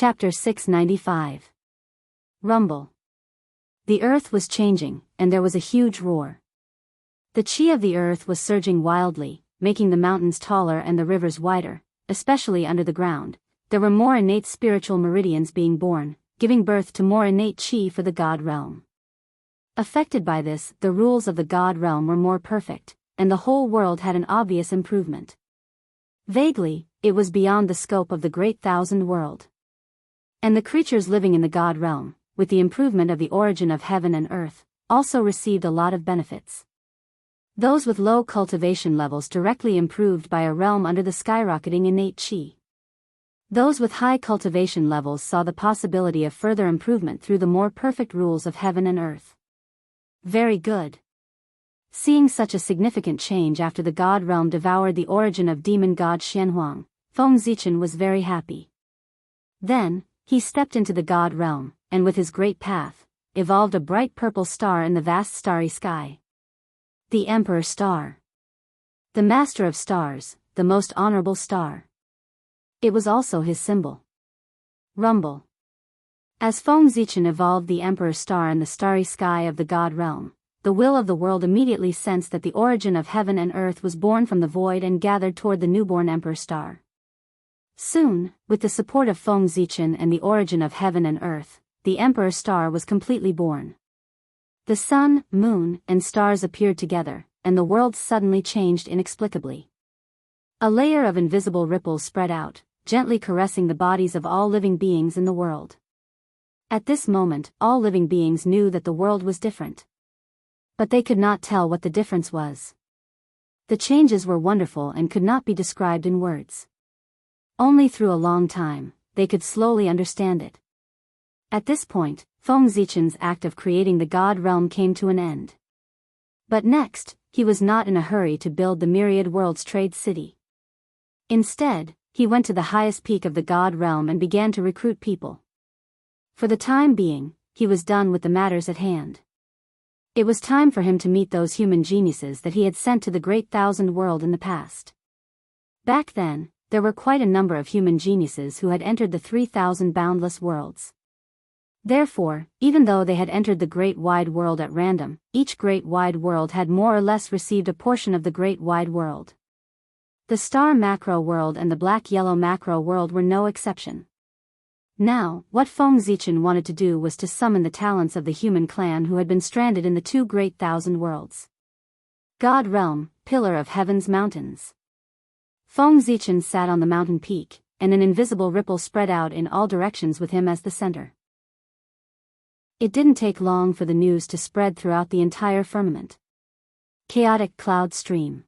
Chapter 695. Rumble. The earth was changing, and there was a huge roar. The chi of the earth was surging wildly, making the mountains taller and the rivers wider, especially under the ground. There were more innate spiritual meridians being born, giving birth to more innate chi for the god realm. Affected by this, the rules of the god realm were more perfect, and the whole world had an obvious improvement. Vaguely, it was beyond the scope of the Great Thousand World. And the creatures living in the god realm, with the improvement of the origin of heaven and earth, also received a lot of benefits. Those with low cultivation levels directly improved by a realm under the skyrocketing innate chi. Those with high cultivation levels saw the possibility of further improvement through the more perfect rules of heaven and earth. Very good. Seeing such a significant change after the god realm devoured the origin of demon god Xianhuang, Feng Zichen was very happy. Then, he stepped into the god realm, and with his great path, evolved a bright purple star in the vast starry sky. The Emperor Star. The Master of Stars, the most honorable star. It was also his symbol. Rumble. As Feng Zichen evolved the Emperor Star in the starry sky of the god realm, the will of the world immediately sensed that the origin of heaven and earth was born from the void and gathered toward the newborn Emperor Star. Soon, with the support of Feng Zichen and the origin of heaven and earth, the Emperor Star was completely born. The sun, moon, and stars appeared together, and the world suddenly changed inexplicably. A layer of invisible ripples spread out, gently caressing the bodies of all living beings in the world. At this moment, all living beings knew that the world was different. But they could not tell what the difference was. The changes were wonderful and could not be described in words. Only through a long time, they could slowly understand it. At this point, Feng Zichen's act of creating the god realm came to an end. But next, he was not in a hurry to build the myriad worlds trade city. Instead, he went to the highest peak of the god realm and began to recruit people. For the time being, he was done with the matters at hand. It was time for him to meet those human geniuses that he had sent to the Great Thousand World in the past. Back then, there were quite a number of human geniuses who had entered the 3,000 boundless worlds. Therefore, even though they had entered the Great Wide World at random, each Great Wide World had more or less received a portion of the Great Wide World. The Star Macro World and the Black-Yellow Macro World were no exception. Now, what Feng Zichen wanted to do was to summon the talents of the human clan who had been stranded in the two Great Thousand Worlds. God Realm, Pillar of Heaven's Mountains. Feng Zichen sat on the mountain peak, and an invisible ripple spread out in all directions with him as the center. It didn't take long for the news to spread throughout the entire firmament. Chaotic cloud stream.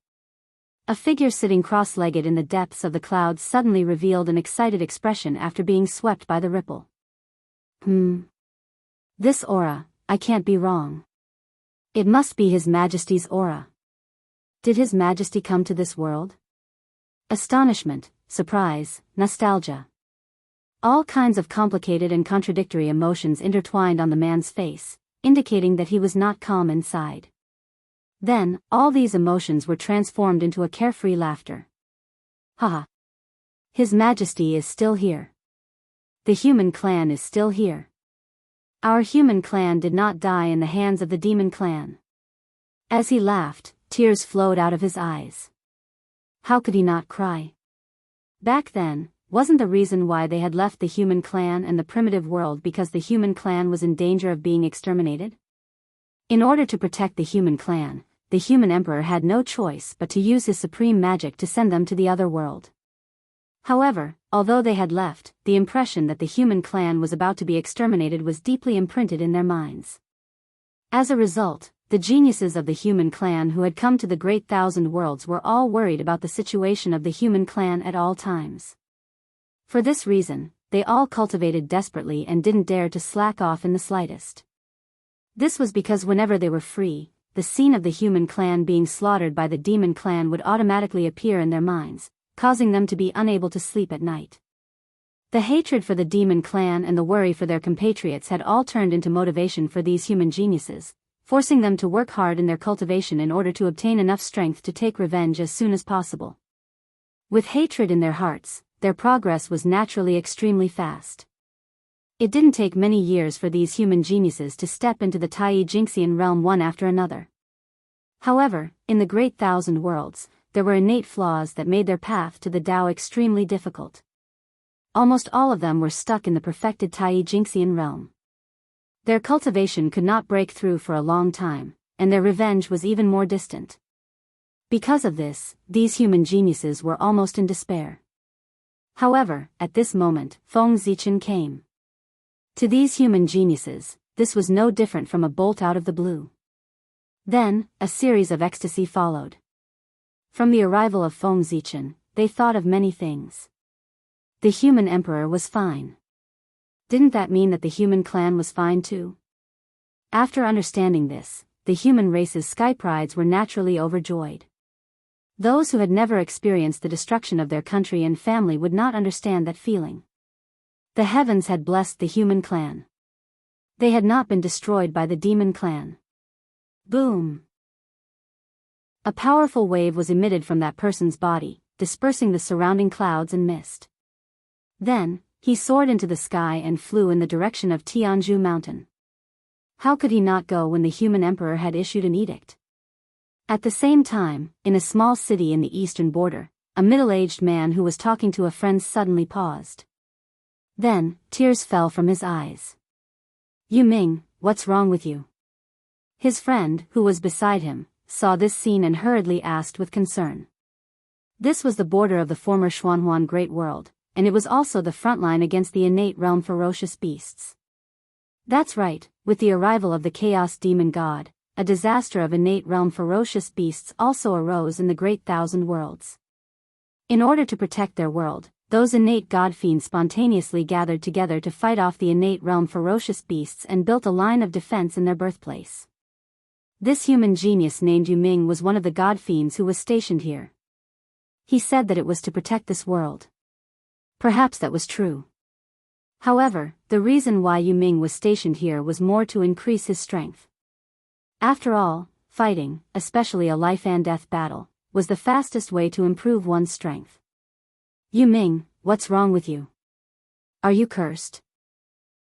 A figure sitting cross-legged in the depths of the clouds suddenly revealed an excited expression after being swept by the ripple. This aura, I can't be wrong. It must be His Majesty's aura. Did His Majesty come to this world? Astonishment, surprise, nostalgia. All kinds of complicated and contradictory emotions intertwined on the man's face, indicating that he was not calm inside. Then, all these emotions were transformed into a carefree laughter. Haha. His Majesty is still here. The human clan is still here. Our human clan did not die in the hands of the demon clan. As he laughed, tears flowed out of his eyes. How could he not cry? Back then, wasn't the reason why they had left the human clan and the primitive world because the human clan was in danger of being exterminated? In order to protect the human clan, the human emperor had no choice but to use his supreme magic to send them to the other world. However, although they had left, the impression that the human clan was about to be exterminated was deeply imprinted in their minds. As a result, the geniuses of the human clan who had come to the Great Thousand Worlds were all worried about the situation of the human clan at all times. For this reason, they all cultivated desperately and didn't dare to slack off in the slightest. This was because whenever they were free, the scene of the human clan being slaughtered by the demon clan would automatically appear in their minds, causing them to be unable to sleep at night. The hatred for the demon clan and the worry for their compatriots had all turned into motivation for these human geniuses, forcing them to work hard in their cultivation in order to obtain enough strength to take revenge as soon as possible. With hatred in their hearts, their progress was naturally extremely fast. It didn't take many years for these human geniuses to step into the Tai Jingxian realm one after another. However, in the Great Thousand Worlds, there were innate flaws that made their path to the Tao extremely difficult. Almost all of them were stuck in the perfected Tai Jingxian realm. Their cultivation could not break through for a long time, and their revenge was even more distant. Because of this, these human geniuses were almost in despair. However, at this moment, Feng Zichen came. To these human geniuses, this was no different from a bolt out of the blue. Then, a series of ecstasy followed. From the arrival of Feng Zichen, they thought of many things. The human emperor was fine. Didn't that mean that the human clan was fine too? After understanding this, the human race's sky prides were naturally overjoyed. Those who had never experienced the destruction of their country and family would not understand that feeling. The heavens had blessed the human clan. They had not been destroyed by the demon clan. Boom! A powerful wave was emitted from that person's body, dispersing the surrounding clouds and mist. Then, he soared into the sky and flew in the direction of Tianzhu Mountain. How could he not go when the human emperor had issued an edict? At the same time, in a small city in the eastern border, a middle-aged man who was talking to a friend suddenly paused. Then, tears fell from his eyes. "Yu Ming, what's wrong with you?" His friend, who was beside him, saw this scene and hurriedly asked with concern. This was the border of the former Xuanhuan Great World, and it was also the front line against the innate realm ferocious beasts. That's right, with the arrival of the Chaos Demon God, a disaster of innate realm ferocious beasts also arose in the Great Thousand Worlds. In order to protect their world, those innate god fiends spontaneously gathered together to fight off the innate realm ferocious beasts and built a line of defense in their birthplace. This human genius named Yu Ming was one of the god fiends who was stationed here. He said that it was to protect this world. Perhaps that was true. However, the reason why Yu Ming was stationed here was more to increase his strength. After all, fighting, especially a life-and-death battle, was the fastest way to improve one's strength. "Yu Ming, what's wrong with you? Are you cursed?"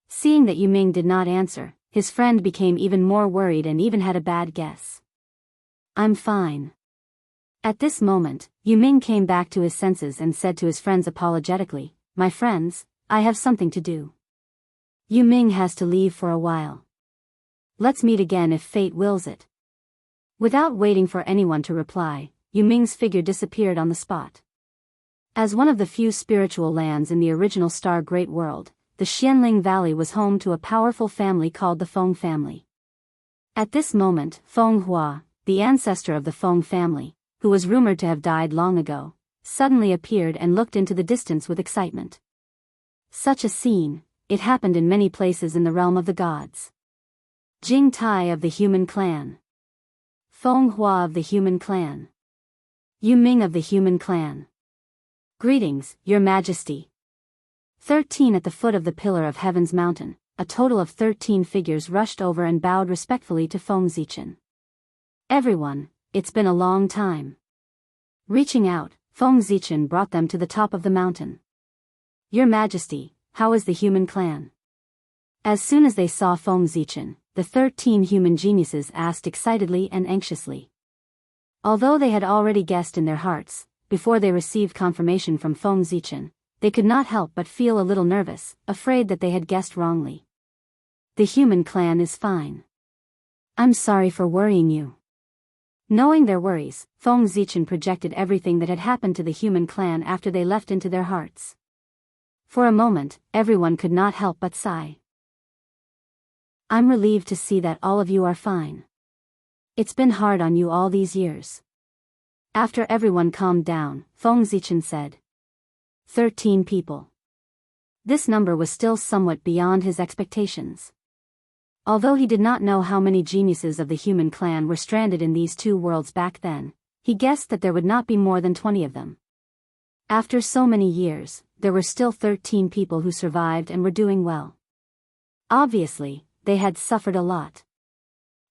Seeing that Yu Ming did not answer, his friend became even more worried and even had a bad guess. "I'm fine." At this moment, Yu Ming came back to his senses and said to his friends apologetically, "My friends, I have something to do. Yu Ming has to leave for a while. Let's meet again if fate wills it." Without waiting for anyone to reply, Yu Ming's figure disappeared on the spot. As one of the few spiritual lands in the original Star Great World, the Xianling Valley was home to a powerful family called the Feng family. At this moment, Feng Hua, the ancestor of the Feng family, who was rumored to have died long ago, suddenly appeared and looked into the distance with excitement. Such a scene, it happened in many places in the realm of the gods. Jing Tai of the human clan. Feng Hua of the human clan. Yu Ming of the human clan. "Greetings, Your Majesty." 13 At the foot of the Pillar of Heaven's mountain, a total of 13 figures rushed over and bowed respectfully to Feng Zichen. "Everyone, it's been a long time." Reaching out, Feng Zichen brought them to the top of the mountain. "Your Majesty, how is the human clan?" As soon as they saw Feng Zichen, the 13 human geniuses asked excitedly and anxiously. Although they had already guessed in their hearts, before they received confirmation from Feng Zichen, they could not help but feel a little nervous, afraid that they had guessed wrongly. "The human clan is fine. I'm sorry for worrying you." Knowing their worries, Feng Zichen projected everything that had happened to the human clan after they left into their hearts. For a moment, everyone could not help but sigh. "I'm relieved to see that all of you are fine. It's been hard on you all these years." After everyone calmed down, Feng Zichen said, 13 people. This number was still somewhat beyond his expectations. Although he did not know how many geniuses of the human clan were stranded in these two worlds back then, he guessed that there would not be more than 20 of them. After so many years, there were still 13 people who survived and were doing well. Obviously, they had suffered a lot.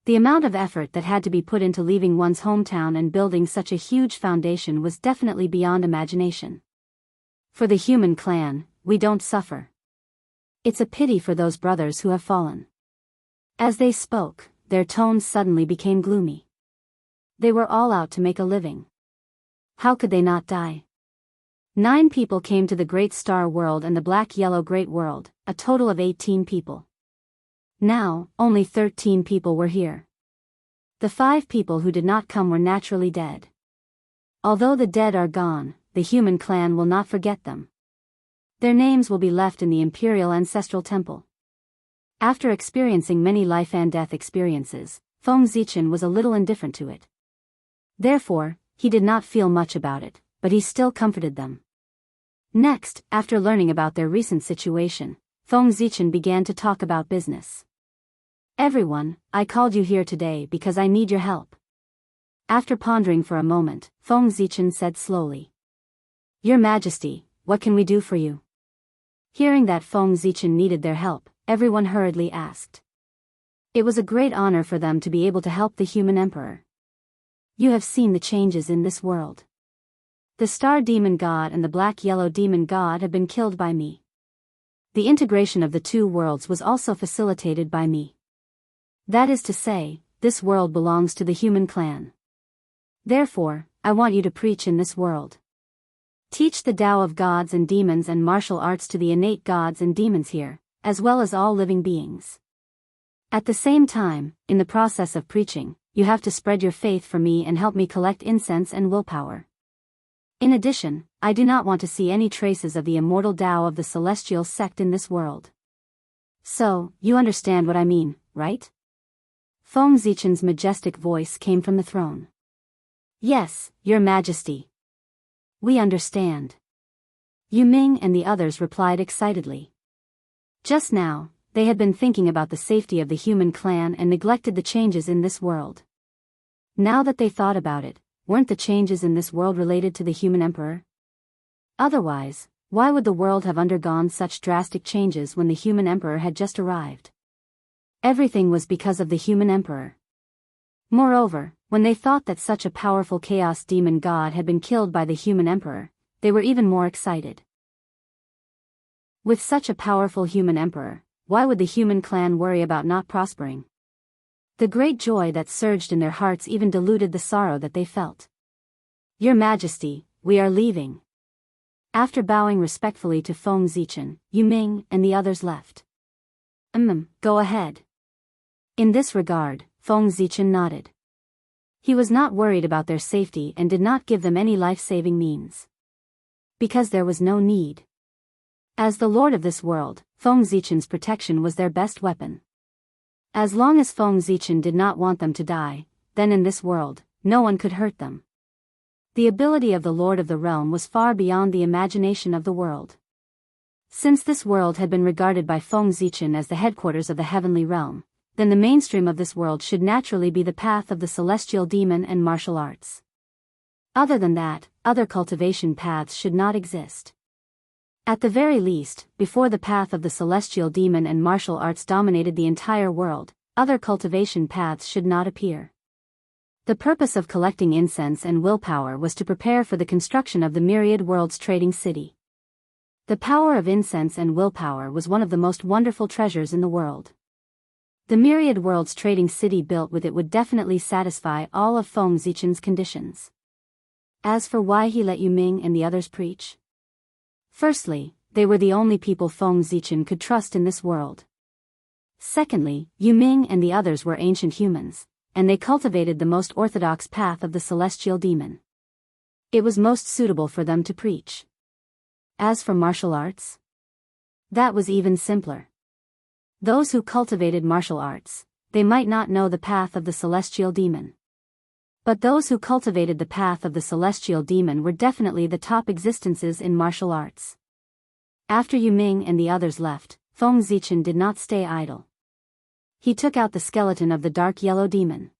The amount of effort that had to be put into leaving one's hometown and building such a huge foundation was definitely beyond imagination. For the human clan, we don't suffer. It's a pity for those brothers who have fallen." As they spoke, their tones suddenly became gloomy. They were all out to make a living. How could they not die? 9 people came to the Great Star World and the Black-Yellow Great World, a total of 18 people. Now, only 13 people were here. The 5 people who did not come were naturally dead. Although the dead are gone, the human clan will not forget them. Their names will be left in the Imperial Ancestral Temple. After experiencing many life and death experiences, Feng Zichen was a little indifferent to it. Therefore, he did not feel much about it, but he still comforted them. Next, after learning about their recent situation, Feng Zichen began to talk about business. "Everyone, I called you here today because I need your help." After pondering for a moment, Feng Zichen said slowly, "Your Majesty, what can we do for you?" Hearing that Feng Zichen needed their help, everyone hurriedly asked. It was a great honor for them to be able to help the human emperor. "You have seen the changes in this world. The Star Demon God and the Black-Yellow Demon God have been killed by me. The integration of the 2 worlds was also facilitated by me. That is to say, this world belongs to the human clan. Therefore, I want you to preach in this world. Teach the Tao of gods and demons and martial arts to the innate gods and demons here, as well as all living beings. At the same time, in the process of preaching, you have to spread your faith for me and help me collect incense and willpower. In addition, I do not want to see any traces of the immortal Tao of the celestial sect in this world. So, you understand what I mean, right?" Feng Zichen's majestic voice came from the throne. "Yes, Your Majesty. We understand." Yu Ming and the others replied excitedly. Just now, they had been thinking about the safety of the human clan and neglected the changes in this world. Now that they thought about it, weren't the changes in this world related to the human emperor? Otherwise, why would the world have undergone such drastic changes when the human emperor had just arrived? Everything was because of the human emperor. Moreover, when they thought that such a powerful chaos demon god had been killed by the human emperor, they were even more excited. With such a powerful human emperor, why would the human clan worry about not prospering? The great joy that surged in their hearts even diluted the sorrow that they felt. "Your Majesty, we are leaving." After bowing respectfully to Feng Zichen, Yu Ming and the others left. Go ahead." In this regard, Feng Zichen nodded. He was not worried about their safety and did not give them any life-saving means. Because there was no need. As the lord of this world, Feng Zichen's protection was their best weapon. As long as Feng Zichen did not want them to die, then in this world, no one could hurt them. The ability of the Lord of the Realm was far beyond the imagination of the world. Since this world had been regarded by Feng Zichen as the headquarters of the heavenly realm, then the mainstream of this world should naturally be the path of the celestial demon and martial arts. Other than that, other cultivation paths should not exist. At the very least, before the path of the celestial demon and martial arts dominated the entire world, other cultivation paths should not appear. The purpose of collecting incense and willpower was to prepare for the construction of the Myriad Worlds Trading City. The power of incense and willpower was one of the most wonderful treasures in the world. The Myriad Worlds Trading City built with it would definitely satisfy all of Feng Zichen's conditions. As for why he let Yu Ming and the others preach? Firstly, they were the only people Feng Zichen could trust in this world. Secondly, Yu Ming and the others were ancient humans, and they cultivated the most orthodox path of the celestial demon. It was most suitable for them to preach. As for martial arts, that was even simpler. Those who cultivated martial arts, they might not know the path of the celestial demon. But those who cultivated the path of the celestial demon were definitely the top existences in martial arts. After Yu Ming and the others left, Feng Zichen did not stay idle. He took out the skeleton of the dark yellow demon.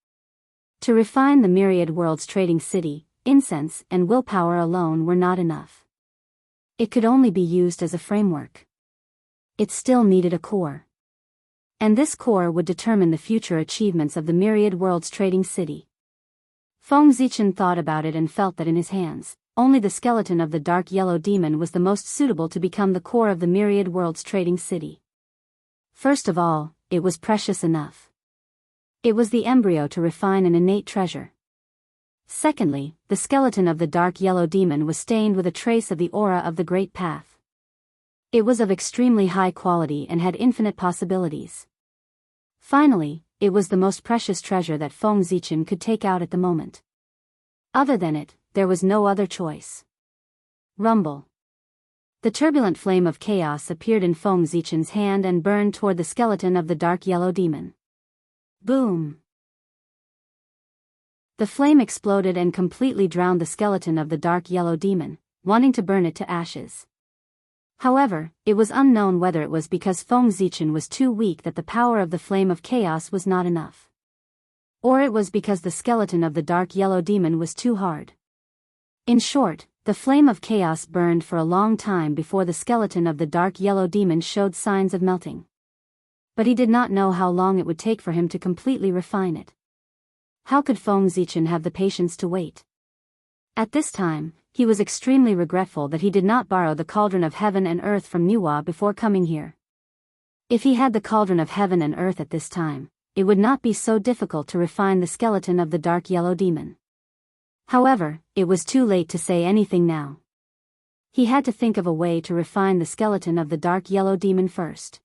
To refine the Myriad Worlds Trading City, incense and willpower alone were not enough. It could only be used as a framework. It still needed a core. And this core would determine the future achievements of the Myriad Worlds Trading City. Feng Zichen thought about it and felt that in his hands, only the skeleton of the dark yellow demon was the most suitable to become the core of the Myriad Worlds Trading City. First of all, it was precious enough. It was the embryo to refine an innate treasure. Secondly, the skeleton of the dark yellow demon was stained with a trace of the aura of the Great Path. It was of extremely high quality and had infinite possibilities. Finally, it was the most precious treasure that Feng Zichen could take out at the moment. Other than it, there was no other choice. Rumble. The turbulent flame of chaos appeared in Feng Zichen's hand and burned toward the skeleton of the dark yellow demon. Boom! The flame exploded and completely drowned the skeleton of the dark yellow demon, wanting to burn it to ashes. However, it was unknown whether it was because Feng Zichen was too weak that the power of the flame of chaos was not enough, or it was because the skeleton of the dark yellow demon was too hard. In short, the flame of chaos burned for a long time before the skeleton of the dark yellow demon showed signs of melting. But he did not know how long it would take for him to completely refine it. How could Feng Zichen have the patience to wait? At this time, he was extremely regretful that he did not borrow the cauldron of heaven and earth from Nuwa before coming here. If he had the cauldron of heaven and earth at this time, it would not be so difficult to refine the skeleton of the dark yellow demon. However, it was too late to say anything now. He had to think of a way to refine the skeleton of the dark yellow demon first.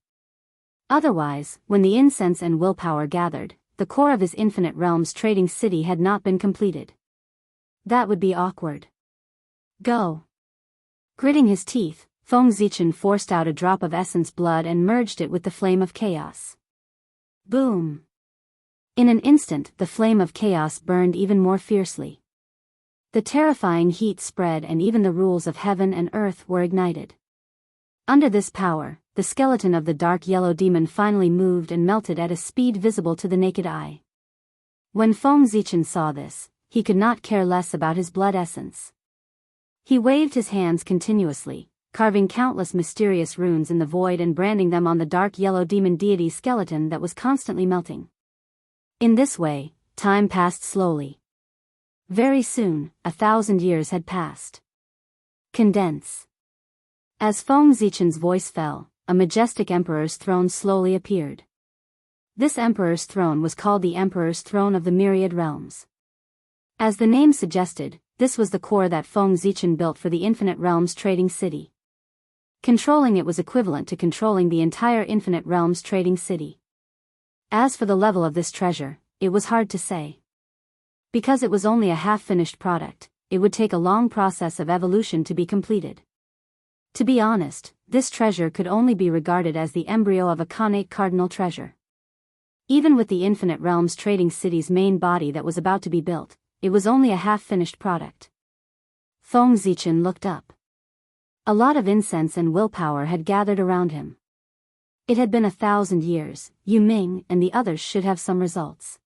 Otherwise, when the incense and willpower gathered, the core of his infinite realms trading city had not been completed. That would be awkward. Go. Gritting his teeth, Feng Zichen forced out a drop of essence blood and merged it with the flame of chaos. Boom! In an instant, the flame of chaos burned even more fiercely. The terrifying heat spread and even the rules of heaven and earth were ignited. Under this power, the skeleton of the dark yellow demon finally moved and melted at a speed visible to the naked eye. When Feng Zichen saw this, he could not care less about his blood essence. He waved his hands continuously, carving countless mysterious runes in the void and branding them on the dark yellow demon deity's skeleton that was constantly melting. In this way, time passed slowly. Very soon, 1,000 years had passed. Condense. As Feng Zichen's voice fell, a majestic emperor's throne slowly appeared. This emperor's throne was called the Emperor's Throne of the Myriad Realms. As the name suggested, this was the core that Feng Zichen built for the Infinite Realms trading city. Controlling it was equivalent to controlling the entire Infinite Realms trading city. As for the level of this treasure, it was hard to say. Because it was only a half-finished product, it would take a long process of evolution to be completed. To be honest, this treasure could only be regarded as the embryo of a connate cardinal treasure. Even with the Infinite Realms trading city's main body that was about to be built, it was only a half-finished product. Feng Zichen looked up. A lot of incense and willpower had gathered around him. It had been 1,000 years, Yu Ming and the others should have some results.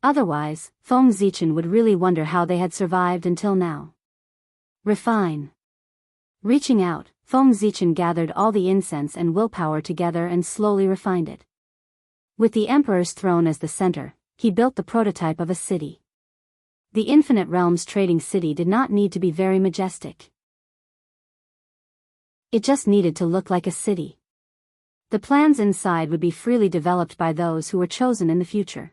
Otherwise, Feng Zichen would really wonder how they had survived until now. Refine. Reaching out, Feng Zichen gathered all the incense and willpower together and slowly refined it. With the Emperor's throne as the center, he built the prototype of a city. The Infinite Realms trading city did not need to be very majestic. It just needed to look like a city. The plans inside would be freely developed by those who were chosen in the future.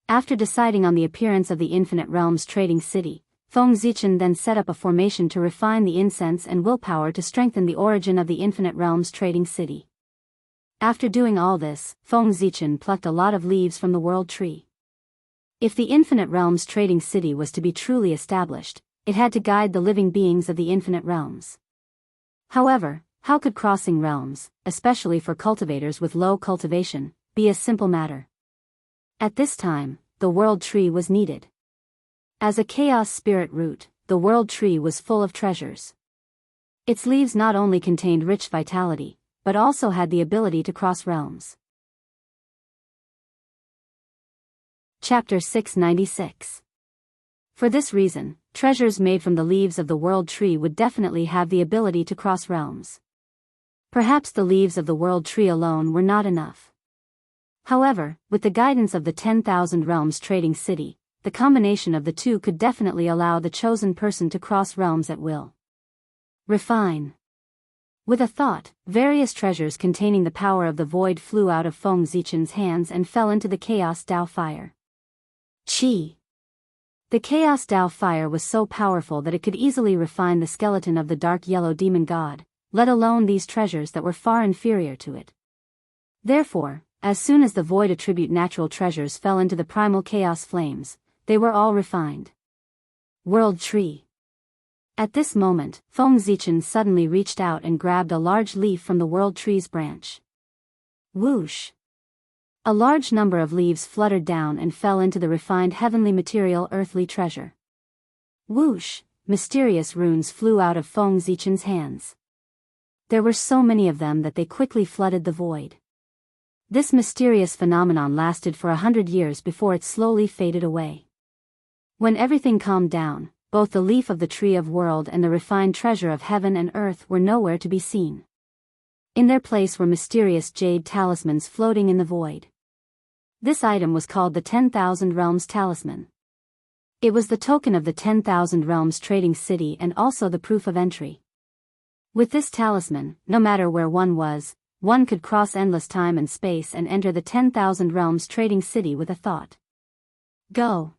After deciding on the appearance of the Infinite Realms trading city, Feng Zichen then set up a formation to refine the incense and willpower to strengthen the origin of the Infinite Realms trading city. After doing all this, Feng Zichen plucked a lot of leaves from the world tree. If the Infinite Realms trading city was to be truly established, it had to guide the living beings of the Infinite Realms. However, how could crossing realms, especially for cultivators with low cultivation, be a simple matter? At this time, the world tree was needed. As a chaos spirit root, the world tree was full of treasures. Its leaves not only contained rich vitality, but also had the ability to cross realms. Chapter 696. For this reason, treasures made from the leaves of the world tree would definitely have the ability to cross realms. Perhaps the leaves of the world tree alone were not enough. However, with the guidance of the 10,000 Realms trading city, the combination of the two could definitely allow the chosen person to cross realms at will. Refine. With a thought, various treasures containing the power of the void flew out of Feng Zichen's hands and fell into the Chaos Dao fire. Qi. The Chaos Dao fire was so powerful that it could easily refine the skeleton of the dark yellow demon god, let alone these treasures that were far inferior to it. Therefore, as soon as the void attribute natural treasures fell into the primal chaos flames, they were all refined. World Tree. At this moment, Feng Zichen suddenly reached out and grabbed a large leaf from the World Tree's branch. Whoosh! A large number of leaves fluttered down and fell into the refined heavenly material earthly treasure. Whoosh! Mysterious runes flew out of Feng Zichen's hands. There were so many of them that they quickly flooded the void. This mysterious phenomenon lasted for 100 years before it slowly faded away. When everything calmed down, both the leaf of the Tree of World and the refined treasure of heaven and earth were nowhere to be seen. In their place were mysterious jade talismans floating in the void. This item was called the 10,000 Realms Talisman. It was the token of the 10,000 Realms trading city and also the proof of entry. With this talisman, no matter where one was, one could cross endless time and space and enter the 10,000 Realms trading city with a thought. Go!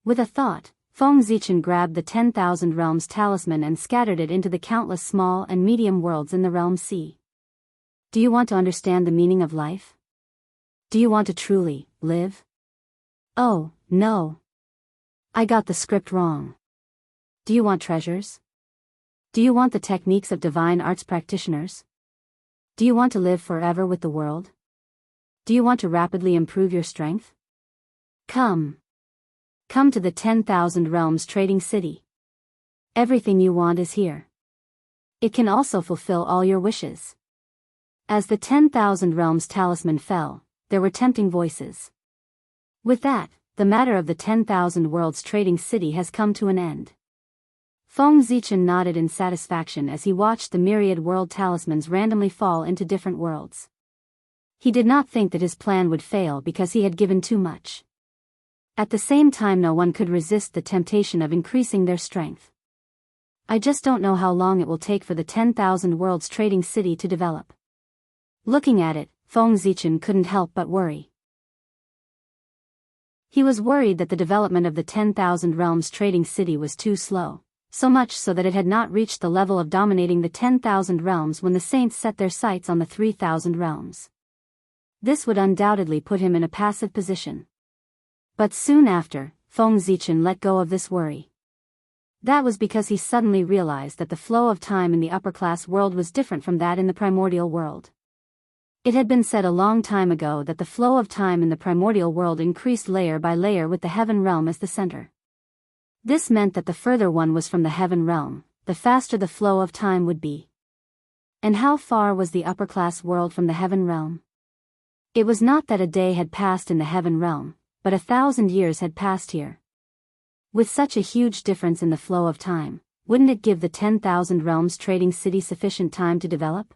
With a thought, Feng Zichen grabbed the 10,000 Realms talisman and scattered it into the countless small and medium worlds in the realm sea. Do you want to understand the meaning of life? Do you want to truly live? Oh, no. I got the script wrong. Do you want treasures? Do you want the techniques of divine arts practitioners? Do you want to live forever with the world? Do you want to rapidly improve your strength? Come. Come to the 10,000 Realms trading city. Everything you want is here. It can also fulfill all your wishes. As the 10,000 Realms talisman fell, there were tempting voices. With that, the matter of the 10,000 Worlds trading city has come to an end. Feng Zichen nodded in satisfaction as he watched the myriad world talismans randomly fall into different worlds. He did not think that his plan would fail because he had given too much. At the same time, no one could resist the temptation of increasing their strength. I just don't know how long it will take for the 10,000 Worlds trading city to develop. Looking at it, Feng Zichen couldn't help but worry. He was worried that the development of the 10,000 Realms trading city was too slow. So much so that it had not reached the level of dominating the 10,000 realms when the saints set their sights on the 3,000 realms. This would undoubtedly put him in a passive position. But soon after, Feng Zichen let go of this worry. That was because he suddenly realized that the flow of time in the upper-class world was different from that in the primordial world. It had been said a long time ago that the flow of time in the primordial world increased layer by layer with the heaven realm as the center. This meant that the further one was from the heaven realm, the faster the flow of time would be. And how far was the upper-class world from the heaven realm? It was not that a day had passed in the heaven realm, but 1,000 years had passed here. With such a huge difference in the flow of time, wouldn't it give the 10,000 realms trading city sufficient time to develop?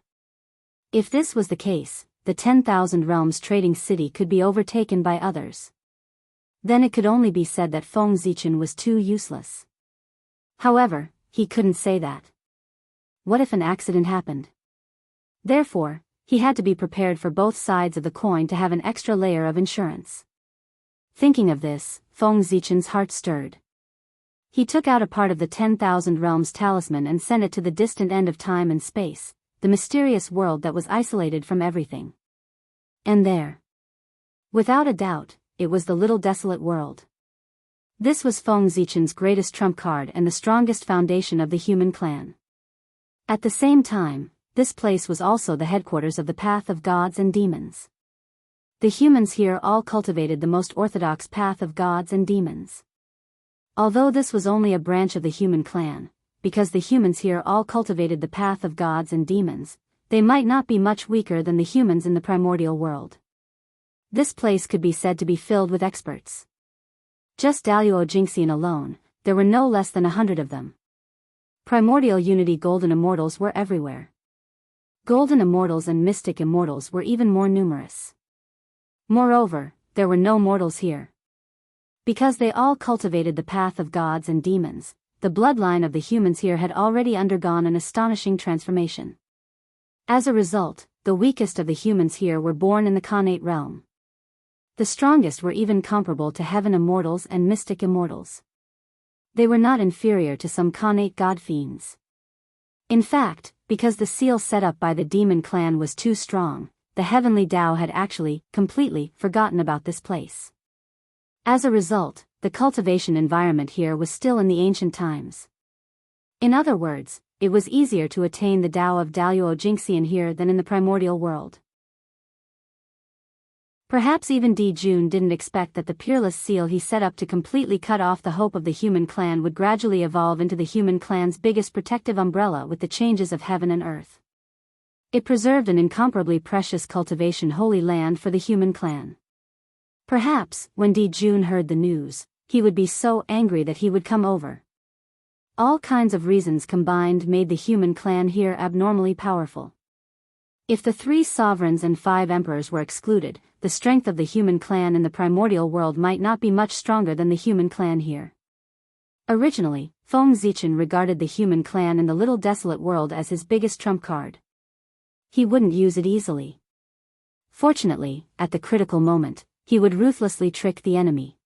If this was the case, the 10,000 realms trading city could be overtaken by others. Then it could only be said that Feng Zichen was too useless. However, he couldn't say that. What if an accident happened? Therefore, he had to be prepared for both sides of the coin to have an extra layer of insurance. Thinking of this, Feng Zichen's heart stirred. He took out a part of the 10,000 Realms talisman and sent it to the distant end of time and space, the mysterious world that was isolated from everything. And there, without a doubt, it was the little desolate world. This was Feng Zichen's greatest trump card and the strongest foundation of the human clan. At the same time, this place was also the headquarters of the path of gods and demons. The humans here all cultivated the most orthodox path of gods and demons. Although this was only a branch of the human clan, because the humans here all cultivated the path of gods and demons, they might not be much weaker than the humans in the primordial world. This place could be said to be filled with experts. Just Daoist Jingxian alone, there were no less than 100 of them. Primordial Unity Golden Immortals were everywhere. Golden Immortals and Mystic Immortals were even more numerous. Moreover, there were no mortals here. Because they all cultivated the path of gods and demons, the bloodline of the humans here had already undergone an astonishing transformation. As a result, the weakest of the humans here were born in the Khanate realm. The strongest were even comparable to heaven immortals and mystic immortals. They were not inferior to some Khanate god fiends. In fact, because the seal set up by the demon clan was too strong, the heavenly Tao had actually, completely, forgotten about this place. As a result, the cultivation environment here was still in the ancient times. In other words, it was easier to attain the Tao of Daoist Jingxian here than in the primordial world. Perhaps even Di Jun didn't expect that the peerless seal he set up to completely cut off the hope of the human clan would gradually evolve into the human clan's biggest protective umbrella with the changes of heaven and earth. It preserved an incomparably precious cultivation holy land for the human clan. Perhaps, when Di Jun heard the news, he would be so angry that he would come over. All kinds of reasons combined made the human clan here abnormally powerful. If the 3 sovereigns and 5 emperors were excluded, the strength of the human clan in the primordial world might not be much stronger than the human clan here. Originally, Feng Zichen regarded the human clan in the little desolate world as his biggest trump card. He wouldn't use it easily. Fortunately, at the critical moment, he would ruthlessly trick the enemy.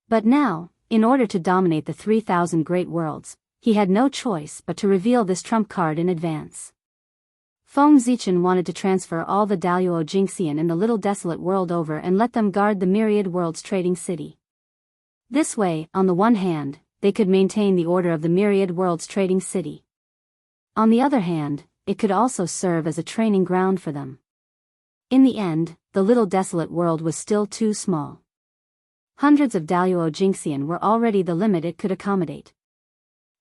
But now, in order to dominate the 3,000 great worlds, he had no choice but to reveal this trump card in advance. Feng Zichen wanted to transfer all the Daoist Jingxian in the little desolate world over and let them guard the myriad worlds trading city. This way, on the one hand, they could maintain the order of the myriad worlds trading city. On the other hand, it could also serve as a training ground for them. In the end, the little desolate world was still too small. Hundreds of Daoist Jingxian were already the limit it could accommodate.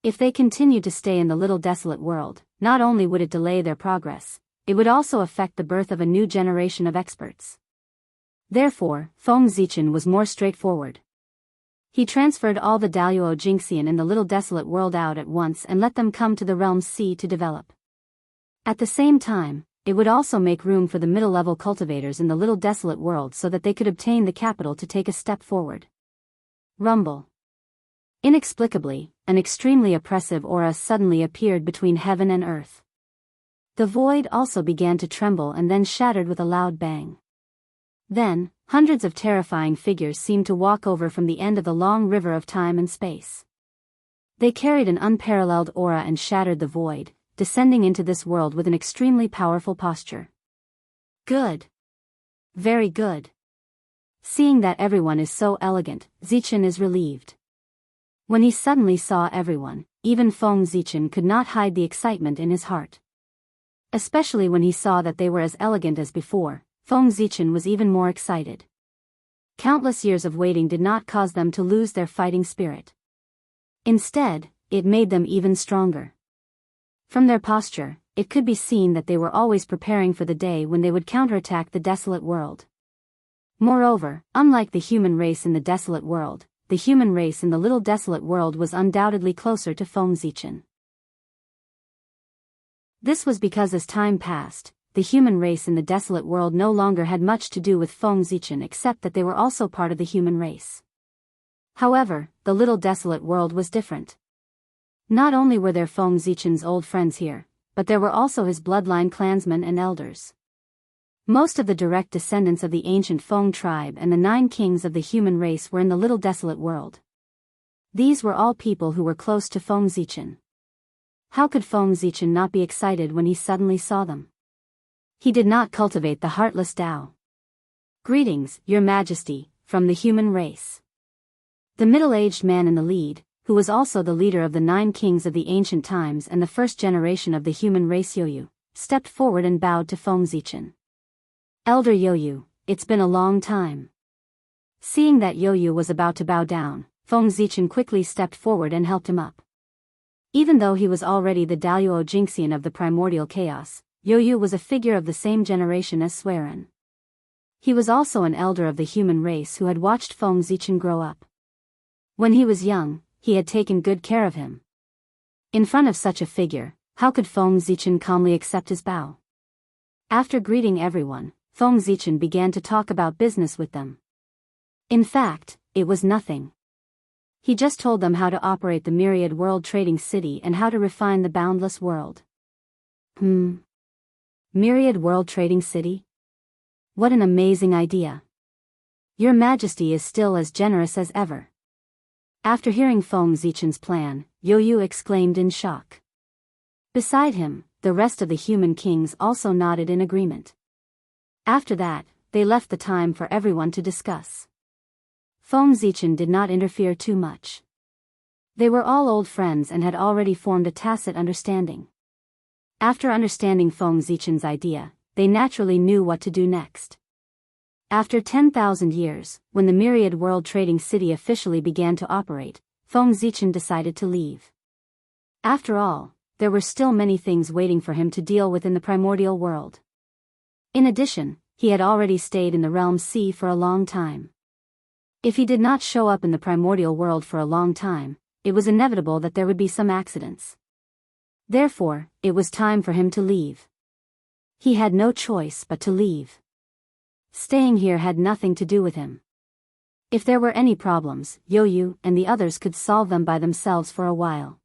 If they continued to stay in the little desolate world, not only would it delay their progress, it would also affect the birth of a new generation of experts. Therefore, Feng Zichen was more straightforward. He transferred all the Daoist Jingxian in the little desolate world out at once and let them come to the realm's sea to develop. At the same time, it would also make room for the middle-level cultivators in the little desolate world so that they could obtain the capital to take a step forward. Rumble. Inexplicably, an extremely oppressive aura suddenly appeared between heaven and earth. The void also began to tremble and then shattered with a loud bang. Then, hundreds of terrifying figures seemed to walk over from the end of the long river of time and space. They carried an unparalleled aura and shattered the void, descending into this world with an extremely powerful posture. Good. Very good. Seeing that everyone is so elegant, Zichen is relieved. When he suddenly saw everyone, even Feng Zichen could not hide the excitement in his heart. Especially when he saw that they were as elegant as before, Feng Zichen was even more excited. Countless years of waiting did not cause them to lose their fighting spirit. Instead, it made them even stronger. From their posture, it could be seen that they were always preparing for the day when they would counterattack the desolate world. Moreover, unlike the human race in the desolate world, the human race in the little desolate world was undoubtedly closer to Feng Zichen. This was because as time passed, the human race in the desolate world no longer had much to do with Feng Zichen except that they were also part of the human race. However, the little desolate world was different. Not only were there Feng Zichen's old friends here, but there were also his bloodline clansmen and elders. Most of the direct descendants of the ancient Feng tribe and the 9 kings of the human race were in the little desolate world. These were all people who were close to Feng Zichen. How could Feng Zichen not be excited when he suddenly saw them? He did not cultivate the heartless Tao. Greetings, Your Majesty, from the human race. The middle-aged man in the lead, who was also the leader of the 9 kings of the ancient times and the first generation of the human race Yoyu, stepped forward and bowed to Feng Zichen. Elder Yoyu, it's been a long time. Seeing that Yoyu was about to bow down, Feng Zichen quickly stepped forward and helped him up. Even though he was already the Daoist Jingxian of the primordial chaos, Yoyu was a figure of the same generation as Swerin. He was also an elder of the human race who had watched Feng Zichen grow up. When he was young, he had taken good care of him. In front of such a figure, how could Feng Zichen calmly accept his bow? After greeting everyone, Feng Zichen began to talk about business with them. In fact, it was nothing. He just told them how to operate the myriad world trading city and how to refine the boundless world. Myriad World Trading City? What an amazing idea. Your Majesty is still as generous as ever. After hearing Feng Zichen's plan, Yu exclaimed in shock. Beside him, the rest of the human kings also nodded in agreement. After that, they left the time for everyone to discuss. Feng Zichen did not interfere too much. They were all old friends and had already formed a tacit understanding. After understanding Feng Zichen's idea, they naturally knew what to do next. After 10,000 years, when the Myriad World Trading City officially began to operate, Feng Zichen decided to leave. After all, there were still many things waiting for him to deal with in the primordial world. In addition, he had already stayed in the Realm Sea for a long time. If he did not show up in the primordial world for a long time, it was inevitable that there would be some accidents. Therefore, it was time for him to leave. He had no choice but to leave. Staying here had nothing to do with him. If there were any problems, Yu and the others could solve them by themselves for a while.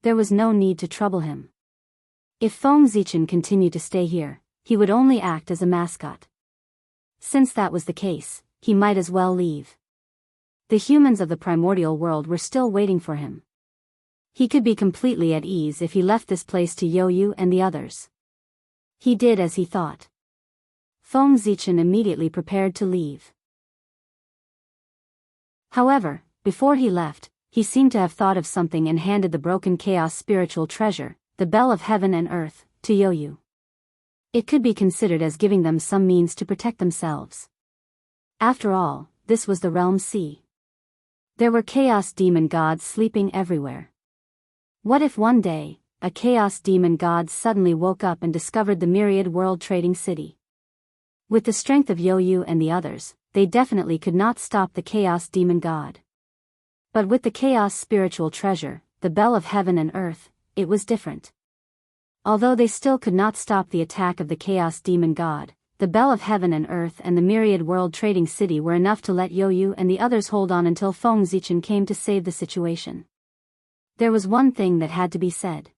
There was no need to trouble him. If Feng Zichen continued to stay here, he would only act as a mascot. Since that was the case, he might as well leave. The humans of the primordial world were still waiting for him. He could be completely at ease if he left this place to Yu and the others. He did as he thought. Feng Zichen immediately prepared to leave. However, before he left, he seemed to have thought of something and handed the broken chaos spiritual treasure, the Bell of Heaven and Earth, to Yu. It could be considered as giving them some means to protect themselves. After all, this was the Realm Sea. There were chaos demon gods sleeping everywhere. What if one day, a chaos demon god suddenly woke up and discovered the Myriad World Trading City? With the strength of Yu and the others, they definitely could not stop the chaos demon god. But with the chaos spiritual treasure, the Bell of Heaven and Earth, it was different. Although they still could not stop the attack of the chaos demon god, the Bell of Heaven and Earth and the Myriad World Trading City were enough to let Yu and the others hold on until Feng Zichen came to save the situation. There was one thing that had to be said.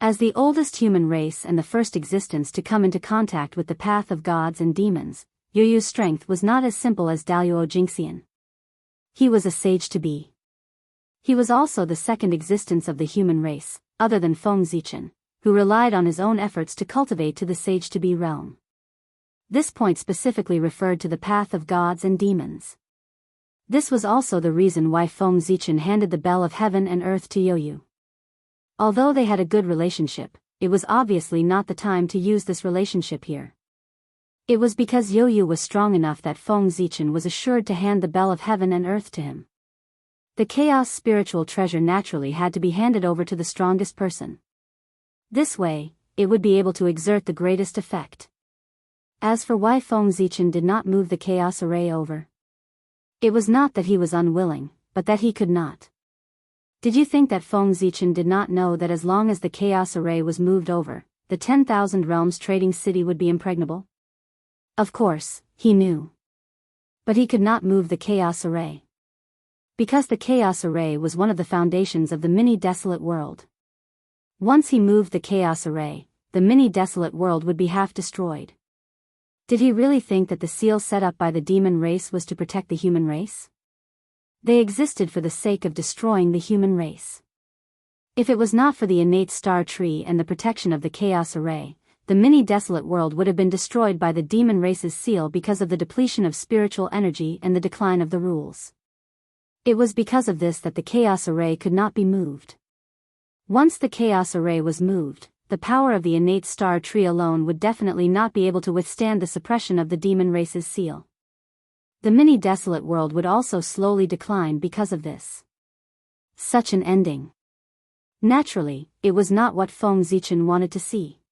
As the oldest human race and the first existence to come into contact with the path of gods and demons, Yu's strength was not as simple as Daoist Jingxian. He was a sage to be. He was also the second existence of the human race, other than Feng Zichen, who relied on his own efforts to cultivate to the sage to be realm. This point specifically referred to the path of gods and demons. This was also the reason why Feng Zichen handed the Bell of Heaven and Earth to Yu. Although they had a good relationship, it was obviously not the time to use this relationship here. It was because Yu was strong enough that Feng Zichen was assured to hand the Bell of Heaven and Earth to him. The chaos spiritual treasure naturally had to be handed over to the strongest person. This way, it would be able to exert the greatest effect. As for why Feng Zichen did not move the chaos array over, it was not that he was unwilling, but that he could not. Did you think that Feng Zichen did not know that as long as the chaos array was moved over, the 10,000 Realms Trading City would be impregnable? Of course, he knew. But he could not move the chaos array. Because the chaos array was one of the foundations of the mini-desolate world. Once he moved the chaos array, the mini-desolate world would be half destroyed. Did he really think that the seal set up by the demon race was to protect the human race? They existed for the sake of destroying the human race. If it was not for the innate star tree and the protection of the chaos array, the mini-desolate world would have been destroyed by the demon race's seal because of the depletion of spiritual energy and the decline of the rules. It was because of this that the chaos array could not be moved. Once the chaos array was moved, the power of the innate star tree alone would definitely not be able to withstand the suppression of the demon race's seal. The mini-desolate world would also slowly decline because of this. Such an ending. Naturally, it was not what Feng Zichen wanted to see.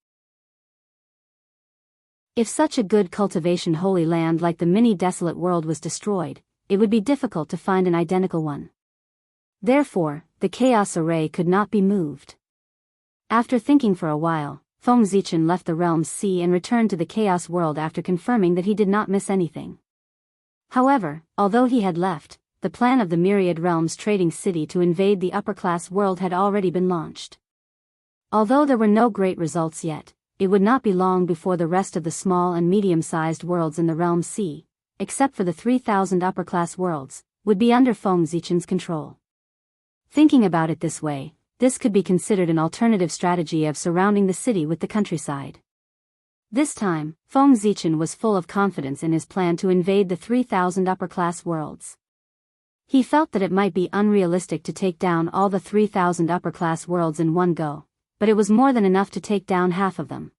If such a good cultivation holy land like the mini-desolate world was destroyed, it would be difficult to find an identical one. Therefore, the chaos array could not be moved. After thinking for a while, Feng Zichen left the Realms Sea and returned to the chaos world after confirming that he did not miss anything. However, although he had left, the plan of the Myriad Realms Trading City to invade the upper-class world had already been launched. Although there were no great results yet, it would not be long before the rest of the small and medium-sized worlds in the Realm C, except for the 3,000 upper-class worlds, would be under Feng Zichen's control. Thinking about it this way, this could be considered an alternative strategy of surrounding the city with the countryside. This time, Feng Zichen was full of confidence in his plan to invade the 3,000 upper-class worlds. He felt that it might be unrealistic to take down all the 3,000 upper-class worlds in one go, but it was more than enough to take down half of them.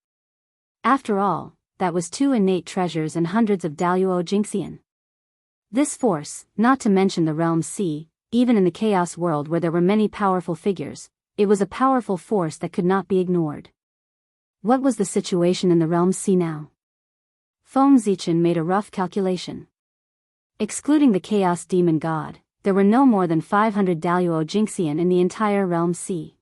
After all, that was 2 innate treasures and hundreds of Daoist Jingxian. This force, not to mention the Realm C, even in the Chaos world where there were many powerful figures, it was a powerful force that could not be ignored. What was the situation in the Realm C now? Feng Zichen made a rough calculation. Excluding the Chaos Demon God, there were no more than 500 Daoist Jingxian in the entire Realm C.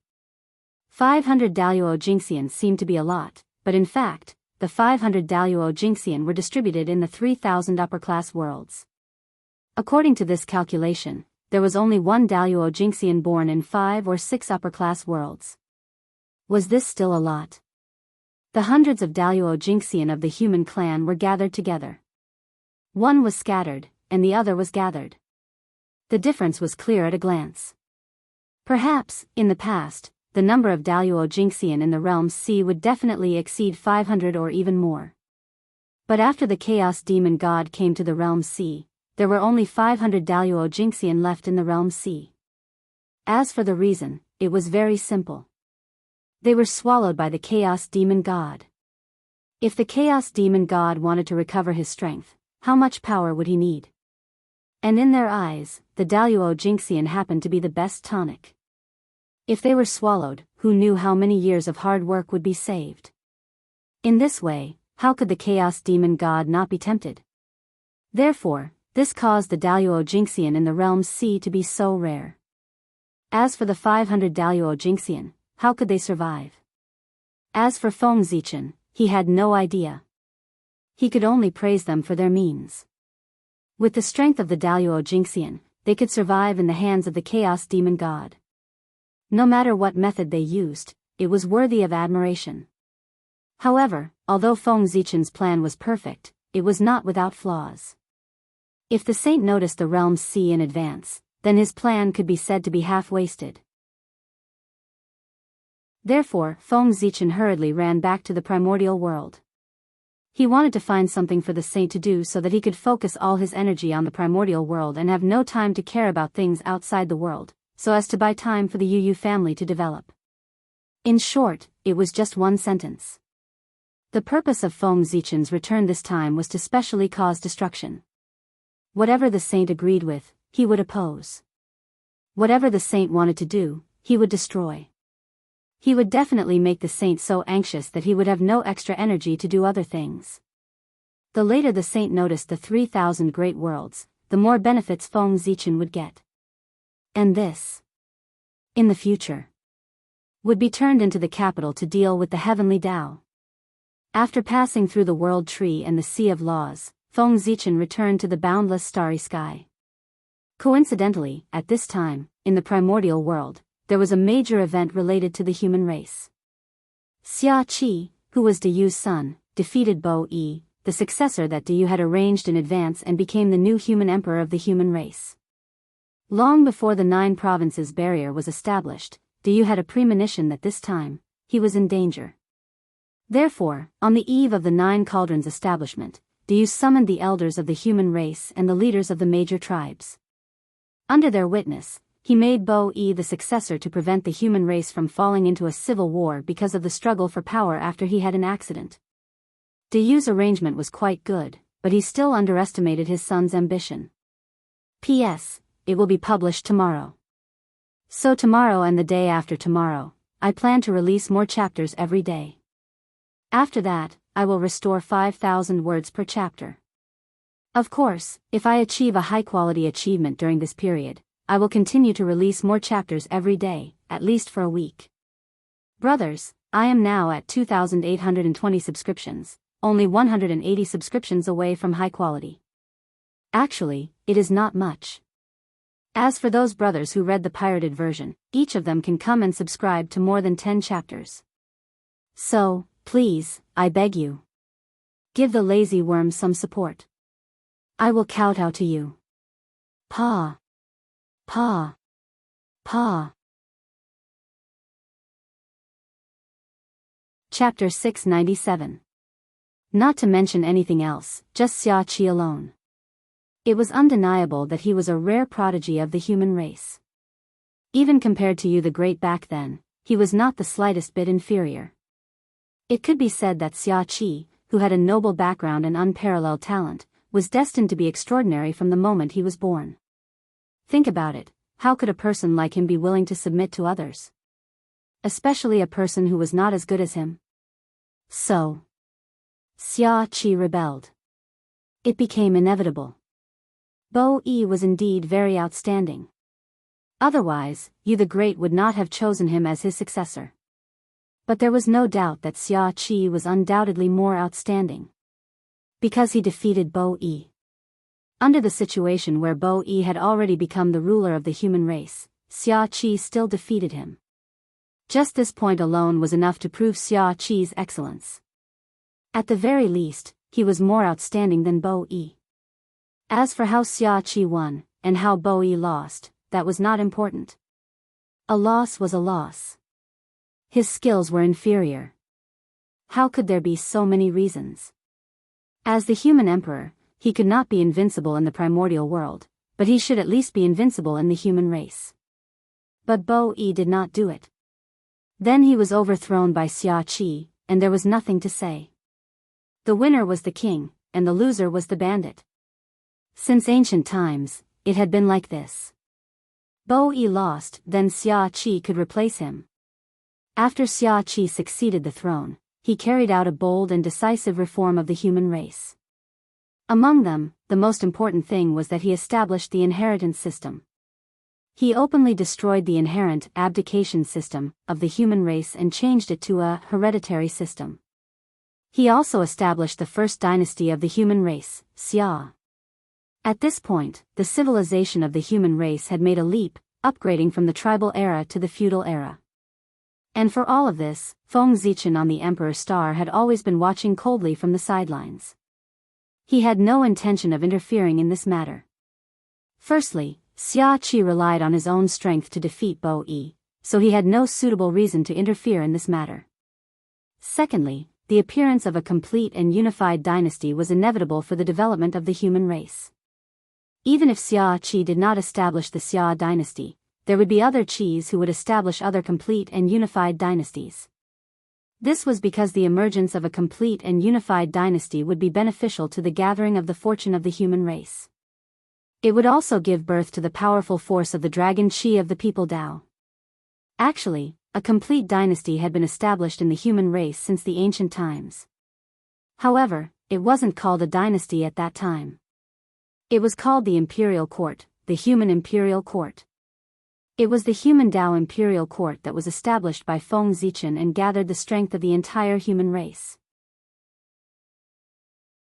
500 Daoist Jingxian seemed to be a lot, but in fact, the 500 Daoist Jingxian were distributed in the 3,000 upper-class worlds. According to this calculation, there was only one Daoist Jingxian born in 5 or 6 upper-class worlds. Was this still a lot? The hundreds of Daoist Jingxian of the human clan were gathered together. One was scattered, and the other was gathered. The difference was clear at a glance. Perhaps, in the past, the number of Daoist Jingxian in the Realm C would definitely exceed 500 or even more. But after the Chaos Demon God came to the Realm C, there were only 500 Daoist Jingxian left in the Realm C. As for the reason, it was very simple. They were swallowed by the Chaos Demon God. If the Chaos Demon God wanted to recover his strength, how much power would he need? And in their eyes, the Daoist Jingxian happened to be the best tonic. If they were swallowed, who knew how many years of hard work would be saved? In this way, how could the Chaos Demon God not be tempted? Therefore, this caused the Daoist Jingxian in the Realm C to be so rare. As for the 500 Daoist Jingxian, how could they survive? As for Feng Zichen, he had no idea. He could only praise them for their means. With the strength of the Daoist Jingxian, they could survive in the hands of the Chaos Demon God. No matter what method they used, it was worthy of admiration. However, although Feng Zichen's plan was perfect, it was not without flaws. If the saint noticed the Realm C in advance, then his plan could be said to be half-wasted. Therefore, Feng Zichen hurriedly ran back to the primordial world. He wanted to find something for the saint to do so that he could focus all his energy on the primordial world and have no time to care about things outside the world, so as to buy time for the Yu family to develop. In short, it was just one sentence. The purpose of Feng Zichen's return this time was to specially cause destruction. Whatever the saint agreed with, he would oppose. Whatever the saint wanted to do, he would destroy. He would definitely make the saint so anxious that he would have no extra energy to do other things. The later the saint noticed the 3,000 great worlds, the more benefits Feng Zichen would get. And this, in the future, would be turned into the capital to deal with the heavenly Tao. After passing through the world tree and the sea of laws, Feng Zichen returned to the boundless starry sky. Coincidentally, at this time, in the primordial world, there was a major event related to the human race. Xia Qi, who was Daoist's son, defeated Bo Yi, the successor that Daoist had arranged in advance, and became the new human emperor of the human race. Long before the 9 provinces barrier was established, Daoist had a premonition that this time, he was in danger. Therefore, on the eve of the 9 cauldrons establishment, Daoist summoned the elders of the human race and the leaders of the major tribes. Under their witness, he made Bo Yi the successor to prevent the human race from falling into a civil war because of the struggle for power after he had an accident. Daoist's arrangement was quite good, but he still underestimated his son's ambition. P.S. It will be published tomorrow. So tomorrow and the day after tomorrow, I plan to release more chapters every day. After that, I will restore 5,000 words per chapter. Of course, if I achieve a high-quality achievement during this period, I will continue to release more chapters every day, at least for a week. Brothers, I am now at 2,820 subscriptions, only 180 subscriptions away from high quality. Actually, it is not much. As for those brothers who read the pirated version, each of them can come and subscribe to more than 10 chapters. So, Please, I beg you. Give the lazy worm some support. I will kowtow to you. Paw. Paw. Paw. Chapter 697. Not to mention anything else, just Xiaoqi alone. It was undeniable that he was a rare prodigy of the human race. Even compared to you the Great back then, he was not the slightest bit inferior. It could be said that Xiaoqi, who had a noble background and unparalleled talent, was destined to be extraordinary from the moment he was born. Think about it, how could a person like him be willing to submit to others? Especially a person who was not as good as him. So, Xiaoqi rebelled. It became inevitable. Bo Yi was indeed very outstanding. Otherwise, Yu the Great would not have chosen him as his successor. But there was no doubt that Xiaoqi was undoubtedly more outstanding. Because he defeated Bo Yi. Under the situation where Bo Yi had already become the ruler of the human race, Xiaoqi still defeated him. Just this point alone was enough to prove Xiaoqi's excellence. At the very least, he was more outstanding than Bo Yi. As for how Xiaoqi won, and how Bo Yi lost, that was not important. A loss was a loss. His skills were inferior. How could there be so many reasons? As the human emperor, he could not be invincible in the primordial world, but he should at least be invincible in the human race. But Bo Yi did not do it. Then he was overthrown by Xiaoqi, and there was nothing to say. The winner was the king, and the loser was the bandit. Since ancient times, it had been like this. Bo Yi lost, then Xiaoqi could replace him. After Xiaoqi succeeded the throne, he carried out a bold and decisive reform of the human race. Among them, the most important thing was that he established the inheritance system. He openly destroyed the inherent abdication system of the human race and changed it to a hereditary system. He also established the first dynasty of the human race, Xia. At this point, the civilization of the human race had made a leap, upgrading from the tribal era to the feudal era. And for all of this, Feng Zichen on the Emperor's star had always been watching coldly from the sidelines. He had no intention of interfering in this matter. Firstly, Xiaoqi relied on his own strength to defeat Bo Yi, so he had no suitable reason to interfere in this matter. Secondly, the appearance of a complete and unified dynasty was inevitable for the development of the human race. Even if Xiaoqi did not establish the Xia dynasty, there would be other Qis who would establish other complete and unified dynasties. This was because the emergence of a complete and unified dynasty would be beneficial to the gathering of the fortune of the human race. It would also give birth to the powerful force of the dragon Qi of the people Dao. Actually, a complete dynasty had been established in the human race since the ancient times. However, it wasn't called a dynasty at that time. It was called the Imperial Court, the Human Imperial Court. It was the human Dao Imperial Court that was established by Feng Zichen and gathered the strength of the entire human race.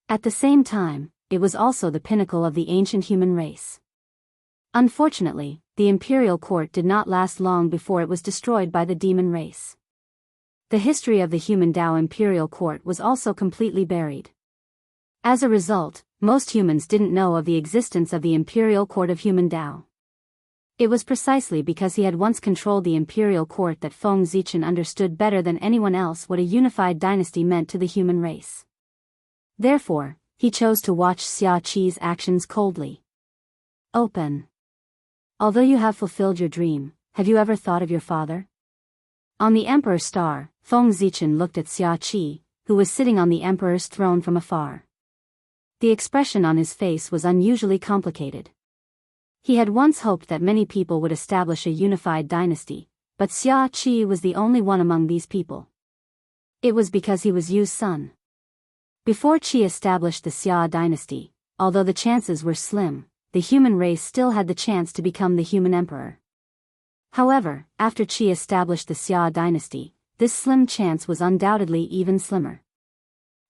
At the same time, it was also the pinnacle of the ancient human race. Unfortunately, the Imperial Court did not last long before it was destroyed by the demon race. The history of the human Dao Imperial Court was also completely buried. As a result, most humans didn't know of the existence of the Imperial Court of Human Dao. It was precisely because he had once controlled the Imperial Court that Feng Zichen understood better than anyone else what a unified dynasty meant to the human race. Therefore, he chose to watch Xiaoqi's actions coldly. Open. Although you have fulfilled your dream, have you ever thought of your father? On the Emperor's star, Feng Zichen looked at Xiaoqi, who was sitting on the Emperor's throne from afar. The expression on his face was unusually complicated. He had once hoped that many people would establish a unified dynasty, but Xiaoqi was the only one among these people. It was because he was Yu's son. Before Qi established the Xia dynasty, although the chances were slim, the human race still had the chance to become the human emperor. However, after Qi established the Xia dynasty, this slim chance was undoubtedly even slimmer.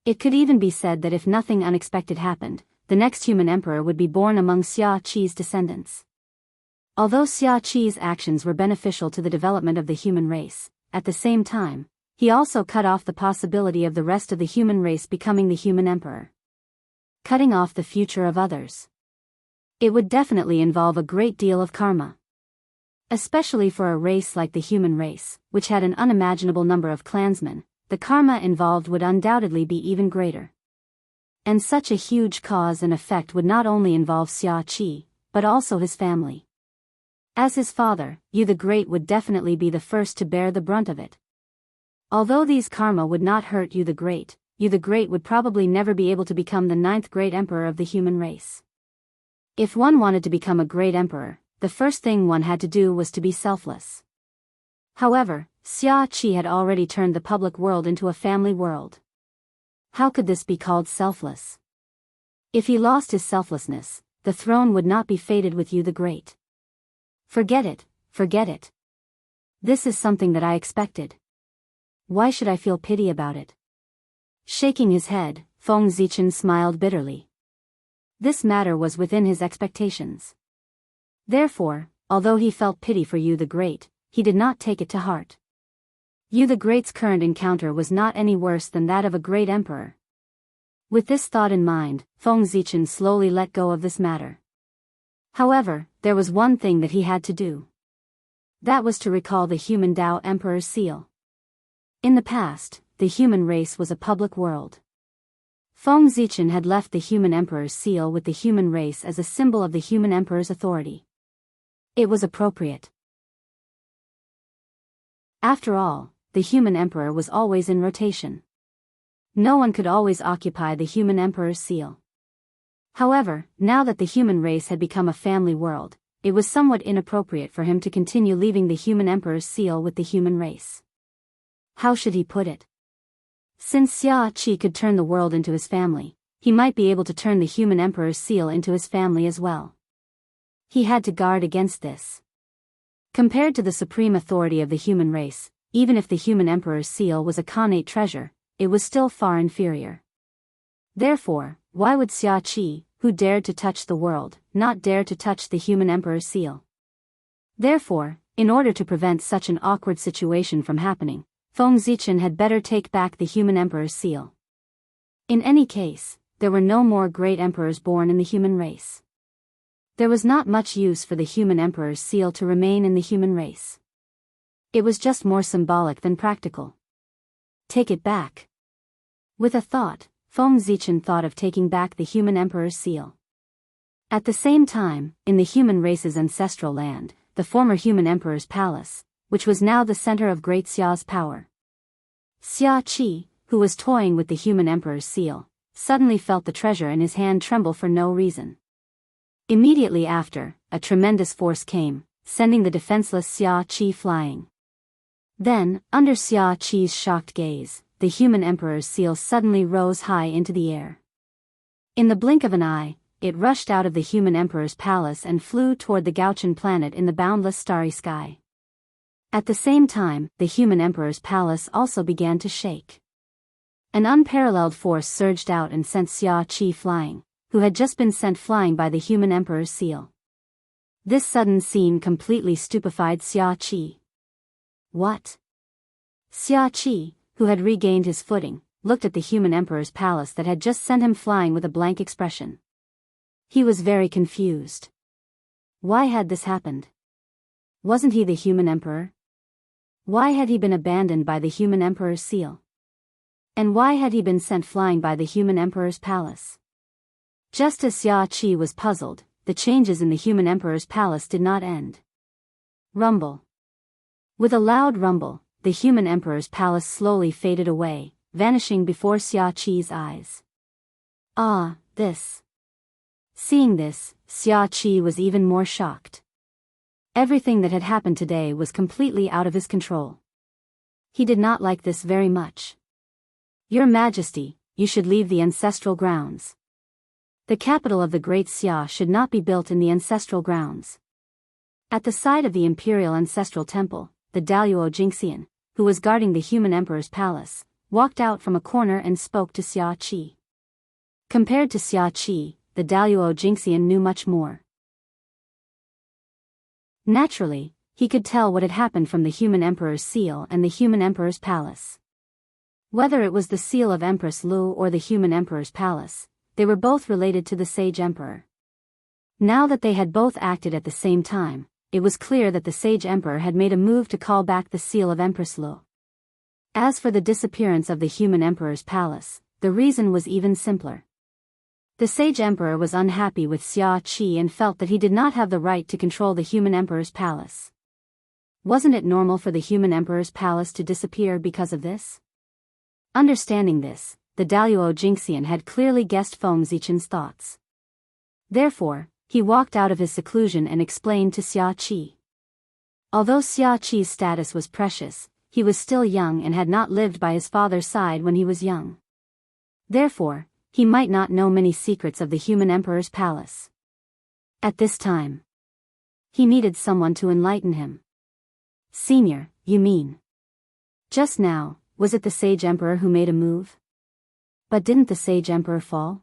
It could even be said that if nothing unexpected happened, the next human emperor would be born among Xiaoqi's descendants. Although Xiaoqi's actions were beneficial to the development of the human race, at the same time, he also cut off the possibility of the rest of the human race becoming the human emperor. Cutting off the future of others. It would definitely involve a great deal of karma. Especially for a race like the human race, which had an unimaginable number of clansmen, the karma involved would undoubtedly be even greater. And such a huge cause and effect would not only involve Xia Qi, but also his family. As his father, Yu the Great would definitely be the first to bear the brunt of it. Although these karma would not hurt Yu the Great would probably never be able to become the 9th great emperor of the human race. If one wanted to become a great emperor, the first thing one had to do was to be selfless. However, Xia Qi had already turned the public world into a family world. How could this be called selfless? If he lost his selflessness, the throne would not be fated with Yu the Great. Forget it, forget it. This is something that I expected. Why should I feel pity about it? Shaking his head, Feng Zichen smiled bitterly. This matter was within his expectations. Therefore, although he felt pity for Yu the Great, he did not take it to heart. Yu the Great's current encounter was not any worse than that of a great emperor. With this thought in mind, Feng Zichen slowly let go of this matter. However, there was one thing that he had to do. That was to recall the human Dao Emperor's seal. In the past, the human race was a public world. Feng Zichen had left the human emperor's seal with the human race as a symbol of the human emperor's authority. It was appropriate. After all, the human emperor was always in rotation. No one could always occupy the human emperor's seal. However, now that the human race had become a family world, it was somewhat inappropriate for him to continue leaving the human emperor's seal with the human race. How should he put it? Since Xia Qi could turn the world into his family, he might be able to turn the human emperor's seal into his family as well. He had to guard against this. Compared to the supreme authority of the human race, even if the human emperor's seal was a connate treasure, it was still far inferior. Therefore, why would Xia Qi, who dared to touch the world, not dare to touch the human emperor's seal? Therefore, in order to prevent such an awkward situation from happening, Feng Zichen had better take back the human emperor's seal. In any case, there were no more great emperors born in the human race. There was not much use for the human emperor's seal to remain in the human race. It was just more symbolic than practical. Take it back. With a thought, Feng Zichen thought of taking back the human emperor's seal. At the same time, in the human race's ancestral land, the former human emperor's palace, which was now the center of Great Xia's power. Xia Qi, who was toying with the human emperor's seal, suddenly felt the treasure in his hand tremble for no reason. Immediately after, a tremendous force came, sending the defenseless Xia Qi flying. Then, under Xia Qi's shocked gaze, the human emperor's seal suddenly rose high into the air. In the blink of an eye, it rushed out of the human emperor's palace and flew toward the Gauchan planet in the boundless starry sky. At the same time, the human emperor's palace also began to shake. An unparalleled force surged out and sent Xia Qi flying, who had just been sent flying by the human emperor's seal. This sudden scene completely stupefied Xia Qi. What? Xia Qi, who had regained his footing, looked at the human emperor's palace that had just sent him flying with a blank expression. He was very confused. Why had this happened? Wasn't he the human emperor? Why had he been abandoned by the human emperor's seal? And why had he been sent flying by the human emperor's palace? Just as Xia Qi was puzzled, the changes in the human emperor's palace did not end. Rumble. With a loud rumble, the human emperor's palace slowly faded away, vanishing before Xia Qi's eyes. Ah, this. Seeing this, Xia Qi was even more shocked. Everything that had happened today was completely out of his control. He did not like this very much. Your Majesty, you should leave the ancestral grounds. The capital of the Great Xia should not be built in the ancestral grounds. At the side of the imperial ancestral temple, the Daoist Jingxian, who was guarding the human emperor's palace, walked out from a corner and spoke to Xia Qi. Compared to Xia Qi, the Daoist Jingxian knew much more. Naturally, he could tell what had happened from the human emperor's seal and the human emperor's palace. Whether it was the seal of Empress Lu or the human emperor's palace, they were both related to the sage emperor. Now that they had both acted at the same time, it was clear that the sage emperor had made a move to call back the seal of Empress Lu. As for the disappearance of the human emperor's palace, the reason was even simpler. The sage emperor was unhappy with Xia Qi and felt that he did not have the right to control the human emperor's palace. Wasn't it normal for the human emperor's palace to disappear because of this? Understanding this, the Daoist Jingxian had clearly guessed Feng Zichen's thoughts. Therefore, he walked out of his seclusion and explained to Xia Qi. Although Xia Qi's status was precious, he was still young and had not lived by his father's side when he was young. Therefore, he might not know many secrets of the human emperor's palace. At this time, he needed someone to enlighten him. Senior, you mean? Just now, was it the sage emperor who made a move? But didn't the sage emperor fall?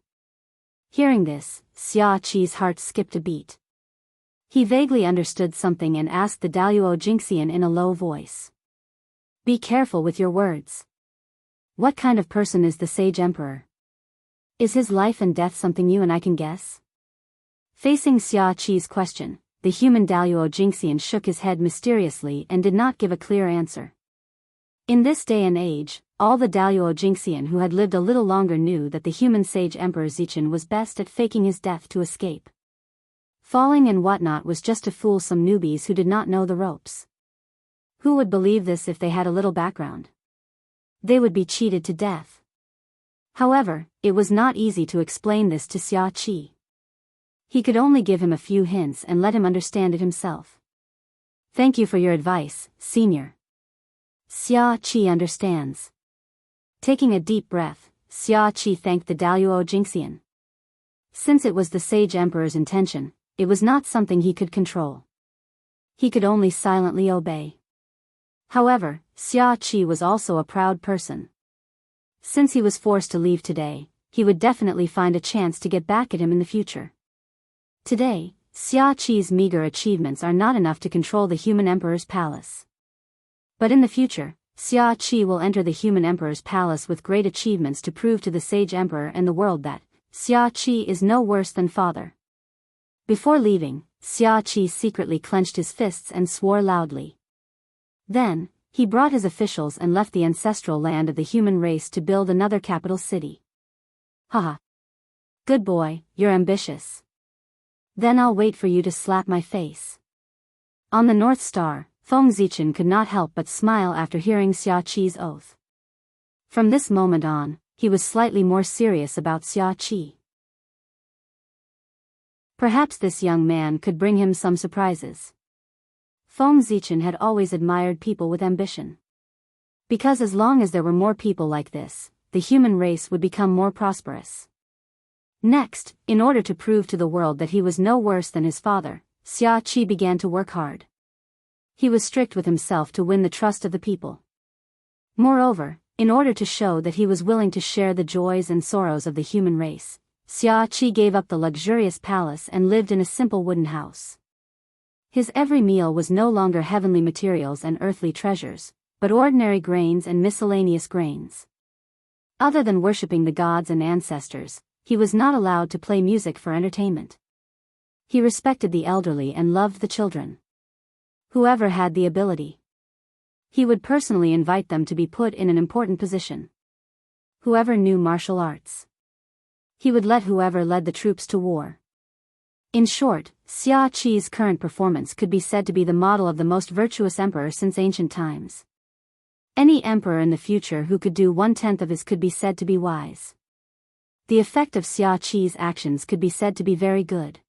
Hearing this, Xia Qi's heart skipped a beat. He vaguely understood something and asked the Daoist Jingxian in a low voice. Be careful with your words. What kind of person is the sage emperor? Is his life and death something you and I can guess? Facing Xia Qi's question, the human Daoist Jingxian shook his head mysteriously and did not give a clear answer. In this day and age, all the Daoist Jingxian who had lived a little longer knew that the human sage Emperor Zichen was best at faking his death to escape. Falling and whatnot was just to fool some newbies who did not know the ropes. Who would believe this if they had a little background? They would be cheated to death. However, it was not easy to explain this to Xia Qi. He could only give him a few hints and let him understand it himself. Thank you for your advice, senior. Xia Qi understands. Taking a deep breath, Xia Qi thanked the Daoist Jingxian. Since it was the sage emperor's intention, it was not something he could control. He could only silently obey. However, Xia Qi was also a proud person. Since he was forced to leave today, he would definitely find a chance to get back at him in the future. Today, Xia Qi's meager achievements are not enough to control the human emperor's palace. But in the future, Xia Qi will enter the human emperor's palace with great achievements to prove to the sage emperor and the world that Xia Qi is no worse than father. Before leaving, Xia Qi secretly clenched his fists and swore loudly. Then, he brought his officials and left the ancestral land of the human race to build another capital city. Haha. Good boy, you're ambitious. Then I'll wait for you to slap my face. On the North Star, Feng Zichen could not help but smile after hearing Xia Qi's oath. From this moment on, he was slightly more serious about Xia Qi. Perhaps this young man could bring him some surprises. Feng Zichen had always admired people with ambition. Because as long as there were more people like this, the human race would become more prosperous. Next, in order to prove to the world that he was no worse than his father, Xia Qi began to work hard. He was strict with himself to win the trust of the people. Moreover, in order to show that he was willing to share the joys and sorrows of the human race, Xia Qi gave up the luxurious palace and lived in a simple wooden house. His every meal was no longer heavenly materials and earthly treasures, but ordinary grains and miscellaneous grains. Other than worshipping the gods and ancestors, he was not allowed to play music for entertainment. He respected the elderly and loved the children. Whoever had the ability, he would personally invite them to be put in an important position. Whoever knew martial arts, he would let whoever led the troops to war. In short, Xia Qi's current performance could be said to be the model of the most virtuous emperor since ancient times. Any emperor in the future who could do 1/10 of his could be said to be wise. The effect of Xia Qi's actions could be said to be very good.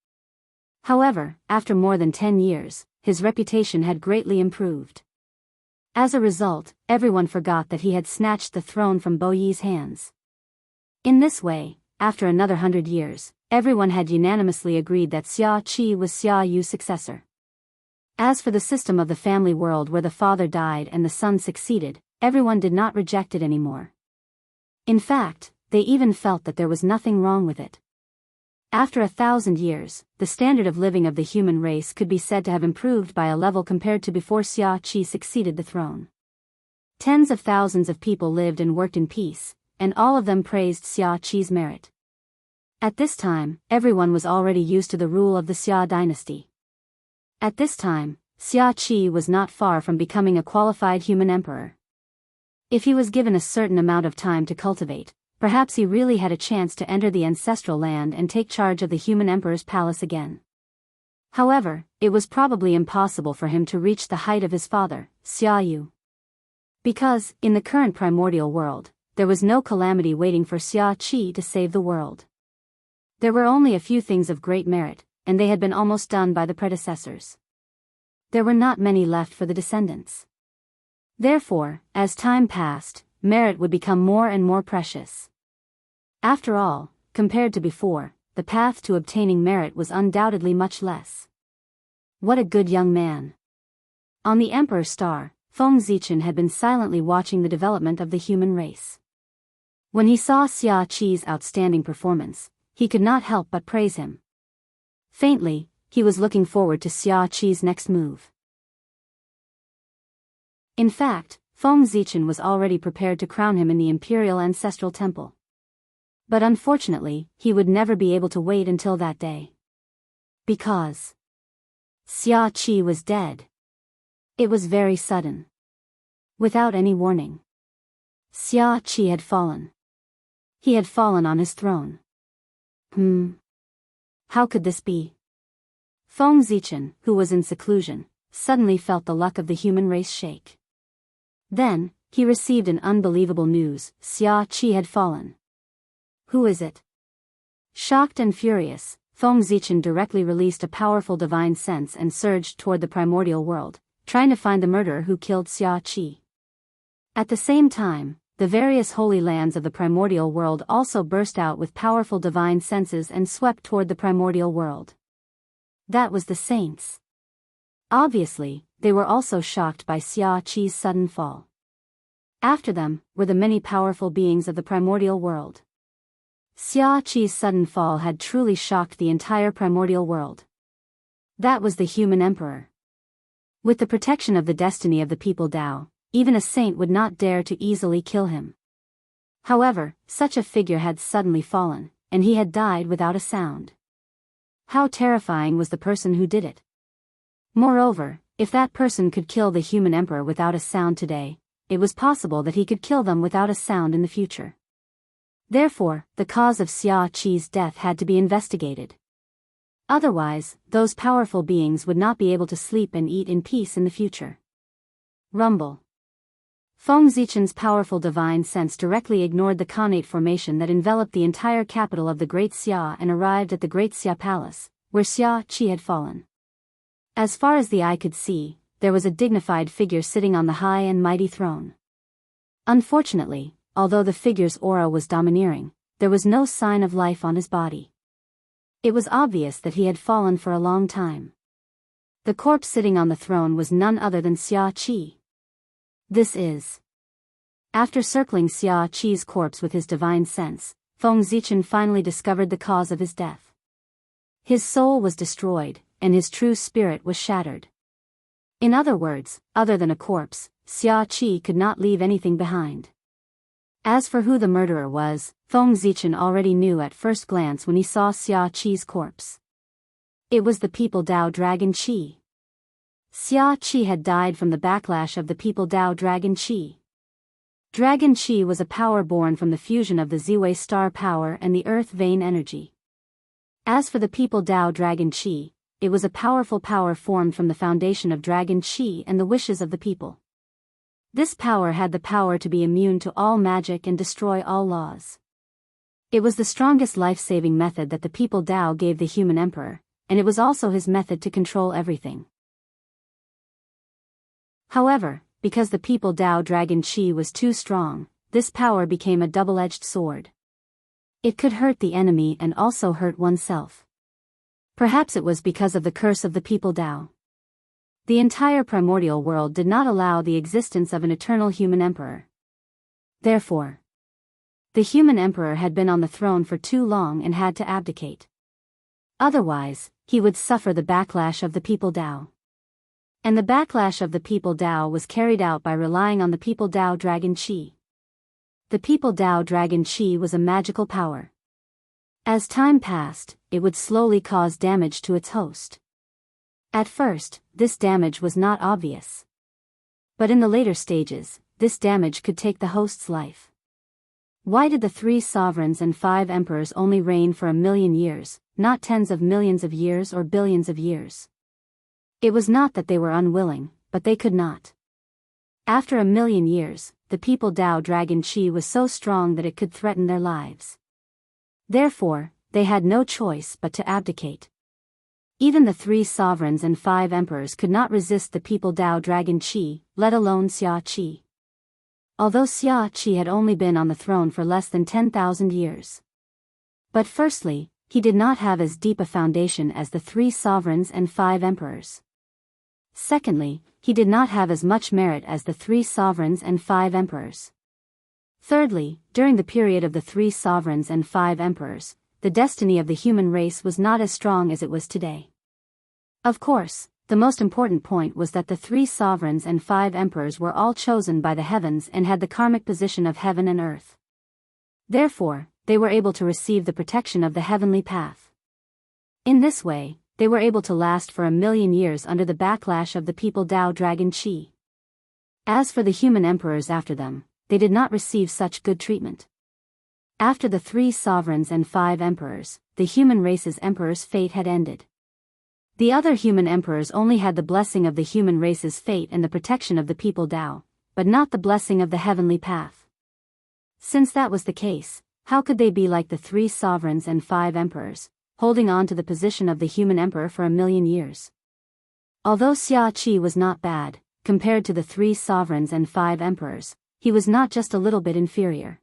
However, after more than 10 years, his reputation had greatly improved. As a result, everyone forgot that he had snatched the throne from Bo Yi's hands. In this way, after another 100 years, everyone had unanimously agreed that Xia Qi was Xia Yu's successor. As for the system of the family world where the father died and the son succeeded, everyone did not reject it anymore. In fact, they even felt that there was nothing wrong with it. After 1,000 years, the standard of living of the human race could be said to have improved by a level compared to before Xia Qi succeeded the throne. Tens of thousands of people lived and worked in peace, and all of them praised Xia Qi's merit. At this time, everyone was already used to the rule of the Xia dynasty. At this time, Xia Qi was not far from becoming a qualified human emperor. If he was given a certain amount of time to cultivate, perhaps he really had a chance to enter the ancestral land and take charge of the human emperor's palace again. However, it was probably impossible for him to reach the height of his father, Xia Yu. Because, in the current primordial world, there was no calamity waiting for Xia Qi to save the world. There were only a few things of great merit, and they had been almost done by the predecessors. There were not many left for the descendants. Therefore, as time passed, merit would become more and more precious. After all, compared to before, the path to obtaining merit was undoubtedly much less. What a good young man. On the Emperor's star, Feng Zichen had been silently watching the development of the human race. When he saw Xia Qi's outstanding performance, he could not help but praise him. Faintly, he was looking forward to Xia Qi's next move. In fact, Feng Zichen was already prepared to crown him in the imperial ancestral temple. But unfortunately, he would never be able to wait until that day. Because Xia Qi was dead. It was very sudden. Without any warning. Xia Qi had fallen. He had fallen on his throne. How could this be? Feng Zichen, who was in seclusion, suddenly felt the luck of the human race shake. Then, he received an unbelievable news: Xia Qi had fallen. Who is it? Shocked and furious, Feng Zichen directly released a powerful divine sense and surged toward the primordial world, trying to find the murderer who killed Xia Qi. At the same time, the various holy lands of the primordial world also burst out with powerful divine senses and swept toward the primordial world. That was the saints. Obviously, they were also shocked by Xia Qi's sudden fall. After them were the many powerful beings of the primordial world. Xia Qi's sudden fall had truly shocked the entire primordial world. That was the human emperor. With the protection of the destiny of the people Dao, even a saint would not dare to easily kill him. However, such a figure had suddenly fallen, and he had died without a sound. How terrifying was the person who did it. Moreover, if that person could kill the human emperor without a sound today, it was possible that he could kill them without a sound in the future. Therefore, the cause of Xia Qi's death had to be investigated. Otherwise, those powerful beings would not be able to sleep and eat in peace in the future. Rumble. Feng Zichen's powerful divine sense directly ignored the connate formation that enveloped the entire capital of the Great Xia and arrived at the Great Xia Palace, where Xia Qi had fallen. As far as the eye could see, there was a dignified figure sitting on the high and mighty throne. Unfortunately, although the figure's aura was domineering, there was no sign of life on his body. It was obvious that he had fallen for a long time. The corpse sitting on the throne was none other than Xia Qi. This is. After circling Xia Qi's corpse with his divine sense, Feng Zichen finally discovered the cause of his death. His soul was destroyed, and his true spirit was shattered. In other words, other than a corpse, Xia Qi could not leave anything behind. As for who the murderer was, Feng Zichen already knew at first glance when he saw Xia Qi's corpse. It was the People Dao Dragon Qi. Xia Qi had died from the backlash of the People Dao Dragon Qi. Dragon Qi was a power born from the fusion of the Ziwei star power and the earth vein energy. As for the People Dao Dragon Qi, it was a powerful power formed from the foundation of Dragon Qi and the wishes of the people. This power had the power to be immune to all magic and destroy all laws. It was the strongest life-saving method that the People Dao gave the human emperor, and it was also his method to control everything. However, because the People Dao Dragon Qi was too strong, this power became a double-edged sword. It could hurt the enemy and also hurt oneself. Perhaps it was because of the curse of the People Dao. The entire primordial world did not allow the existence of an eternal human emperor. Therefore, the human emperor had been on the throne for too long and had to abdicate. Otherwise, he would suffer the backlash of the People Dao. And the backlash of the People Dao was carried out by relying on the People Dao Dragon Qi. The People Dao Dragon Qi was a magical power. As time passed, it would slowly cause damage to its host. At first, this damage was not obvious. But in the later stages, this damage could take the host's life. Why did the 3 sovereigns and 5 emperors only reign for 1,000,000 years, not tens of millions of years or billions of years? It was not that they were unwilling, but they could not. After 1,000,000 years, the People Dao Dragon Qi was so strong that it could threaten their lives. Therefore, they had no choice but to abdicate. Even the 3 sovereigns and 5 emperors could not resist the People Dao Dragon Qi, let alone Xia Qi. Although Xia Qi had only been on the throne for less than 10,000 years. But firstly, he did not have as deep a foundation as the 3 sovereigns and 5 emperors. Secondly, he did not have as much merit as the 3 sovereigns and 5 emperors. Thirdly, during the period of the 3 sovereigns and 5 emperors, the destiny of the human race was not as strong as it was today. Of course, the most important point was that the 3 sovereigns and 5 emperors were all chosen by the heavens and had the karmic position of heaven and earth. Therefore, they were able to receive the protection of the heavenly path. In this way, they were able to last for 1,000,000 years under the backlash of the People Dao Dragon Qi. As for the human emperors after them, they did not receive such good treatment. After the 3 sovereigns and 5 emperors, the human race's emperor's fate had ended. The other human emperors only had the blessing of the human race's fate and the protection of the People Dao, but not the blessing of the heavenly path. Since that was the case, how could they be like the 3 sovereigns and 5 emperors, holding on to the position of the human emperor for 1,000,000 years? Although Xia Qi was not bad, compared to the 3 sovereigns and 5 emperors, he was not just a little bit inferior.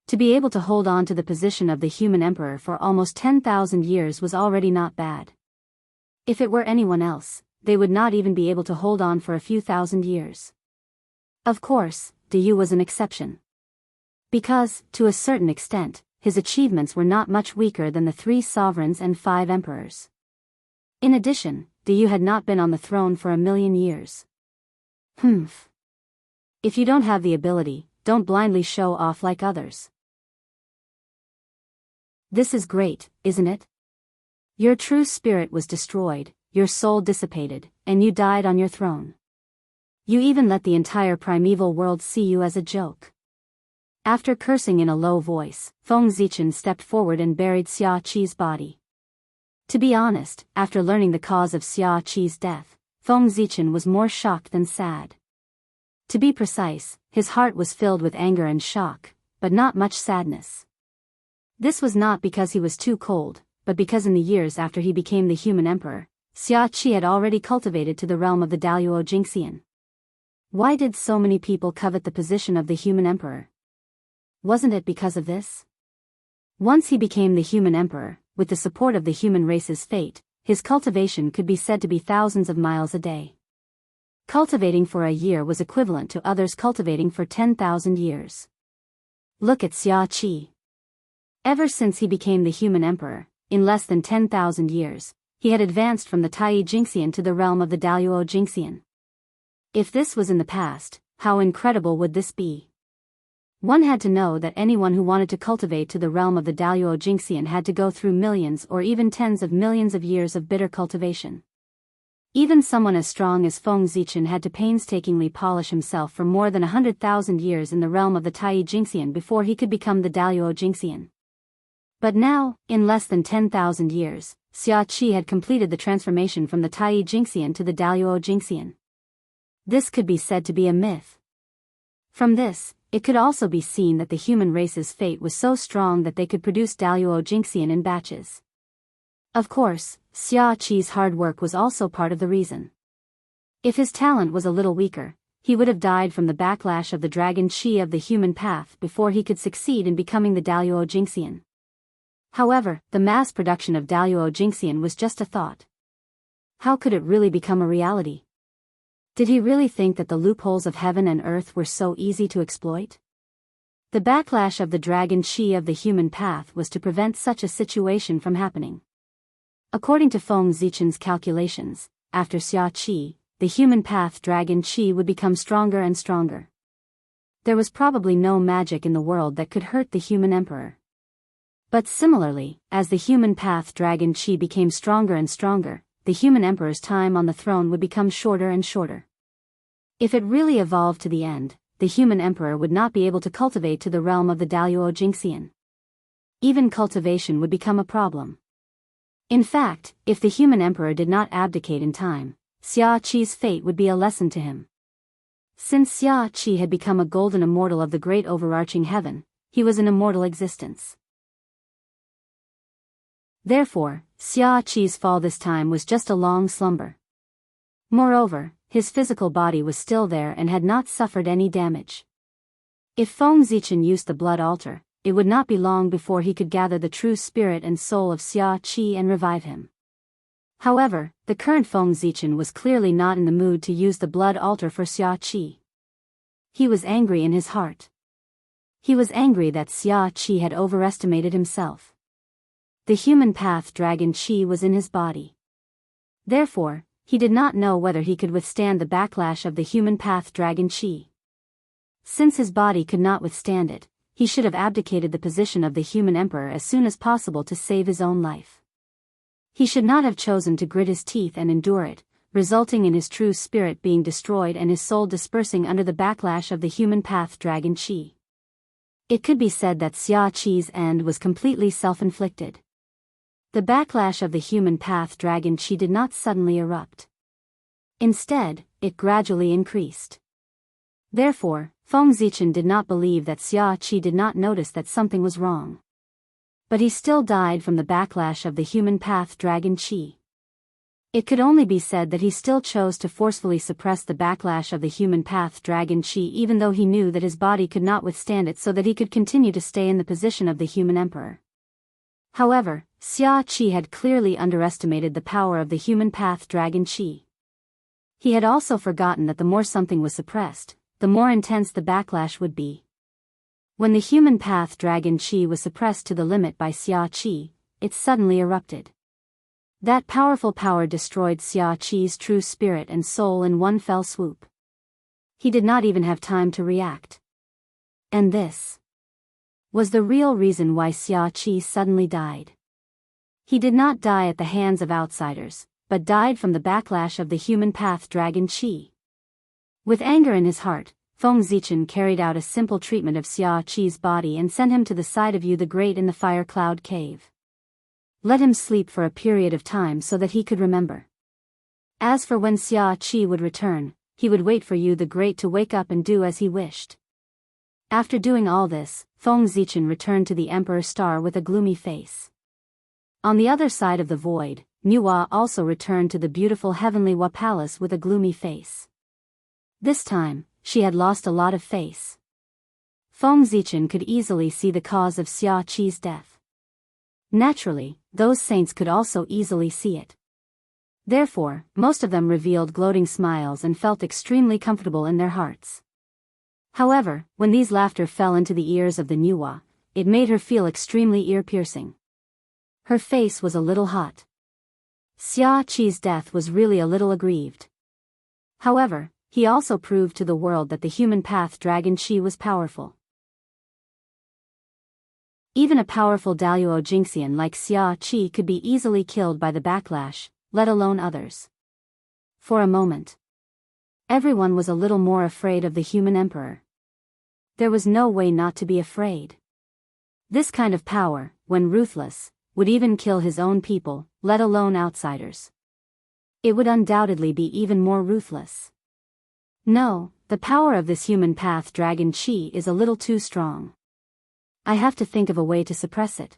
To be able to hold on to the position of the human emperor for almost 10,000 years was already not bad. If it were anyone else, they would not even be able to hold on for a few thousand years. Of course, Daoist was an exception. Because, to a certain extent, his achievements were not much weaker than the 3 sovereigns and 5 emperors. In addition, Daoist had not been on the throne for 1,000,000 years. If you don't have the ability, don't blindly show off like others. This is great, isn't it? Your true spirit was destroyed, your soul dissipated, and you died on your throne. You even let the entire primeval world see you as a joke. After cursing in a low voice, Feng Zichen stepped forward and buried Xia Qi's body. To be honest, after learning the cause of Xia Qi's death, Feng Zichen was more shocked than sad. To be precise, his heart was filled with anger and shock, but not much sadness. This was not because he was too cold, but because in the years after he became the human emperor, Xia Qi had already cultivated to the realm of the Daoist Jingxian. Why did so many people covet the position of the human emperor? Wasn't it because of this? Once he became the human emperor, with the support of the human race's fate, his cultivation could be said to be thousands of miles a day. Cultivating for a year was equivalent to others cultivating for 10,000 years. Look at Xia Qi. Ever since he became the human emperor, in less than 10,000 years, he had advanced from the Tai Jingxian to the realm of the Daoist Jingxian. If this was in the past, how incredible would this be? One had to know that anyone who wanted to cultivate to the realm of the Daoist Jingxian had to go through millions or even tens of millions of years of bitter cultivation. Even someone as strong as Feng Zichen had to painstakingly polish himself for more than 100,000 years in the realm of the Tai Jingxian before he could become the Daoist Jingxian. But now, in less than 10,000 years, Xia Qi had completed the transformation from the Tai Jingxian to the Daoist Jingxian. This could be said to be a myth. From this, it could also be seen that the human race's fate was so strong that they could produce Daoist Jingxian in batches. Of course, Xia Qi's hard work was also part of the reason. If his talent was a little weaker, he would have died from the backlash of the dragon Qi of the human path before he could succeed in becoming the Daoist Jingxian. However, the mass production of Daoist Jingxian was just a thought. How could it really become a reality? Did he really think that the loopholes of heaven and earth were so easy to exploit? The backlash of the dragon Qi of the human path was to prevent such a situation from happening. According to Feng Zichen's calculations, after Xia Qi, the human path dragon Qi would become stronger and stronger. There was probably no magic in the world that could hurt the human emperor. But similarly, as the human path dragon Qi became stronger and stronger, the human emperor's time on the throne would become shorter and shorter. If it really evolved to the end, the human emperor would not be able to cultivate to the realm of the Daoist Jingxian. Even cultivation would become a problem. In fact, if the human emperor did not abdicate in time, Xia Qi's fate would be a lesson to him. Since Xia Qi had become a golden immortal of the great overarching heaven, he was an immortal existence. Therefore, Xia Qi's fall this time was just a long slumber. Moreover, his physical body was still there and had not suffered any damage. If Feng Zichen used the blood altar, it would not be long before he could gather the true spirit and soul of Xia Qi and revive him. However, the current Feng Zichen was clearly not in the mood to use the blood altar for Xia Qi. He was angry in his heart. He was angry that Xia Qi had overestimated himself. The human path dragon Qi was in his body. Therefore, he did not know whether he could withstand the backlash of the human path dragon Qi. Since his body could not withstand it, he should have abdicated the position of the human emperor as soon as possible to save his own life. He should not have chosen to grit his teeth and endure it, resulting in his true spirit being destroyed and his soul dispersing under the backlash of the human path dragon Qi. It could be said that Xia Qi's end was completely self-inflicted. The backlash of the human path dragon Qi did not suddenly erupt. Instead, it gradually increased. Therefore, Feng Zichen did not believe that Xia Qi did not notice that something was wrong. But he still died from the backlash of the human path dragon Qi. It could only be said that he still chose to forcefully suppress the backlash of the human path dragon Qi even though he knew that his body could not withstand it so that he could continue to stay in the position of the human emperor. However, Xia Qi had clearly underestimated the power of the human path dragon Qi. He had also forgotten that the more something was suppressed, the more intense the backlash would be. When the human path dragon Qi was suppressed to the limit by Xia Qi, it suddenly erupted. That powerful power destroyed Xia Qi's true spirit and soul in one fell swoop. He did not even have time to react. And this was the real reason why Xia Qi suddenly died. He did not die at the hands of outsiders, but died from the backlash of the human path dragon Qi. With anger in his heart, Feng Zichen carried out a simple treatment of Xia Qi's body and sent him to the side of Yu the Great in the Fire Cloud Cave. Let him sleep for a period of time so that he could remember. As for when Xia Qi would return, he would wait for Yu the Great to wake up and do as he wished. After doing all this, Feng Zichen returned to the Emperor Star with a gloomy face. On the other side of the void, Nuwa also returned to the beautiful heavenly Wa Palace with a gloomy face. This time, she had lost a lot of face. Feng Zichen could easily see the cause of Xia Qi's death. Naturally, those saints could also easily see it. Therefore, most of them revealed gloating smiles and felt extremely comfortable in their hearts. However, when these laughter fell into the ears of the Nuwa, it made her feel extremely ear-piercing. Her face was a little hot. Xia Qi's death was really a little aggrieved. However, he also proved to the world that the human path dragon Qi was powerful. Even a powerful Daoist Jingxian like Xia Qi could be easily killed by the backlash, let alone others. For a moment, everyone was a little more afraid of the human emperor. There was no way not to be afraid. This kind of power, when ruthless, would even kill his own people, let alone outsiders. It would undoubtedly be even more ruthless. No, the power of this human path dragon Qi is a little too strong. I have to think of a way to suppress it.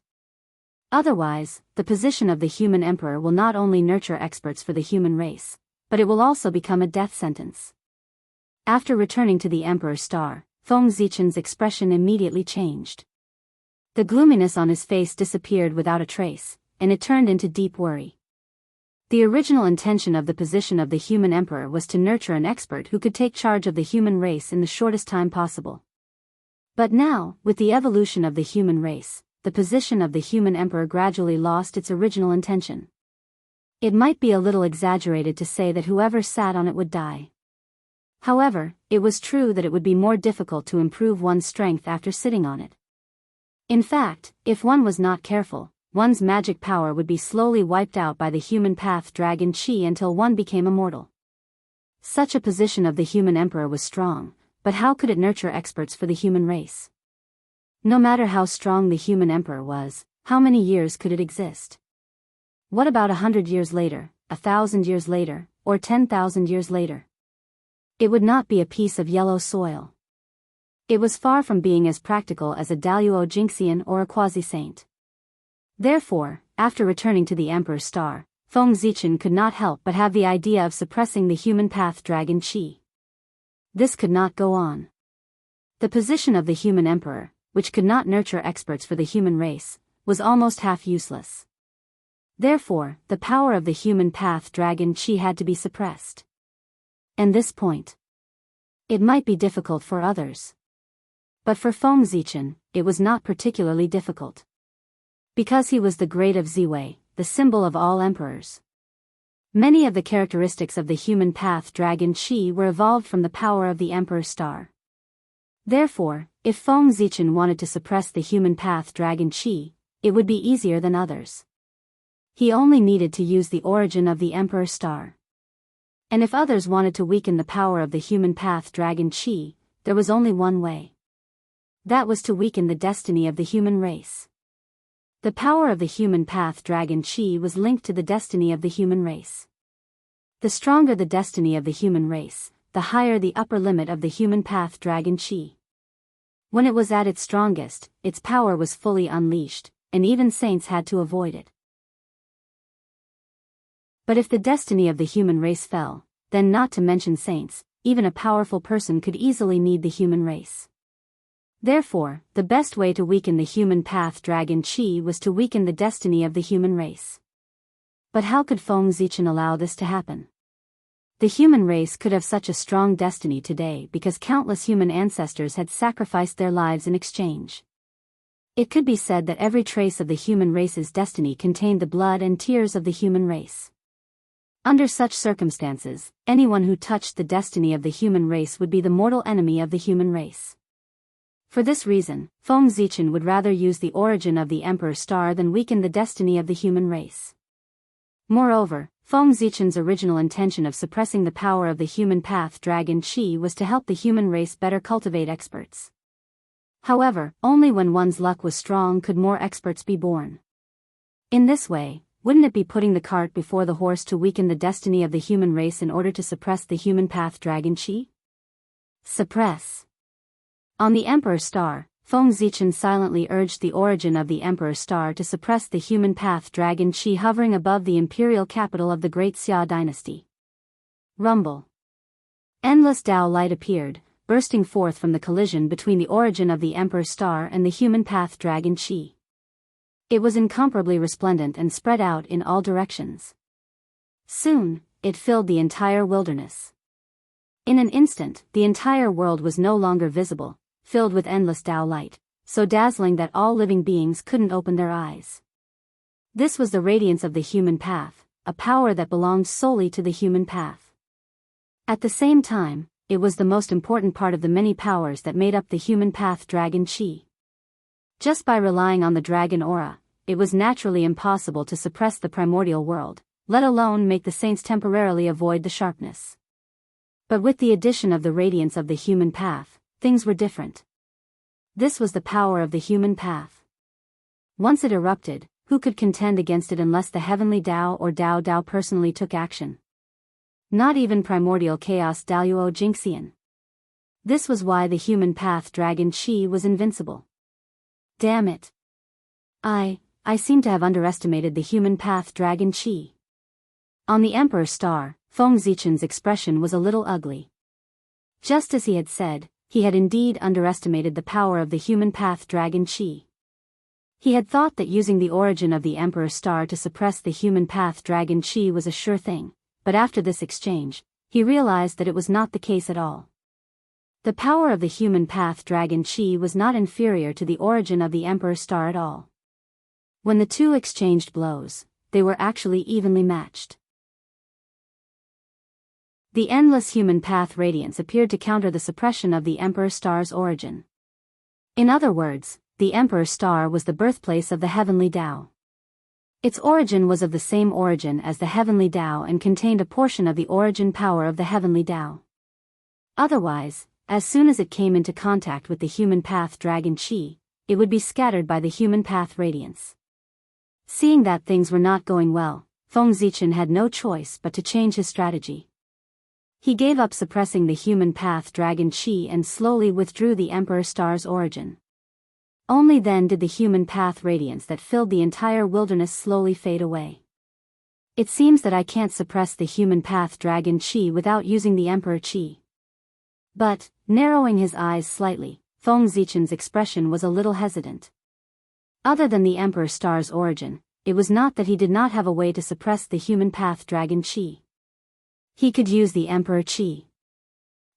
Otherwise, the position of the human emperor will not only nurture experts for the human race, but it will also become a death sentence. After returning to the Emperor's Star, Feng Zichen's expression immediately changed. The gloominess on his face disappeared without a trace, and it turned into deep worry. The original intention of the position of the human emperor was to nurture an expert who could take charge of the human race in the shortest time possible. But now, with the evolution of the human race, the position of the human emperor gradually lost its original intention. It might be a little exaggerated to say that whoever sat on it would die. However, it was true that it would be more difficult to improve one's strength after sitting on it. In fact, if one was not careful, one's magic power would be slowly wiped out by the human path dragon chi until one became immortal. Such a position of the human emperor was strong, but how could it nurture experts for the human race? No matter how strong the human emperor was, how many years could it exist? What about 100 years later, 1,000 years later, or 10,000 years later? It would not be a piece of yellow soil. It was far from being as practical as a Daoist Jinxian or a quasi-saint. Therefore, after returning to the Emperor's Star, Feng Zichen could not help but have the idea of suppressing the human path dragon chi. This could not go on. The position of the human emperor, which could not nurture experts for the human race, was almost half useless. Therefore, the power of the human path dragon chi had to be suppressed. And this point. It might be difficult for others. But for Feng Zichen, it was not particularly difficult. Because he was the great of Ziwei, the symbol of all emperors. Many of the characteristics of the human path dragon chi were evolved from the power of the Emperor's Star. Therefore, if Feng Zichen wanted to suppress the human path dragon chi, it would be easier than others. He only needed to use the origin of the Emperor's Star. And if others wanted to weaken the power of the human path dragon chi, there was only one way. That was to weaken the destiny of the human race. The power of the human path dragon chi was linked to the destiny of the human race. The stronger the destiny of the human race, the higher the upper limit of the human path dragon chi. When it was at its strongest, its power was fully unleashed, and even saints had to avoid it. But if the destiny of the human race fell, then not to mention saints, even a powerful person could easily need the human race. Therefore, the best way to weaken the human path dragon chi was to weaken the destiny of the human race. But how could Feng Zichen allow this to happen? The human race could have such a strong destiny today because countless human ancestors had sacrificed their lives in exchange. It could be said that every trace of the human race's destiny contained the blood and tears of the human race. Under such circumstances, anyone who touched the destiny of the human race would be the mortal enemy of the human race. For this reason, Feng Zichen would rather use the origin of the Emperor's Star than weaken the destiny of the human race. Moreover, Feng Zichen's original intention of suppressing the power of the human path dragon chi was to help the human race better cultivate experts. However, only when one's luck was strong could more experts be born. In this way, wouldn't it be putting the cart before the horse to weaken the destiny of the human race in order to suppress the human path dragon chi? Suppress. On the Emperor's Star, Feng Zichen silently urged the origin of the Emperor's Star to suppress the human path dragon chi hovering above the imperial capital of the Great Xia dynasty. Rumble. Endless Dao light appeared, bursting forth from the collision between the origin of the Emperor's Star and the human path dragon chi. It was incomparably resplendent and spread out in all directions. Soon, it filled the entire wilderness. In an instant, the entire world was no longer visible, filled with endless Dao light, so dazzling that all living beings couldn't open their eyes. This was the radiance of the human path, a power that belonged solely to the human path. At the same time, it was the most important part of the many powers that made up the human path dragon chi. Just by relying on the dragon aura, it was naturally impossible to suppress the primordial world, let alone make the saints temporarily avoid the sharpness. But with the addition of the radiance of the human path, things were different. This was the power of the human path. Once it erupted, who could contend against it unless the heavenly Dao or Dao personally took action? Not even primordial chaos Daoist Jinxian. This was why the human path dragon chi was invincible. Damn it. I seem to have underestimated the human path dragon chi. On the Emperor's Star, Feng Zichen's expression was a little ugly. Just as he had said, he had indeed underestimated the power of the human path dragon chi. He had thought that using the origin of the Emperor's Star to suppress the human path dragon chi was a sure thing, but after this exchange, he realized that it was not the case at all. The power of the human path dragon chi was not inferior to the origin of the Emperor's Star at all. When the two exchanged blows, they were actually evenly matched. The endless human path radiance appeared to counter the suppression of the Emperor Star's origin. In other words, the Emperor Star was the birthplace of the heavenly Tao. Its origin was of the same origin as the heavenly Tao and contained a portion of the origin power of the heavenly Tao. Otherwise, as soon as it came into contact with the human path dragon Qi, it would be scattered by the human path radiance. Seeing that things were not going well, Feng Zichen had no choice but to change his strategy. He gave up suppressing the human path dragon Qi and slowly withdrew the Emperor Star's origin. Only then did the human path radiance that filled the entire wilderness slowly fade away. It seems that I can't suppress the human path dragon Qi without using the Emperor Qi. But, narrowing his eyes slightly, Feng Zichen's expression was a little hesitant. Other than the Emperor Star's origin, it was not that he did not have a way to suppress the human path dragon Qi. He could use the Emperor Qi.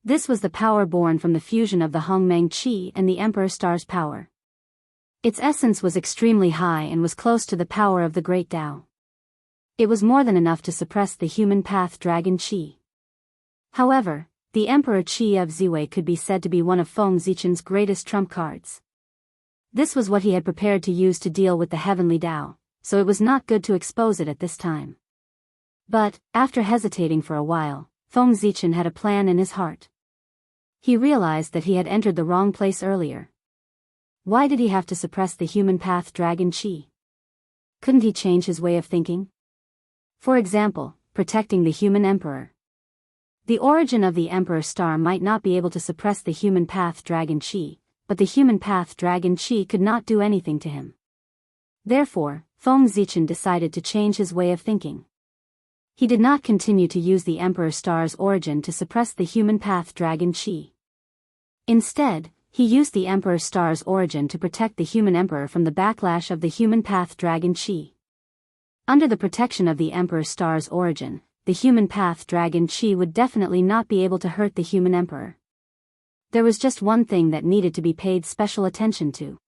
This was the power born from the fusion of the Hongmeng Qi and the Emperor Star's power. Its essence was extremely high and was close to the power of the Great Tao. It was more than enough to suppress the human path dragon Qi. However, the Emperor Qi of Ziwei could be said to be one of Feng Zichen's greatest trump cards. This was what he had prepared to use to deal with the heavenly Tao, so it was not good to expose it at this time. But, after hesitating for a while, Feng Zichen had a plan in his heart. He realized that he had entered the wrong place earlier. Why did he have to suppress the human path dragon Qi? Couldn't he change his way of thinking? For example, protecting the human emperor. The origin of the Emperor Star might not be able to suppress the human path dragon Qi, but the human path dragon Qi could not do anything to him. Therefore, Feng Zichen decided to change his way of thinking. He did not continue to use the Emperor Star's origin to suppress the human path dragon Qi. Instead, he used the Emperor Star's origin to protect the human emperor from the backlash of the human path dragon Qi. Under the protection of the Emperor Star's origin, the human path dragon Qi would definitely not be able to hurt the human emperor. There was just one thing that needed to be paid special attention to.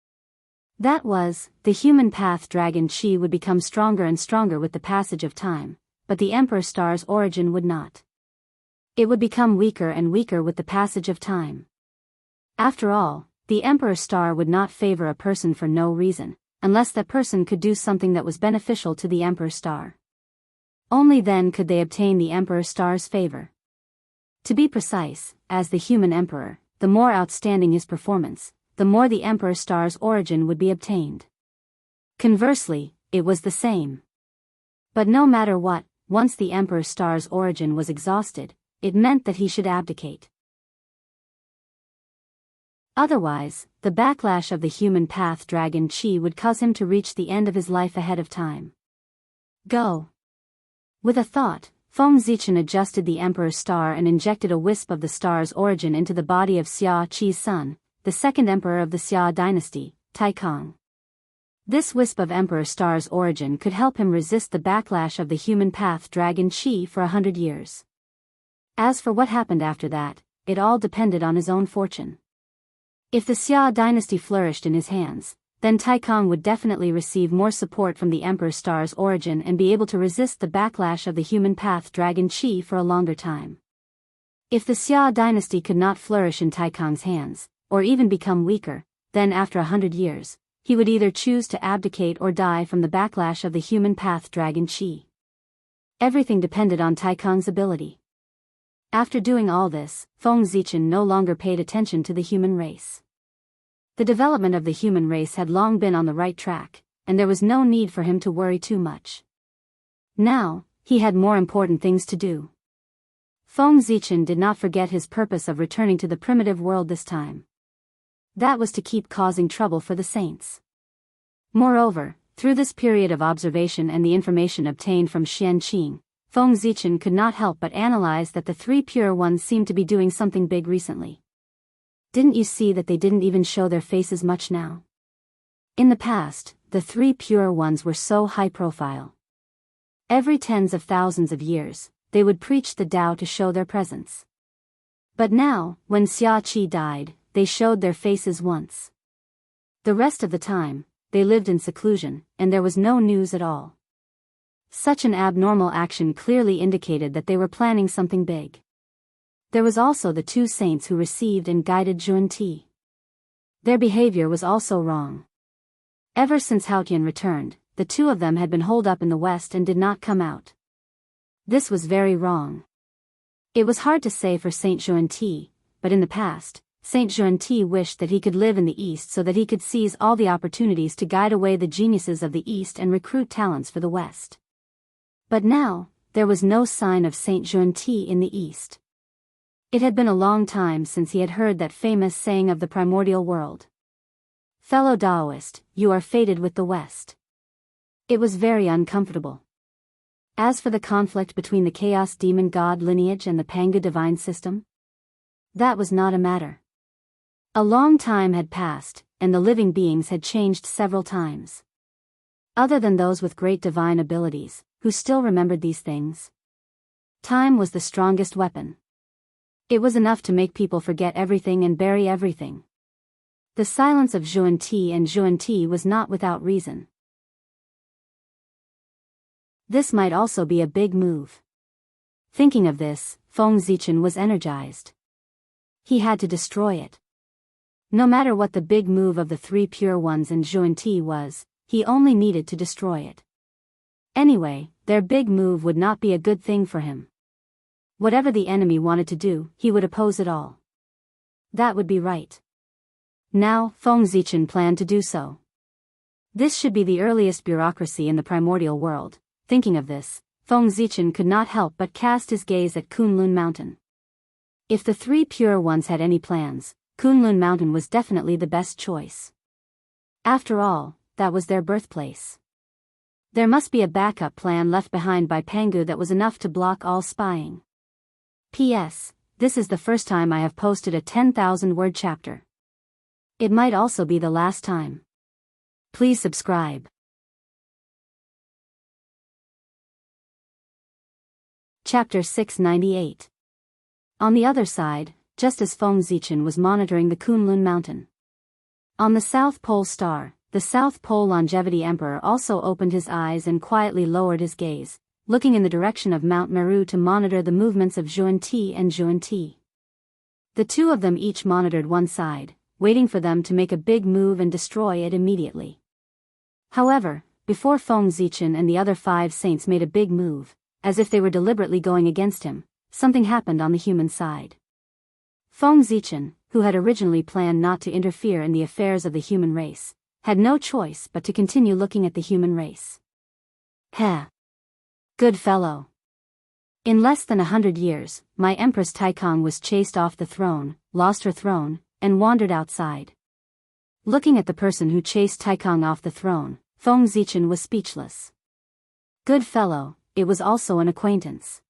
That was, the human path dragon Qi would become stronger and stronger with the passage of time, but the Emperor Star's origin would not. It would become weaker and weaker with the passage of time. After all, the Emperor Star would not favor a person for no reason, unless that person could do something that was beneficial to the Emperor Star. Only then could they obtain the Emperor Star's favor. To be precise, as the human emperor, the more outstanding his performance, the more the Emperor Star's origin would be obtained. Conversely, it was the same. But no matter what, once the Emperor Star's origin was exhausted, it meant that he should abdicate. Otherwise, the backlash of the human path dragon Qi would cause him to reach the end of his life ahead of time. Go. With a thought, Feng Zichen adjusted the Emperor Star and injected a wisp of the star's origin into the body of Xia Qi's son, the second emperor of the Xia dynasty, Taikang. This wisp of Emperor Star's origin could help him resist the backlash of the human path dragon Qi for 100 years. As for what happened after that, it all depended on his own fortune. If the Xia dynasty flourished in his hands, then Taikang would definitely receive more support from the Emperor Star's origin and be able to resist the backlash of the human path dragon Qi for a longer time. If the Xia dynasty could not flourish in Taikang's hands, or even become weaker, then after 100 years, he would either choose to abdicate or die from the backlash of the human path dragon Qi. Everything depended on Taikang's ability. After doing all this, Feng Zichen no longer paid attention to the human race. The development of the human race had long been on the right track, and there was no need for him to worry too much. Now, he had more important things to do. Feng Zichen did not forget his purpose of returning to the primitive world this time. That was to keep causing trouble for the saints. Moreover, through this period of observation and the information obtained from Xianqing, Feng Zichen could not help but analyze that the three pure ones seemed to be doing something big recently. Didn't you see that they didn't even show their faces much now? In the past, the three pure ones were so high profile. Every tens of thousands of years, they would preach the Tao to show their presence. But now, when Xia Qi died, they showed their faces once. The rest of the time, they lived in seclusion, and there was no news at all. Such an abnormal action clearly indicated that they were planning something big. There was also the two saints who received and guided Junti. Their behavior was also wrong. Ever since Haotian returned, the two of them had been holed up in the west and did not come out. This was very wrong. It was hard to say for Saint Junti, but in the past, Saint Junti wished that he could live in the east so that he could seize all the opportunities to guide away the geniuses of the east and recruit talents for the west. But now, there was no sign of Saint Junti in the east. It had been a long time since he had heard that famous saying of the primordial world. Fellow Daoist, you are fated with the west. It was very uncomfortable. As for the conflict between the chaos demon god lineage and the Pangu divine system, that was not a matter. A long time had passed, and the living beings had changed several times. Other than those with great divine abilities, who still remembered these things. Time was the strongest weapon. It was enough to make people forget everything and bury everything. The silence of Junti and Junti was not without reason. This might also be a big move. Thinking of this, Feng Zichen was energized. He had to destroy it. No matter what the big move of the three pure ones and Junti was, he only needed to destroy it. Anyway, their big move would not be a good thing for him. Whatever the enemy wanted to do, he would oppose it all. That would be right. Now, Feng Zichen planned to do so. This should be the earliest bureaucracy in the primordial world. Thinking of this, Feng Zichen could not help but cast his gaze at Kunlun Mountain. If the three pure ones had any plans, Kunlun Mountain was definitely the best choice. After all, that was their birthplace. There must be a backup plan left behind by Pangu that was enough to block all spying. P.S. This is the first time I have posted a 10,000-word chapter. It might also be the last time. Please subscribe. Chapter 698. On the other side, just as Feng Zichen was monitoring the Kunlun Mountain. On the South Pole Star, the South Pole Longevity Emperor also opened his eyes and quietly lowered his gaze, looking in the direction of Mount Meru to monitor the movements of Junti and Junti. The two of them each monitored one side, waiting for them to make a big move and destroy it immediately. However, before Feng Zichen and the other 5 saints made a big move, as if they were deliberately going against him, something happened on the human side. Feng Zichen, who had originally planned not to interfere in the affairs of the human race, had no choice but to continue looking at the human race. Heh. Good fellow. In less than 100 years, my Empress Taikang was chased off the throne, lost her throne, and wandered outside. Looking at the person who chased Taikang off the throne, Feng Zichen was speechless. Good fellow, it was also an acquaintance.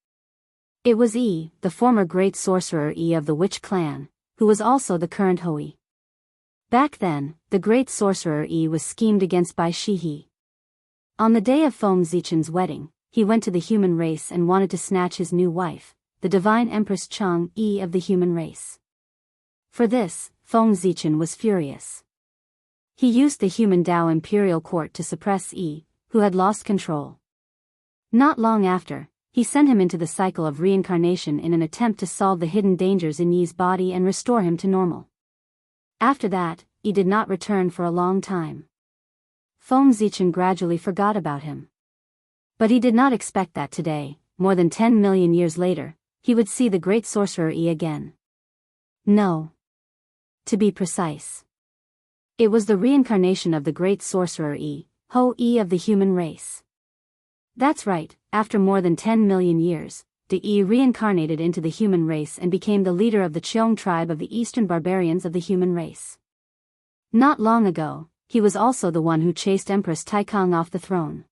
It was Yi, the former great sorcerer Yi of the Witch clan, who was also the current Hui. Back then, the great sorcerer Yi was schemed against by Shihi. On the day of Feng Zichen's wedding, he went to the human race and wanted to snatch his new wife, the divine Empress Chang Yi of the human race. For this, Feng Zichen was furious. He used the human Dao imperial court to suppress Yi, who had lost control. Not long after, he sent him into the cycle of reincarnation in an attempt to solve the hidden dangers in Yi's body and restore him to normal. After that, Yi did not return for a long time. Feng Zichen gradually forgot about him. But he did not expect that today, more than 10 million years later, he would see the great sorcerer Yi again. No. To be precise. It was the reincarnation of the great sorcerer Yi, Ho Yi of the human race. That's right, after more than 10 million years, the Yi reincarnated into the human race and became the leader of the Cheong tribe of the eastern barbarians of the human race. Not long ago, he was also the one who chased Empress Taikang off the throne.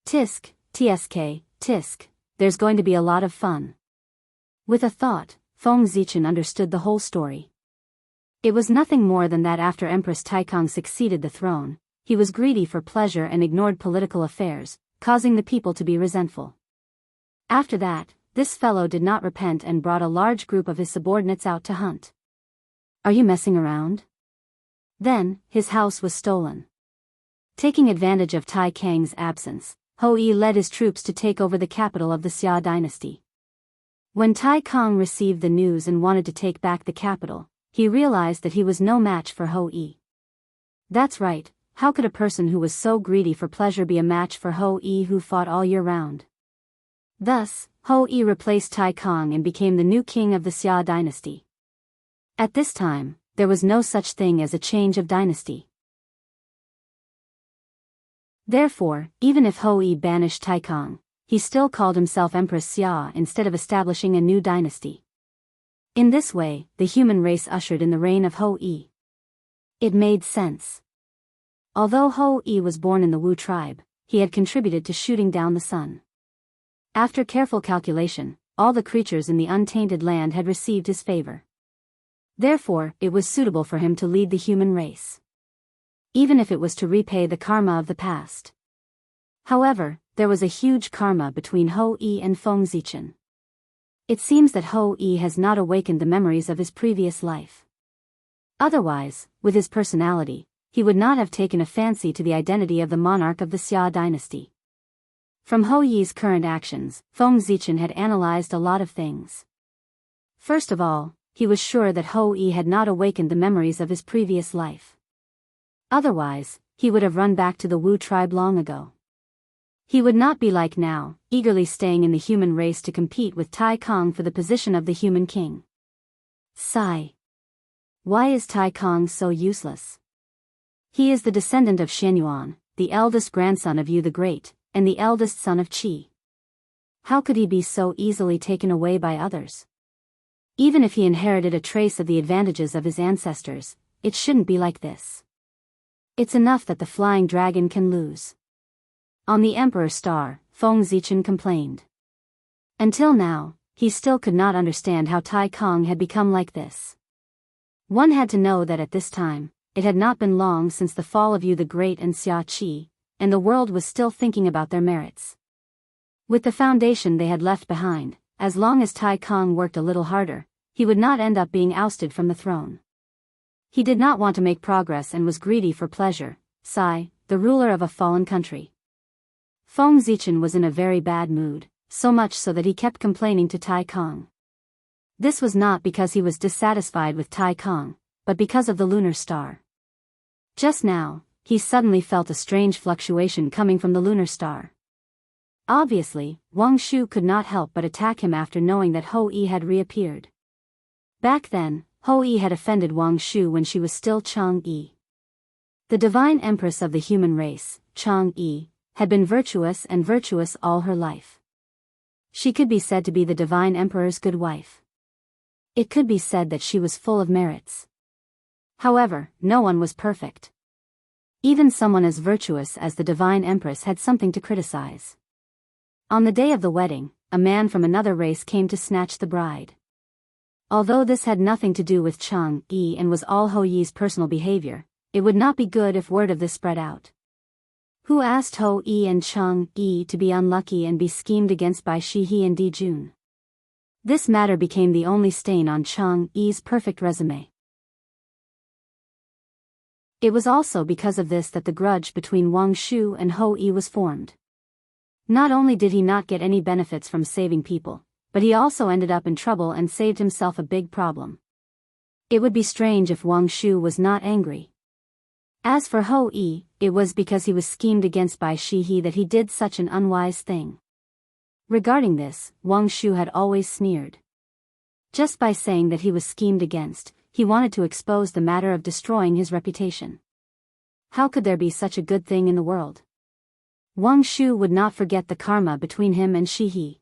Tisk, tisk, there's going to be a lot of fun. With a thought, Feng Zichen understood the whole story. It was nothing more than that after Empress Taikang succeeded the throne, he was greedy for pleasure and ignored political affairs, causing the people to be resentful. After that, this fellow did not repent and brought a large group of his subordinates out to hunt. Are you messing around? Then, his house was stolen. Taking advantage of Tai Kang's absence, Ho Yi led his troops to take over the capital of the Xia dynasty. When Tai Kong received the news and wanted to take back the capital, he realized that he was no match for Ho Yi. That's right, how could a person who was so greedy for pleasure be a match for Ho Yi who fought all year round? Thus, Ho Yi replaced Tai Kong and became the new king of the Xia dynasty. At this time, there was no such thing as a change of dynasty. Therefore, even if Ho Yi banished Tai Kong, he still called himself Empress Xia instead of establishing a new dynasty. In this way, the human race ushered in the reign of Ho Yi. It made sense. Although Ho Yi was born in the Wu tribe, he had contributed to shooting down the sun. After careful calculation, all the creatures in the untainted land had received his favor. Therefore, it was suitable for him to lead the human race, even if it was to repay the karma of the past. However, there was a huge karma between Ho Yi and Feng Zichen. It seems that Ho Yi has not awakened the memories of his previous life. Otherwise, with his personality, he would not have taken a fancy to the identity of the monarch of the Xia dynasty. From Ho Yi's current actions, Feng Zichen had analyzed a lot of things. First of all, he was sure that Ho Yi had not awakened the memories of his previous life. Otherwise, he would have run back to the Wu tribe long ago. He would not be like now, eagerly staying in the human race to compete with Tai Kong for the position of the human king. Sigh. Why is Tai Kong so useless? He is the descendant of Xianyuan, the eldest grandson of Yu the Great, and the eldest son of Qi. How could he be so easily taken away by others? Even if he inherited a trace of the advantages of his ancestors, it shouldn't be like this. It's enough that the flying dragon can lose. On the Emperor's star, Feng Zichen complained. Until now, he still could not understand how Tai Kong had become like this. One had to know that at this time, it had not been long since the fall of Yu the Great and Xia Qi, and the world was still thinking about their merits. With the foundation they had left behind, as long as Tai Kong worked a little harder, he would not end up being ousted from the throne. He did not want to make progress and was greedy for pleasure, Sai, the ruler of a fallen country. Feng Zichen was in a very bad mood, so much so that he kept complaining to Tai Kong. This was not because he was dissatisfied with Tai Kong, but because of the lunar star. Just now, he suddenly felt a strange fluctuation coming from the lunar star. Obviously, Wang Shu could not help but attack him after knowing that Ho Yi had reappeared. Back then, Ho Yi had offended Wang Shu when she was still Chang Yi. The divine empress of the human race, Chang Yi, had been virtuous and virtuous all her life. She could be said to be the divine emperor's good wife. It could be said that she was full of merits. However, no one was perfect. Even someone as virtuous as the divine empress had something to criticize. On the day of the wedding, a man from another race came to snatch the bride. Although this had nothing to do with Chang Yi and was all Ho Yi's personal behavior, it would not be good if word of this spread out. Who asked Ho Yi and Chang Yi to be unlucky and be schemed against by Shi He and Di Jun? This matter became the only stain on Chang Yi's perfect resume. It was also because of this that the grudge between Wang Shu and Ho Yi was formed. Not only did he not get any benefits from saving people, but he also ended up in trouble and saved himself a big problem. It would be strange if Wang Shu was not angry. As for Ho Yi, it was because he was schemed against by Shi He that he did such an unwise thing. Regarding this, Wang Shu had always sneered. Just by saying that he was schemed against, he wanted to expose the matter of destroying his reputation. How could there be such a good thing in the world? Wang Shu would not forget the karma between him and Shi He.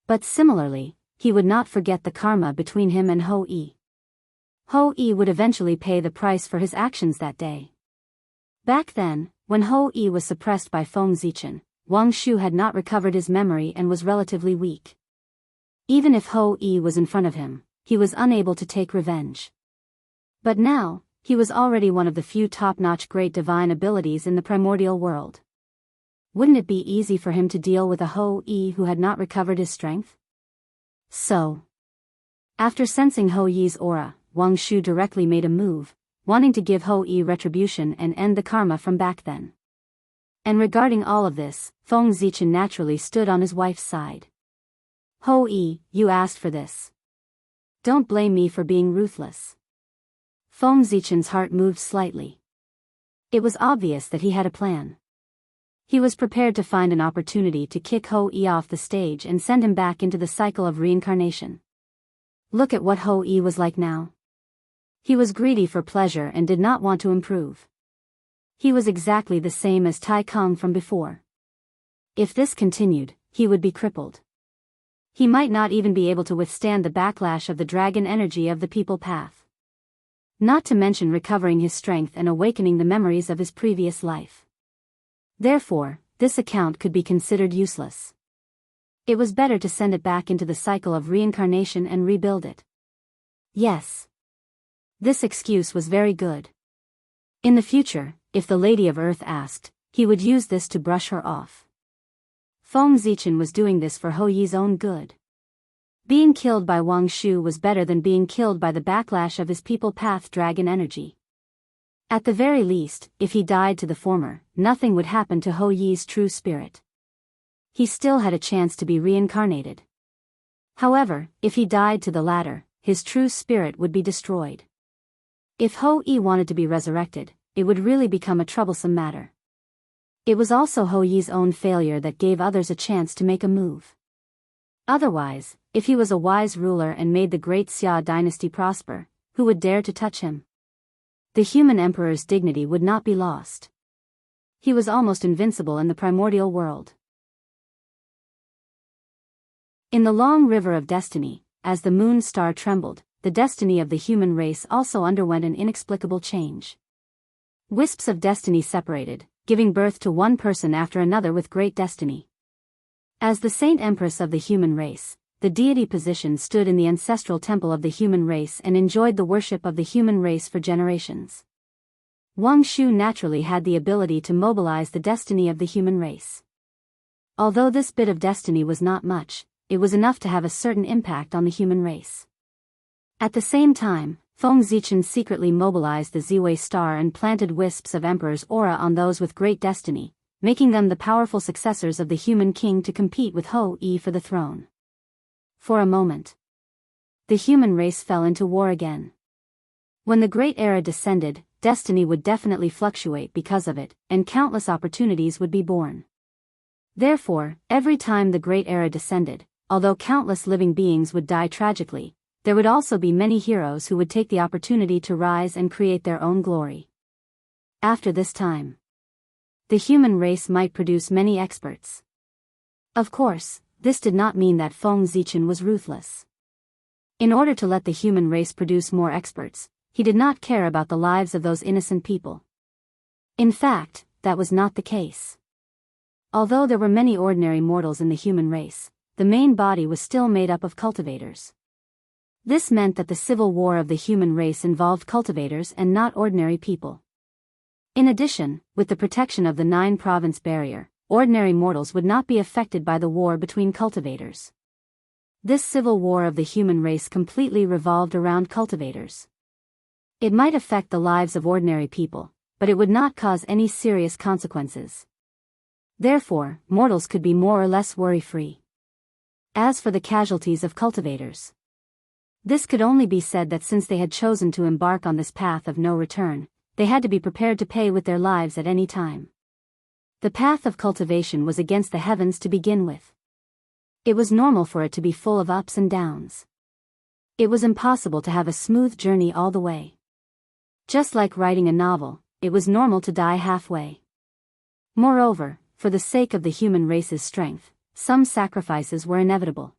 But similarly, he would not forget the karma between him and Ho Yi. Ho Yi would eventually pay the price for his actions that day. Back then, when Ho Yi was suppressed by Feng Zichen, Wang Shu had not recovered his memory and was relatively weak. Even if Ho Yi was in front of him, he was unable to take revenge. But now, he was already one of the few top-notch great divine abilities in the primordial world. Wouldn't it be easy for him to deal with a Ho Yi who had not recovered his strength? So, after sensing Ho Yi's aura, Wang Shu directly made a move, wanting to give Ho Yi retribution and end the karma from back then. And regarding all of this, Feng Zichen naturally stood on his wife's side. Hou-yi, you asked for this. Don't blame me for being ruthless. Feng Zichen's heart moved slightly. It was obvious that he had a plan. He was prepared to find an opportunity to kick Hou-yi off the stage and send him back into the cycle of reincarnation. Look at what Hou-yi was like now. He was greedy for pleasure and did not want to improve. He was exactly the same as Tai Kung from before. If this continued, he would be crippled. He might not even be able to withstand the backlash of the dragon energy of the people path. Not to mention recovering his strength and awakening the memories of his previous life. Therefore, this account could be considered useless. It was better to send it back into the cycle of reincarnation and rebuild it. Yes. This excuse was very good. In the future, if the Lady of Earth asked, he would use this to brush her off. Feng Zichen was doing this for Hou-yi's own good. Being killed by Wang Shu was better than being killed by the backlash of his people path dragon energy. At the very least, if he died to the former, nothing would happen to Hou-yi's true spirit. He still had a chance to be reincarnated. However, if he died to the latter, his true spirit would be destroyed. If Hou-yi wanted to be resurrected, it would really become a troublesome matter. It was also Hou-yi's own failure that gave others a chance to make a move. Otherwise, if he was a wise ruler and made the great Xia dynasty prosper, who would dare to touch him? The human emperor's dignity would not be lost. He was almost invincible in the primordial world. In the long river of destiny, as the moon star trembled, the destiny of the human race also underwent an inexplicable change. Wisps of destiny separated, giving birth to one person after another with great destiny. As the Saint Empress of the human race, the deity position stood in the ancestral temple of the human race and enjoyed the worship of the human race for generations. Wang Shu naturally had the ability to mobilize the destiny of the human race. Although this bit of destiny was not much, it was enough to have a certain impact on the human race. At the same time, Feng Zichen secretly mobilized the Ziwei star and planted wisps of Emperor's aura on those with great destiny, making them the powerful successors of the human king to compete with Hou-yi for the throne. For a moment, the human race fell into war again. When the Great Era descended, destiny would definitely fluctuate because of it, and countless opportunities would be born. Therefore, every time the Great Era descended, although countless living beings would die tragically, there would also be many heroes who would take the opportunity to rise and create their own glory. After this time, the human race might produce many experts. Of course, this did not mean that Feng Zichen was ruthless. In order to let the human race produce more experts, he did not care about the lives of those innocent people. In fact, that was not the case. Although there were many ordinary mortals in the human race, the main body was still made up of cultivators. This meant that the civil war of the human race involved cultivators and not ordinary people. In addition, with the protection of the 9-province barrier, ordinary mortals would not be affected by the war between cultivators. This civil war of the human race completely revolved around cultivators. It might affect the lives of ordinary people, but it would not cause any serious consequences. Therefore, mortals could be more or less worry-free. As for the casualties of cultivators, this could only be said that since they had chosen to embark on this path of no return, they had to be prepared to pay with their lives at any time. The path of cultivation was against the heavens to begin with. It was normal for it to be full of ups and downs. It was impossible to have a smooth journey all the way. Just like writing a novel, it was normal to die halfway. Moreover, for the sake of the human race's strength, some sacrifices were inevitable.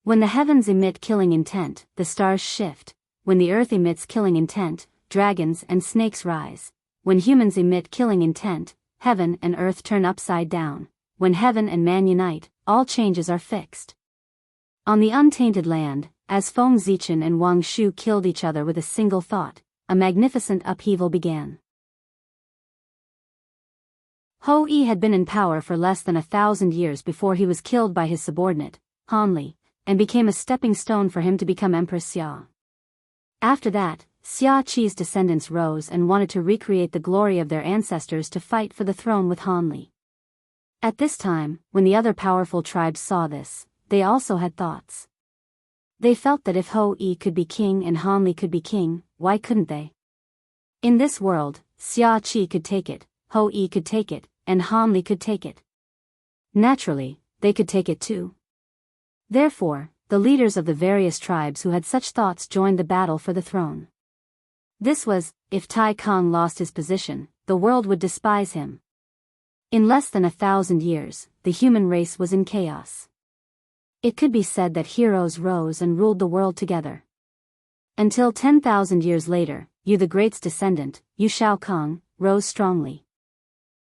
When the heavens emit killing intent, the stars shift. When the earth emits killing intent, dragons and snakes rise. When humans emit killing intent, heaven and earth turn upside down. When heaven and man unite, all changes are fixed. On the untainted land, as Feng Zichen and Wang Shu killed each other with a single thought, a magnificent upheaval began. Hou-yi had been in power for less than 1,000 years before he was killed by his subordinate, Han Li, and became a stepping stone for him to become Empress Xia. After that, Xia Qi's descendants rose and wanted to recreate the glory of their ancestors to fight for the throne with Han Li. At this time, when the other powerful tribes saw this, they also had thoughts. They felt that if Ho Yi could be king and Han Li could be king, why couldn't they? In this world, Xia Qi could take it, Ho Yi could take it, and Han Li could take it. Naturally, they could take it too. Therefore, the leaders of the various tribes who had such thoughts joined the battle for the throne. This was, if Tai Kong lost his position, the world would despise him. In less than 1,000 years, the human race was in chaos. It could be said that heroes rose and ruled the world together. Until 10,000 years later, Yu the Great's descendant, Yu Shaokong, rose strongly.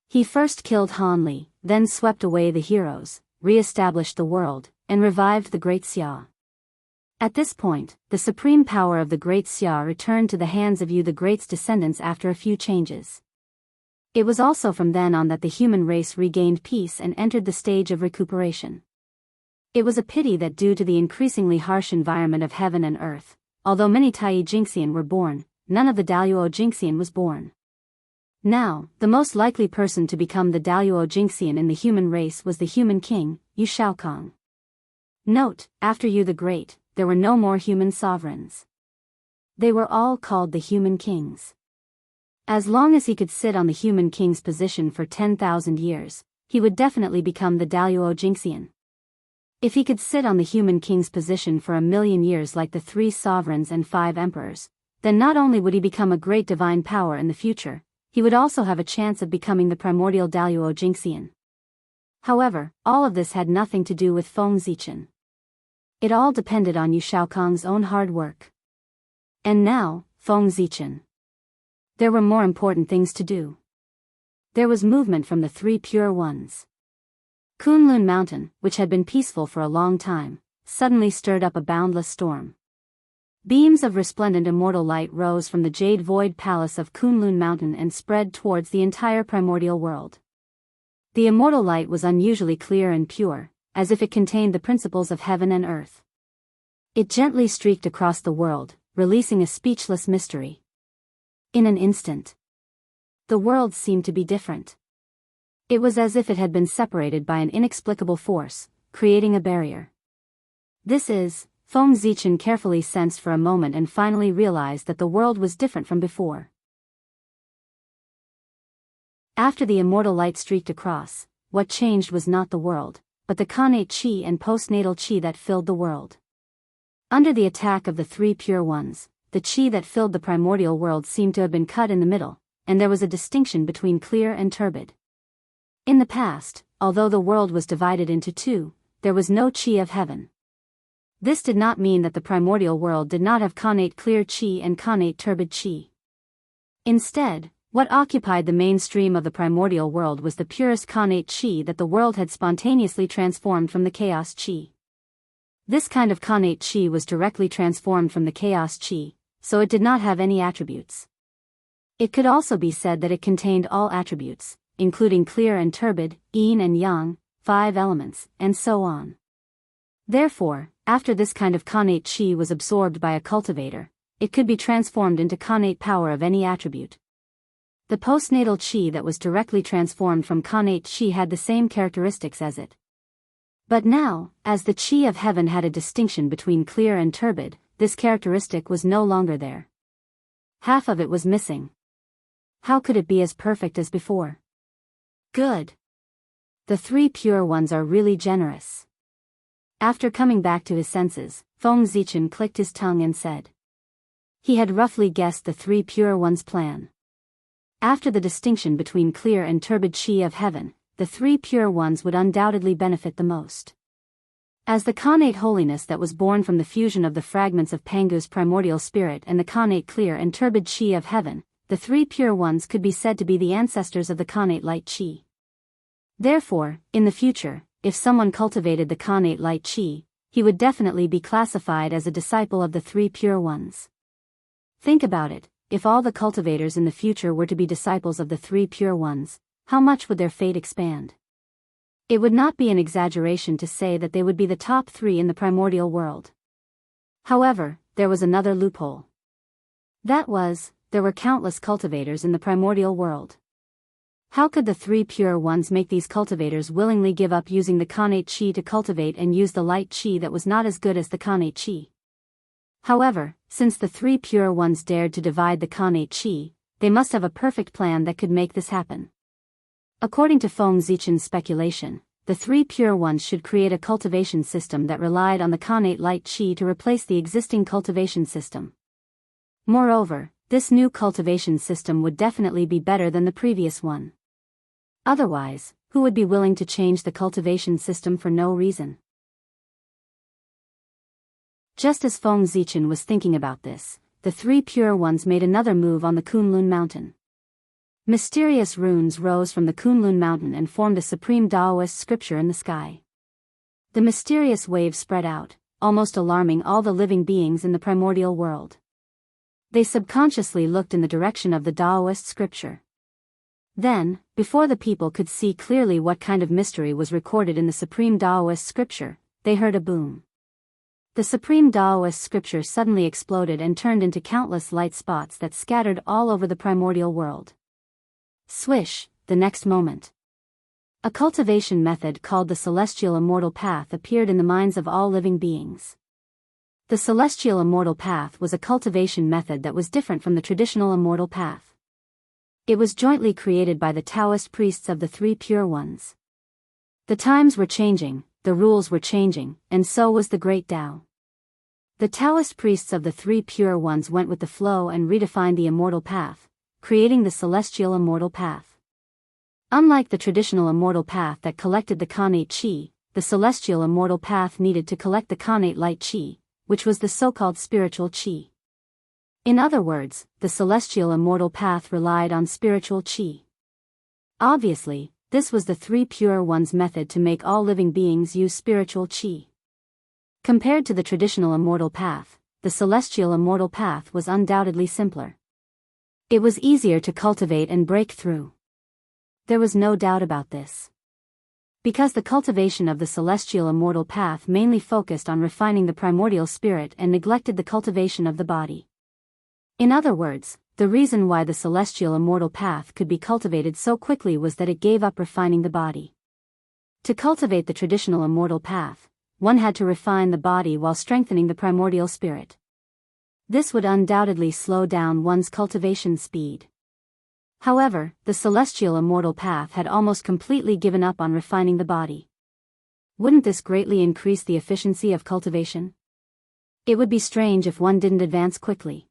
He first killed Han Li, then swept away the heroes, re-established the world, and revived the Great Xia. At this point, the supreme power of the Great Xia returned to the hands of Yu the Great's descendants after a few changes. It was also from then on that the human race regained peace and entered the stage of recuperation. It was a pity that due to the increasingly harsh environment of heaven and earth, although many Tai Jingxian were born, none of the Daoist Jingxian was born. Now, the most likely person to become the Daoist Jingxian in the human race was the human king, Yu Shaokong. Note, after Yu the Great, there were no more human sovereigns. They were all called the human kings. As long as he could sit on the human king's position for 10,000 years, he would definitely become the Daoist Jingxian. If he could sit on the human king's position for 1,000,000 years like the 3 sovereigns and 5 emperors, then not only would he become a great divine power in the future, he would also have a chance of becoming the primordial Daoist Jingxian. However, all of this had nothing to do with Feng Zichen. It all depended on Yu Shaokong's own hard work. And now, Feng Zichen. There were more important things to do. There was movement from the 3 pure ones. Kunlun Mountain, which had been peaceful for a long time, suddenly stirred up a boundless storm. Beams of resplendent immortal light rose from the jade void palace of Kunlun Mountain and spread towards the entire primordial world. The immortal light was unusually clear and pure, as if it contained the principles of heaven and earth. It gently streaked across the world, releasing a speechless mystery. In an instant, the world seemed to be different. It was as if it had been separated by an inexplicable force, creating a barrier. This is, Feng Zichen carefully sensed for a moment and finally realized that the world was different from before. After the immortal light streaked across, what changed was not the world, but the connate qi and postnatal qi that filled the world. Under the attack of the 3 pure ones, the qi that filled the primordial world seemed to have been cut in the middle, and there was a distinction between clear and turbid. In the past, although the world was divided into 2, there was no qi of heaven. This did not mean that the primordial world did not have connate clear qi and connate turbid qi. Instead, what occupied the mainstream of the primordial world was the purest connate qi that the world had spontaneously transformed from the chaos qi. This kind of connate qi was directly transformed from the chaos qi, so it did not have any attributes. It could also be said that it contained all attributes, including clear and turbid, yin and yang, 5 elements, and so on. Therefore, after this kind of connate qi was absorbed by a cultivator, it could be transformed into connate power of any attribute. The postnatal qi that was directly transformed from connate qi had the same characteristics as it. But now, as the qi of heaven had a distinction between clear and turbid, this characteristic was no longer there. Half of it was missing. How could it be as perfect as before? Good. The 3 pure ones are really generous. After coming back to his senses, Feng Zichen clicked his tongue and said. He had roughly guessed the 3 pure ones' plan. After the distinction between clear and turbid qi of heaven, the 3 pure ones would undoubtedly benefit the most. As the connate holiness that was born from the fusion of the fragments of Pangu's primordial spirit and the connate clear and turbid qi of heaven, the 3 pure ones could be said to be the ancestors of the connate light qi. Therefore, in the future, if someone cultivated the connate light qi, he would definitely be classified as a disciple of the 3 pure ones. Think about it, if all the cultivators in the future were to be disciples of the 3 pure ones, how much would their fate expand? It would not be an exaggeration to say that they would be the top 3 in the primordial world. However, there was another loophole. That was, there were countless cultivators in the primordial world. How could the three pure ones make these cultivators willingly give up using the Khanate Qi to cultivate and use the light Qi that was not as good as the Khanate Qi? However, since the three pure ones dared to divide the Khanate Qi, they must have a perfect plan that could make this happen. According to Feng Zichen's speculation, the three pure ones should create a cultivation system that relied on the Khanate light Qi to replace the existing cultivation system. Moreover, this new cultivation system would definitely be better than the previous one. Otherwise, who would be willing to change the cultivation system for no reason? Just as Feng Zichen was thinking about this, the three pure ones made another move on the Kunlun mountain. Mysterious runes rose from the Kunlun mountain and formed a supreme Daoist scripture in the sky. The mysterious wave spread out, almost alarming all the living beings in the primordial world. They subconsciously looked in the direction of the Daoist scripture. Then, before the people could see clearly what kind of mystery was recorded in the supreme Daoist scripture, they heard a boom. The supreme Daoist scripture suddenly exploded and turned into countless light spots that scattered all over the primordial world. Swish, the next moment. A cultivation method called the Celestial Immortal Path appeared in the minds of all living beings. The Celestial Immortal Path was a cultivation method that was different from the traditional Immortal Path. It was jointly created by the Taoist priests of the three pure ones. The times were changing, the rules were changing, and so was the great Tao. The Taoist priests of the three pure ones went with the flow and redefined the Immortal Path, creating the Celestial Immortal Path. Unlike the traditional Immortal Path that collected the Khanate Qi, the Celestial Immortal Path needed to collect the Khanate Light Qi, which was the so-called spiritual Qi. In other words, the Celestial Immortal Path relied on spiritual Qi. Obviously, this was the three pure ones' method to make all living beings use spiritual Qi. Compared to the traditional Immortal Path, the Celestial Immortal Path was undoubtedly simpler. It was easier to cultivate and break through. There was no doubt about this. Because the cultivation of the Celestial Immortal Path mainly focused on refining the primordial spirit and neglected the cultivation of the body. In other words, the reason why the Celestial Immortal Path could be cultivated so quickly was that it gave up refining the body. To cultivate the traditional Immortal Path, one had to refine the body while strengthening the primordial spirit. This would undoubtedly slow down one's cultivation speed. However, the Celestial Immortal Path had almost completely given up on refining the body. Wouldn't this greatly increase the efficiency of cultivation? It would be strange if one didn't advance quickly.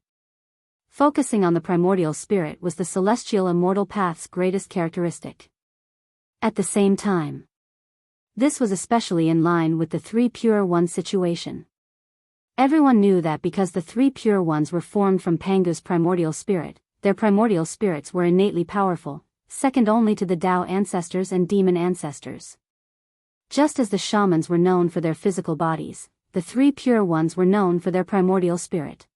Focusing on the primordial spirit was the Celestial Immortal Path's greatest characteristic. At the same time, this was especially in line with the three pure ones situation. Everyone knew that because the three pure ones were formed from Pangu's primordial spirit, their primordial spirits were innately powerful, second only to the Tao ancestors and demon ancestors. Just as the shamans were known for their physical bodies, the three pure ones were known for their primordial spirit.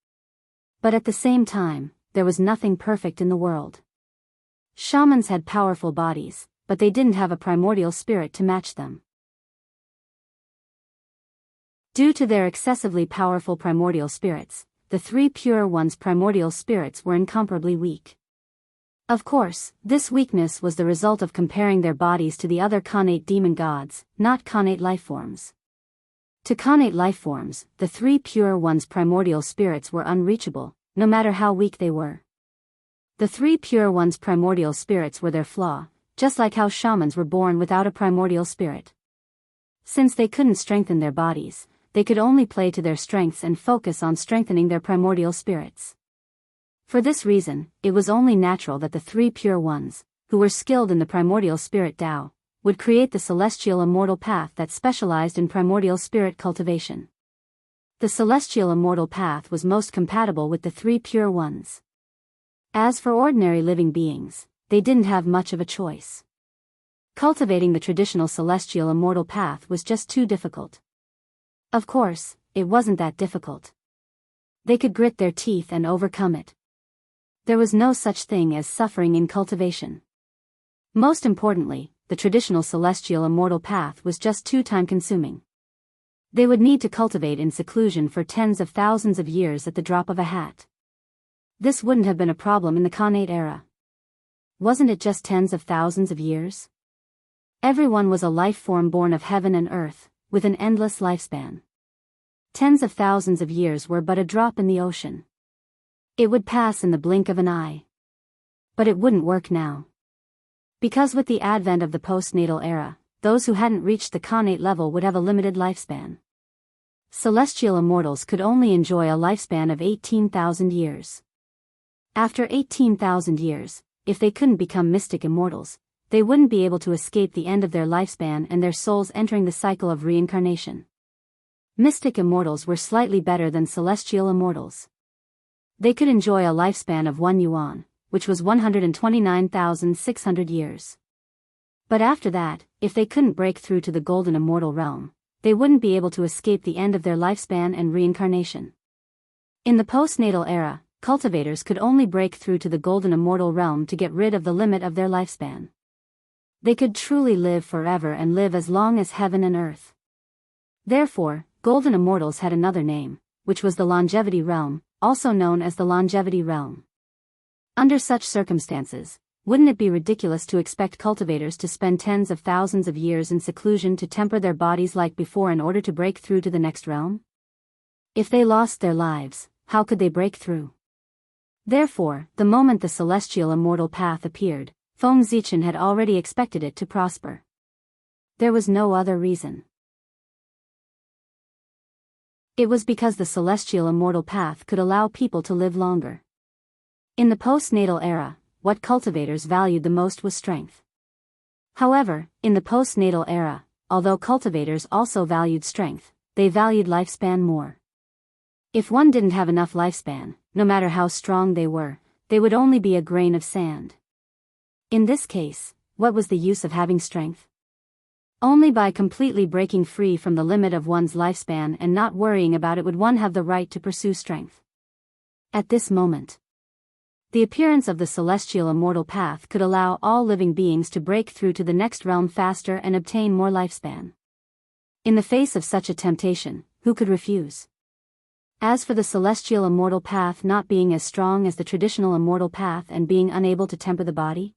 But at the same time, there was nothing perfect in the world. Shamans had powerful bodies, but they didn't have a primordial spirit to match them. Due to their excessively powerful primordial spirits, the three pure ones' primordial spirits were incomparably weak. Of course, this weakness was the result of comparing their bodies to the other Khanate demon gods, not Khanate lifeforms. To Khanate lifeforms, the three pure ones' primordial spirits were unreachable, no matter how weak they were. The three pure ones' primordial spirits were their flaw, just like how shamans were born without a primordial spirit. Since they couldn't strengthen their bodies, they could only play to their strengths and focus on strengthening their primordial spirits. For this reason, it was only natural that the three pure ones, who were skilled in the primordial spirit Tao, would create the Celestial Immortal Path that specialized in primordial spirit cultivation. The Celestial Immortal Path was most compatible with the three pure ones. As for ordinary living beings, they didn't have much of a choice. Cultivating the traditional Celestial Immortal Path was just too difficult. Of course, it wasn't that difficult. They could grit their teeth and overcome it. There was no such thing as suffering in cultivation. Most importantly, the traditional Celestial Immortal Path was just too time-consuming. They would need to cultivate in seclusion for tens of thousands of years at the drop of a hat. This wouldn't have been a problem in the Khanate era. Wasn't it just tens of thousands of years? Everyone was a life form born of heaven and earth, with an endless lifespan. Tens of thousands of years were but a drop in the ocean. It would pass in the blink of an eye. But it wouldn't work now. Because with the advent of the postnatal era, those who hadn't reached the Khanate level would have a limited lifespan. Celestial immortals could only enjoy a lifespan of 18,000 years. After 18,000 years, if they couldn't become mystic immortals, they wouldn't be able to escape the end of their lifespan and their souls entering the cycle of reincarnation. Mystic immortals were slightly better than celestial immortals. They could enjoy a lifespan of 1 yuan, which was 129,600 years. But after that, if they couldn't break through to the golden immortal realm, they wouldn't be able to escape the end of their lifespan and reincarnation. In the postnatal era, cultivators could only break through to the golden immortal realm to get rid of the limit of their lifespan. They could truly live forever and live as long as heaven and earth. Therefore, golden immortals had another name, which was the longevity realm, also known as the longevity realm. Under such circumstances, wouldn't it be ridiculous to expect cultivators to spend tens of thousands of years in seclusion to temper their bodies like before in order to break through to the next realm? If they lost their lives, how could they break through? Therefore, the moment the celestial immortal path appeared, Feng Zichen had already expected it to prosper. There was no other reason. It was because the celestial immortal path could allow people to live longer. In the postnatal era, what cultivators valued the most was strength. However, in the postnatal era, although cultivators also valued strength, they valued lifespan more. If one didn't have enough lifespan, no matter how strong they would only be a grain of sand. In this case, what was the use of having strength? Only by completely breaking free from the limit of one's lifespan and not worrying about it would one have the right to pursue strength. At this moment, the appearance of the celestial immortal path could allow all living beings to break through to the next realm faster and obtain more lifespan. In the face of such a temptation, who could refuse? As for the celestial immortal path not being as strong as the traditional immortal path and being unable to temper the body,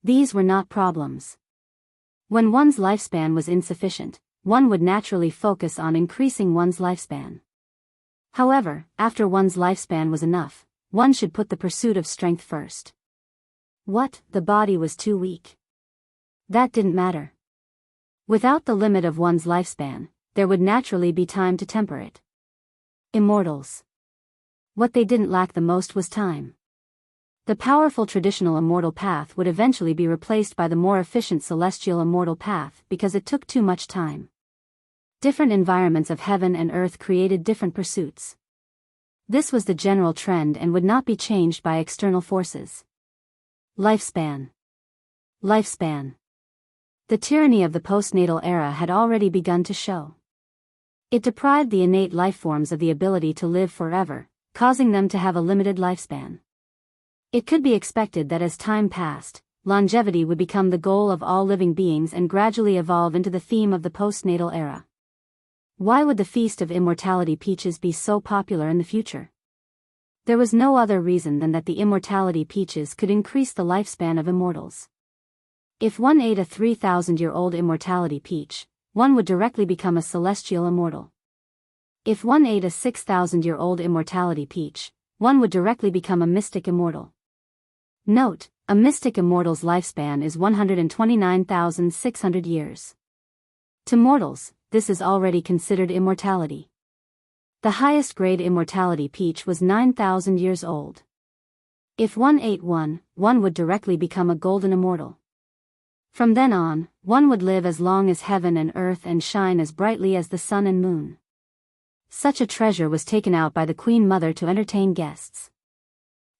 these were not problems. When one's lifespan was insufficient, one would naturally focus on increasing one's lifespan. However, after one's lifespan was enough, one should put the pursuit of strength first. What? The body was too weak. That didn't matter. Without the limit of one's lifespan, there would naturally be time to temper it. Immortals. What they didn't lack the most was time. The powerful traditional immortal path would eventually be replaced by the more efficient celestial immortal path because it took too much time. Different environments of heaven and earth created different pursuits. This was the general trend and would not be changed by external forces. Lifespan. Lifespan. The tyranny of the postnatal era had already begun to show. It deprived the innate lifeforms of the ability to live forever, causing them to have a limited lifespan. It could be expected that as time passed, longevity would become the goal of all living beings and gradually evolve into the theme of the postnatal era. Why would the Feast of Immortality peaches be so popular in the future? There was no other reason than that the immortality peaches could increase the lifespan of immortals. If one ate a 3,000-year-old immortality peach, one would directly become a celestial immortal. If one ate a 6,000-year-old immortality peach, one would directly become a mystic immortal. Note, a mystic immortal's lifespan is 129,600 years. To mortals, this is already considered immortality. The highest grade immortality peach was 9,000 years old. If one ate one would directly become a golden immortal. From then on, one would live as long as heaven and earth and shine as brightly as the sun and moon. Such a treasure was taken out by the Queen Mother to entertain guests.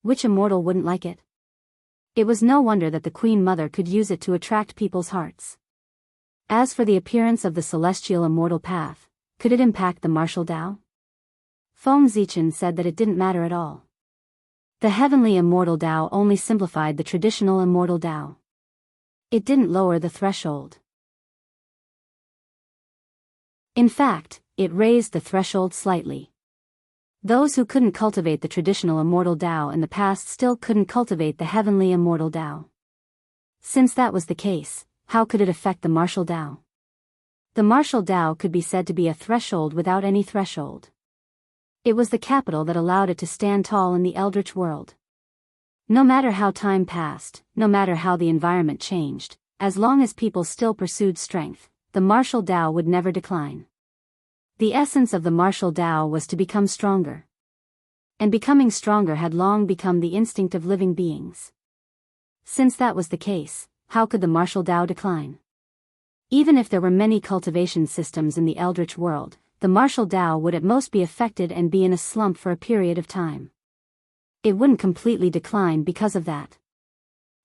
Which immortal wouldn't like it? It was no wonder that the Queen Mother could use it to attract people's hearts. As for the appearance of the celestial immortal path, could it impact the martial Tao? Feng Zichen said that it didn't matter at all. The heavenly immortal Tao only simplified the traditional immortal Tao. It didn't lower the threshold. In fact, it raised the threshold slightly. Those who couldn't cultivate the traditional immortal Tao in the past still couldn't cultivate the heavenly immortal Tao. Since that was the case, how could it affect the martial Tao? The martial Tao could be said to be a threshold without any threshold. It was the capital that allowed it to stand tall in the eldritch world. No matter how time passed, no matter how the environment changed, as long as people still pursued strength, the martial Tao would never decline. The essence of the martial Tao was to become stronger. And becoming stronger had long become the instinct of living beings. Since that was the case, how could the martial Tao decline? Even if there were many cultivation systems in the eldritch world, the martial Tao would at most be affected and be in a slump for a period of time. It wouldn't completely decline because of that.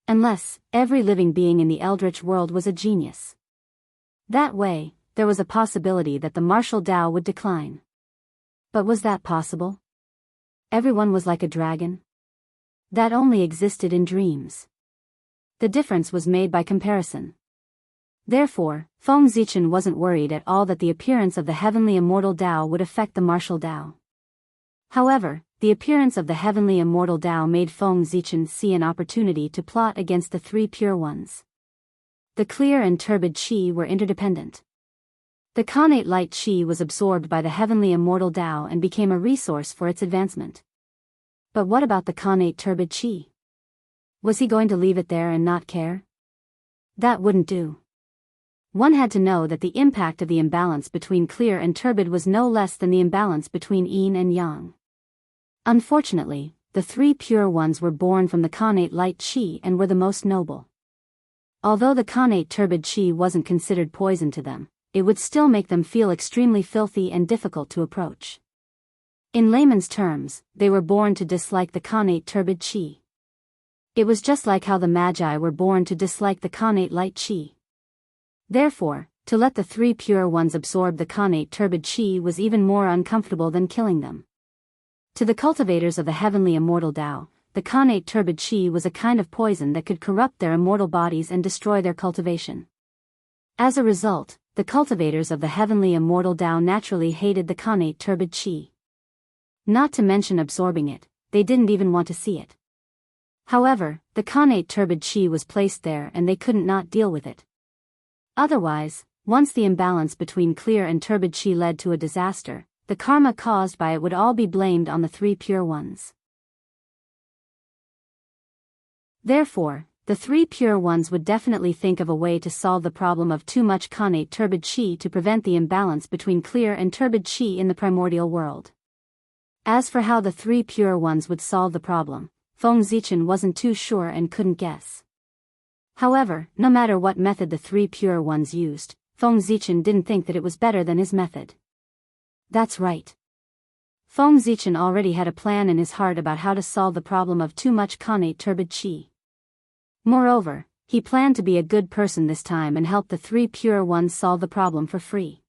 Unless every living being in the eldritch world was a genius. That way, there was a possibility that the martial Tao would decline. But was that possible? Everyone was like a dragon? That only existed in dreams. The difference was made by comparison. Therefore, Feng Zichen wasn't worried at all that the appearance of the heavenly immortal Tao would affect the martial Tao. However, the appearance of the heavenly immortal Tao made Feng Zichen see an opportunity to plot against the three pure ones. The clear and turbid qi were interdependent. The connate light qi was absorbed by the heavenly immortal Tao and became a resource for its advancement. But what about the connate turbid qi? Was he going to leave it there and not care? That wouldn't do. One had to know that the impact of the imbalance between clear and turbid was no less than the imbalance between yin and yang. Unfortunately, the three pure ones were born from the connate light qi and were the most noble. Although the connate turbid qi wasn't considered poison to them, it would still make them feel extremely filthy and difficult to approach. In layman's terms, they were born to dislike the connate turbid qi. It was just like how the magi were born to dislike the connate light qi. Therefore, to let the three pure ones absorb the connate turbid qi was even more uncomfortable than killing them. To the cultivators of the heavenly immortal Tao, the connate turbid qi was a kind of poison that could corrupt their immortal bodies and destroy their cultivation. As a result, the cultivators of the heavenly immortal Tao naturally hated the connate turbid qi. Not to mention absorbing it, they didn't even want to see it. However, the connate turbid qi was placed there and they couldn't not deal with it. Otherwise, once the imbalance between clear and turbid qi led to a disaster, the karma caused by it would all be blamed on the three pure ones. Therefore, the three pure ones would definitely think of a way to solve the problem of too much connate turbid qi to prevent the imbalance between clear and turbid qi in the primordial world. As for how the three pure ones would solve the problem, Feng Zichen wasn't too sure and couldn't guess. However, no matter what method the three pure ones used, Feng Zichen didn't think that it was better than his method. That's right. Feng Zichen already had a plan in his heart about how to solve the problem of too much connate turbid qi. Moreover, he planned to be a good person this time and help the three pure ones solve the problem for free.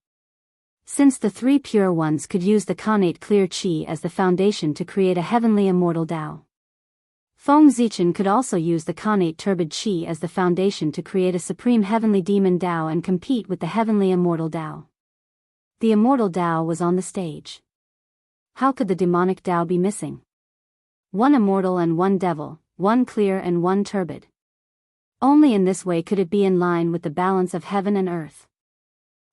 Since the three pure ones could use the connate clear qi as the foundation to create a heavenly immortal Tao, Feng Zichen could also use the connate turbid qi as the foundation to create a supreme heavenly demon Tao and compete with the heavenly immortal Tao. The immortal Tao was on the stage. How could the demonic Tao be missing? One immortal and one devil, one clear and one turbid. Only in this way could it be in line with the balance of heaven and earth.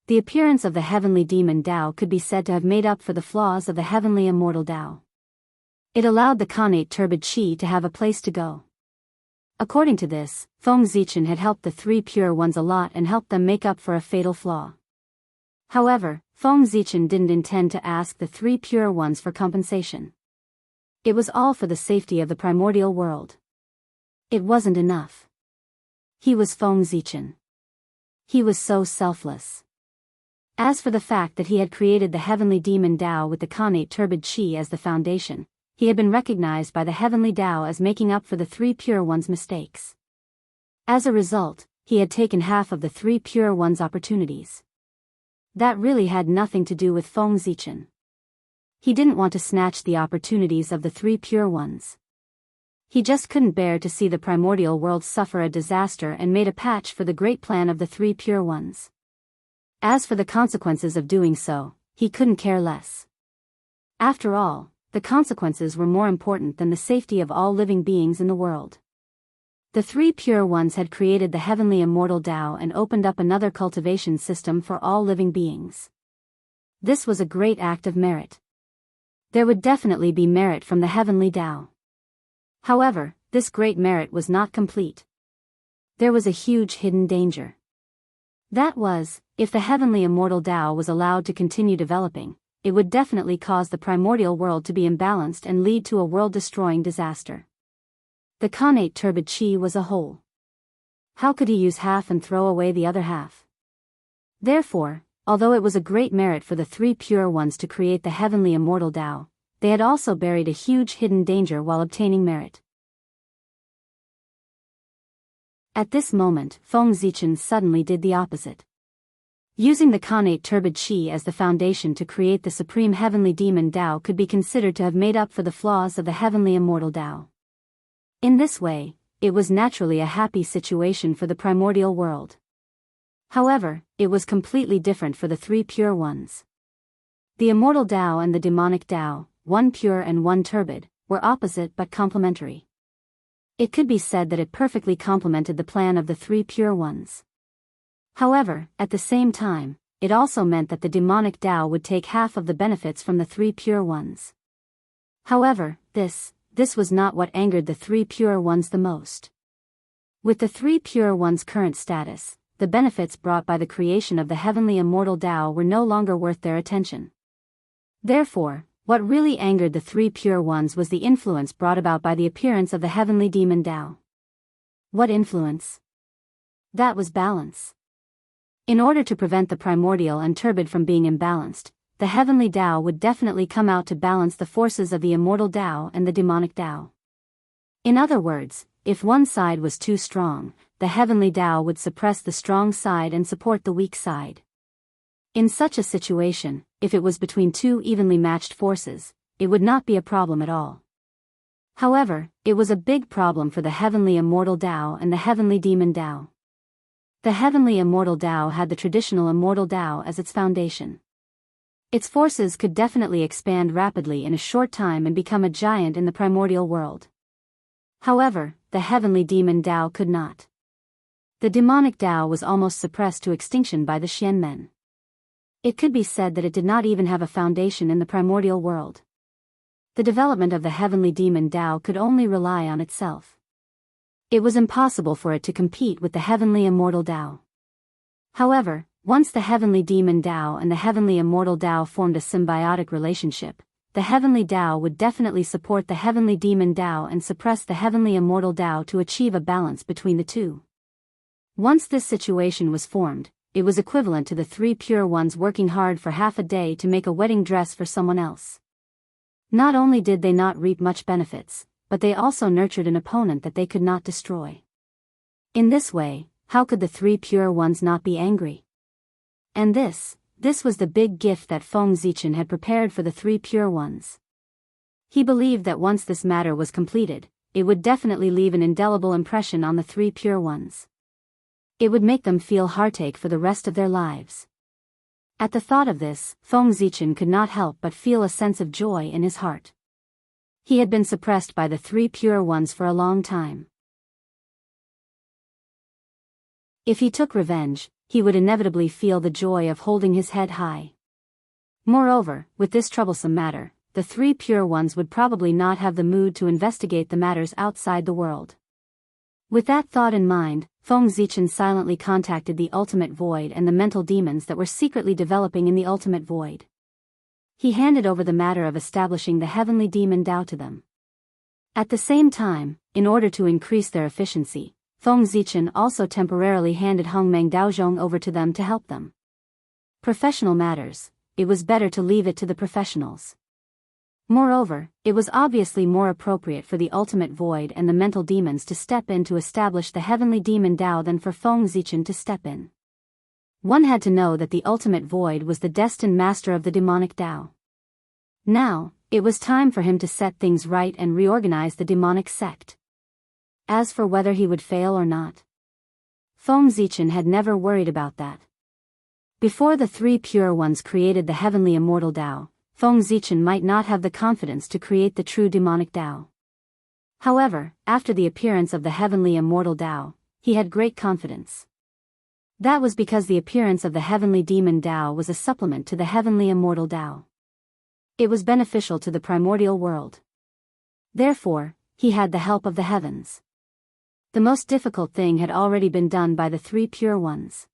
The appearance of the heavenly demon Tao could be said to have made up for the flaws of the heavenly immortal Tao. It allowed the connate turbid qi to have a place to go. According to this, Feng Zichen had helped the three pure ones a lot and helped them make up for a fatal flaw. However, Feng Zichen didn't intend to ask the three pure ones for compensation. It was all for the safety of the primordial world. It wasn't enough. He was Feng Zichen. He was so selfless. As for the fact that he had created the heavenly demon Tao with the connate turbid qi as the foundation, he had been recognized by the heavenly Tao as making up for the three pure ones' mistakes. As a result, he had taken half of the three pure ones' opportunities. That really had nothing to do with Feng Zichen. He didn't want to snatch the opportunities of the three pure ones. He just couldn't bear to see the primordial world suffer a disaster and made a patch for the great plan of the three pure ones. As for the consequences of doing so, he couldn't care less. After all, the consequences were more important than the safety of all living beings in the world. The three pure ones had created the heavenly immortal Tao and opened up another cultivation system for all living beings. This was a great act of merit. There would definitely be merit from the heavenly Tao. However, this great merit was not complete. There was a huge hidden danger. That was, if the heavenly immortal Tao was allowed to continue developing, it would definitely cause the primordial world to be imbalanced and lead to a world-destroying disaster. The connate turbid chi was a whole. How could he use half and throw away the other half? Therefore, although it was a great merit for the three pure ones to create the heavenly immortal Tao, they had also buried a huge hidden danger while obtaining merit. At this moment, Feng Zichen suddenly did the opposite. Using the connate turbid chi as the foundation to create the supreme heavenly demon Tao could be considered to have made up for the flaws of the heavenly immortal Tao. In this way, it was naturally a happy situation for the primordial world. However, it was completely different for the three pure ones. The immortal Tao and the demonic Tao, one pure and one turbid, were opposite but complementary. It could be said that it perfectly complemented the plan of the three pure ones. However, at the same time, it also meant that the demonic Tao would take half of the benefits from the three pure ones. However, this was not what angered the three pure ones the most. With the three pure ones' current status, the benefits brought by the creation of the heavenly immortal Tao were no longer worth their attention. Therefore, what really angered the three pure ones was the influence brought about by the appearance of the heavenly demon Tao. What influence? That was balance. In order to prevent the primordial and turbid from being imbalanced, the heavenly Tao would definitely come out to balance the forces of the immortal Tao and the demonic Tao. In other words, if one side was too strong, the heavenly Tao would suppress the strong side and support the weak side. In such a situation, if it was between two evenly matched forces, it would not be a problem at all. However, it was a big problem for the heavenly immortal Tao and the heavenly demon Tao. The heavenly immortal Tao had the traditional immortal Tao as its foundation. Its forces could definitely expand rapidly in a short time and become a giant in the primordial world. However, the heavenly demon Tao could not. The demonic Tao was almost suppressed to extinction by the Xianmen. It could be said that it did not even have a foundation in the primordial world. The development of the heavenly demon Tao could only rely on itself. It was impossible for it to compete with the heavenly immortal Tao. However, once the heavenly demon Tao and the heavenly immortal Tao formed a symbiotic relationship, the heavenly Tao would definitely support the heavenly demon Tao and suppress the heavenly immortal Tao to achieve a balance between the two. Once this situation was formed, it was equivalent to the three pure ones working hard for half a day to make a wedding dress for someone else. Not only did they not reap much benefits, but they also nurtured an opponent that they could not destroy. In this way, how could the three pure ones not be angry? And this was the big gift that Feng Zichen had prepared for the three pure ones. He believed that once this matter was completed, it would definitely leave an indelible impression on the three pure ones. It would make them feel heartache for the rest of their lives. At the thought of this, Feng Zichen could not help but feel a sense of joy in his heart. He had been suppressed by the three pure ones for a long time. If he took revenge, he would inevitably feel the joy of holding his head high. Moreover, with this troublesome matter, the three pure ones would probably not have the mood to investigate the matters outside the world. With that thought in mind, Feng Zichen silently contacted the ultimate void and the mental demons that were secretly developing in the ultimate void. He handed over the matter of establishing the heavenly demon Tao to them. At the same time, in order to increase their efficiency, Feng Zichen also temporarily handed Hongmeng Daozhong over to them to help them. Professional matters, it was better to leave it to the professionals. Moreover, it was obviously more appropriate for the ultimate void and the mental demons to step in to establish the heavenly demon Tao than for Feng Zichen to step in. One had to know that the ultimate void was the destined master of the demonic Tao. Now, it was time for him to set things right and reorganize the demonic sect. As for whether he would fail or not, Feng Zichen had never worried about that. Before the three pure ones created the heavenly immortal Tao, Feng Zichen might not have the confidence to create the true demonic Tao. However, after the appearance of the heavenly immortal Tao, he had great confidence. That was because the appearance of the heavenly demon Tao was a supplement to the heavenly immortal Tao. It was beneficial to the primordial world. Therefore, he had the help of the heavens. The most difficult thing had already been done by the three pure ones.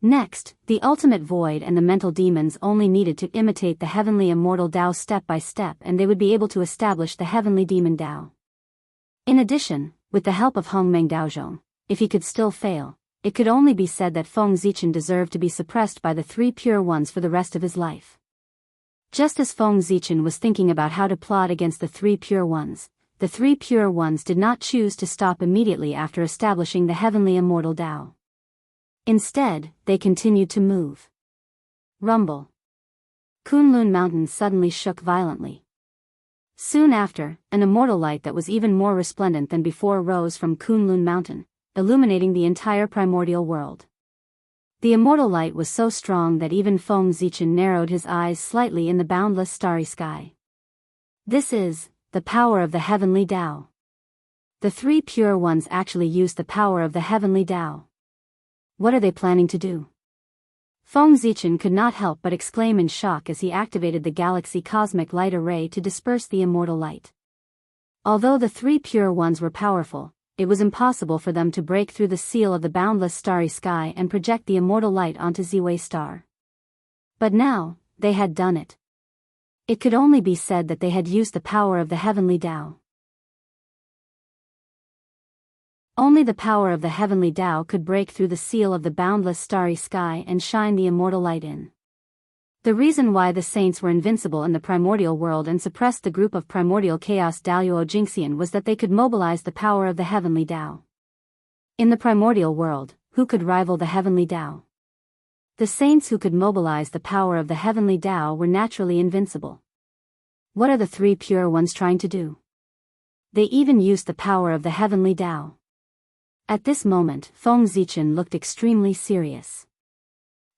Next, the ultimate void and the mental demons only needed to imitate the heavenly immortal Tao step by step, and they would be able to establish the heavenly demon Tao. In addition, with the help of Hongmeng Daozhong, if he could still fail, it could only be said that Feng Zichen deserved to be suppressed by the three pure ones for the rest of his life. Just as Feng Zichen was thinking about how to plot against the three pure ones, the three pure ones did not choose to stop immediately after establishing the heavenly immortal Tao. Instead, they continued to move. Rumble. Kunlun Mountain suddenly shook violently. Soon after, an immortal light that was even more resplendent than before rose from Kunlun Mountain, illuminating the entire primordial world. The immortal light was so strong that even Feng Zichen narrowed his eyes slightly in the boundless starry sky. This is the power of the heavenly Tao. The three pure ones actually used the power of the heavenly Tao. What are they planning to do? Feng Zichen could not help but exclaim in shock as he activated the galaxy cosmic light array to disperse the immortal light. Although the three pure ones were powerful, it was impossible for them to break through the seal of the boundless starry sky and project the immortal light onto Ziwei Star. But now, they had done it. It could only be said that they had used the power of the heavenly Tao. Only the power of the heavenly Tao could break through the seal of the boundless starry sky and shine the immortal light in. The reason why the saints were invincible in the primordial world and suppressed the group of primordial chaos Daoist Jingxian was that they could mobilize the power of the heavenly Tao. In the primordial world, who could rival the heavenly Tao? The saints who could mobilize the power of the heavenly Tao were naturally invincible. What are the three pure ones trying to do? They even used the power of the heavenly Tao. At this moment, Feng Zichen looked extremely serious.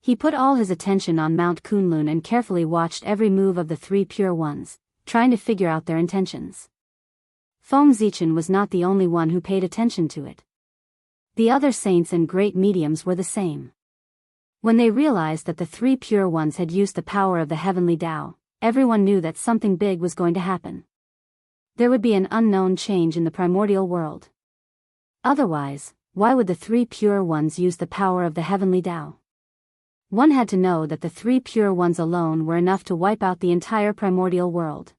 He put all his attention on Mount Kunlun and carefully watched every move of the three pure ones, trying to figure out their intentions. Feng Zichen was not the only one who paid attention to it. The other saints and great mediums were the same. When they realized that the three pure ones had used the power of the heavenly Tao, everyone knew that something big was going to happen. There would be an unknown change in the primordial world. Otherwise, why would the three pure ones use the power of the heavenly Tao? One had to know that the three pure ones alone were enough to wipe out the entire primordial world.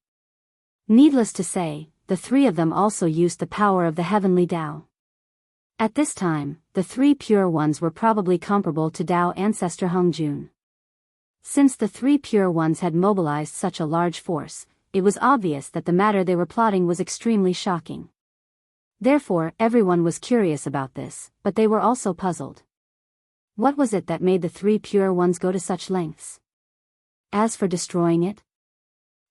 Needless to say, the three of them also used the power of the heavenly Tao. At this time, the three pure ones were probably comparable to Tao ancestor Hongjun. Since the three pure ones had mobilized such a large force, it was obvious that the matter they were plotting was extremely shocking. Therefore, everyone was curious about this, but they were also puzzled. What was it that made the three pure ones go to such lengths? As for destroying it,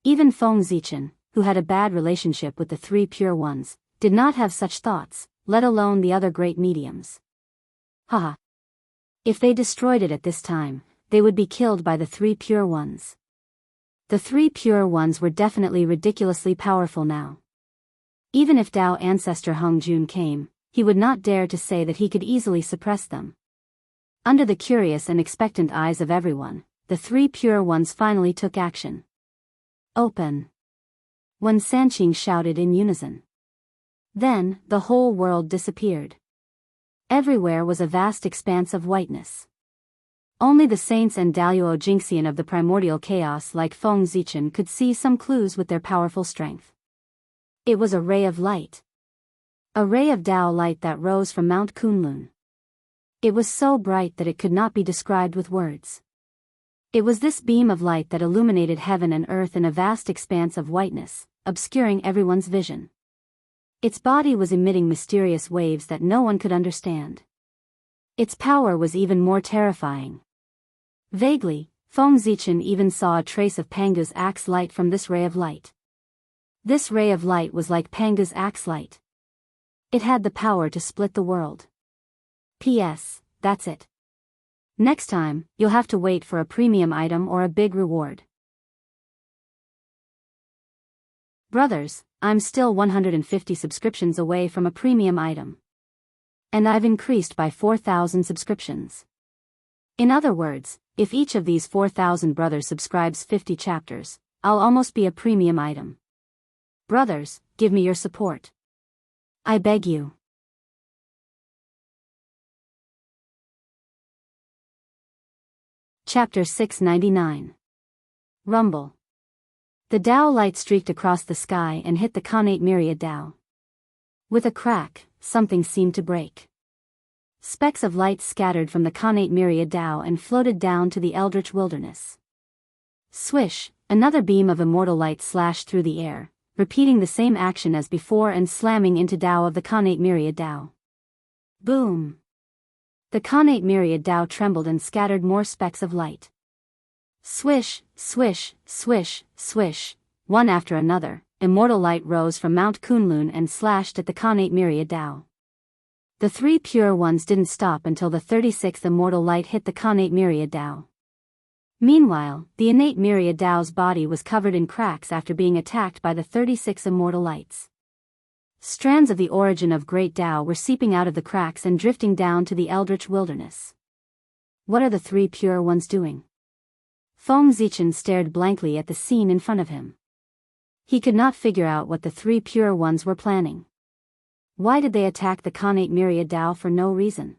even Feng Zichen, who had a bad relationship with the three pure ones, did not have such thoughts, let alone the other great mediums. Haha. If they destroyed it at this time, they would be killed by the three pure ones. The three pure ones were definitely ridiculously powerful now. Even if Tao ancestor Hongjun came, he would not dare to say that he could easily suppress them. Under the curious and expectant eyes of everyone, the three pure ones finally took action. Open! When Sanqing shouted in unison. Then, the whole world disappeared. Everywhere was a vast expanse of whiteness. Only the saints and Daoist Jingxian of the primordial chaos like Feng Zichen could see some clues with their powerful strength. It was a ray of light. A ray of Tao light that rose from Mount Kunlun. It was so bright that it could not be described with words. It was this beam of light that illuminated heaven and earth in a vast expanse of whiteness, obscuring everyone's vision. Its body was emitting mysterious waves that no one could understand. Its power was even more terrifying. Vaguely, Feng Zichen even saw a trace of Pangu's axe light from this ray of light. This ray of light was like Pangu's axe light. It had the power to split the world. P.S. That's it. Next time, you'll have to wait for a premium item or a big reward. Brothers, I'm still 150 subscriptions away from a premium item. And I've increased by 4,000 subscriptions. In other words, if each of these 4,000 brothers subscribes 50 chapters, I'll almost be a premium item. Brothers, give me your support. I beg you. Chapter 699. Rumble. The Dao light streaked across the sky and hit the Khanate myriad Dao. With a crack, something seemed to break. Specks of light scattered from the Khanate myriad Dao and floated down to the eldritch wilderness. Swish, another beam of immortal light slashed through the air, repeating the same action as before and slamming into Dao of the Khanate myriad Dao. Boom! The Khanate myriad Dao trembled and scattered more specks of light. Swish, swish, swish, swish, one after another, immortal light rose from Mount Kunlun and slashed at the Khanate myriad Dao. The three pure ones didn't stop until the 36th immortal light hit the Khanate myriad Dao. Meanwhile, the innate myriad Dao's body was covered in cracks after being attacked by the 36 immortal lights. Strands of the origin of Great Dao were seeping out of the cracks and drifting down to the eldritch wilderness. What are the three pure ones doing? Feng Zichen stared blankly at the scene in front of him. He could not figure out what the three pure ones were planning. Why did they attack the Khanate myriad Dao for no reason?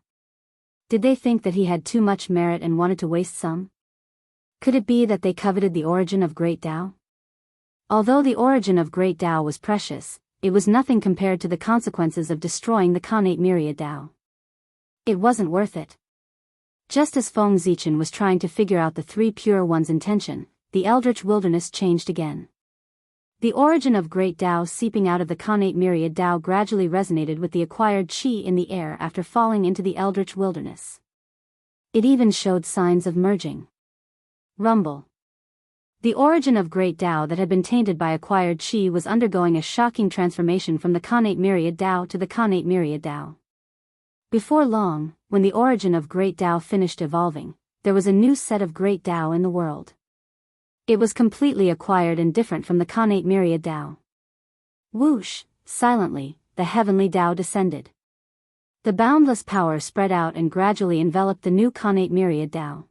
Did they think that he had too much merit and wanted to waste some? Could it be that they coveted the origin of Great Dao? Although the origin of Great Dao was precious, it was nothing compared to the consequences of destroying the Khanate myriad Dao. It wasn't worth it. Just as Feng Zichen was trying to figure out the three pure ones' intention, the eldritch wilderness changed again. The origin of Great Dao seeping out of the Khanate myriad Dao gradually resonated with the acquired qi in the air after falling into the eldritch wilderness. It even showed signs of merging. Rumble. The origin of Great Dao that had been tainted by acquired qi was undergoing a shocking transformation from the Khanate myriad Dao to the Khanate myriad Dao. Before long, when the origin of Great Dao finished evolving, there was a new set of Great Dao in the world. It was completely acquired and different from the Khanate myriad Dao. Whoosh, silently, the heavenly Dao descended. The boundless power spread out and gradually enveloped the new Khanate myriad Dao.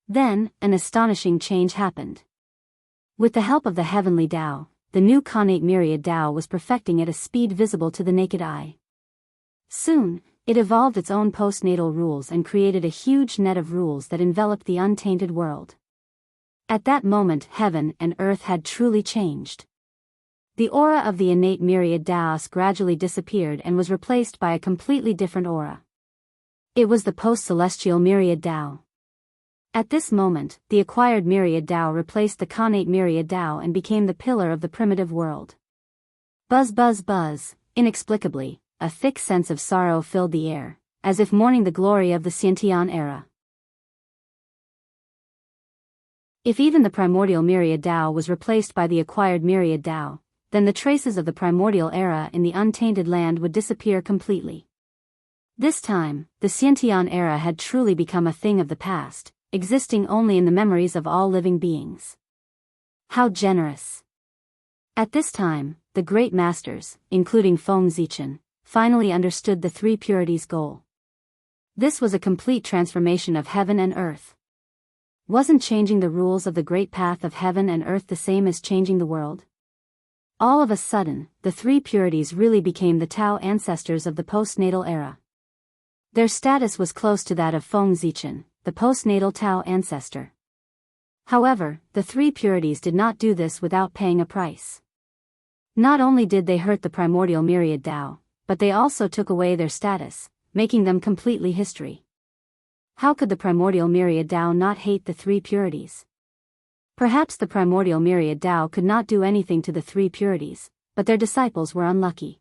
Then, an astonishing change happened. With the help of the heavenly Dao, the new Khanate myriad Dao was perfecting at a speed visible to the naked eye. Soon, it evolved its own postnatal rules and created a huge net of rules that enveloped the untainted world. At that moment, heaven and earth had truly changed. The aura of the innate myriad Daoist gradually disappeared and was replaced by a completely different aura. It was the post-celestial myriad Dao. At this moment, the acquired myriad Dao replaced the Khanate myriad Dao and became the pillar of the primitive world. Buzz buzz buzz, inexplicably, a thick sense of sorrow filled the air, as if mourning the glory of the Xiantian era. If even the primordial myriad Dao was replaced by the acquired myriad Dao, then the traces of the primordial era in the untainted land would disappear completely. This time, the Xiantian era had truly become a thing of the past, existing only in the memories of all living beings. How generous! At this time, the great masters, including Feng Zichen, finally understood the three purities' goal. This was a complete transformation of heaven and earth. Wasn't changing the rules of the great path of heaven and earth the same as changing the world? All of a sudden, the three purities really became the Tao ancestors of the postnatal era. Their status was close to that of Feng Zichen, the postnatal Tao ancestor. However, the three purities did not do this without paying a price. Not only did they hurt the primordial myriad Dao, but they also took away their status, making them completely history. How could the primordial myriad Dao not hate the three purities? Perhaps the primordial myriad Dao could not do anything to the three purities, but their disciples were unlucky.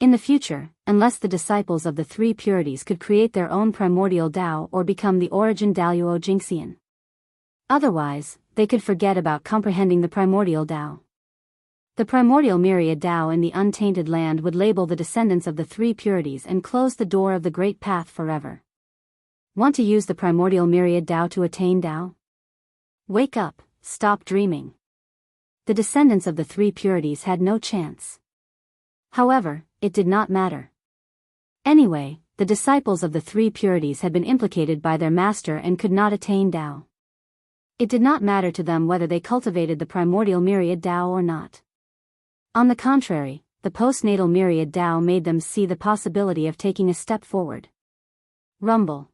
In the future, unless the disciples of the three purities could create their own primordial Dao or become the origin Daoyo Jingxian. Otherwise, they could forget about comprehending the primordial Dao. The primordial myriad Dao in the untainted land would label the descendants of the three purities and close the door of the great path forever. Want to use the primordial myriad Dao to attain Dao? Wake up, stop dreaming. the descendants of the three purities had no chance. However, it did not matter. Anyway, the disciples of the three purities had been implicated by their master and could not attain Tao. It did not matter to them whether they cultivated the primordial myriad Tao or not. On the contrary, the postnatal myriad Tao made them see the possibility of taking a step forward. Rumble.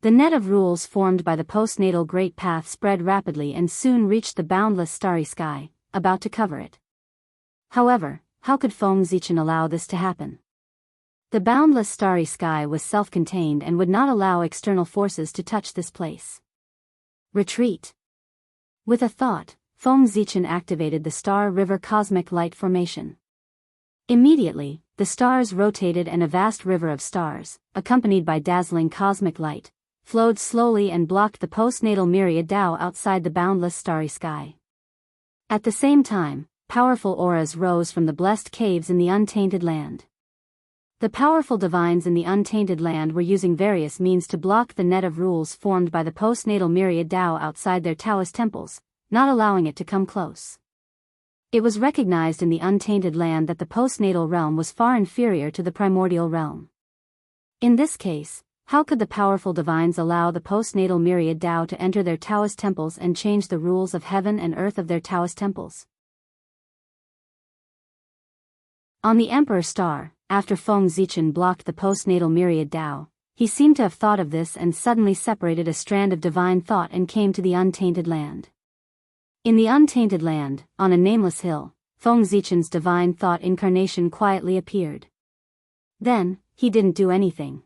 The net of rules formed by the postnatal great path spread rapidly and soon reached the boundless starry sky, about to cover it. However, how could Feng Zichen allow this to happen? The boundless starry sky was self-contained and would not allow external forces to touch this place. Retreat. With a thought, Feng Zichen activated the Star River Cosmic Light Formation. Immediately, the stars rotated and a vast river of stars, accompanied by dazzling cosmic light, flowed slowly and blocked the postnatal myriad Tao outside the boundless starry sky. At the same time, powerful auras rose from the blessed caves in the untainted land. The powerful divines in the untainted land were using various means to block the net of rules formed by the postnatal myriad Tao outside their Taoist temples, not allowing it to come close. It was recognized in the untainted land that the postnatal realm was far inferior to the primordial realm. In this case, how could the powerful divines allow the postnatal myriad Tao to enter their Taoist temples and change the rules of heaven and earth of their Taoist temples? On the Emperor Star, after Feng Zichen blocked the postnatal myriad Tao, he seemed to have thought of this and suddenly separated a strand of divine thought and came to the untainted land. In the untainted land, on a nameless hill, Feng Zichen's divine thought incarnation quietly appeared. Then, he didn't do anything.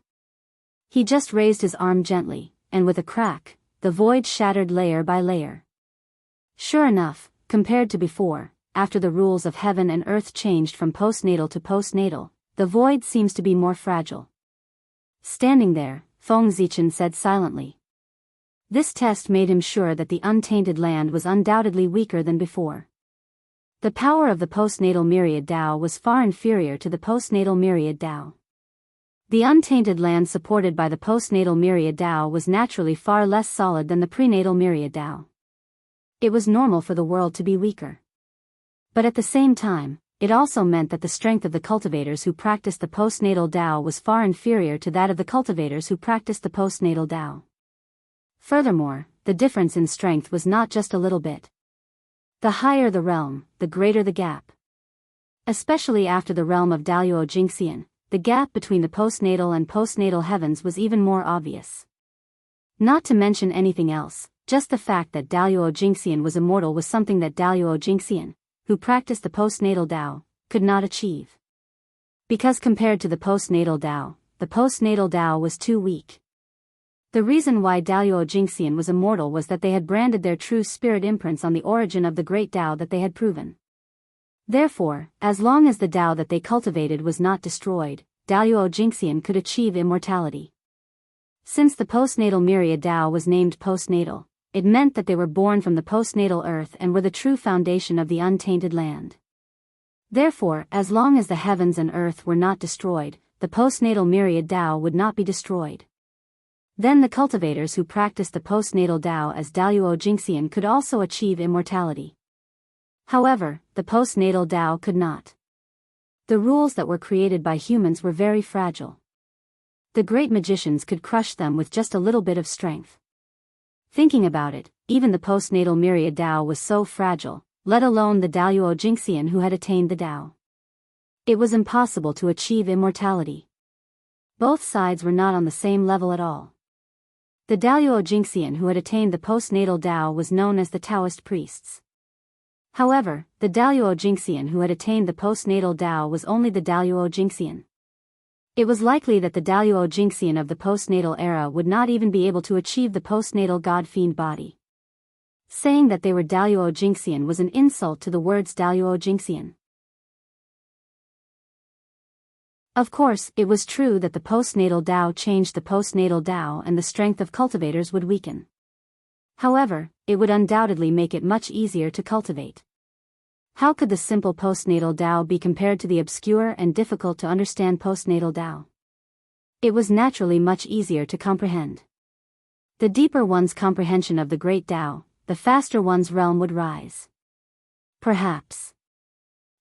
He just raised his arm gently, and with a crack, the void shattered layer by layer. Sure enough, compared to before, after the rules of heaven and earth changed from postnatal to postnatal, the void seems to be more fragile. Standing there, Feng Zichen said silently. This test made him sure that the untainted land was undoubtedly weaker than before. The power of the postnatal myriad Tao was far inferior to the postnatal myriad Tao. The untainted land supported by the postnatal myriad Tao was naturally far less solid than the prenatal myriad Tao. It was normal for the world to be weaker. But at the same time, it also meant that the strength of the cultivators who practiced the postnatal Tao was far inferior to that of the cultivators who practiced the postnatal Tao. Furthermore, the difference in strength was not just a little bit. The higher the realm, the greater the gap. Especially after the realm of Daoist Jingxian, the gap between the postnatal and postnatal heavens was even more obvious. Not to mention anything else, just the fact that Daoist Jingxian was immortal was something that Daoist Jingxian, who practiced the postnatal Tao, could not achieve. Because compared to the postnatal Tao was too weak. The reason why Daoist Jingxian was immortal was that they had branded their true spirit imprints on the origin of the great Tao that they had proven. Therefore, as long as the Tao that they cultivated was not destroyed, Daoist Jingxian could achieve immortality. Since the postnatal myriad Tao was named postnatal, it meant that they were born from the postnatal earth and were the true foundation of the untainted land. Therefore, as long as the heavens and earth were not destroyed, the postnatal myriad Tao would not be destroyed. Then the cultivators who practiced the postnatal Tao as Daoist Jingxian could also achieve immortality. However, the postnatal Tao could not. The rules that were created by humans were very fragile. The great magicians could crush them with just a little bit of strength. Thinking about it, even the postnatal myriad Tao was so fragile, let alone the Daoist Jingxian who had attained the Tao. It was impossible to achieve immortality. Both sides were not on the same level at all. The Daoist Jingxian who had attained the postnatal Tao was known as the Taoist priests. However, the Daoist Jingxian who had attained the postnatal Tao was only the Daoist Jingxian. It was likely that the Daoist Jingxian of the postnatal era would not even be able to achieve the postnatal god-fiend body. Saying that they were Daoist Jingxian was an insult to the words Daoist Jingxian. Of course, it was true that the postnatal Tao changed the postnatal Tao and the strength of cultivators would weaken. However, it would undoubtedly make it much easier to cultivate. How could the simple postnatal Tao be compared to the obscure and difficult to understand postnatal Tao? It was naturally much easier to comprehend. The deeper one's comprehension of the great Tao, the faster one's realm would rise. Perhaps.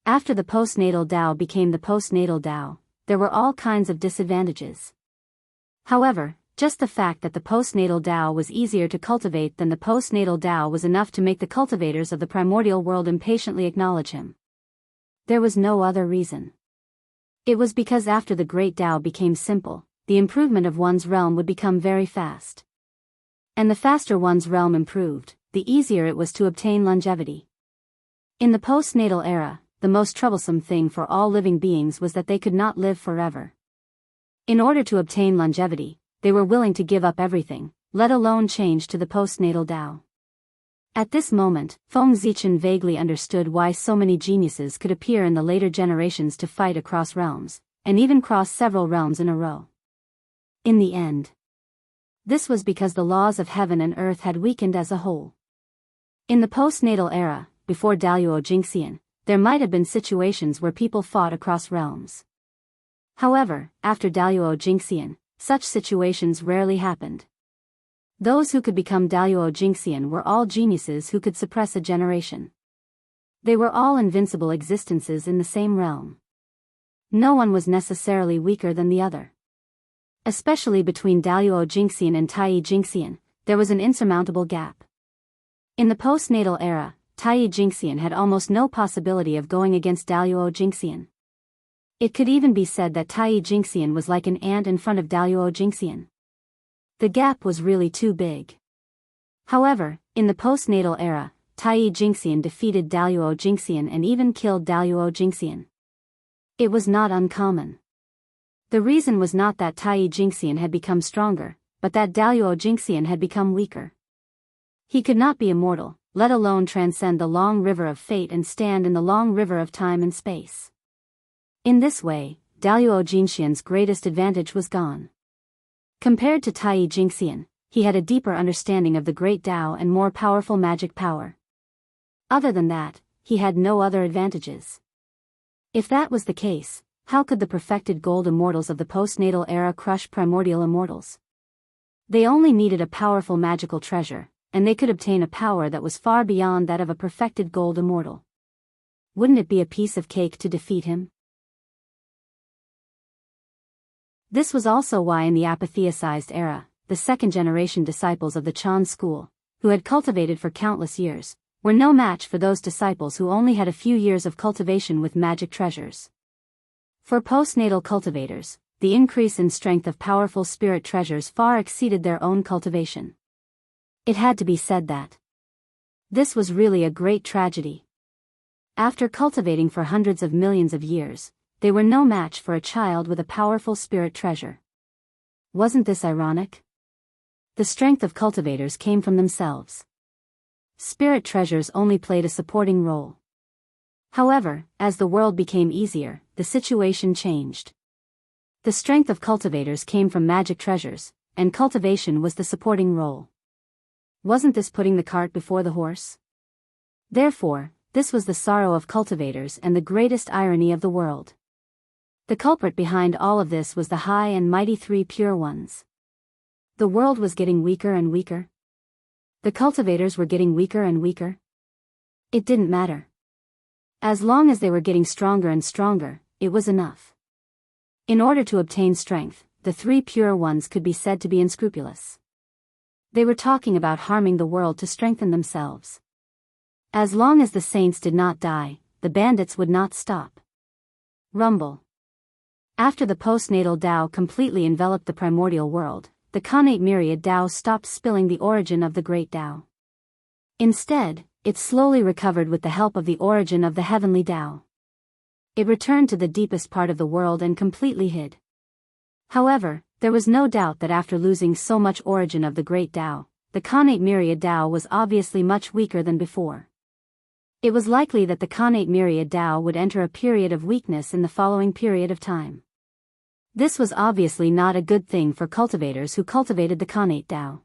After the postnatal Dao became the postnatal Dao, there were all kinds of disadvantages. However, just the fact that the postnatal Dao was easier to cultivate than the postnatal Dao was enough to make the cultivators of the primordial world impatiently acknowledge him. There was no other reason. It was because after the great Dao became simple, the improvement of one's realm would become very fast. And the faster one's realm improved, the easier it was to obtain longevity. In the postnatal era, the most troublesome thing for all living beings was that they could not live forever. In order to obtain longevity, they were willing to give up everything, let alone change to the postnatal Dao. At this moment, Feng Zichen vaguely understood why so many geniuses could appear in the later generations to fight across realms, and even cross several realms in a row. In the end, this was because the laws of heaven and earth had weakened as a whole. In the postnatal era, before Daoist Jingxian, there might have been situations where people fought across realms. However, after Daoist Jingxian, such situations rarely happened. Those who could become Daoist Jingxian were all geniuses who could suppress a generation. They were all invincible existences in the same realm. No one was necessarily weaker than the other. Especially between Daoist Jingxian and Taiyi Jingxian, there was an insurmountable gap. In the postnatal era, Taiyi Jingxian had almost no possibility of going against Daoist Jingxian. It could even be said that Taiyi Jingxian was like an ant in front of Daoist Jingxian. The gap was really too big. However, in the postnatal era, Taiyi Jingxian defeated Daoist Jingxian and even killed Daoist Jingxian. It was not uncommon. The reason was not that Taiyi Jingxian had become stronger, but that Daoist Jingxian had become weaker. He could not be immortal, let alone transcend the long river of fate and stand in the long river of time and space. In this way, Daoist Jingxian's greatest advantage was gone. Compared to Taiyi Jingxian, he had a deeper understanding of the great Dao and more powerful magic power. Other than that, he had no other advantages. If that was the case, how could the perfected gold immortals of the postnatal era crush primordial immortals? They only needed a powerful magical treasure, and they could obtain a power that was far beyond that of a perfected gold immortal. Wouldn't it be a piece of cake to defeat him? This was also why in the apatheicized era, the second-generation disciples of the Chan school, who had cultivated for countless years, were no match for those disciples who only had a few years of cultivation with magic treasures. For postnatal cultivators, the increase in strength of powerful spirit treasures far exceeded their own cultivation. It had to be said that this was really a great tragedy. After cultivating for hundreds of millions of years, they were no match for a child with a powerful spirit treasure. Wasn't this ironic? The strength of cultivators came from themselves. Spirit treasures only played a supporting role. However, as the world became easier, the situation changed. The strength of cultivators came from magic treasures, and cultivation was the supporting role. Wasn't this putting the cart before the horse? Therefore, this was the sorrow of cultivators and the greatest irony of the world. The culprit behind all of this was the high and mighty three pure ones. The world was getting weaker and weaker. The cultivators were getting weaker and weaker. It didn't matter. As long as they were getting stronger and stronger, it was enough. In order to obtain strength, the three pure ones could be said to be unscrupulous. They were talking about harming the world to strengthen themselves. As long as the saints did not die, the bandits would not stop. Rumble. After the postnatal Dao completely enveloped the primordial world, the connate myriad Dao stopped spilling the origin of the great Dao. Instead, it slowly recovered with the help of the origin of the heavenly Dao. It returned to the deepest part of the world and completely hid. However, there was no doubt that after losing so much origin of the great Dao, the connate myriad Dao was obviously much weaker than before. It was likely that the connate myriad Dao would enter a period of weakness in the following period of time. This was obviously not a good thing for cultivators who cultivated the connate Dao.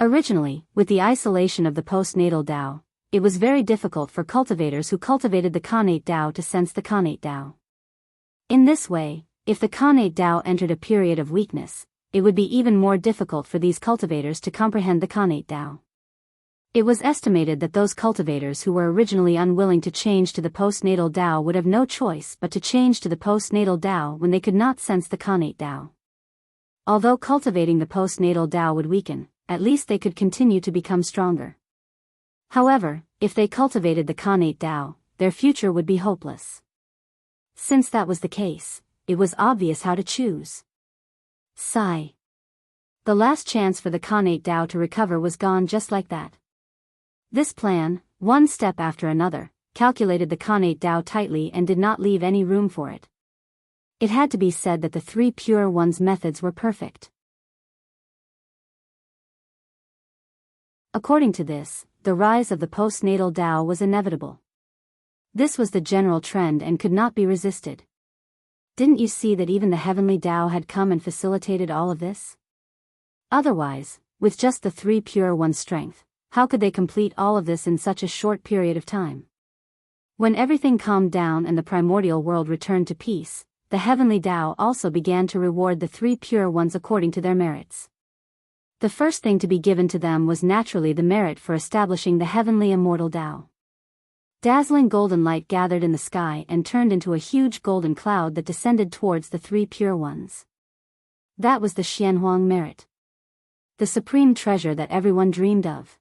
Originally, with the isolation of the postnatal Dao, it was very difficult for cultivators who cultivated the connate Dao to sense the connate Dao. In this way, if the connate Dao entered a period of weakness, it would be even more difficult for these cultivators to comprehend the connate Dao. It was estimated that those cultivators who were originally unwilling to change to the postnatal Tao would have no choice but to change to the postnatal Tao when they could not sense the connate Tao. Although cultivating the postnatal Tao would weaken, at least they could continue to become stronger. However, if they cultivated the connate Tao, their future would be hopeless. Since that was the case, it was obvious how to choose. Sigh. The last chance for the connate Tao to recover was gone just like that. This plan, one step after another, calculated the connate Tao tightly and did not leave any room for it. It had to be said that the three pure ones' methods were perfect. According to this, the rise of the postnatal Tao was inevitable. This was the general trend and could not be resisted. Didn't you see that even the heavenly Tao had come and facilitated all of this? Otherwise, with just the three pure ones' strength, how could they complete all of this in such a short period of time? When everything calmed down and the primordial world returned to peace, the heavenly Tao also began to reward the three pure ones according to their merits. The first thing to be given to them was naturally the merit for establishing the heavenly immortal Tao. Dazzling golden light gathered in the sky and turned into a huge golden cloud that descended towards the three pure ones. That was the Xianhuang merit. The supreme treasure that everyone dreamed of.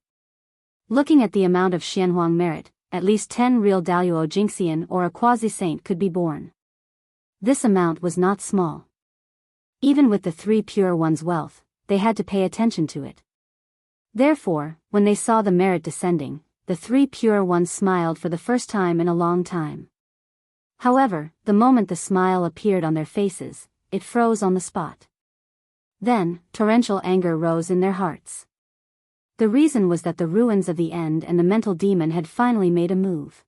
Looking at the amount of Xianhuang merit, at least 10 real Daoist Jingxian or a quasi-saint could be born. This amount was not small. Even with the three pure ones' wealth, they had to pay attention to it. Therefore, when they saw the merit descending, the three pure ones smiled for the first time in a long time. However, the moment the smile appeared on their faces, it froze on the spot. Then, torrential anger rose in their hearts. The reason was that the ruins of the end and the mental demon had finally made a move.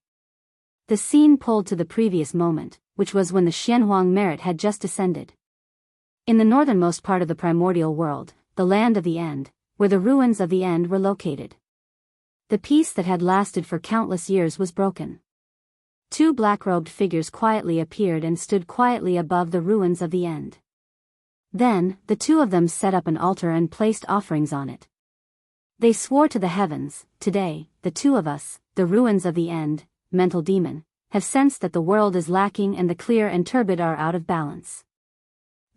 The scene pulled to the previous moment, which was when the Xianhuang merit had just descended. In the northernmost part of the primordial world, the land of the end, where the ruins of the end were located. The peace that had lasted for countless years was broken. Two black-robed figures quietly appeared and stood quietly above the ruins of the end. Then, the two of them set up an altar and placed offerings on it. They swore to the heavens, "Today, the two of us, the ruins of the end, mental demon, have sensed that the world is lacking and the clear and turbid are out of balance.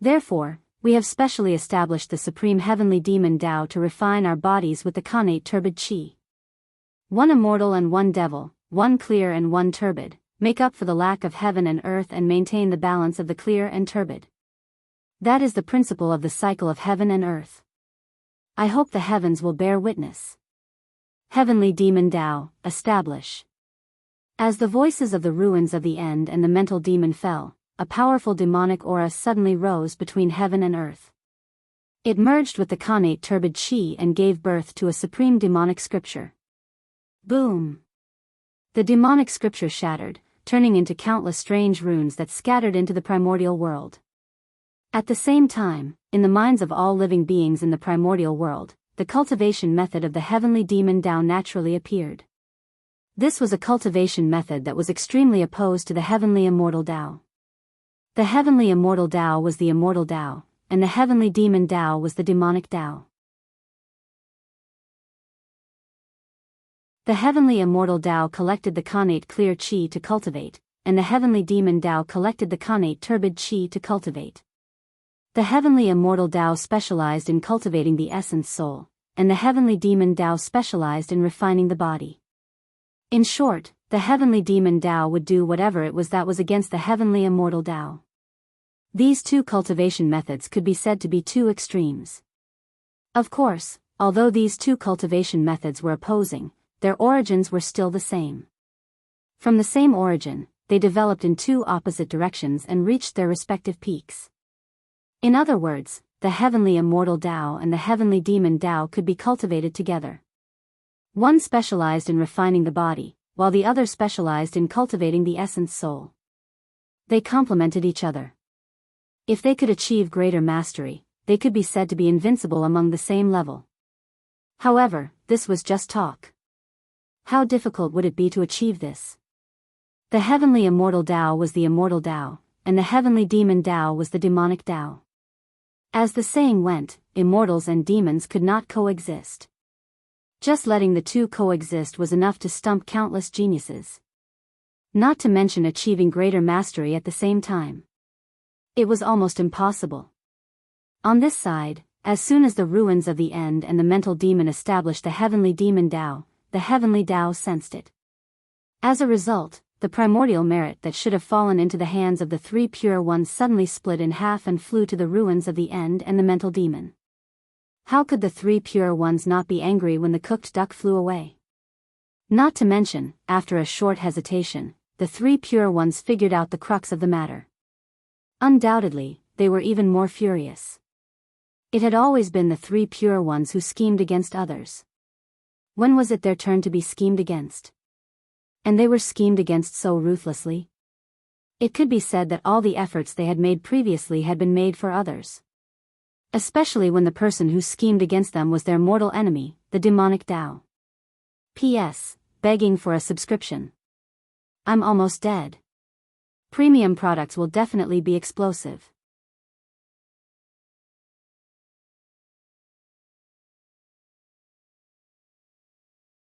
Therefore, we have specially established the supreme heavenly demon Tao to refine our bodies with the connate turbid chi. One immortal and one devil, one clear and one turbid, make up for the lack of heaven and earth and maintain the balance of the clear and turbid. That is the principle of the cycle of heaven and earth. I hope the heavens will bear witness. Heavenly Demon Tao, establish." As the voices of the ruins of the end and the mental demon fell, a powerful demonic aura suddenly rose between heaven and earth. It merged with the connate turbid chi and gave birth to a supreme demonic scripture. Boom! The demonic scripture shattered, turning into countless strange runes that scattered into the primordial world. At the same time, in the minds of all living beings in the primordial world, the cultivation method of the heavenly demon Tao naturally appeared. This was a cultivation method that was extremely opposed to the heavenly immortal Tao. The heavenly immortal Tao was the immortal Tao, and the heavenly demon Tao was the demonic Tao. The heavenly immortal Tao collected the connate clear chi to cultivate, and the heavenly demon Tao collected the connate turbid chi to cultivate. The heavenly immortal Tao specialized in cultivating the essence soul, and the heavenly demon Tao specialized in refining the body. In short, the heavenly demon Tao would do whatever it was that was against the heavenly immortal Tao. These two cultivation methods could be said to be two extremes. Of course, although these two cultivation methods were opposing, their origins were still the same. From the same origin, they developed in two opposite directions and reached their respective peaks. In other words, the heavenly immortal Tao and the heavenly demon Tao could be cultivated together. One specialized in refining the body, while the other specialized in cultivating the essence soul. They complemented each other. If they could achieve greater mastery, they could be said to be invincible among the same level. However, this was just talk. How difficult would it be to achieve this? The heavenly immortal Tao was the immortal Tao, and the heavenly demon Tao was the demonic Tao. As the saying went, immortals and demons could not coexist. Just letting the two coexist was enough to stump countless geniuses. Not to mention achieving greater mastery at the same time. It was almost impossible. On this side, as soon as the ruins of the End and the mental demon established the heavenly demon Dao, the heavenly Dao sensed it. As a result, the primordial merit that should have fallen into the hands of the three pure ones suddenly split in half and flew to the ruins of the End and the mental demon. How could the three pure ones not be angry when the cooked duck flew away? Not to mention, after a short hesitation, the three pure ones figured out the crux of the matter. Undoubtedly, they were even more furious. It had always been the three pure ones who schemed against others. When was it their turn to be schemed against? And they were schemed against so ruthlessly? It could be said that all the efforts they had made previously had been made for others. Especially when the person who schemed against them was their mortal enemy, the demonic Dao. P.S. Begging for a subscription. I'm almost dead. Premium products will definitely be explosive.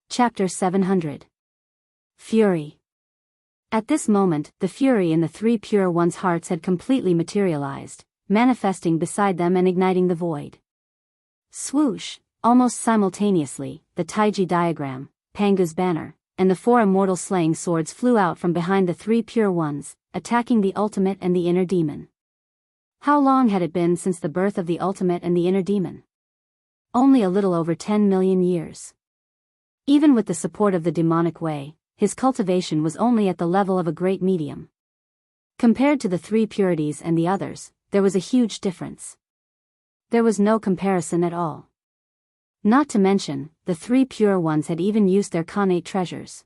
Chapter 700. Fury. At this moment, the fury in the three pure ones' hearts had completely materialized, manifesting beside them and igniting the void. Swoosh, almost simultaneously, the Taiji diagram, Pangu's banner, and the four immortal slaying swords flew out from behind the three pure ones, attacking the ultimate and the inner demon. How long had it been since the birth of the ultimate and the inner demon? Only a little over 10 million years. Even with the support of the demonic way, his cultivation was only at the level of a great medium. Compared to the three purities and the others, there was a huge difference. There was no comparison at all. Not to mention, the three pure ones had even used their connate treasures.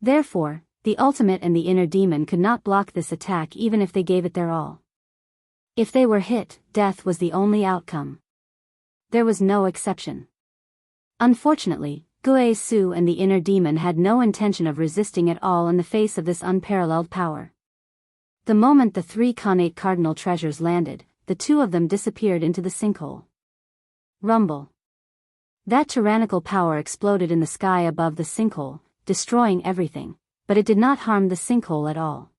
Therefore, the ultimate and the inner demon could not block this attack even if they gave it their all. If they were hit, death was the only outcome. There was no exception. Unfortunately, Gue Su and the inner demon had no intention of resisting at all in the face of this unparalleled power. The moment the three connate cardinal treasures landed, the two of them disappeared into the sinkhole. Rumble. That tyrannical power exploded in the sky above the sinkhole, destroying everything, but it did not harm the sinkhole at all.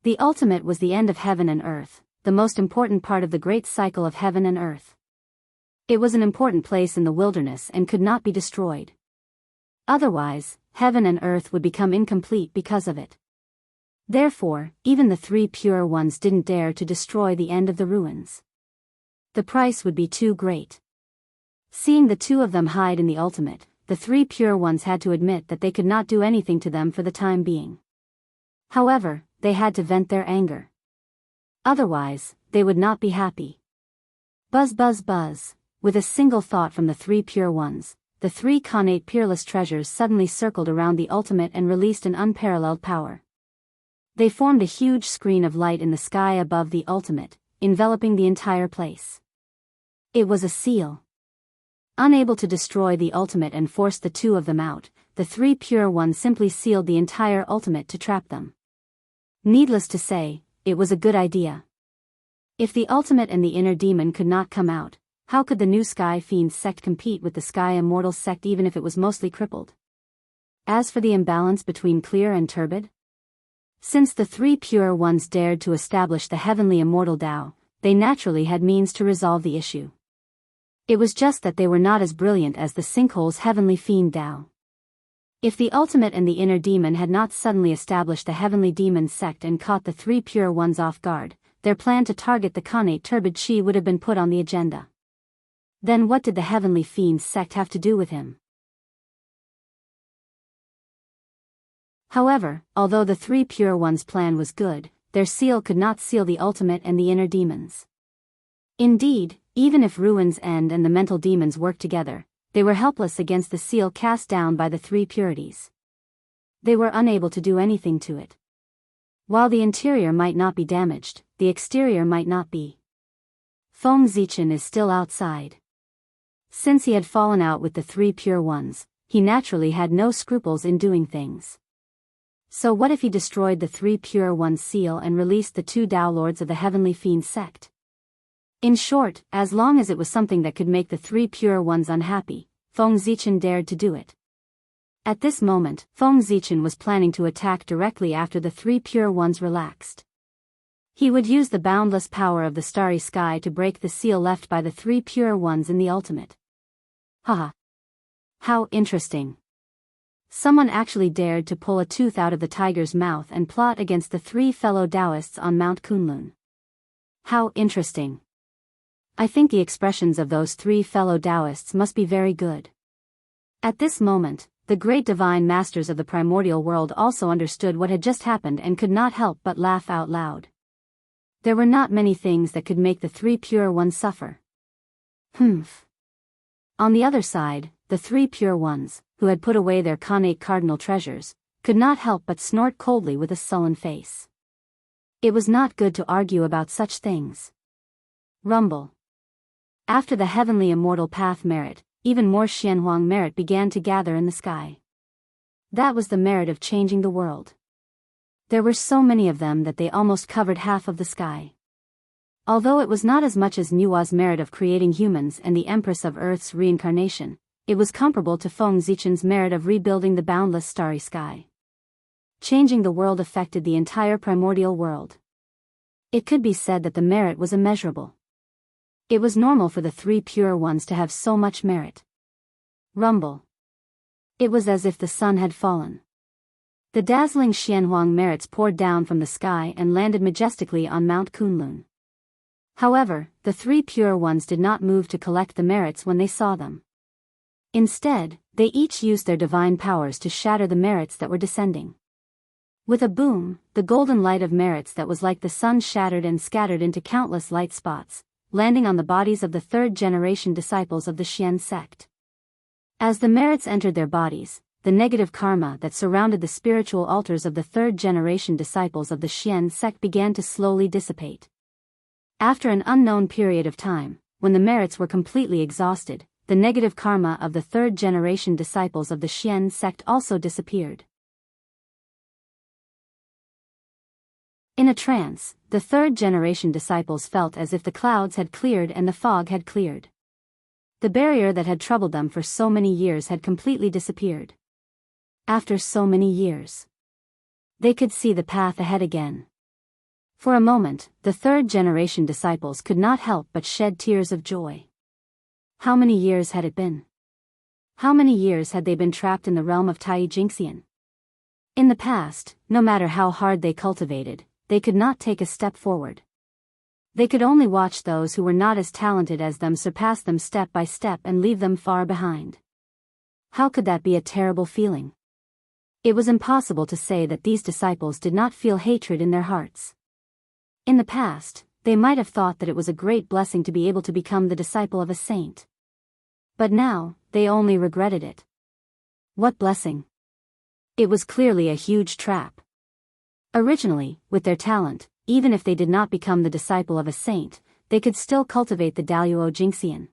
The ultimate was the end of heaven and earth, the most important part of the great cycle of heaven and earth. It was an important place in the wilderness and could not be destroyed. Otherwise, heaven and earth would become incomplete because of it. Therefore, even the three pure ones didn't dare to destroy the end of the ruins. The price would be too great. Seeing the two of them hide in the ultimate, the three pure ones had to admit that they could not do anything to them for the time being. However, they had to vent their anger. Otherwise, they would not be happy. Buzz buzz buzz, with a single thought from the three pure ones, the three connate peerless treasures suddenly circled around the ultimate and released an unparalleled power. They formed a huge screen of light in the sky above the ultimate, enveloping the entire place. It was a seal. Unable to destroy the ultimate and force the two of them out, the three pure ones simply sealed the entire ultimate to trap them. Needless to say, it was a good idea. If the ultimate and the inner demon could not come out, how could the new Sky Fiends sect compete with the Sky Immortals sect even if it was mostly crippled? As for the imbalance between clear and turbid? Since the three pure ones dared to establish the heavenly immortal Tao, they naturally had means to resolve the issue. It was just that they were not as brilliant as the sinkhole's heavenly fiend Tao. If the ultimate and the inner demon had not suddenly established the heavenly demon sect and caught the three pure ones off guard, their plan to target the connate turbid chi would have been put on the agenda. Then what did the heavenly fiend sect have to do with him? However, although the three pure ones' plan was good, their seal could not seal the ultimate and the inner demons. Indeed, even if Ruin's End and the mental demons worked together, they were helpless against the seal cast down by the three purities. They were unable to do anything to it. While the interior might not be damaged, the exterior might not be. Feng Zichen is still outside. Since he had fallen out with the three pure ones, he naturally had no scruples in doing things. So what if he destroyed the three pure ones' seal and released the two Tao Lords of the Heavenly Fiend sect? In short, as long as it was something that could make the three pure ones unhappy, Feng Zichen dared to do it. At this moment, Feng Zichen was planning to attack directly after the three pure ones relaxed. He would use the boundless power of the starry sky to break the seal left by the three pure ones in the ultimate. Haha. How interesting. Someone actually dared to pull a tooth out of the tiger's mouth and plot against the three fellow Daoists on Mount Kunlun. How interesting. I think the expressions of those three fellow Daoists must be very good. At this moment, the great divine masters of the primordial world also understood what had just happened and could not help but laugh out loud. There were not many things that could make the three pure ones suffer. Humph. On the other side, the three pure ones, who had put away their connate cardinal treasures, could not help but snort coldly with a sullen face. It was not good to argue about such things. Rumble. After the heavenly immortal path merit, even more Xianhuang merit began to gather in the sky. That was the merit of changing the world. There were so many of them that they almost covered half of the sky. Although it was not as much as Nua's merit of creating humans and the Empress of Earth's reincarnation, it was comparable to Feng Zichen's merit of rebuilding the boundless starry sky. Changing the world affected the entire primordial world. It could be said that the merit was immeasurable. It was normal for the three pure ones to have so much merit. Rumble. It was as if the sun had fallen. The dazzling Xianhuang merits poured down from the sky and landed majestically on Mount Kunlun. However, the three pure ones did not move to collect the merits when they saw them. Instead, they each used their divine powers to shatter the merits that were descending. With a boom, the golden light of merits that was like the sun shattered and scattered into countless light spots, landing on the bodies of the third-generation disciples of the Xian sect. As the merits entered their bodies, the negative karma that surrounded the spiritual altars of the third-generation disciples of the Xian sect began to slowly dissipate. After an unknown period of time, when the merits were completely exhausted, the negative karma of the third-generation disciples of the Xian sect also disappeared. In a trance, the third-generation disciples felt as if the clouds had cleared and the fog had cleared. The barrier that had troubled them for so many years had completely disappeared. After so many years, they could see the path ahead again. For a moment, the third-generation disciples could not help but shed tears of joy. How many years had it been? How many years had they been trapped in the realm of Tai Jingxian? In the past, no matter how hard they cultivated, they could not take a step forward. They could only watch those who were not as talented as them surpass them step by step and leave them far behind. How could that be a terrible feeling? It was impossible to say that these disciples did not feel hatred in their hearts. In the past, they might have thought that it was a great blessing to be able to become the disciple of a saint. But now, they only regretted it. What blessing! It was clearly a huge trap. Originally, with their talent, even if they did not become the disciple of a saint, they could still cultivate the Daoist Jingxian.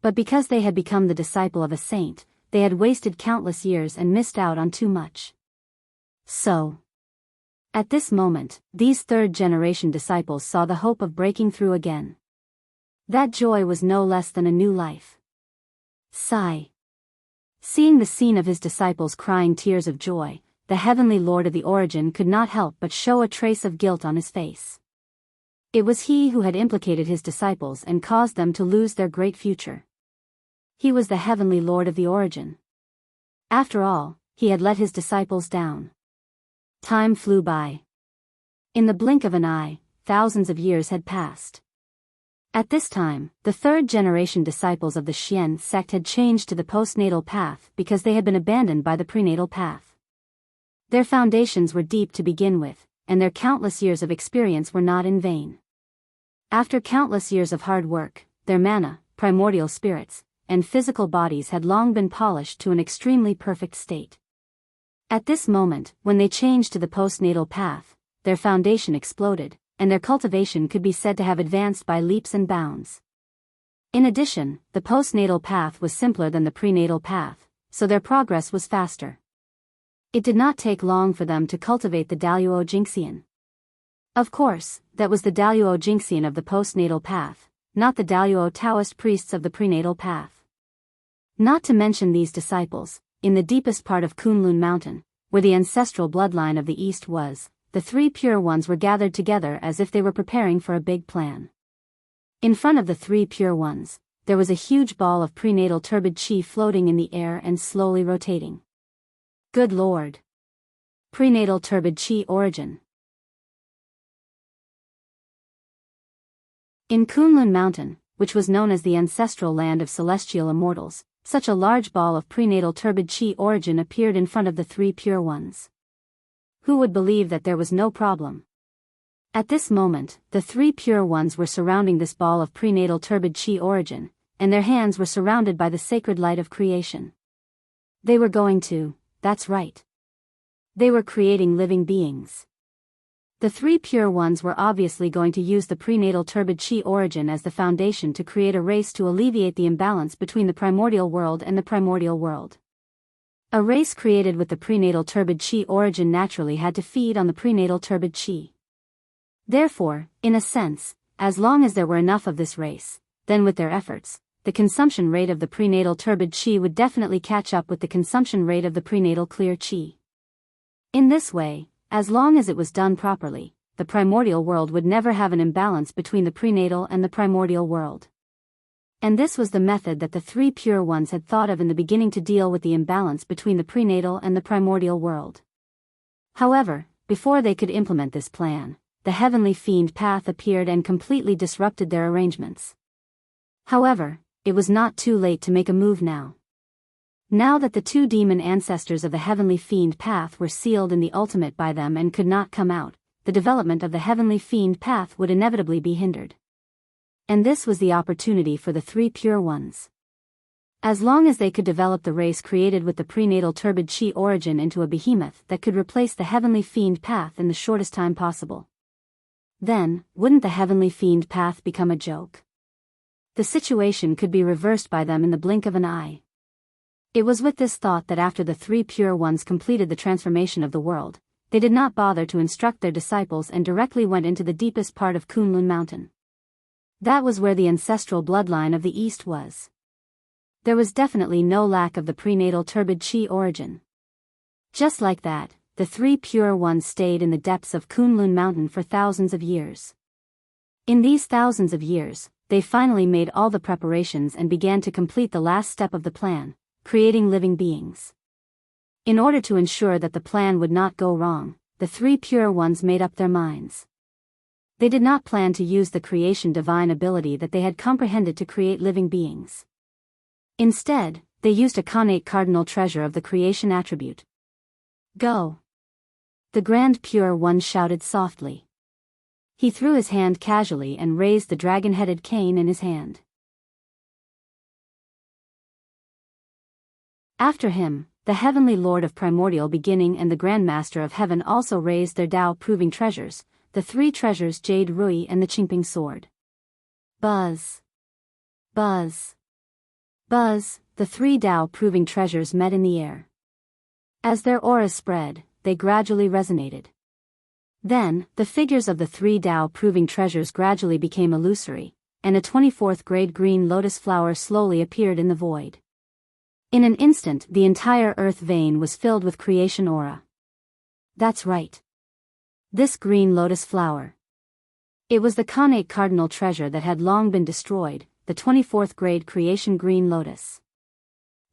But because they had become the disciple of a saint, they had wasted countless years and missed out on too much. So, at this moment, these third-generation disciples saw the hope of breaking through again. That joy was no less than a new life. Sigh. Seeing the scene of his disciples crying tears of joy, the heavenly Lord of the Origin could not help but show a trace of guilt on his face. It was he who had implicated his disciples and caused them to lose their great future. He was the heavenly Lord of the Origin. After all, he had let his disciples down. Time flew by. In the blink of an eye, thousands of years had passed. At this time, the third-generation disciples of the Xian sect had changed to the postnatal path because they had been abandoned by the prenatal path. Their foundations were deep to begin with, and their countless years of experience were not in vain. After countless years of hard work, their mana, primordial spirits, and physical bodies had long been polished to an extremely perfect state. At this moment, when they changed to the postnatal path, their foundation exploded, and their cultivation could be said to have advanced by leaps and bounds. In addition, the postnatal path was simpler than the prenatal path, so their progress was faster. It did not take long for them to cultivate the Daoist Jingxian. Of course, that was the Daoist Jingxian of the postnatal path, not the Daoist Taoist priests of the prenatal path. Not to mention these disciples, in the deepest part of Kunlun Mountain, where the ancestral bloodline of the East was, the three pure ones were gathered together as if they were preparing for a big plan. In front of the three pure ones, there was a huge ball of prenatal turbid qi floating in the air and slowly rotating. Good Lord! Prenatal turbid qi origin. In Kunlun Mountain, which was known as the ancestral land of celestial immortals, such a large ball of prenatal turbid qi origin appeared in front of the three pure ones. Who would believe that there was no problem? At this moment, the three pure ones were surrounding this ball of prenatal turbid qi origin, and their hands were surrounded by the sacred light of creation. They were going to, that's right. They were creating living beings. The three pure ones were obviously going to use the prenatal turbid qi origin as the foundation to create a race to alleviate the imbalance between the primordial world and the primordial world. A race created with the prenatal turbid qi origin naturally had to feed on the prenatal turbid qi. Therefore, in a sense, as long as there were enough of this race, then with their efforts, the consumption rate of the prenatal turbid qi would definitely catch up with the consumption rate of the prenatal clear qi. In this way, as long as it was done properly, the primordial world would never have an imbalance between the prenatal and the primordial world. And this was the method that the three pure ones had thought of in the beginning to deal with the imbalance between the prenatal and the primordial world. However, before they could implement this plan, the heavenly fiend path appeared and completely disrupted their arrangements. However, it was not too late to make a move now. Now that the two demon ancestors of the heavenly fiend path were sealed in the ultimate by them and could not come out, the development of the heavenly fiend path would inevitably be hindered. And this was the opportunity for the three pure ones. As long as they could develop the race created with the prenatal turbid qi origin into a behemoth that could replace the heavenly fiend path in the shortest time possible, then, wouldn't the heavenly fiend path become a joke? The situation could be reversed by them in the blink of an eye. It was with this thought that after the three pure ones completed the transformation of the world, they did not bother to instruct their disciples and directly went into the deepest part of Kunlun Mountain. That was where the ancestral bloodline of the East was. There was definitely no lack of the prenatal turbid qi origin. Just like that, the three pure ones stayed in the depths of Kunlun Mountain for thousands of years. In these thousands of years, they finally made all the preparations and began to complete the last step of the plan, creating living beings. In order to ensure that the plan would not go wrong, the three pure ones made up their minds. They did not plan to use the creation divine ability that they had comprehended to create living beings. Instead, they used a connate cardinal treasure of the creation attribute. Go! The Grand Pure One shouted softly. He threw his hand casually and raised the dragon-headed cane in his hand. After him, the Heavenly Lord of Primordial Beginning and the Grand Master of Heaven also raised their Tao-proving treasures, the three treasures Jade Rui and the Qingping Sword. Buzz! Buzz! Buzz! The three Tao-proving treasures met in the air. As their auras spread, they gradually resonated. Then, the figures of the three Tao-proving treasures gradually became illusory, and a 24th grade green lotus flower slowly appeared in the void. In an instant the entire earth vein was filled with creation aura. That's right. This green lotus flower. It was the connate cardinal treasure that had long been destroyed, the 24th grade creation green lotus.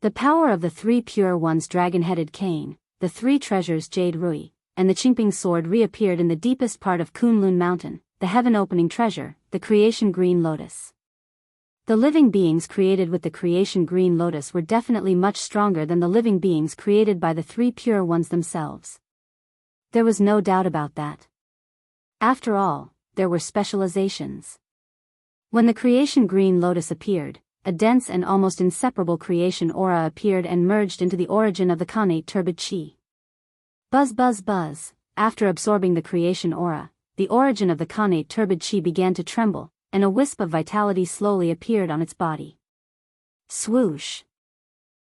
The power of the three pure ones dragon-headed cane, the three treasures Jade Rui, and the Qingping Sword reappeared in the deepest part of Kunlun Mountain, the heaven-opening treasure, the creation green lotus. The living beings created with the creation green lotus were definitely much stronger than the living beings created by the three pure ones themselves. There was no doubt about that. After all, there were specializations. When the creation green lotus appeared, a dense and almost inseparable creation aura appeared and merged into the origin of the connate turbid qi. Buzz buzz buzz, after absorbing the creation aura, the origin of the connate turbid qi began to tremble, and a wisp of vitality slowly appeared on its body. Swoosh!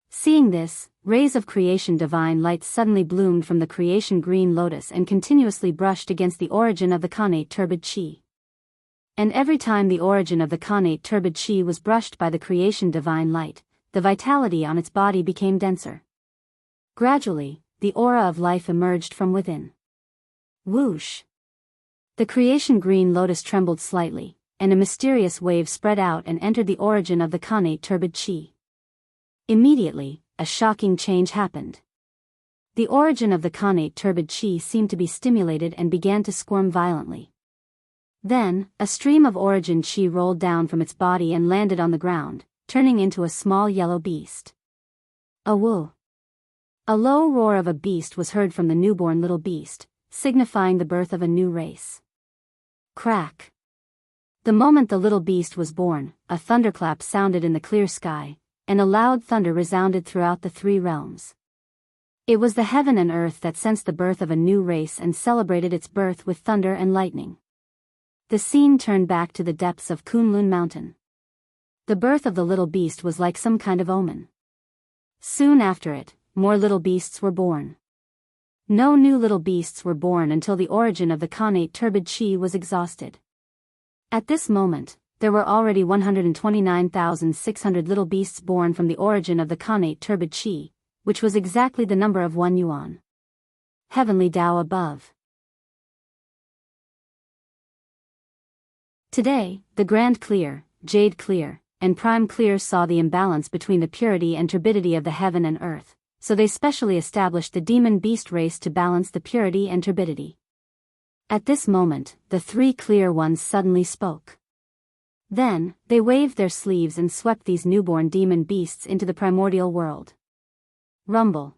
Seeing this, rays of creation divine light suddenly bloomed from the creation green lotus and continuously brushed against the origin of the connate turbid qi. And every time the origin of the connate turbid qi was brushed by the creation divine light, the vitality on its body became denser. Gradually, the aura of life emerged from within. Whoosh! The creation green lotus trembled slightly, and a mysterious wave spread out and entered the origin of the Khanate turbid chi. Immediately, a shocking change happened. The origin of the Khanate turbid chi seemed to be stimulated and began to squirm violently. Then, a stream of origin chi rolled down from its body and landed on the ground, turning into a small yellow beast. A woo! A low roar of a beast was heard from the newborn little beast, signifying the birth of a new race. Crack! The moment the little beast was born, a thunderclap sounded in the clear sky, and a loud thunder resounded throughout the three realms. It was the heaven and earth that sensed the birth of a new race and celebrated its birth with thunder and lightning. The scene turned back to the depths of Kunlun Mountain. The birth of the little beast was like some kind of omen. Soon after it, more little beasts were born. No new little beasts were born until the origin of the Khanate turbid chi was exhausted. At this moment, there were already 129,600 little beasts born from the origin of the Khanate turbid chi, which was exactly the number of 1 yuan. Heavenly Tao above. Today, the Grand Clear, Jade Clear, and Prime Clear saw the imbalance between the purity and turbidity of the heaven and earth, so they specially established the demon beast race to balance the purity and turbidity. At this moment, the three clear ones suddenly spoke. Then, they waved their sleeves and swept these newborn demon beasts into the primordial world. Rumble.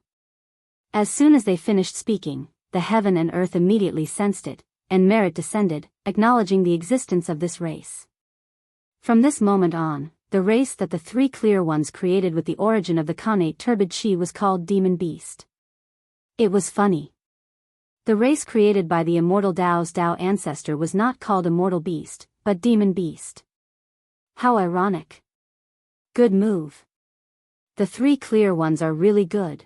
As soon as they finished speaking, the heaven and earth immediately sensed it, and merit descended, acknowledging the existence of this race. From this moment on, the race that the three clear ones created with the origin of the Khanate turbid chi was called Demon Beast. It was funny. The race created by the immortal Dao's Dao ancestor was not called Immortal Beast, but Demon Beast. How ironic. Good move. The three clear ones are really good.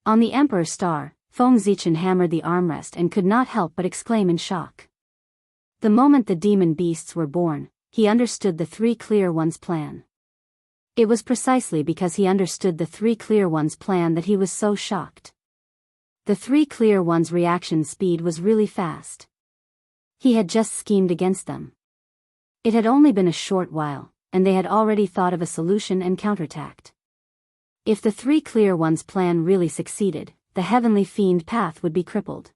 On the Emperor Star, Feng Zichen hammered the armrest and could not help but exclaim in shock. The moment the demon beasts were born, he understood the three clear ones' plan. It was precisely because he understood the three clear ones' plan that he was so shocked. The three clear ones' reaction speed was really fast. He had just schemed against them. It had only been a short while, and they had already thought of a solution and counterattacked. If the three clear ones' plan really succeeded, the heavenly fiend path would be crippled.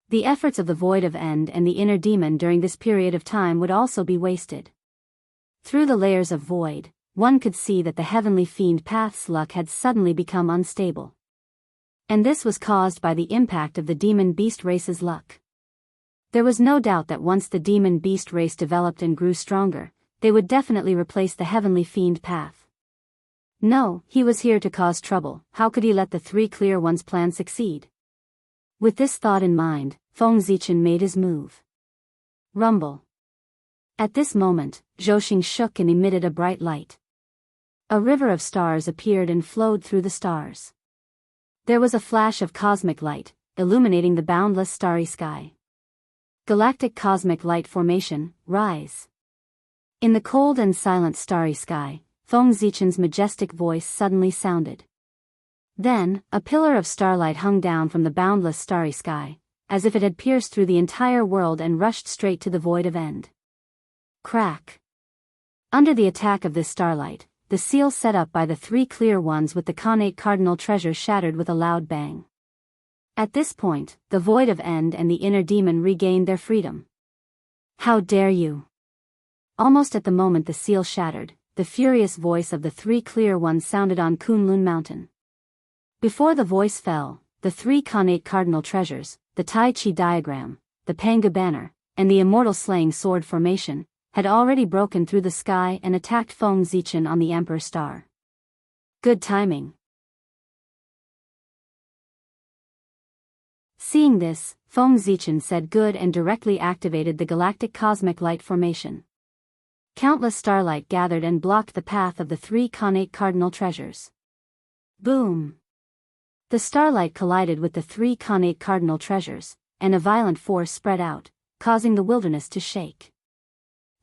The efforts of the void of end and the inner demon during this period of time would also be wasted. Through the layers of void, one could see that the heavenly fiend path's luck had suddenly become unstable. And this was caused by the impact of the demon beast race's luck. There was no doubt that once the demon beast race developed and grew stronger, they would definitely replace the heavenly fiend path. No, he was here to cause trouble. How could he let the three clear ones' plan succeed? With this thought in mind, Feng Zichen made his move. Rumble. At this moment, Zhouxing shook and emitted a bright light. A river of stars appeared and flowed through the stars. There was a flash of cosmic light, illuminating the boundless starry sky. Galactic cosmic light formation, rise. In the cold and silent starry sky, Feng Zichen's majestic voice suddenly sounded. Then, a pillar of starlight hung down from the boundless starry sky, as if it had pierced through the entire world and rushed straight to the void of end. Crack. Under the attack of this starlight, the seal set up by the three clear ones with the Khanate cardinal treasure shattered with a loud bang. At this point, the void of end and the inner demon regained their freedom. How dare you! Almost at the moment the seal shattered, the furious voice of the three clear ones sounded on Kunlun Mountain. Before the voice fell, the three Khanate cardinal treasures, the Tai Chi diagram, the Panga banner, and the immortal slaying sword formation, had already broken through the sky and attacked Feng Zichen on the Emperor Star. Good timing. Seeing this, Feng Zichen said good and directly activated the galactic cosmic light formation. Countless starlight gathered and blocked the path of the three Khanate cardinal treasures. Boom! The starlight collided with the three Khanate cardinal treasures, and a violent force spread out, causing the wilderness to shake.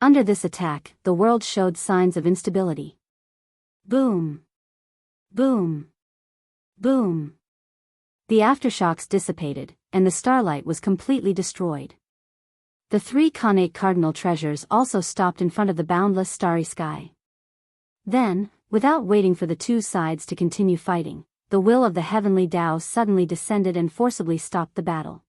Under this attack, the world showed signs of instability. Boom! Boom! Boom! The aftershocks dissipated, and the starlight was completely destroyed. The 3 connate cardinal treasures also stopped in front of the boundless starry sky. Then, without waiting for the 2 sides to continue fighting, the will of the heavenly Tao suddenly descended and forcibly stopped the battle.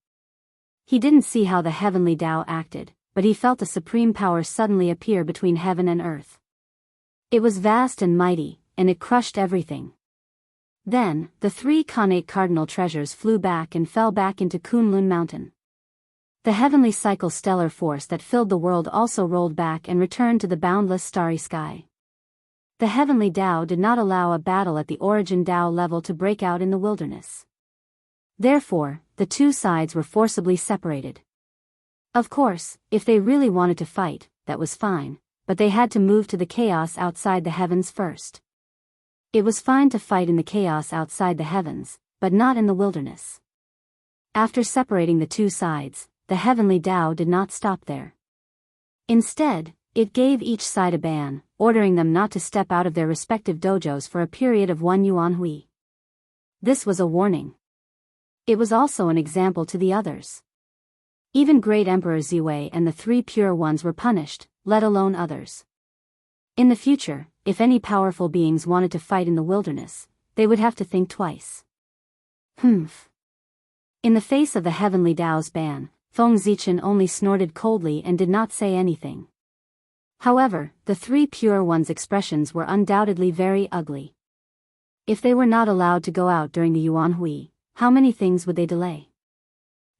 He didn't see how the heavenly Tao acted, but he felt a supreme power suddenly appear between heaven and earth. It was vast and mighty, and it crushed everything. Then, the 3 connate cardinal treasures flew back and fell back into Kunlun Mountain. The heavenly cycle stellar force that filled the world also rolled back and returned to the boundless starry sky. The heavenly Tao did not allow a battle at the origin Tao level to break out in the wilderness. Therefore, the 2 sides were forcibly separated. Of course, if they really wanted to fight, that was fine, but they had to move to the chaos outside the heavens first. It was fine to fight in the chaos outside the heavens, but not in the wilderness. After separating the 2 sides, the heavenly Tao did not stop there. Instead, it gave each side a ban, ordering them not to step out of their respective dojos for a period of 1 yuan hui. This was a warning. It was also an example to the others. Even Great Emperor Ziwei and the 3 pure ones were punished, let alone others. In the future, if any powerful beings wanted to fight in the wilderness, they would have to think twice. Humph. In the face of the heavenly Tao's ban, Feng Zichen only snorted coldly and did not say anything. However, the 3 pure ones' expressions were undoubtedly very ugly. If they were not allowed to go out during the Yuan Hui, how many things would they delay?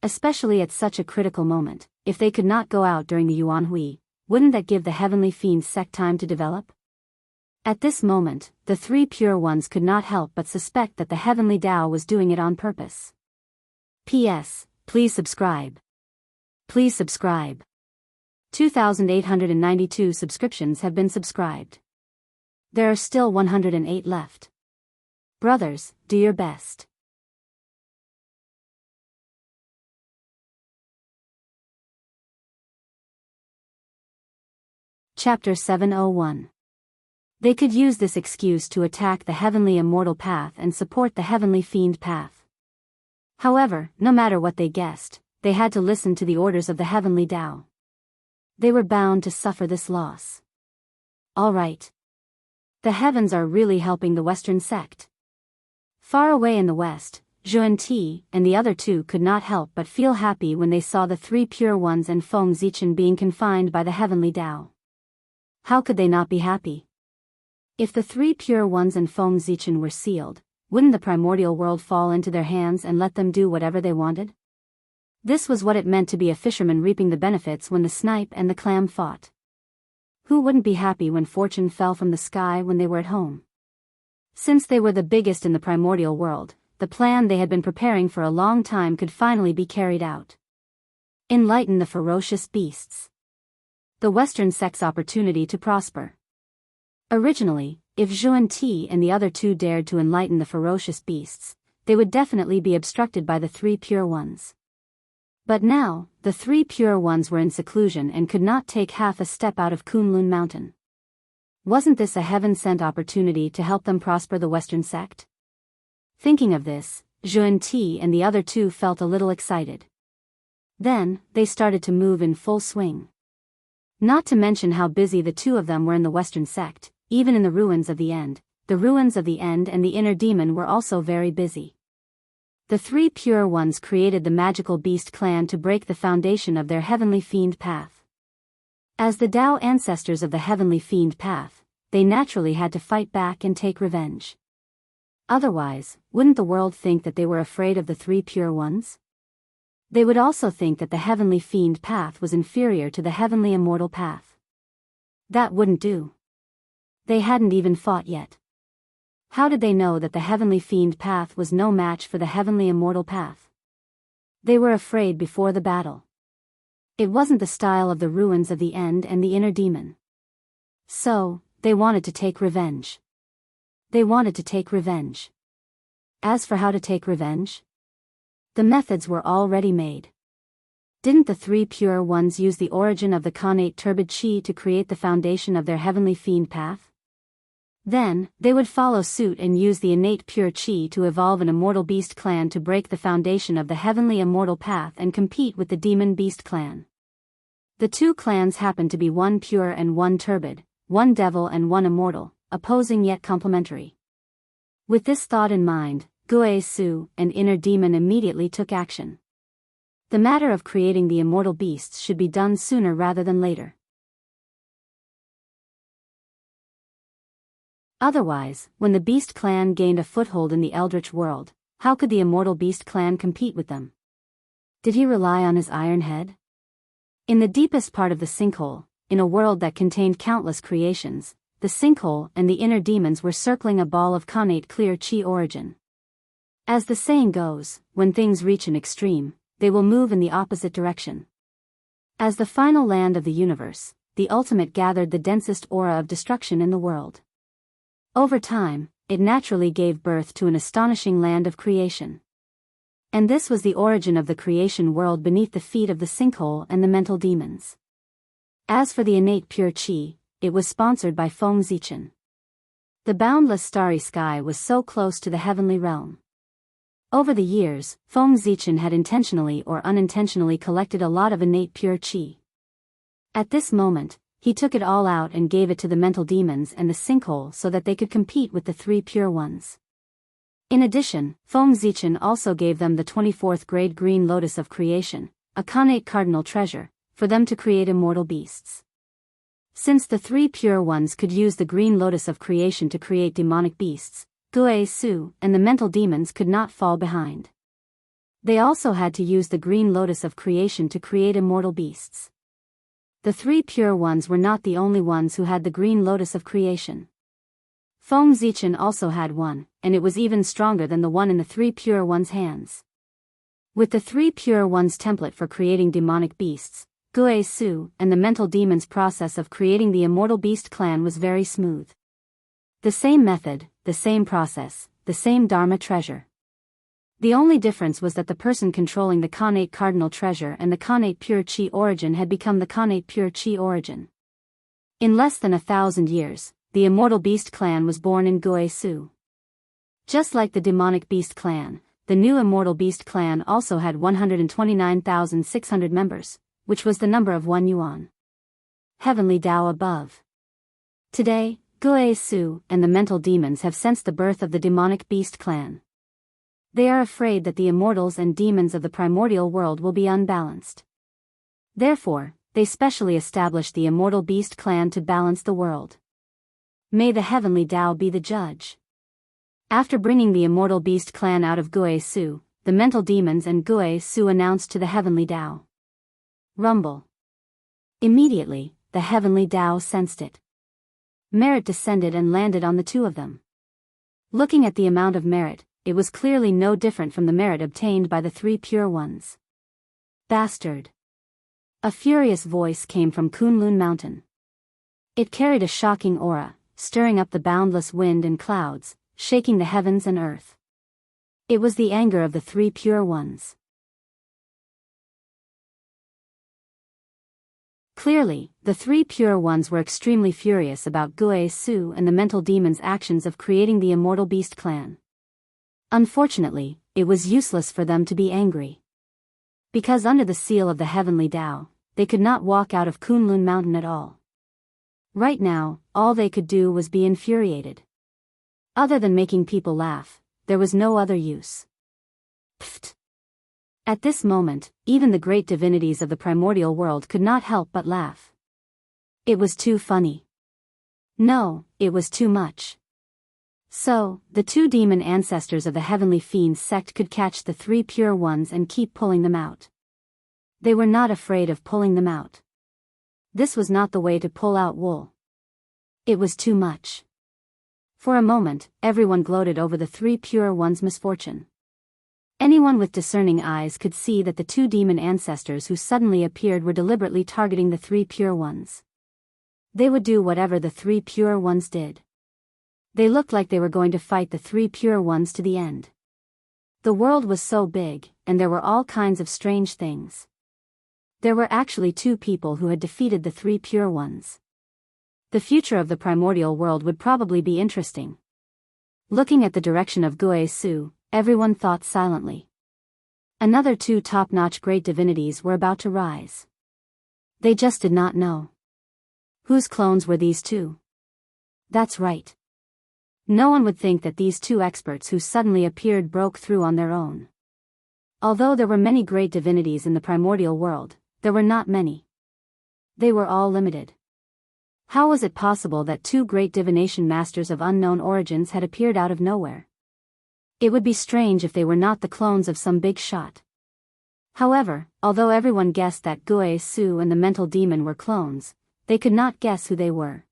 Especially at such a critical moment, if they could not go out during the Yuan Hui, wouldn't that give the heavenly fiend sect time to develop? At this moment, the 3 pure ones could not help but suspect that the heavenly Tao was doing it on purpose. P.S. Please subscribe. Please subscribe. 2,892 subscriptions have been subscribed. There are still 108 left. Brothers, do your best. Chapter 701. They could use this excuse to attack the heavenly immortal path and support the heavenly fiend path. However, no matter what they guessed, they had to listen to the orders of the heavenly Tao. They were bound to suffer this loss. All right. The heavens are really helping the Western sect. Far away in the west, Zhuan Ti and the other 2 could not help but feel happy when they saw the 3 pure ones and Feng Zichen being confined by the heavenly Tao. How could they not be happy? If the 3 pure ones and Feng Zichen were sealed, wouldn't the primordial world fall into their hands and let them do whatever they wanted? This was what it meant to be a fisherman reaping the benefits when the snipe and the clam fought. Who wouldn't be happy when fortune fell from the sky when they were at home? Since they were the biggest in the primordial world, the plan they had been preparing for a long time could finally be carried out. Enlighten the ferocious beasts. The Western sect's opportunity to prosper. Originally, if Zhuan Ti and the other 2 dared to enlighten the ferocious beasts, they would definitely be obstructed by the 3 pure ones. But now, the 3 pure ones were in seclusion and could not take half a step out of Kunlun Mountain. Wasn't this a heaven-sent opportunity to help them prosper the Western sect? Thinking of this, Zhuan Ti and the other 2 felt a little excited. Then, they started to move in full swing. Not to mention how busy the 2 of them were in the Western sect, even in the ruins of the End. The ruins of the End and the inner demon were also very busy. The 3 pure ones created the magical beast clan to break the foundation of their heavenly fiend path. As the Tao ancestors of the heavenly fiend path, they naturally had to fight back and take revenge. Otherwise, wouldn't the world think that they were afraid of the 3 pure ones? They would also think that the heavenly fiend path was inferior to the heavenly immortal path. That wouldn't do. They hadn't even fought yet. How did they know that the heavenly fiend path was no match for the heavenly immortal path? They were afraid before the battle. It wasn't the style of the ruins of the End and the inner demon. So, they wanted to take revenge. They wanted to take revenge. As for how to take revenge? The methods were already made. Didn't the 3 pure ones use the origin of the connate turbid chi to create the foundation of their heavenly fiend path? Then, they would follow suit and use the innate pure chi to evolve an immortal beast clan to break the foundation of the heavenly immortal path and compete with the demon beast clan. The two clans happened to be one pure and one turbid, one devil and one immortal, opposing yet complementary. With this thought in mind, Guai Su, an inner demon, immediately took action. The matter of creating the immortal beasts should be done sooner rather than later. Otherwise, when the Beast Clan gained a foothold in the Eldritch world, how could the immortal Beast Clan compete with them? Did he rely on his iron head? In the deepest part of the sinkhole, in a world that contained countless creations, the sinkhole and the inner demons were circling a ball of connate clear chi origin. As the saying goes, when things reach an extreme, they will move in the opposite direction. As the final land of the universe, the ultimate gathered the densest aura of destruction in the world. Over time, it naturally gave birth to an astonishing land of creation. And this was the origin of the creation world beneath the feet of the sinkhole and the mental demons. As for the innate pure chi, it was sponsored by Feng Zichen. The boundless starry sky was so close to the heavenly realm. Over the years, Feng Zichen had intentionally or unintentionally collected a lot of innate pure chi. At this moment, he took it all out and gave it to the mental demons and the sinkhole so that they could compete with the three pure ones. In addition, Feng Zichen also gave them the 24th grade green lotus of creation, a connate cardinal treasure, for them to create immortal beasts. Since the three pure ones could use the green lotus of creation to create demonic beasts, Guai Su and the mental demons could not fall behind. They also had to use the green lotus of creation to create immortal beasts. The three pure ones were not the only ones who had the green lotus of creation. Feng Zichen also had one, and it was even stronger than the one in the three pure ones' hands. With the three pure ones' template for creating demonic beasts, Guai Su and the mental demons' process of creating the immortal beast clan was very smooth. The same method, the same process, the same Dharma treasure. The only difference was that the person controlling the connate cardinal treasure and the connate pure chi origin had become the connate pure chi origin. In less than 1,000 years, the immortal beast clan was born in Guai Su. Just like the demonic beast clan, the new immortal beast clan also had 129,600 members, which was the number of one yuan. Heavenly Tao above. Today, Guai Su and the mental demons have sensed the birth of the demonic beast clan. They are afraid that the immortals and demons of the primordial world will be unbalanced. Therefore, they specially established the immortal beast clan to balance the world. May the heavenly Tao be the judge. After bringing the immortal beast clan out of Guai Su, the mental demons and Guai Su announced to the heavenly Tao. Rumble. Immediately, the heavenly Tao sensed it. Merit descended and landed on the two of them. Looking at the amount of merit, it was clearly no different from the merit obtained by the three pure ones. Bastard! A furious voice came from Kunlun Mountain. It carried a shocking aura, stirring up the boundless wind and clouds, shaking the heavens and earth. It was the anger of the three pure ones. Clearly, the three pure ones were extremely furious about Guai Su and the mental demons' actions of creating the immortal beast clan. Unfortunately, it was useless for them to be angry. Because under the seal of the heavenly Tao, they could not walk out of Kunlun Mountain at all. Right now, all they could do was be infuriated. Other than making people laugh, there was no other use. Pfft! At this moment, even the great divinities of the primordial world could not help but laugh. It was too funny. No, it was too much. So, the two demon ancestors of the heavenly fiends sect could catch the three pure ones and keep pulling them out. They were not afraid of pulling them out. This was not the way to pull out wool. It was too much. For a moment, everyone gloated over the three pure ones' misfortune. Anyone with discerning eyes could see that the two demon ancestors who suddenly appeared were deliberately targeting the three pure ones. They would do whatever the three pure ones did. They looked like they were going to fight the three pure ones to the end. The world was so big, and there were all kinds of strange things. There were actually two people who had defeated the three pure ones. The future of the primordial world would probably be interesting. Looking at the direction of Guisu, everyone thought silently. Another two top-notch great divinities were about to rise. They just did not know. Whose clones were these two? That's right. No one would think that these two experts who suddenly appeared broke through on their own. Although there were many great divinities in the primordial world, there were not many. They were all limited. How was it possible that two great divination masters of unknown origins had appeared out of nowhere? It would be strange if they were not the clones of some big shot. However, although everyone guessed that Guisu and the mental demon were clones, they could not guess who they were.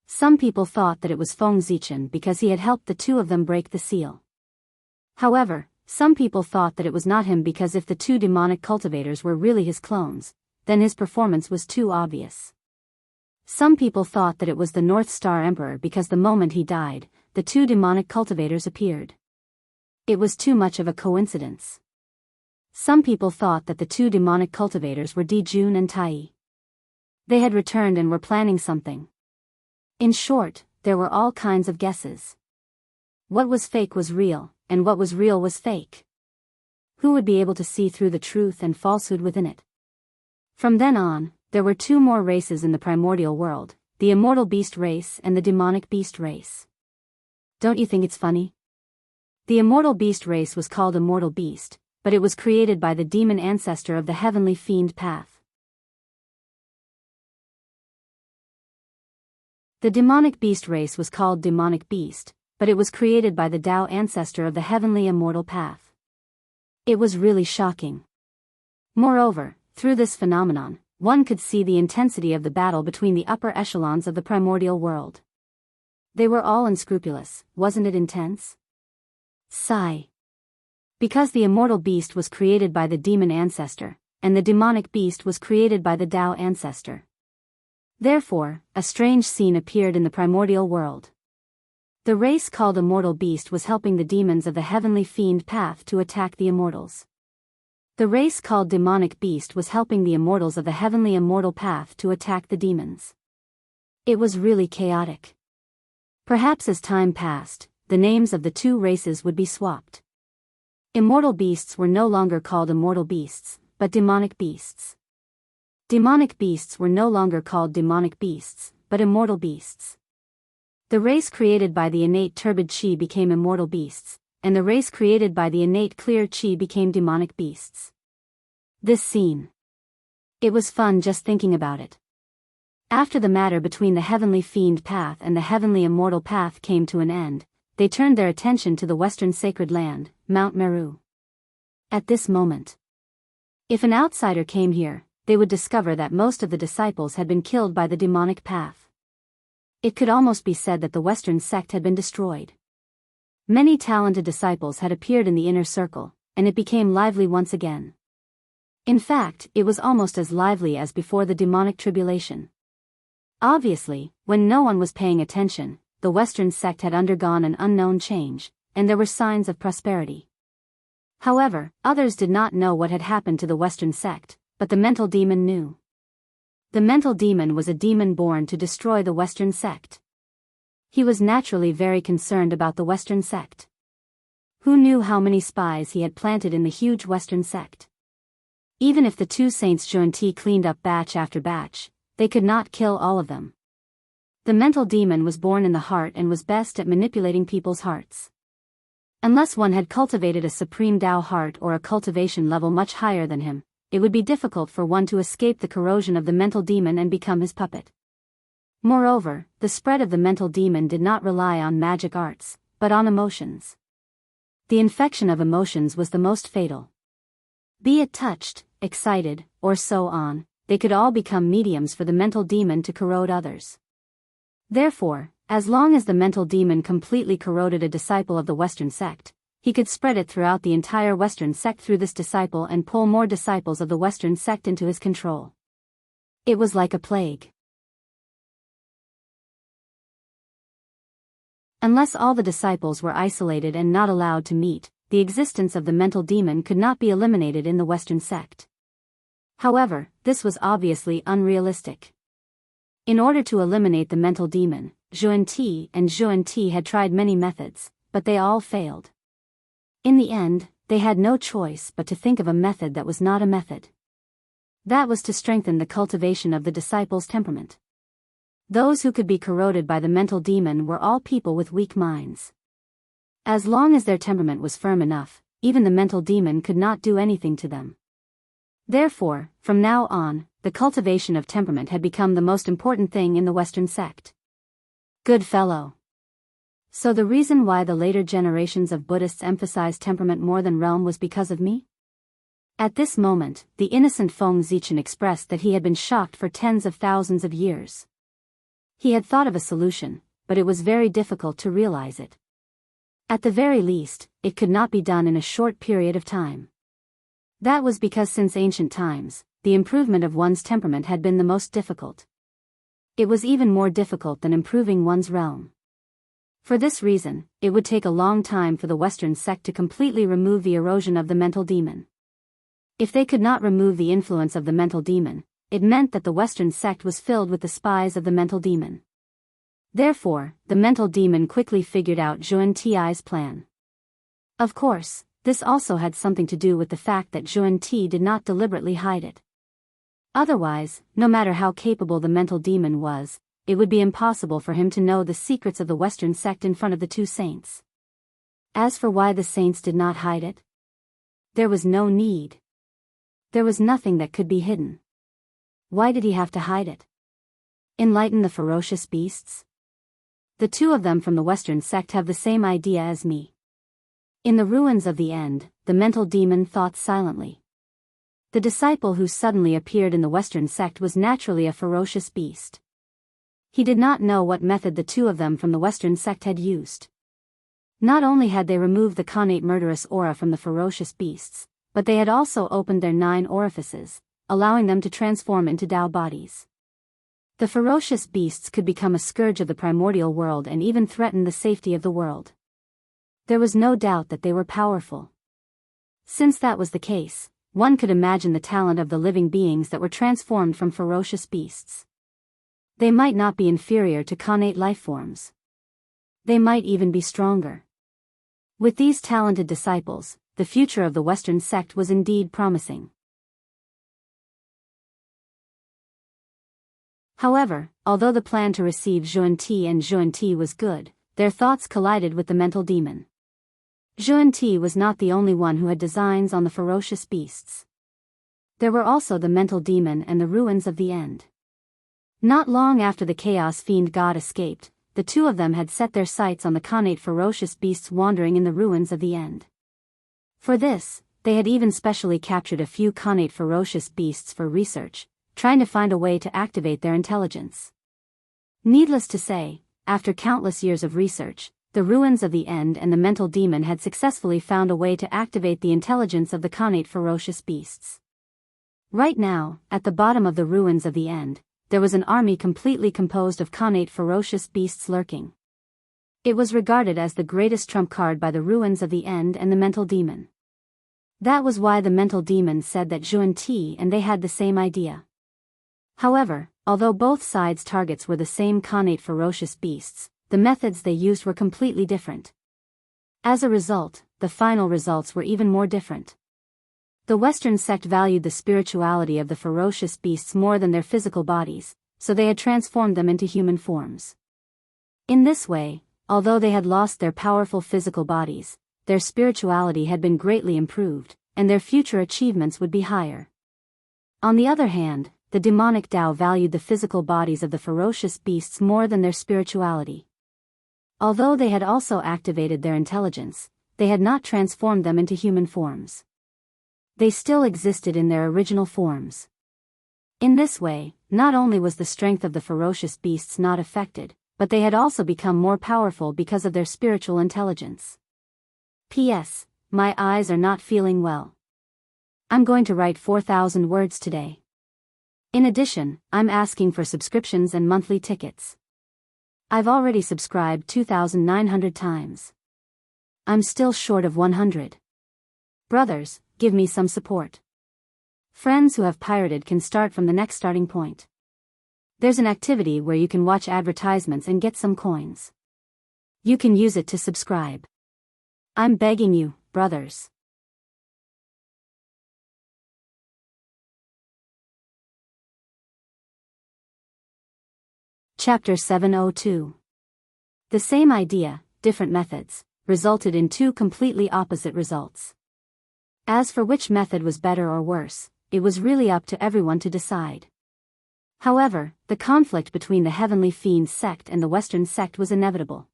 Some people thought that it was Feng Zichen because he had helped the two of them break the seal. However, some people thought that it was not him because if the two demonic cultivators were really his clones, then his performance was too obvious. Some people thought that it was the North Star Emperor because the moment he died, the two demonic cultivators appeared. It was too much of a coincidence. Some people thought that the two demonic cultivators were Dijun and Tai. They had returned and were planning something. In short, there were all kinds of guesses. What was fake was real, and what was real was fake. Who would be able to see through the truth and falsehood within it? From then on, there were two more races in the primordial world, the immortal beast race and the demonic beast race. Don't you think it's funny? The immortal beast race was called immortal beast, but it was created by the demon ancestor of the heavenly fiend path. The demonic beast race was called demonic beast, but it was created by the Dao ancestor of the heavenly immortal path. It was really shocking. Moreover, through this phenomenon, one could see the intensity of the battle between the upper echelons of the primordial world. They were all unscrupulous, wasn't it intense? Sigh. Because the immortal beast was created by the demon ancestor, and the demonic beast was created by the Dao ancestor. Therefore, a strange scene appeared in the primordial world. The race called Immortal Beast was helping the demons of the heavenly fiend path to attack the immortals. The race called Demonic Beast was helping the immortals of the heavenly immortal path to attack the demons. It was really chaotic. Perhaps as time passed, the names of the two races would be swapped. Immortal beasts were no longer called immortal beasts, but demonic beasts. Demonic beasts were no longer called demonic beasts, but immortal beasts. The race created by the innate turbid chi became immortal beasts, and the race created by the innate clear chi became demonic beasts. This scene. It was fun just thinking about it. After the matter between the heavenly fiend path and the heavenly immortal path came to an end, they turned their attention to the western sacred land, Mount Meru. At this moment, if an outsider came here, they would discover that most of the disciples had been killed by the demonic path. It could almost be said that the Western sect had been destroyed. Many talented disciples had appeared in the inner circle, and it became lively once again. In fact, it was almost as lively as before the demonic tribulation. Obviously, when no one was paying attention, the Western sect had undergone an unknown change, and there were signs of prosperity. However, others did not know what had happened to the Western sect, but the mental demon knew. The mental demon was a demon born to destroy the Western sect. He was naturally very concerned about the Western sect. Who knew how many spies he had planted in the huge Western sect? Even if the two saints Junti cleaned up batch after batch, they could not kill all of them. The mental demon was born in the heart and was best at manipulating people's hearts. Unless one had cultivated a supreme Dao heart or a cultivation level much higher than him, it would be difficult for one to escape the corrosion of the mental demon and become his puppet. Moreover, the spread of the mental demon did not rely on magic arts, but on emotions. The infection of emotions was the most fatal. Be it touched, excited, or so on, they could all become mediums for the mental demon to corrode others. Therefore, as long as the mental demon completely corroded a disciple of the Western sect, he could spread it throughout the entire Western sect through this disciple and pull more disciples of the Western sect into his control. It was like a plague. Unless all the disciples were isolated and not allowed to meet, the existence of the mental demon could not be eliminated in the Western sect. However, this was obviously unrealistic. In order to eliminate the mental demon, Xuanti and Xuanti had tried many methods, but they all failed. In the end, they had no choice but to think of a method that was not a method. That was to strengthen the cultivation of the disciples' temperament. Those who could be corroded by the mental demon were all people with weak minds. As long as their temperament was firm enough, even the mental demon could not do anything to them. Therefore, from now on, the cultivation of temperament had become the most important thing in the Western sect. Good fellow. So the reason why the later generations of Buddhists emphasized temperament more than realm was because of me? At this moment, the innocent Feng Zichen expressed that he had been shocked for tens of thousands of years. He had thought of a solution, but it was very difficult to realize it. At the very least, it could not be done in a short period of time. That was because since ancient times, the improvement of one's temperament had been the most difficult. It was even more difficult than improving one's realm. For this reason, it would take a long time for the Western sect to completely remove the erosion of the mental demon. If they could not remove the influence of the mental demon, it meant that the Western sect was filled with the spies of the mental demon. Therefore, the mental demon quickly figured out Xuanti's plan. Of course, this also had something to do with the fact that Xuanti did not deliberately hide it. Otherwise, no matter how capable the mental demon was, it would be impossible for him to know the secrets of the Western sect in front of the two saints. As for why the saints did not hide it, there was no need. There was nothing that could be hidden. Why did he have to hide it? Enlighten the ferocious beasts? The two of them from the Western sect have the same idea as me. In the ruins of the end, the mental demon thought silently. The disciple who suddenly appeared in the Western sect was naturally a ferocious beast. He did not know what method the two of them from the Western sect had used. Not only had they removed the connate murderous aura from the ferocious beasts, but they had also opened their 9 orifices, allowing them to transform into Dao bodies. The ferocious beasts could become a scourge of the primordial world and even threaten the safety of the world. There was no doubt that they were powerful. Since that was the case, one could imagine the talent of the living beings that were transformed from ferocious beasts. They might not be inferior to connate lifeforms. They might even be stronger. With these talented disciples, the future of the Western sect was indeed promising. However, although the plan to receive Xuanti and Xuanti was good, their thoughts collided with the mental demon. Xuanti was not the only one who had designs on the ferocious beasts. There were also the mental demon and the ruins of the end. Not long after the chaos fiend god escaped, the two of them had set their sights on the connate ferocious beasts wandering in the ruins of the end. For this, they had even specially captured a few connate ferocious beasts for research, trying to find a way to activate their intelligence. Needless to say, after countless years of research, the ruins of the end and the mental demon had successfully found a way to activate the intelligence of the connate ferocious beasts. Right now, at the bottom of the ruins of the end, there was an army completely composed of connate ferocious beasts lurking. It was regarded as the greatest trump card by the ruins of the end and the mental demon. That was why the mental demon said that Xuanti and they had the same idea. However, although both sides' targets were the same connate ferocious beasts, the methods they used were completely different. As a result, the final results were even more different. The Western sect valued the spirituality of the ferocious beasts more than their physical bodies, so they had transformed them into human forms. In this way, although they had lost their powerful physical bodies, their spirituality had been greatly improved, and their future achievements would be higher. On the other hand, the demonic Dao valued the physical bodies of the ferocious beasts more than their spirituality. Although they had also activated their intelligence, they had not transformed them into human forms. They still existed in their original forms. In this way, not only was the strength of the ferocious beasts not affected, but they had also become more powerful because of their spiritual intelligence. P.S. My eyes are not feeling well. I'm going to write 4,000 words today. In addition, I'm asking for subscriptions and monthly tickets. I've already subscribed 2,900 times. I'm still short of 100. Brothers, give me some support. Friends who have pirated can start from the next starting point. There's an activity where you can watch advertisements and get some coins. You can use it to subscribe. I'm begging you, brothers. Chapter 702. The same idea, different methods, resulted in two completely opposite results. As for which method was better or worse, it was really up to everyone to decide. However, the conflict between the Heavenly Fiends sect and the Western sect was inevitable.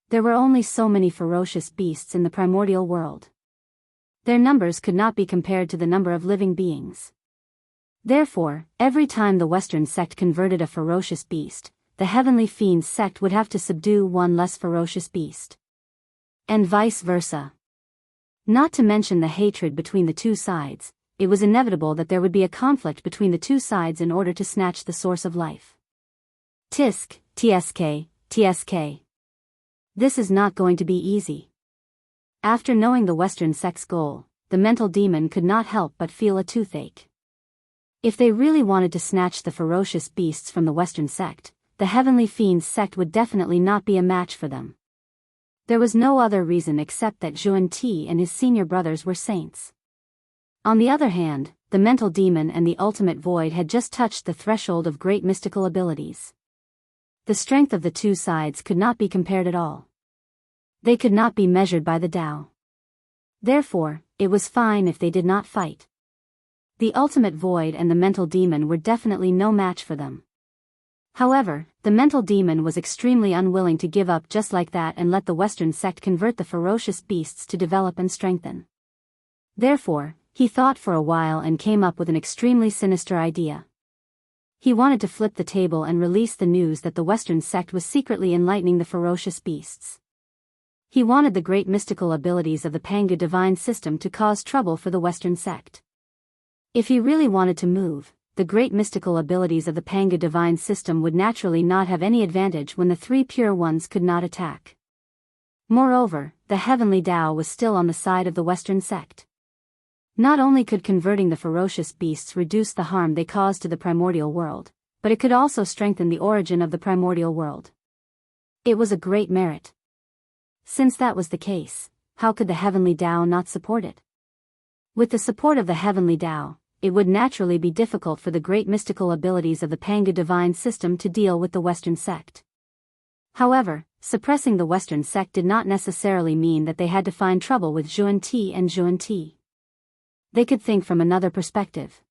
There were only so many ferocious beasts in the primordial world. Their numbers could not be compared to the number of living beings. Therefore, every time the Western sect converted a ferocious beast, the Heavenly Fiends sect would have to subdue one less ferocious beast. And vice versa. Not to mention the hatred between the two sides, it was inevitable that there would be a conflict between the two sides in order to snatch the source of life. Tisk, tsk, tsk. This is not going to be easy. After knowing the Western sect's goal, the mental demon could not help but feel a toothache. If they really wanted to snatch the ferocious beasts from the Western sect, the Heavenly Fiends sect would definitely not be a match for them. There was no other reason except that Zhuan Ti and his senior brothers were saints. On the other hand, the mental demon and the ultimate void had just touched the threshold of great mystical abilities. The strength of the two sides could not be compared at all. They could not be measured by the Tao. Therefore, it was fine if they did not fight. The ultimate void and the mental demon were definitely no match for them. However, the mental demon was extremely unwilling to give up just like that and let the Western sect convert the ferocious beasts to develop and strengthen. Therefore, he thought for a while and came up with an extremely sinister idea. He wanted to flip the table and release the news that the Western sect was secretly enlightening the ferocious beasts. He wanted the great mystical abilities of the Pangu divine system to cause trouble for the Western sect. If he really wanted to move, the great mystical abilities of the Pangu divine system would naturally not have any advantage when the three pure ones could not attack. Moreover, the heavenly Tao was still on the side of the Western sect. Not only could converting the ferocious beasts reduce the harm they caused to the primordial world, but it could also strengthen the origin of the primordial world. It was a great merit. Since that was the case, how could the heavenly Tao not support it? With the support of the heavenly Tao, it would naturally be difficult for the great mystical abilities of the Pangu divine system to deal with the Western sect. However, suppressing the Western sect did not necessarily mean that they had to find trouble with Zhuan Ti and Zhuan Ti. They could think from another perspective.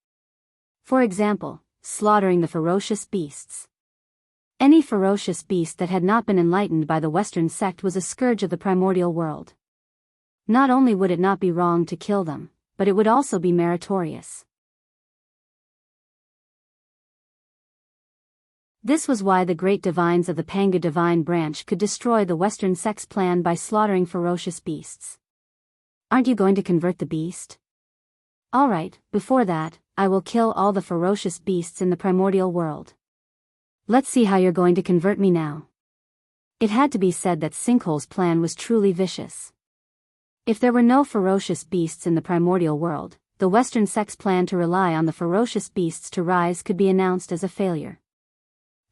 For example, slaughtering the ferocious beasts. Any ferocious beast that had not been enlightened by the Western sect was a scourge of the primordial world. Not only would it not be wrong to kill them, but it would also be meritorious. This was why the great divines of the Pangu divine branch could destroy the Western sect's plan by slaughtering ferocious beasts. Aren't you going to convert the beast? Alright, before that, I will kill all the ferocious beasts in the primordial world. Let's see how you're going to convert me now. It had to be said that Sinkhole's plan was truly vicious. If there were no ferocious beasts in the primordial world, the Western sect's plan to rely on the ferocious beasts to rise could be announced as a failure.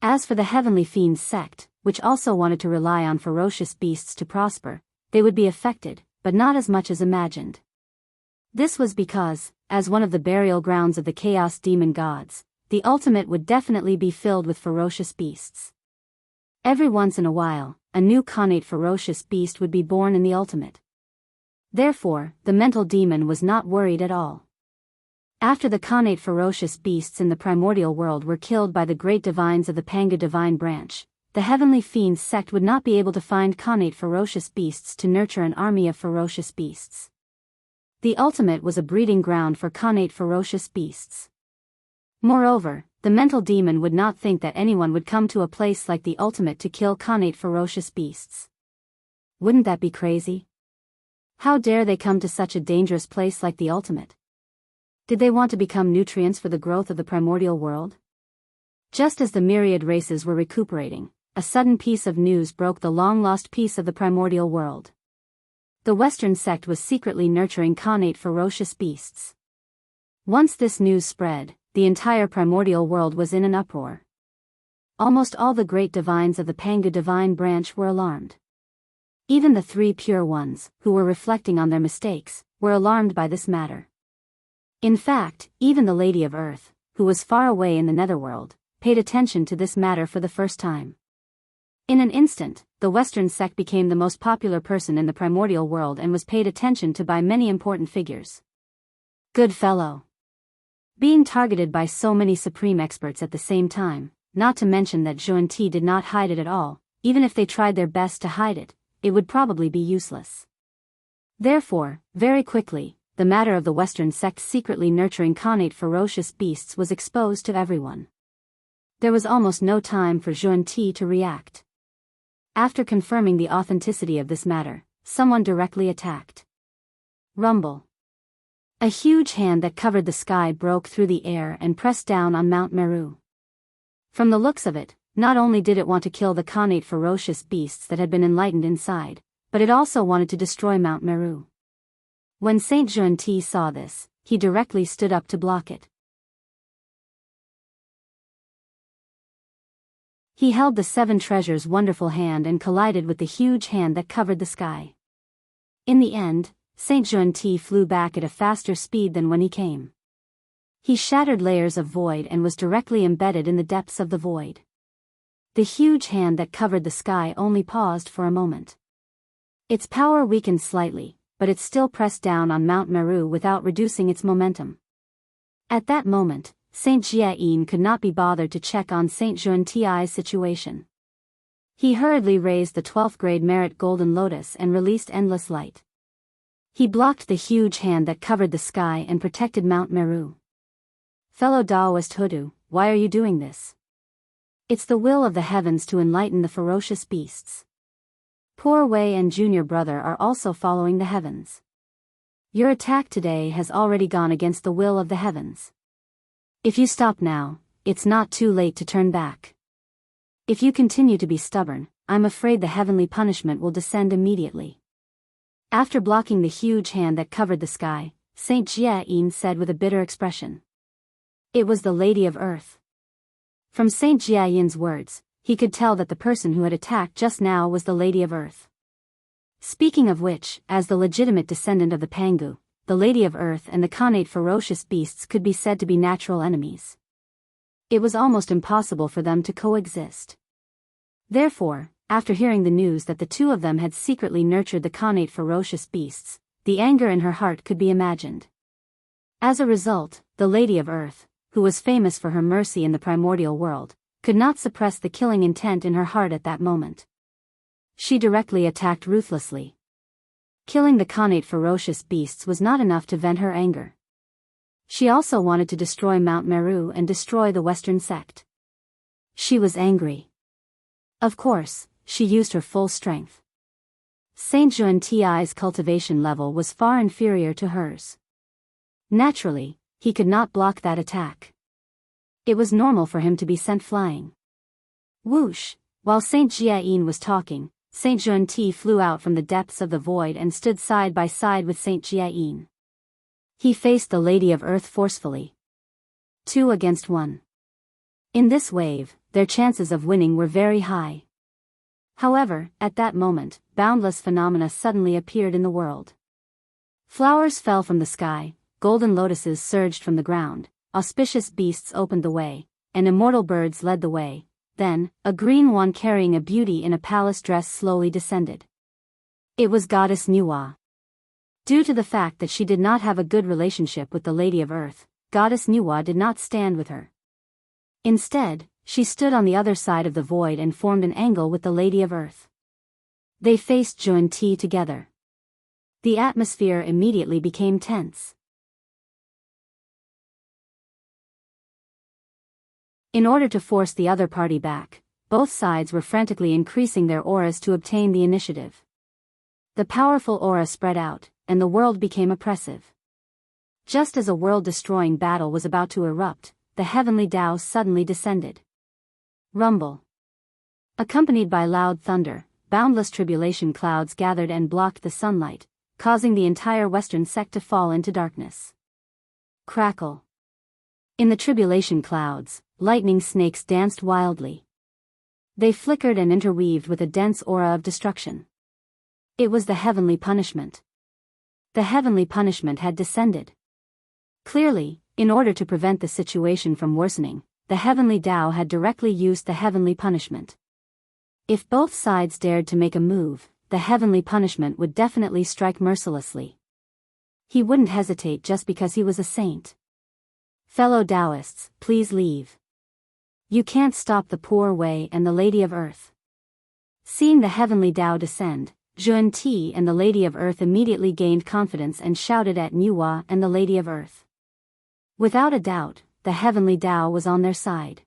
As for the Heavenly Fiends sect, which also wanted to rely on ferocious beasts to prosper, they would be affected, but not as much as imagined. This was because, as one of the burial grounds of the Chaos Demon gods, the ultimate would definitely be filled with ferocious beasts. Every once in a while, a new connate ferocious beast would be born in the ultimate. Therefore, the mental demon was not worried at all. After the connate ferocious beasts in the primordial world were killed by the great divines of the Pangu divine branch, the Heavenly Fiends sect would not be able to find connate ferocious beasts to nurture an army of ferocious beasts. The ultimate was a breeding ground for connate ferocious beasts. Moreover, the mental demon would not think that anyone would come to a place like the ultimate to kill connate ferocious beasts. Wouldn't that be crazy? How dare they come to such a dangerous place like the ultimate? Did they want to become nutrients for the growth of the primordial world? Just as the myriad races were recuperating, a sudden piece of news broke the long-lost peace of the primordial world. The Western sect was secretly nurturing connate ferocious beasts. Once this news spread, the entire primordial world was in an uproar. almost all the great divines of the Pangu divine branch were alarmed. Even the 3 pure ones, who were reflecting on their mistakes, were alarmed by this matter. In fact, even the Lady of Earth, who was far away in the netherworld, paid attention to this matter for the first time. In an instant, the Western sect became the most popular person in the primordial world and was paid attention to by many important figures. Good fellow. Being targeted by so many supreme experts at the same time, not to mention that Zhuan did not hide it at all, even if they tried their best to hide it, it would probably be useless. Therefore, very quickly, the matter of the Western sect secretly nurturing connate ferocious beasts was exposed to everyone. There was almost no time for Zhuan to react. After confirming the authenticity of this matter, someone directly attacked. Rumble. A huge hand that covered the sky broke through the air and pressed down on Mount Meru. From the looks of it, not only did it want to kill the connate ferocious beasts that had been enlightened inside, but it also wanted to destroy Mount Meru. When Saint Zhuan saw this, he directly stood up to block it. He held the 7 treasures' wonderful hand and collided with the huge hand that covered the sky. In the end, Saint Zhuan flew back at a faster speed than when he came. He shattered layers of void and was directly embedded in the depths of the void. The huge hand that covered the sky only paused for a moment. Its power weakened slightly, but it still pressed down on Mount Meru without reducing its momentum. At that moment, Saint Jiayin could not be bothered to check on Saint Zhuan-Ti's situation. He hurriedly raised the 12th grade merit golden lotus and released endless light. He blocked the huge hand that covered the sky and protected Mount Meru. Fellow Daoist Hudu, why are you doing this? It's the will of the heavens to enlighten the ferocious beasts. Poor Wei and junior brother are also following the heavens. Your attack today has already gone against the will of the heavens. If you stop now, it's not too late to turn back. If you continue to be stubborn, I'm afraid the heavenly punishment will descend immediately. After blocking the huge hand that covered the sky, Saint Jiayin said with a bitter expression. It was the Lady of Earth. From Saint Jiayin's words, he could tell that the person who had attacked just now was the Lady of Earth. Speaking of which, as the legitimate descendant of the Pangu, the Lady of Earth and the connate ferocious beasts could be said to be natural enemies. It was almost impossible for them to coexist. Therefore, after hearing the news that the two of them had secretly nurtured the connate ferocious beasts, the anger in her heart could be imagined. As a result, the Lady of Earth, who was famous for her mercy in the primordial world, could not suppress the killing intent in her heart at that moment. She directly attacked ruthlessly. Killing the connate ferocious beasts was not enough to vent her anger. She also wanted to destroy Mount Meru and destroy the Western sect. She was angry. Of course, she used her full strength. Saint Zhuan-Ti's cultivation level was far inferior to hers. Naturally, he could not block that attack. It was normal for him to be sent flying. Whoosh! While Saint Jiayin was talking, Saint Zhuan flew out from the depths of the void and stood side by side with Saint Jiayin. He faced the Lady of Earth forcefully. 2 against 1. In this wave, their chances of winning were very high. However, at that moment, boundless phenomena suddenly appeared in the world. Flowers fell from the sky, golden lotuses surged from the ground, auspicious beasts opened the way, and immortal birds led the way. Then, a green one carrying a beauty in a palace dress slowly descended. It was Goddess Nuwa. Due to the fact that she did not have a good relationship with the Lady of Earth, Goddess Nuwa did not stand with her. Instead, she stood on the other side of the void and formed an angle with the Lady of Earth. They faced Zhuan together. The atmosphere immediately became tense. In order to force the other party back, both sides were frantically increasing their auras to obtain the initiative. The powerful aura spread out, and the world became oppressive. Just as a world-destroying battle was about to erupt, the heavenly Tao suddenly descended. Rumble. Accompanied by loud thunder, boundless tribulation clouds gathered and blocked the sunlight, causing the entire Western sect to fall into darkness. Crackle. In the tribulation clouds, lightning snakes danced wildly. They flickered and interweaved with a dense aura of destruction. It was the heavenly punishment. The heavenly punishment had descended. Clearly, in order to prevent the situation from worsening, the heavenly Tao had directly used the heavenly punishment. If both sides dared to make a move, the heavenly punishment would definitely strike mercilessly. He wouldn't hesitate just because he was a saint. Fellow Daoists, please leave. You can't stop the poor way and the Lady of Earth. Seeing the heavenly Tao descend, Zhuan Ti and the Lady of Earth immediately gained confidence and shouted at Nuwa and the Lady of Earth. Without a doubt, the heavenly Tao was on their side.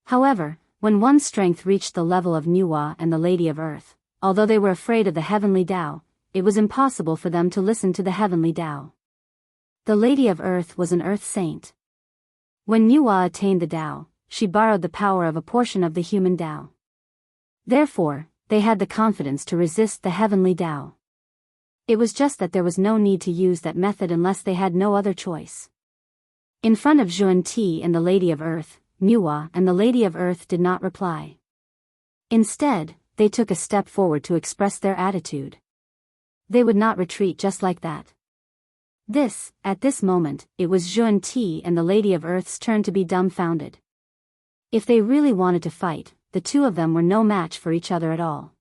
However, when one's strength reached the level of Nuwa and the Lady of Earth, although they were afraid of the heavenly Tao, it was impossible for them to listen to the heavenly Tao. The Lady of Earth was an earth saint. When Nuwa attained the Tao, she borrowed the power of a portion of the human Tao. Therefore, they had the confidence to resist the heavenly Tao. It was just that there was no need to use that method unless they had no other choice. In front of Zhuan Ti and the Lady of Earth, Nuwa and the Lady of Earth did not reply. Instead, they took a step forward to express their attitude. They would not retreat just like that. At this moment, it was Zhuan Ti and the Lady of Earth's turn to be dumbfounded. If they really wanted to fight, the two of them were no match for each other at all.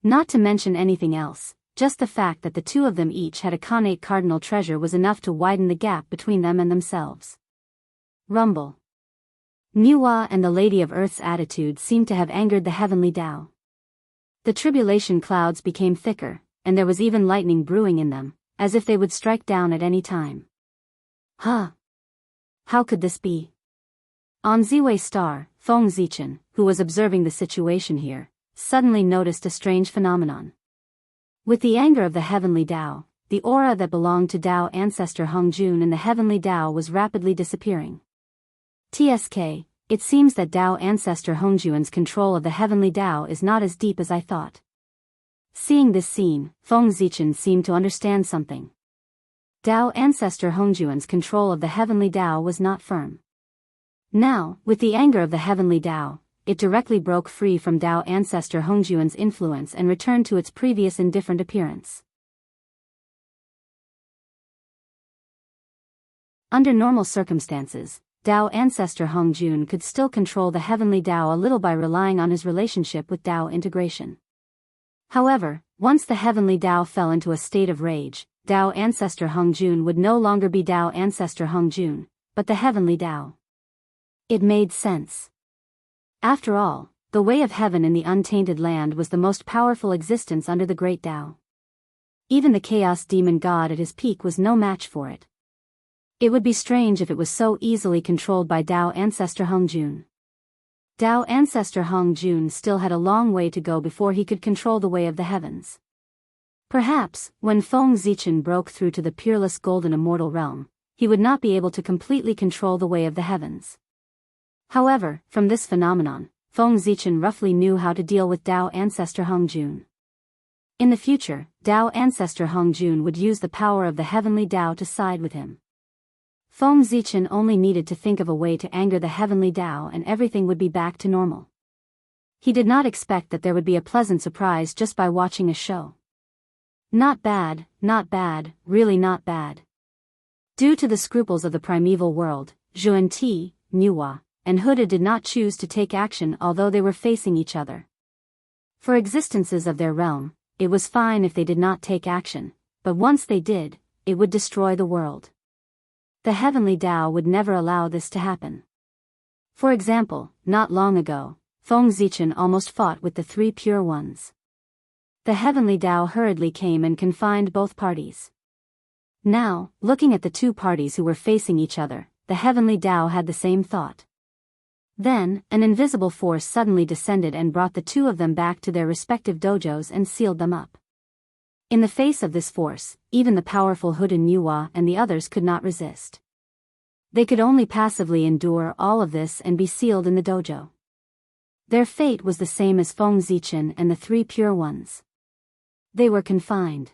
Not to mention anything else, just the fact that the two of them each had a connate cardinal treasure was enough to widen the gap between them and themselves. Rumble. Nuwa and the Lady of Earth's attitude seemed to have angered the heavenly Tao. The tribulation clouds became thicker, and there was even lightning brewing in them, as if they would strike down at any time. Huh? How could this be? On Ziwei Star, Feng Zichen, who was observing the situation here, suddenly noticed a strange phenomenon. With the anger of the heavenly Tao, the aura that belonged to Tao ancestor Hongjun in the heavenly Tao was rapidly disappearing. TSK, it seems that Tao ancestor Hongjun's control of the heavenly Tao is not as deep as I thought. Seeing this scene, Feng Zichen seemed to understand something. Tao ancestor Hongjun's control of the heavenly Tao was not firm. Now, with the anger of the heavenly Tao, it directly broke free from Tao ancestor Hongjun's influence and returned to its previous indifferent appearance. Under normal circumstances, Tao ancestor Hongjun could still control the heavenly Tao a little by relying on his relationship with Tao integration. However, once the heavenly Tao fell into a state of rage, Tao ancestor Hongjun would no longer be Tao ancestor Hongjun, but the heavenly Tao. It made sense. After all, the way of heaven in the untainted land was the most powerful existence under the great Tao. Even the chaos demon god at his peak was no match for it. It would be strange if it was so easily controlled by Tao ancestor Hongjun. Tao ancestor Hongjun still had a long way to go before he could control the way of the heavens. Perhaps, when Feng Zichen broke through to the peerless golden immortal realm, he would not be able to completely control the way of the heavens. However, from this phenomenon, Feng Zichen roughly knew how to deal with Tao ancestor Hongjun. In the future, Tao ancestor Hongjun would use the power of the heavenly Tao to side with him. Feng Zichen only needed to think of a way to anger the heavenly Tao and everything would be back to normal. He did not expect that there would be a pleasant surprise just by watching a show. Not bad, really not bad. Due to the scruples of the primeval world, Zhuan Ti, Nuwa, and Huda did not choose to take action although they were facing each other. For existences of their realm, it was fine if they did not take action, but once they did, it would destroy the world. The heavenly Tao would never allow this to happen. For example, not long ago, Feng Zichen almost fought with the three pure ones. The heavenly Tao hurriedly came and confined both parties. Now, looking at the two parties who were facing each other, the heavenly Tao had the same thought. Then, an invisible force suddenly descended and brought the two of them back to their respective dojos and sealed them up. In the face of this force, even the powerful Huda Nuwa and the others could not resist. They could only passively endure all of this and be sealed in the dojo. Their fate was the same as Feng Zichen and the three pure ones. They were confined.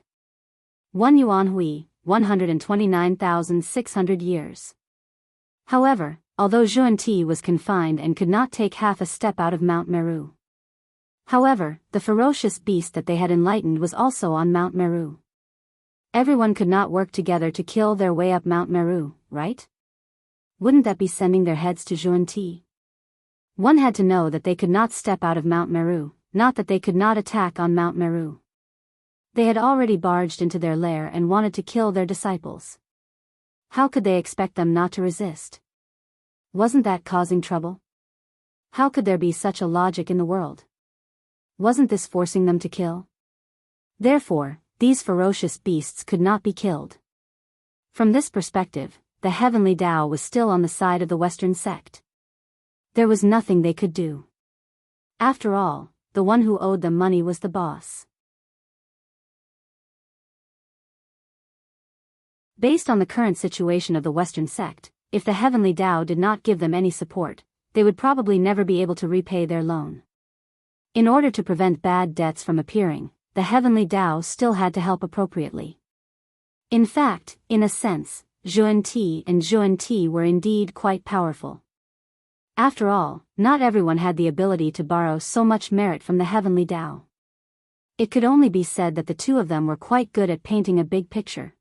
1 Yuan Hui, 129,600 years. However, although Xuanti was confined and could not take half a step out of Mount Meru. However, the ferocious beast that they had enlightened was also on Mount Meru. Everyone could not work together to kill their way up Mount Meru, right? Wouldn't that be sending their heads to Xuanti? One had to know that they could not step out of Mount Meru, not that they could not attack on Mount Meru. They had already barged into their lair and wanted to kill their disciples. How could they expect them not to resist? Wasn't that causing trouble? How could there be such a logic in the world? Wasn't this forcing them to kill? Therefore, these ferocious beasts could not be killed. From this perspective, the heavenly Tao was still on the side of the Western sect. There was nothing they could do. After all, the one who owed them money was the boss. Based on the current situation of the Western sect, if the heavenly Tao did not give them any support, they would probably never be able to repay their loan. In order to prevent bad debts from appearing, the heavenly Tao still had to help appropriately. In fact, in a sense, Xuanti and Xuanti were indeed quite powerful. After all, not everyone had the ability to borrow so much merit from the heavenly Tao. It could only be said that the two of them were quite good at painting a big picture.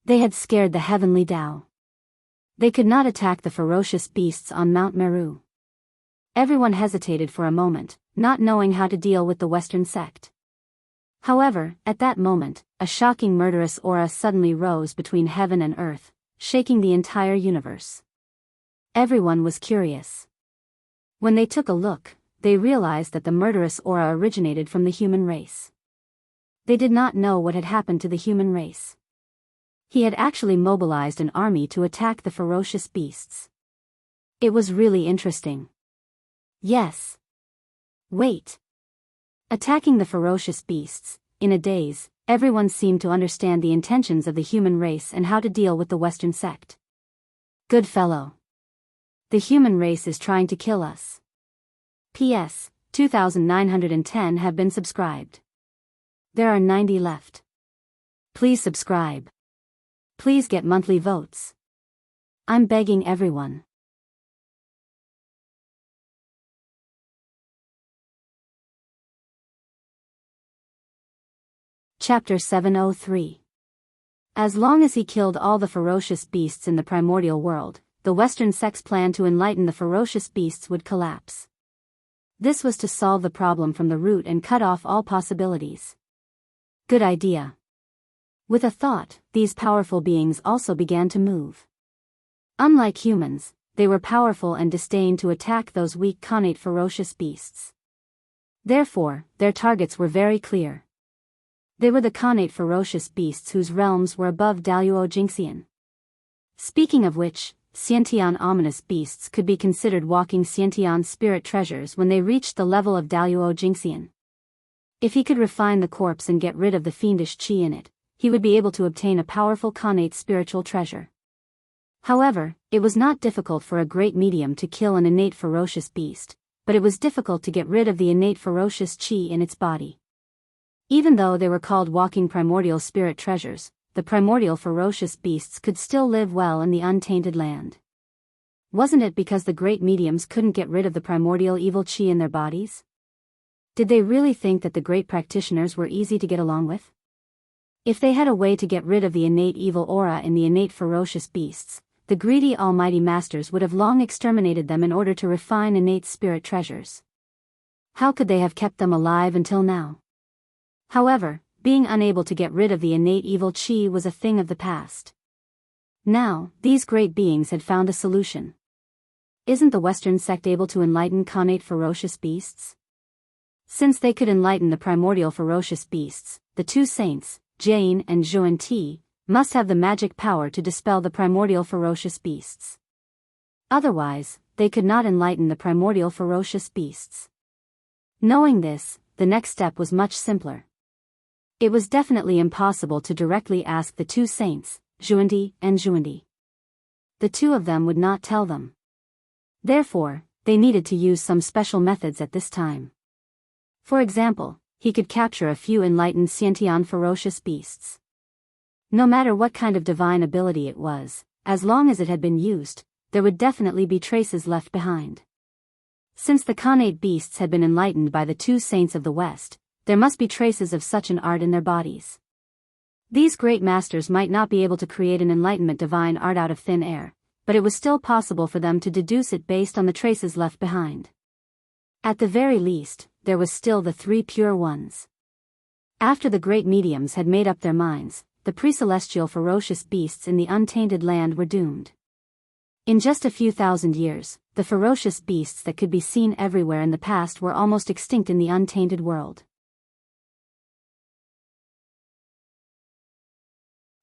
They had scared the heavenly Tao. They could not attack the ferocious beasts on Mount Meru. Everyone hesitated for a moment, not knowing how to deal with the Western sect. However, at that moment, a shocking murderous aura suddenly rose between heaven and earth, shaking the entire universe. Everyone was curious. When they took a look, they realized that the murderous aura originated from the human race. They did not know what had happened to the human race. He had actually mobilized an army to attack the ferocious beasts. It was really interesting. Yes. Wait. Attacking the ferocious beasts, in a daze, everyone seemed to understand the intentions of the human race and how to deal with the Western sect. Good fellow. The human race is trying to kill us. P.S. 2,910 have been subscribed. There are 90 left. Please subscribe. Please get monthly votes. I'm begging everyone. Chapter 703. As long as he killed all the ferocious beasts in the primordial world, the Western sect's plan to enlighten the ferocious beasts would collapse. This was to solve the problem from the root and cut off all possibilities. Good idea. With a thought, these powerful beings also began to move. Unlike humans, they were powerful and disdained to attack those weak connate ferocious beasts. Therefore, their targets were very clear. They were the connate ferocious beasts whose realms were above Daoist Jingxian. Speaking of which, Xiantian ominous beasts could be considered walking Xiantian spirit treasures when they reached the level of Daoist Jingxian. If he could refine the corpse and get rid of the fiendish qi in it, he would be able to obtain a powerful connate spiritual treasure. However, it was not difficult for a great medium to kill an innate ferocious beast, but it was difficult to get rid of the innate ferocious qi in its body. Even though they were called walking primordial spirit treasures, the primordial ferocious beasts could still live well in the untainted land. Wasn't it because the great mediums couldn't get rid of the primordial evil qi in their bodies? Did they really think that the great practitioners were easy to get along with? If they had a way to get rid of the innate evil aura in the innate ferocious beasts, the greedy almighty masters would have long exterminated them in order to refine innate spirit treasures. How could they have kept them alive until now? However, being unable to get rid of the innate evil qi was a thing of the past. Now, these great beings had found a solution. Isn't the Western sect able to enlighten connate ferocious beasts? Since they could enlighten the primordial ferocious beasts, the two saints, Jane and Xuanti, must have the magic power to dispel the primordial ferocious beasts. Otherwise, they could not enlighten the primordial ferocious beasts. Knowing this, the next step was much simpler. It was definitely impossible to directly ask the two saints, Xuanti and Xuanti. The two of them would not tell them. Therefore, they needed to use some special methods at this time. For example, he could capture a few enlightened Xiantian ferocious beasts. No matter what kind of divine ability it was, as long as it had been used, there would definitely be traces left behind. Since the Khanate beasts had been enlightened by the two saints of the West, there must be traces of such an art in their bodies. These great masters might not be able to create an enlightenment divine art out of thin air, but it was still possible for them to deduce it based on the traces left behind. At the very least, there was still the three pure ones. After the great mediums had made up their minds, the pre-celestial ferocious beasts in the untainted land were doomed. In just a few thousand years, the ferocious beasts that could be seen everywhere in the past were almost extinct in the untainted world.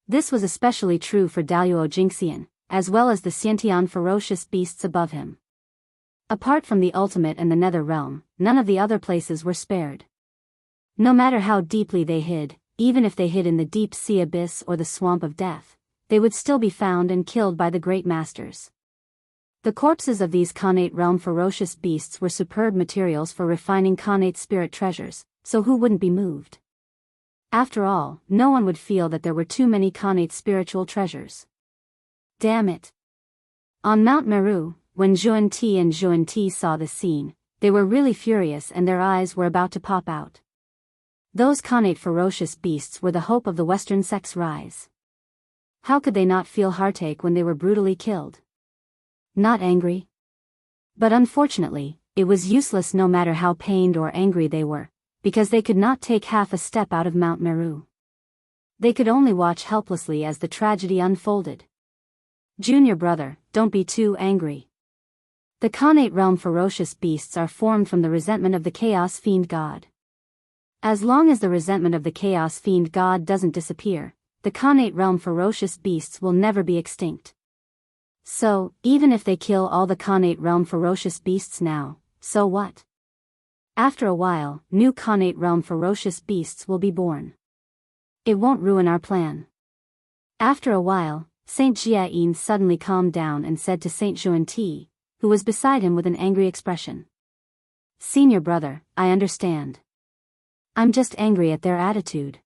This was especially true for Daoist Jingxian, as well as the Xiantian ferocious beasts above him. Apart from the ultimate and the nether realm, none of the other places were spared. No matter how deeply they hid, even if they hid in the deep sea abyss or the swamp of death, they would still be found and killed by the great masters. The corpses of these Khanate realm ferocious beasts were superb materials for refining Khanate spirit treasures, so who wouldn't be moved? After all, no one would feel that there were too many Khanate spiritual treasures. Damn it! On Mount Meru, when Zhuan Ti and Zhuan Ti saw this scene, they were really furious and their eyes were about to pop out. Those Khanate ferocious beasts were the hope of the Western sect's rise. How could they not feel heartache when they were brutally killed? Not angry? But unfortunately, it was useless no matter how pained or angry they were, because they could not take half a step out of Mount Meru. They could only watch helplessly as the tragedy unfolded. Junior brother, don't be too angry. The Khanate realm ferocious beasts are formed from the resentment of the Chaos Fiend God. As long as the resentment of the Chaos Fiend God doesn't disappear, the Khanate realm ferocious beasts will never be extinct. So, even if they kill all the Khanate realm ferocious beasts now, so what? After a while, new Khanate realm ferocious beasts will be born. It won't ruin our plan. After a while, Saint Jiayin suddenly calmed down and said to Saint Zhuan Ti, who was beside him with an angry expression. Senior brother, I understand. I'm just angry at their attitude.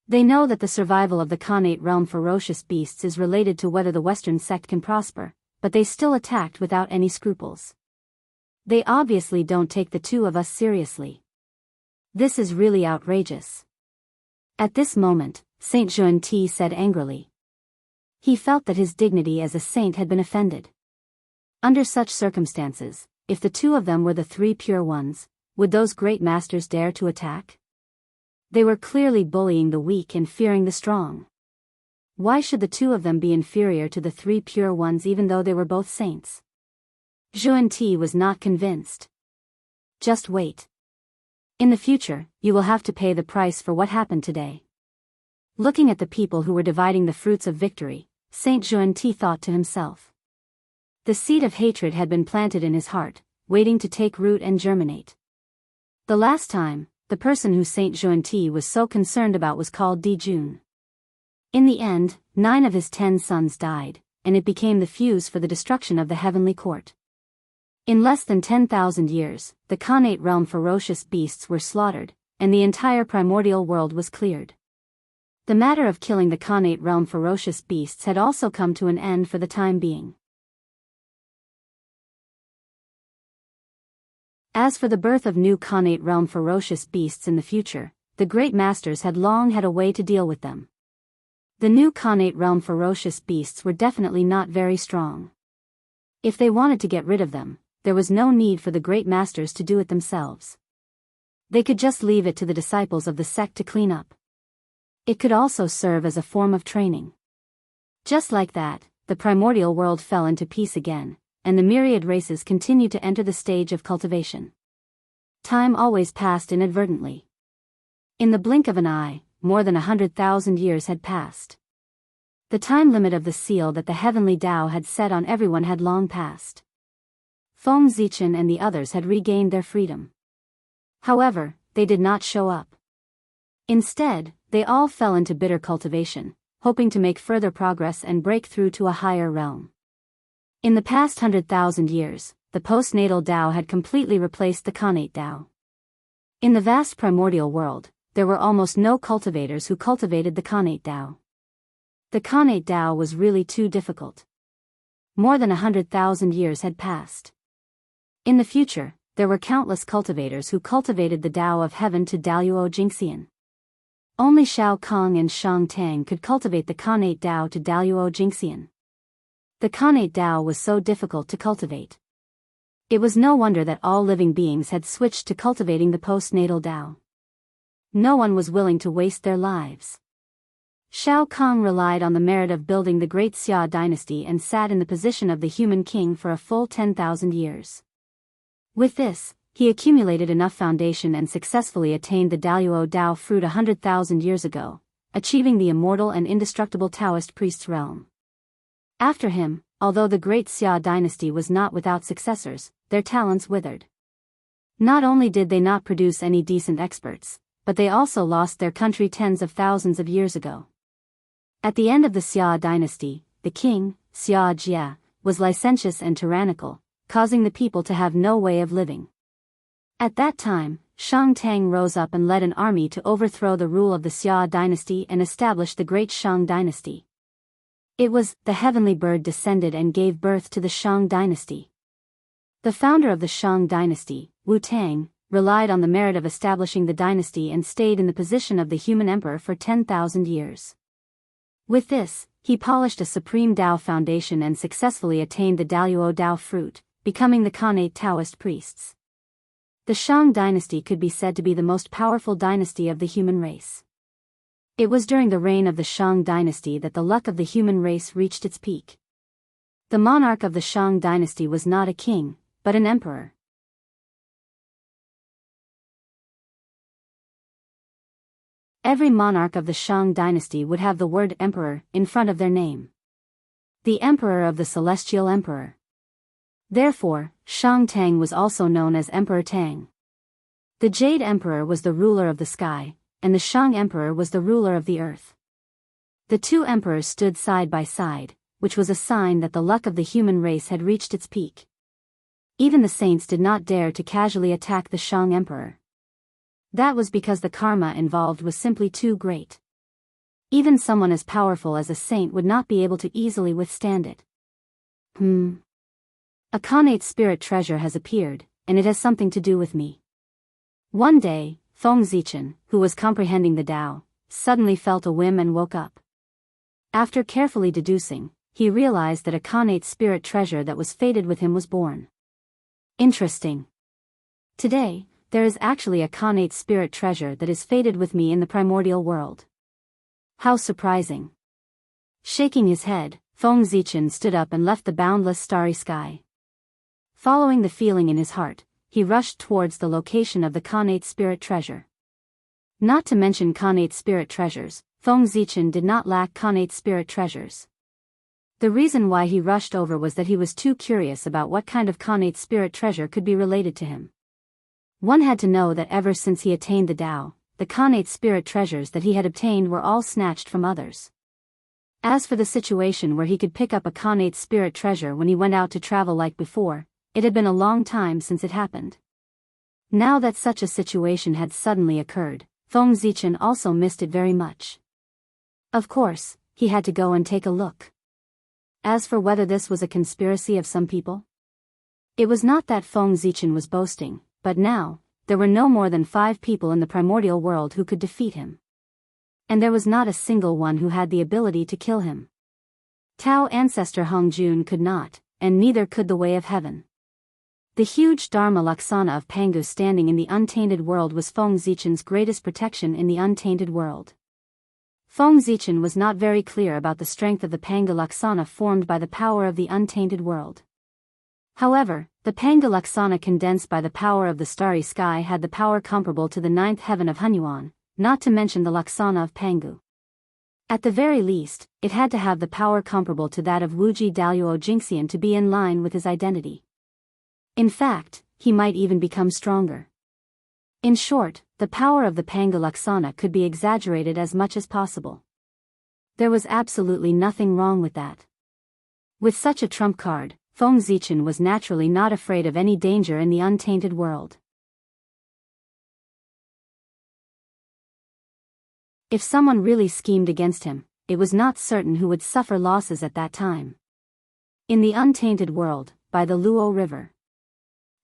They know that the survival of the Khanate realm ferocious beasts is related to whether the Western sect can prosper, but they still attacked without any scruples. They obviously don't take the two of us seriously. This is really outrageous. At this moment, Saint Zhuan Ti said angrily. He felt that his dignity as a saint had been offended. Under such circumstances, if the two of them were the three pure ones, would those great masters dare to attack? They were clearly bullying the weak and fearing the strong. Why should the two of them be inferior to the three pure ones even though they were both saints? Zhuan Ti was not convinced. Just wait. In the future, you will have to pay the price for what happened today. Looking at the people who were dividing the fruits of victory, Saint Zhuan Ti thought to himself. The seed of hatred had been planted in his heart, waiting to take root and germinate. The last time, the person who Saint Zhuan Ti was so concerned about was called Di Jun. In the end, 9 of his 10 sons died, and it became the fuse for the destruction of the heavenly court. In less than 10,000 years, the Khanate realm ferocious beasts were slaughtered, and the entire primordial world was cleared. The matter of killing the Khanate realm ferocious beasts had also come to an end for the time being. As for the birth of new Khanate realm ferocious beasts in the future, the great masters had long had a way to deal with them. The new Khanate realm ferocious beasts were definitely not very strong. If they wanted to get rid of them, there was no need for the great masters to do it themselves. They could just leave it to the disciples of the sect to clean up. It could also serve as a form of training. Just like that, the primordial world fell into peace again, and the myriad races continued to enter the stage of cultivation. Time always passed inadvertently. In the blink of an eye, more than 100,000 years had passed. The time limit of the seal that the heavenly Tao had set on everyone had long passed. Feng Zichen and the others had regained their freedom. However, they did not show up. Instead, they all fell into bitter cultivation, hoping to make further progress and break through to a higher realm. In the past 100,000 years, the postnatal Tao had completely replaced the Khanate Tao. In the vast primordial world, there were almost no cultivators who cultivated the Khanate Tao. The Khanate Tao was really too difficult. more than 100,000 years had passed. In the future, there were countless cultivators who cultivated the Tao of Heaven to Daoist Jingxian. Only Shao Kong and Shang Tang could cultivate the Khanate Tao to Daoist Jingxian. The Khanate Tao was so difficult to cultivate. It was no wonder that all living beings had switched to cultivating the postnatal Tao. No one was willing to waste their lives. Shao Kong relied on the merit of building the great Xia dynasty and sat in the position of the human king for a full 10,000 years. With this, he accumulated enough foundation and successfully attained the Daoist Tao fruit 100,000 years ago, achieving the immortal and indestructible Taoist priest's realm. After him, although the great Xia dynasty was not without successors, their talents withered. Not only did they not produce any decent experts, but they also lost their country tens of thousands of years ago. At the end of the Xia dynasty, the king, Xia Jia, was licentious and tyrannical, causing the people to have no way of living. At that time, Shang Tang rose up and led an army to overthrow the rule of the Xia dynasty and establish the great Shang dynasty. It was, the heavenly bird descended and gave birth to the Shang dynasty. The founder of the Shang dynasty, Wu Tang, relied on the merit of establishing the dynasty and stayed in the position of the human emperor for 10,000 years. With this, he polished a supreme Tao foundation and successfully attained the Daoist Tao fruit, becoming the Khanate Taoist priests. The Shang dynasty could be said to be the most powerful dynasty of the human race. It was during the reign of the Shang dynasty that the luck of the human race reached its peak. The monarch of the Shang dynasty was not a king, but an emperor. Every monarch of the Shang dynasty would have the word emperor in front of their name. The emperor of the celestial emperor. Therefore, Shang Tang was also known as Emperor Tang. The Jade Emperor was the ruler of the sky, and the Shang Emperor was the ruler of the earth. The two emperors stood side by side, which was a sign that the luck of the human race had reached its peak. Even the saints did not dare to casually attack the Shang Emperor. That was because the karma involved was simply too great. Even someone as powerful as a saint would not be able to easily withstand it. A Khanate spirit treasure has appeared, and it has something to do with me. One day, Feng Zichen, who was comprehending the Tao, suddenly felt a whim and woke up. After carefully deducing, he realized that a Khanate spirit treasure that was fated with him was born. Interesting. Today, there is actually a Khanate spirit treasure that is fated with me in the primordial world. How surprising. Shaking his head, Feng Zichen stood up and left the boundless starry sky. Following the feeling in his heart, he rushed towards the location of the Khanate spirit treasure. Not to mention Khanate spirit treasures, Feng Zichen did not lack Khanate spirit treasures. The reason why he rushed over was that he was too curious about what kind of Khanate spirit treasure could be related to him. One had to know that ever since he attained the Tao, the Khanate spirit treasures that he had obtained were all snatched from others. As for the situation where he could pick up a Khanate spirit treasure when he went out to travel like before, it had been a long time since it happened. Now that such a situation had suddenly occurred, Feng Zichen also missed it very much. Of course, he had to go and take a look. As for whether this was a conspiracy of some people, it was not that Feng Zichen was boasting, but now, there were no more than 5 people in the primordial world who could defeat him. And there was not a single one who had the ability to kill him. Tao ancestor Hong Jun could not, and neither could the Way of Heaven. The huge Dharma Laksana of Pangu standing in the untainted world was Feng Zichen's greatest protection in the untainted world. Feng Zichen was not very clear about the strength of the Pangu Laksana formed by the power of the untainted world. However, the Pangu Laksana condensed by the power of the starry sky had the power comparable to the 9th heaven of Hunyuan, not to mention the Laksana of Pangu. At the very least, it had to have the power comparable to that of Wuxia Xianxia to be in line with his identity. In fact, he might even become stronger. In short, the power of the Pangu Laksana could be exaggerated as much as possible. There was absolutely nothing wrong with that. With such a trump card, Feng Zichen was naturally not afraid of any danger in the untainted world. If someone really schemed against him, it was not certain who would suffer losses at that time. In the untainted world, by the Luo River.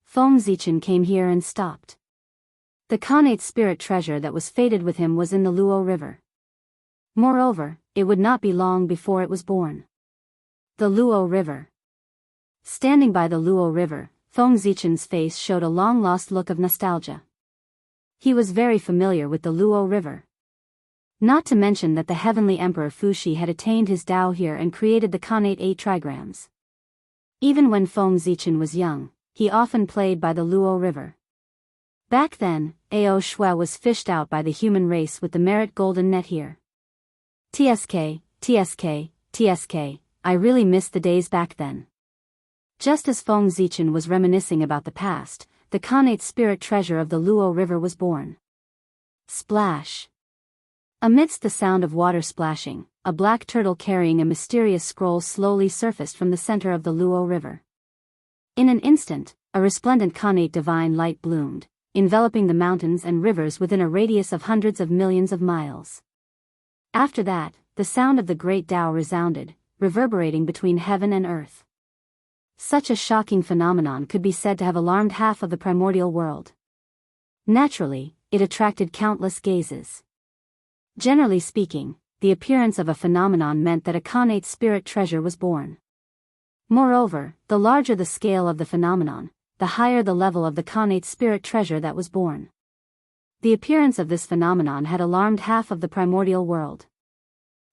Feng Zichen came here and stopped. The Khanate spirit treasure that was fated with him was in the Luo River. Moreover, it would not be long before it was born. The Luo River. Standing by the Luo River, Feng Zichen's face showed a long-lost look of nostalgia. He was very familiar with the Luo River. Not to mention that the heavenly emperor Fuxi had attained his Tao here and created the Khanate 8 trigrams. Even when Feng Zichen was young, he often played by the Luo River. Back then, Ao Shui was fished out by the human race with the merit golden net here. TSK, TSK, TSK, I really miss the days back then. Just as Feng Zichen was reminiscing about the past, the Khanate spirit treasure of the Luo River was born. Splash. Amidst the sound of water splashing, a black turtle carrying a mysterious scroll slowly surfaced from the center of the Luo River. In an instant, a resplendent Khanate divine light bloomed, enveloping the mountains and rivers within a radius of hundreds of millions of miles. After that, the sound of the great Tao resounded, reverberating between heaven and earth. Such a shocking phenomenon could be said to have alarmed half of the primordial world. Naturally, it attracted countless gazes. Generally speaking, the appearance of a phenomenon meant that a Khanate spirit treasure was born. Moreover, the larger the scale of the phenomenon, the higher the level of the Khanate spirit treasure that was born. The appearance of this phenomenon had alarmed half of the primordial world.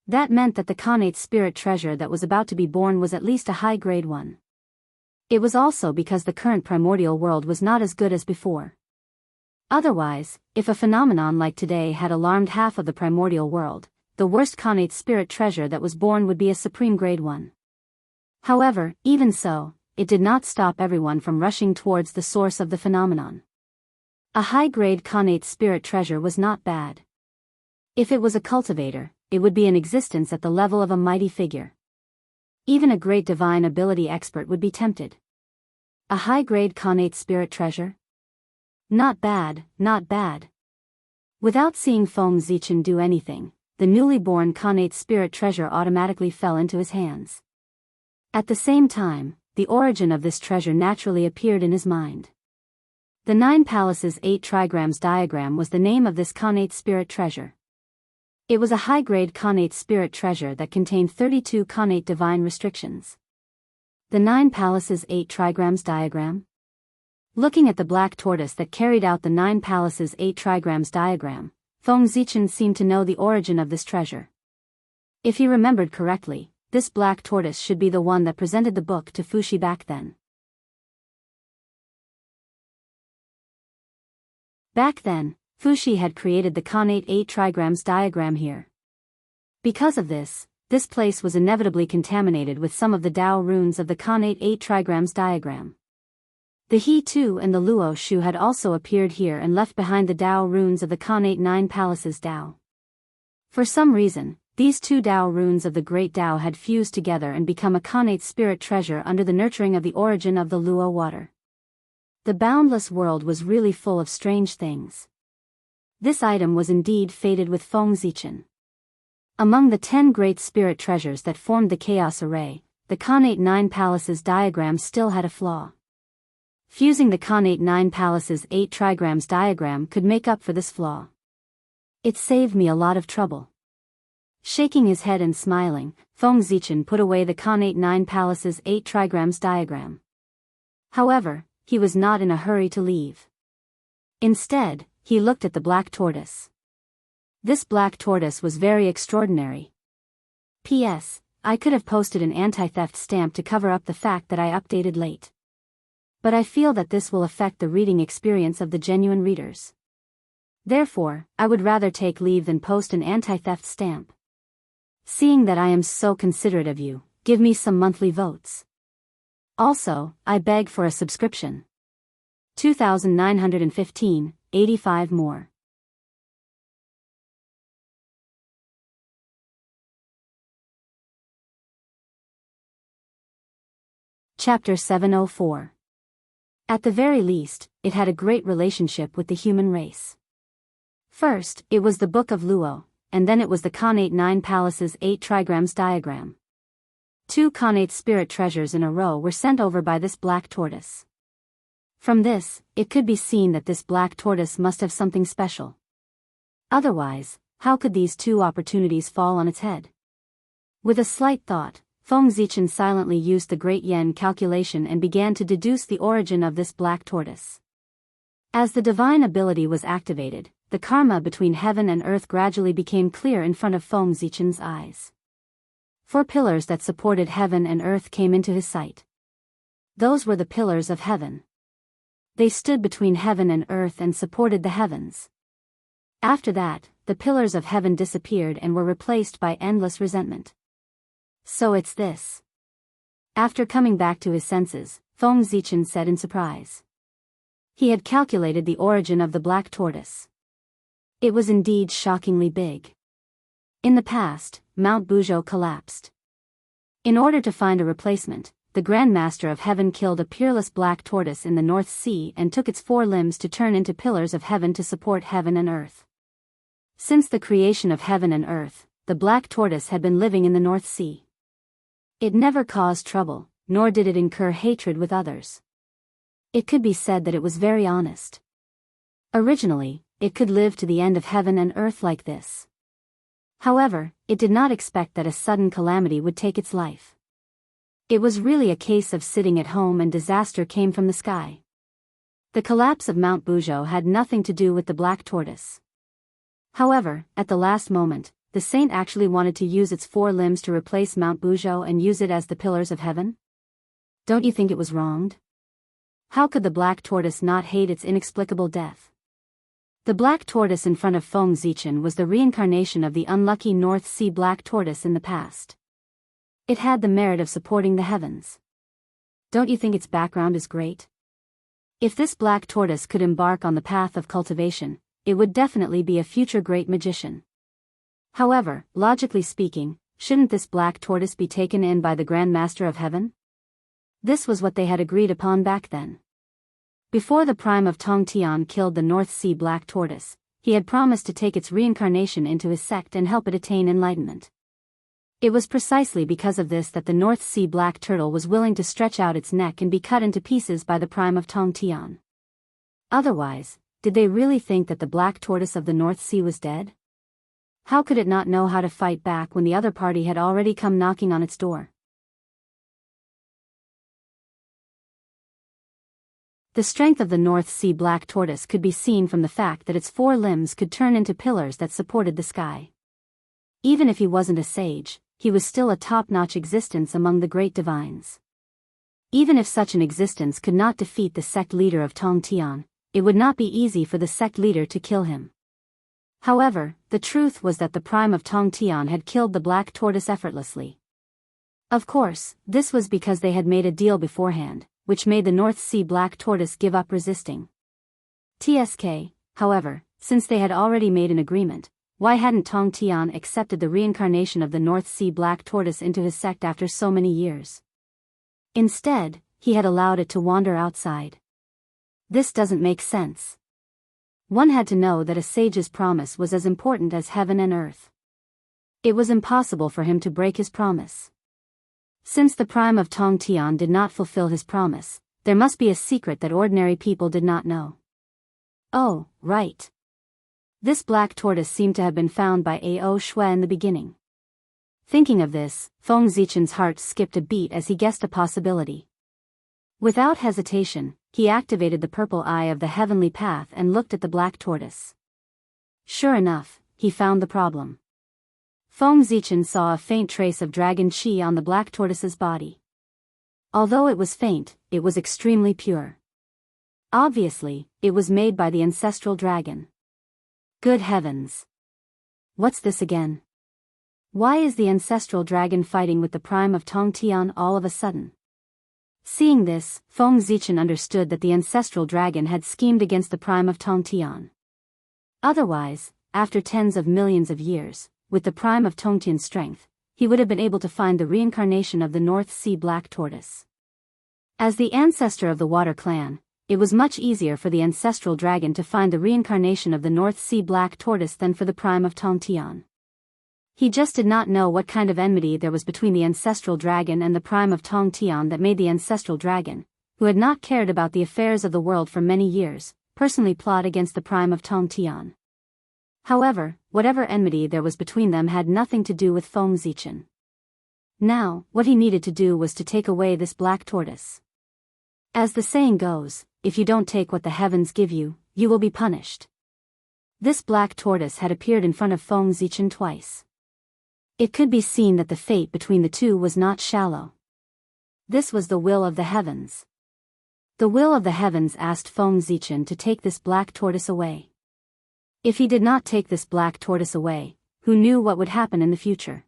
That meant that the Khanate spirit treasure that was about to be born was at least a high-grade one. It was also because the current primordial world was not as good as before. Otherwise, if a phenomenon like today had alarmed half of the primordial world, the worst Khanate spirit treasure that was born would be a supreme grade one. However, even so, it did not stop everyone from rushing towards the source of the phenomenon. A high-grade Khanate spirit treasure was not bad. If it was a cultivator, it would be in existence at the level of a mighty figure. Even a great divine ability expert would be tempted. A high-grade Khanate spirit treasure? Not bad, not bad. Without seeing Feng Zichen do anything, the newly born Khanate spirit treasure automatically fell into his hands. At the same time, the origin of this treasure naturally appeared in his mind. The 9 Palaces 8 Trigrams diagram was the name of this Khanate spirit treasure. It was a high-grade Khanate spirit treasure that contained 32 Khanate divine restrictions. The 9 Palaces 8 Trigrams diagram? Looking at the black tortoise that carried out the 9 Palaces 8 Trigrams diagram, Feng Zichen seemed to know the origin of this treasure. If he remembered correctly, this black tortoise should be the one that presented the book to Fuxi back then. Back then, Fuxi had created the Khanate 8 Trigrams diagram here. Because of this, this place was inevitably contaminated with some of the Tao runes of the Khanate 8 Trigrams diagram. The He Tu and the Luo Shu had also appeared here and left behind the Tao runes of the Khanate 9 Palaces Tao. For some reason, these 2 Tao runes of the Great Tao had fused together and become a Khanate spirit treasure under the nurturing of the origin of the Luo water. The boundless world was really full of strange things. This item was indeed fated with Feng Zichen. Among the 10 great spirit treasures that formed the Chaos Array, the Khanate 9 Palaces diagram still had a flaw. Fusing the Khanate 9 Palaces 8 Trigrams diagram could make up for this flaw. It saved me a lot of trouble. Shaking his head and smiling, Feng Zichen put away the Khanate 9 Palaces 8 Trigrams diagram. However, he was not in a hurry to leave. Instead, he looked at the black tortoise. This black tortoise was very extraordinary. P.S. I could have posted an anti-theft stamp to cover up the fact that I updated late. But I feel that this will affect the reading experience of the genuine readers. Therefore, I would rather take leave than post an anti-theft stamp. Seeing that I am so considerate of you, give me some monthly votes. Also, I beg for a subscription. 2,915, 85 more. Chapter 704. At the very least, it had a great relationship with the human race. First, it was the Book of Luo, and then it was the Khanate 9 Palaces 8 Trigrams diagram. 2 connate spirit treasures in a row were sent over by this black tortoise. From this, it could be seen that this black tortoise must have something special. Otherwise, how could these 2 opportunities fall on its head? With a slight thought, Feng Zichen silently used the Great Yen calculation and began to deduce the origin of this black tortoise. As the divine ability was activated, the karma between heaven and earth gradually became clear in front of Feng Zichen's eyes. 4 pillars that supported heaven and earth came into his sight. Those were the pillars of heaven. They stood between heaven and earth and supported the heavens. After that, the pillars of heaven disappeared and were replaced by endless resentment. So it's this. After coming back to his senses, Feng Zichen said in surprise. He had calculated the origin of the black tortoise. It was indeed shockingly big. In the past, Mount Buzhou collapsed. In order to find a replacement, the Grand Master of Heaven killed a peerless black tortoise in the North Sea and took its 4 limbs to turn into pillars of heaven to support heaven and earth. Since the creation of heaven and earth, the black tortoise had been living in the North Sea. It never caused trouble, nor did it incur hatred with others. It could be said that it was very honest. Originally, it could live to the end of heaven and earth like this. However, it did not expect that a sudden calamity would take its life. It was really a case of sitting at home and disaster came from the sky. The collapse of Mount Buzhou had nothing to do with the black tortoise. However, at the last moment, the saint actually wanted to use its 4 limbs to replace Mount Buzhou and use it as the pillars of heaven? Don't you think it was wronged? How could the black tortoise not hate its inexplicable death? The black tortoise in front of Feng Zichen was the reincarnation of the unlucky North Sea black tortoise in the past. It had the merit of supporting the heavens. Don't you think its background is great? If this black tortoise could embark on the path of cultivation, it would definitely be a future great magician. However, logically speaking, shouldn't this black tortoise be taken in by the Grand Master of Heaven? This was what they had agreed upon back then. Before the prime of Tongtian killed the North Sea black tortoise, he had promised to take its reincarnation into his sect and help it attain enlightenment. It was precisely because of this that the North Sea black turtle was willing to stretch out its neck and be cut into pieces by the prime of Tongtian. Otherwise, did they really think that the black tortoise of the North Sea was dead? How could it not know how to fight back when the other party had already come knocking on its door? The strength of the North Sea black tortoise could be seen from the fact that its 4 limbs could turn into pillars that supported the sky. Even if he wasn't a sage, he was still a top-notch existence among the great divines. Even if such an existence could not defeat the sect leader of Tongtian, it would not be easy for the sect leader to kill him. However, the truth was that the prime of Tongtian had killed the black tortoise effortlessly. Of course, this was because they had made a deal beforehand, which made the North Sea black tortoise give up resisting. TSK, however, since they had already made an agreement, why hadn't Tongtian accepted the reincarnation of the North Sea black tortoise into his sect after so many years? Instead, he had allowed it to wander outside. This doesn't make sense. One had to know that a sage's promise was as important as heaven and earth. It was impossible for him to break his promise. Since the prime of Tongtian did not fulfill his promise, there must be a secret that ordinary people did not know. Oh, right. This black tortoise seemed to have been found by Ao Shui in the beginning. Thinking of this, Feng Zichen's heart skipped a beat as he guessed a possibility. Without hesitation, he activated the purple eye of the heavenly path and looked at the black tortoise. Sure enough, he found the problem. Feng Zichen saw a faint trace of dragon qi on the black tortoise's body. Although it was faint, it was extremely pure. Obviously, it was made by the ancestral dragon. Good heavens! What's this again? Why is the ancestral dragon fighting with the prime of Tongtian all of a sudden? Seeing this, Feng Zichen understood that the ancestral dragon had schemed against the prime of Tongtian. Otherwise, after tens of millions of years, with the prime of Tongtian's strength, he would have been able to find the reincarnation of the North Sea black tortoise. As the ancestor of the Water Clan, it was much easier for the ancestral dragon to find the reincarnation of the North Sea black tortoise than for the prime of Tongtian. He just did not know what kind of enmity there was between the ancestral dragon and the prime of Tong Tian that made the ancestral dragon, who had not cared about the affairs of the world for many years, personally plot against the prime of Tong Tian. However, whatever enmity there was between them had nothing to do with Feng Zichen. Now, what he needed to do was to take away this black tortoise. As the saying goes, if you don't take what the heavens give you, you will be punished. This black tortoise had appeared in front of Feng Zichen twice. It could be seen that the fate between the two was not shallow. This was the will of the heavens. The will of the heavens asked Feng Zichen to take this black tortoise away. If he did not take this black tortoise away, who knew what would happen in the future?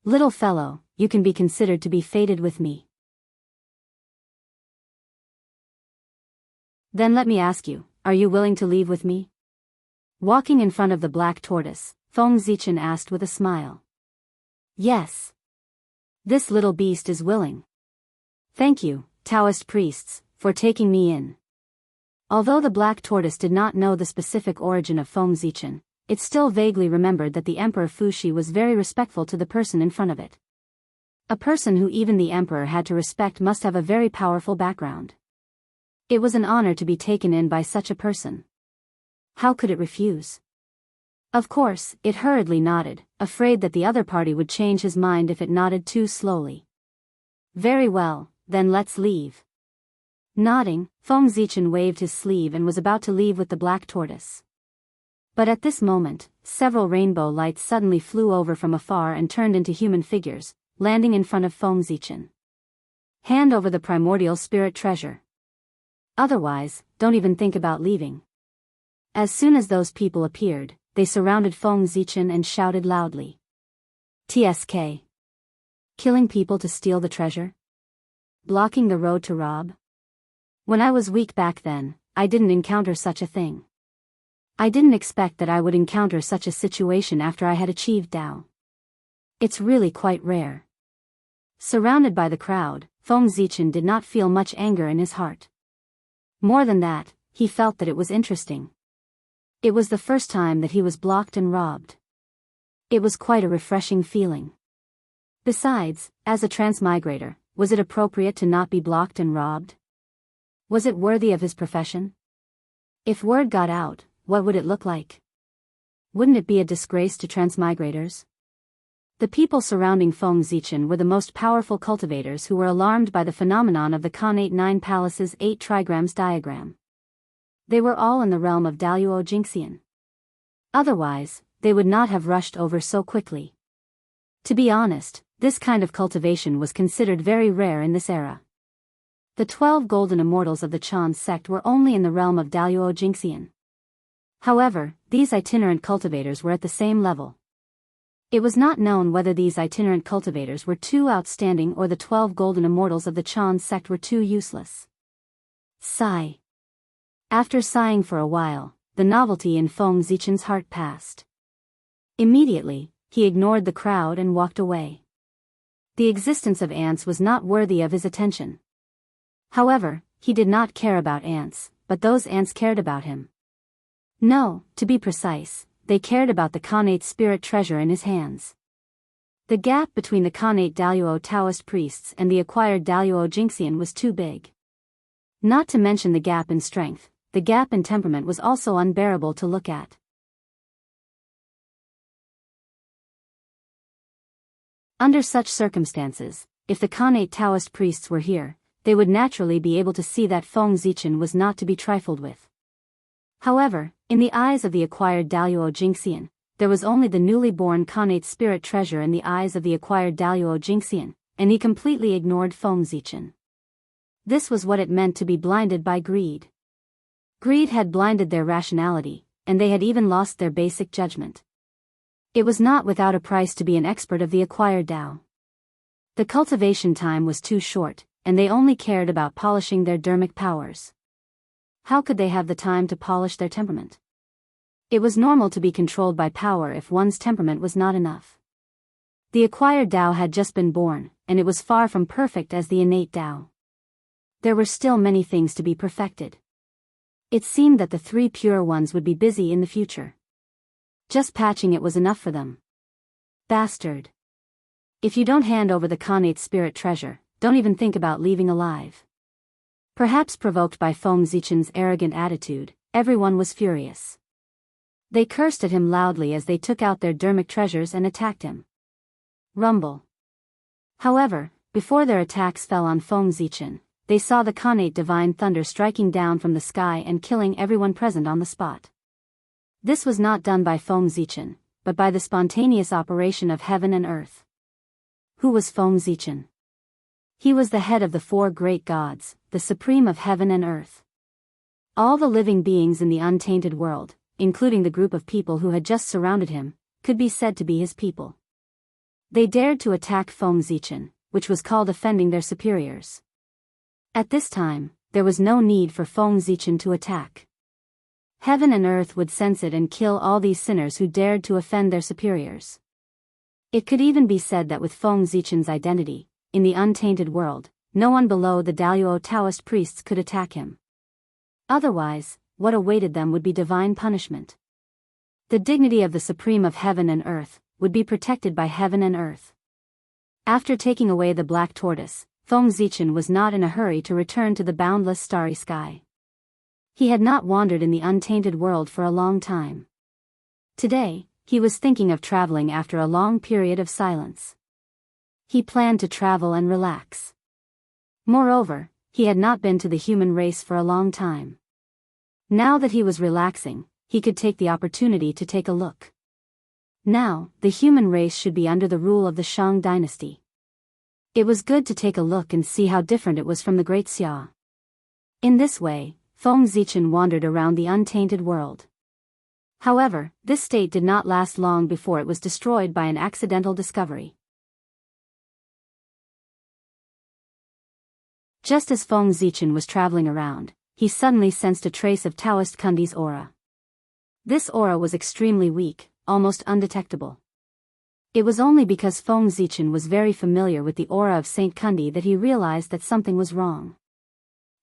Little fellow, you can be considered to be fated with me. Then let me ask you, are you willing to leave with me? Walking in front of the black tortoise, Feng Zichen asked with a smile. Yes. This little beast is willing. Thank you, Taoist priests, for taking me in. Although the black tortoise did not know the specific origin of Feng Zichen, it still vaguely remembered that the Emperor Fuxi was very respectful to the person in front of it. A person who even the emperor had to respect must have a very powerful background. It was an honor to be taken in by such a person. How could it refuse? Of course, it hurriedly nodded, afraid that the other party would change his mind if it nodded too slowly. Very well, then let's leave. Nodding, Feng Zichen waved his sleeve and was about to leave with the black tortoise. But at this moment, several rainbow lights suddenly flew over from afar and turned into human figures, landing in front of Feng Zichen. Hand over the primordial spirit treasure. Otherwise, don't even think about leaving. As soon as those people appeared, they surrounded Feng Zichen and shouted loudly. TSK. Killing people to steal the treasure? Blocking the road to rob? When I was weak back then, I didn't encounter such a thing. I didn't expect that I would encounter such a situation after I had achieved Dao. It's really quite rare. Surrounded by the crowd, Feng Zichen did not feel much anger in his heart. More than that, he felt that it was interesting. It was the first time that he was blocked and robbed. It was quite a refreshing feeling. Besides, as a transmigrator, was it appropriate to not be blocked and robbed? Was it worthy of his profession? If word got out, what would it look like? Wouldn't it be a disgrace to transmigrators? The people surrounding Feng Zichen were the most powerful cultivators who were alarmed by the phenomenon of the Khanate Nine Palaces 8 trigrams diagram. They were all in the realm of Daoist Jingxian. Otherwise, they would not have rushed over so quickly. To be honest, this kind of cultivation was considered very rare in this era. The 12 golden immortals of the Chan sect were only in the realm of Daoist Jingxian. However, these itinerant cultivators were at the same level. It was not known whether these itinerant cultivators were too outstanding or the 12 golden immortals of the Chan sect were too useless. Sigh. After sighing for a while, the novelty in Feng Zichen's heart passed. Immediately, he ignored the crowd and walked away. The existence of ants was not worthy of his attention. However, he did not care about ants, but those ants cared about him. No, to be precise, they cared about the Khanate spirit treasure in his hands. The gap between the Khanate Daoist Taoist priests and the acquired Daoist Jingxian was too big. Not to mention the gap in strength, the gap in temperament was also unbearable to look at. Under such circumstances, if the Khanate Taoist priests were here, they would naturally be able to see that Feng Zichen was not to be trifled with. However, in the eyes of the acquired Daoist Jingxian, there was only the newly born Khanate spirit treasure in the eyes of the acquired Daoist Jingxian, and he completely ignored Feng Zichen. This was what it meant to be blinded by greed. Greed had blinded their rationality, and they had even lost their basic judgment. It was not without a price to be an expert of the acquired Dao. The cultivation time was too short, and they only cared about polishing their dermic powers. How could they have the time to polish their temperament? It was normal to be controlled by power if one's temperament was not enough. The acquired Dao had just been born, and it was far from perfect as the innate Dao. There were still many things to be perfected. It seemed that the 3 pure ones would be busy in the future. Just patching it was enough for them. Bastard. If you don't hand over the Khanate's spirit treasure, don't even think about leaving alive. Perhaps provoked by Feng Zichen's arrogant attitude, everyone was furious. They cursed at him loudly as they took out their dermic treasures and attacked him. Rumble. However, before their attacks fell on Feng Zichen, they saw the Khanate divine thunder striking down from the sky and killing everyone present on the spot. This was not done by Feng Zichen, but by the spontaneous operation of heaven and earth. Who was Feng Zichen? He was the head of the four great gods, the supreme of heaven and earth. All the living beings in the untainted world, including the group of people who had just surrounded him, could be said to be his people. They dared to attack Feng Zichen, which was called offending their superiors. At this time, there was no need for Feng Zichen to attack. Heaven and earth would sense it and kill all these sinners who dared to offend their superiors. It could even be said that with Feng Zichen's identity, in the untainted world, no one below the Daoist Taoist priests could attack him. Otherwise, what awaited them would be divine punishment. The dignity of the supreme of heaven and earth would be protected by heaven and earth. After taking away the black tortoise, Feng Zichen was not in a hurry to return to the boundless starry sky. He had not wandered in the untainted world for a long time. Today, he was thinking of traveling after a long period of silence. He planned to travel and relax. Moreover, he had not been to the human race for a long time. Now that he was relaxing, he could take the opportunity to take a look. Now, the human race should be under the rule of the Shang dynasty. It was good to take a look and see how different it was from the Great Xia. In this way, Feng Zichen wandered around the untainted world. However, this state did not last long before it was destroyed by an accidental discovery. Just as Feng Zichen was traveling around, he suddenly sensed a trace of Taoist Kundi's aura. This aura was extremely weak, almost undetectable. It was only because Feng Zichen was very familiar with the aura of Saint Kundi that he realized that something was wrong.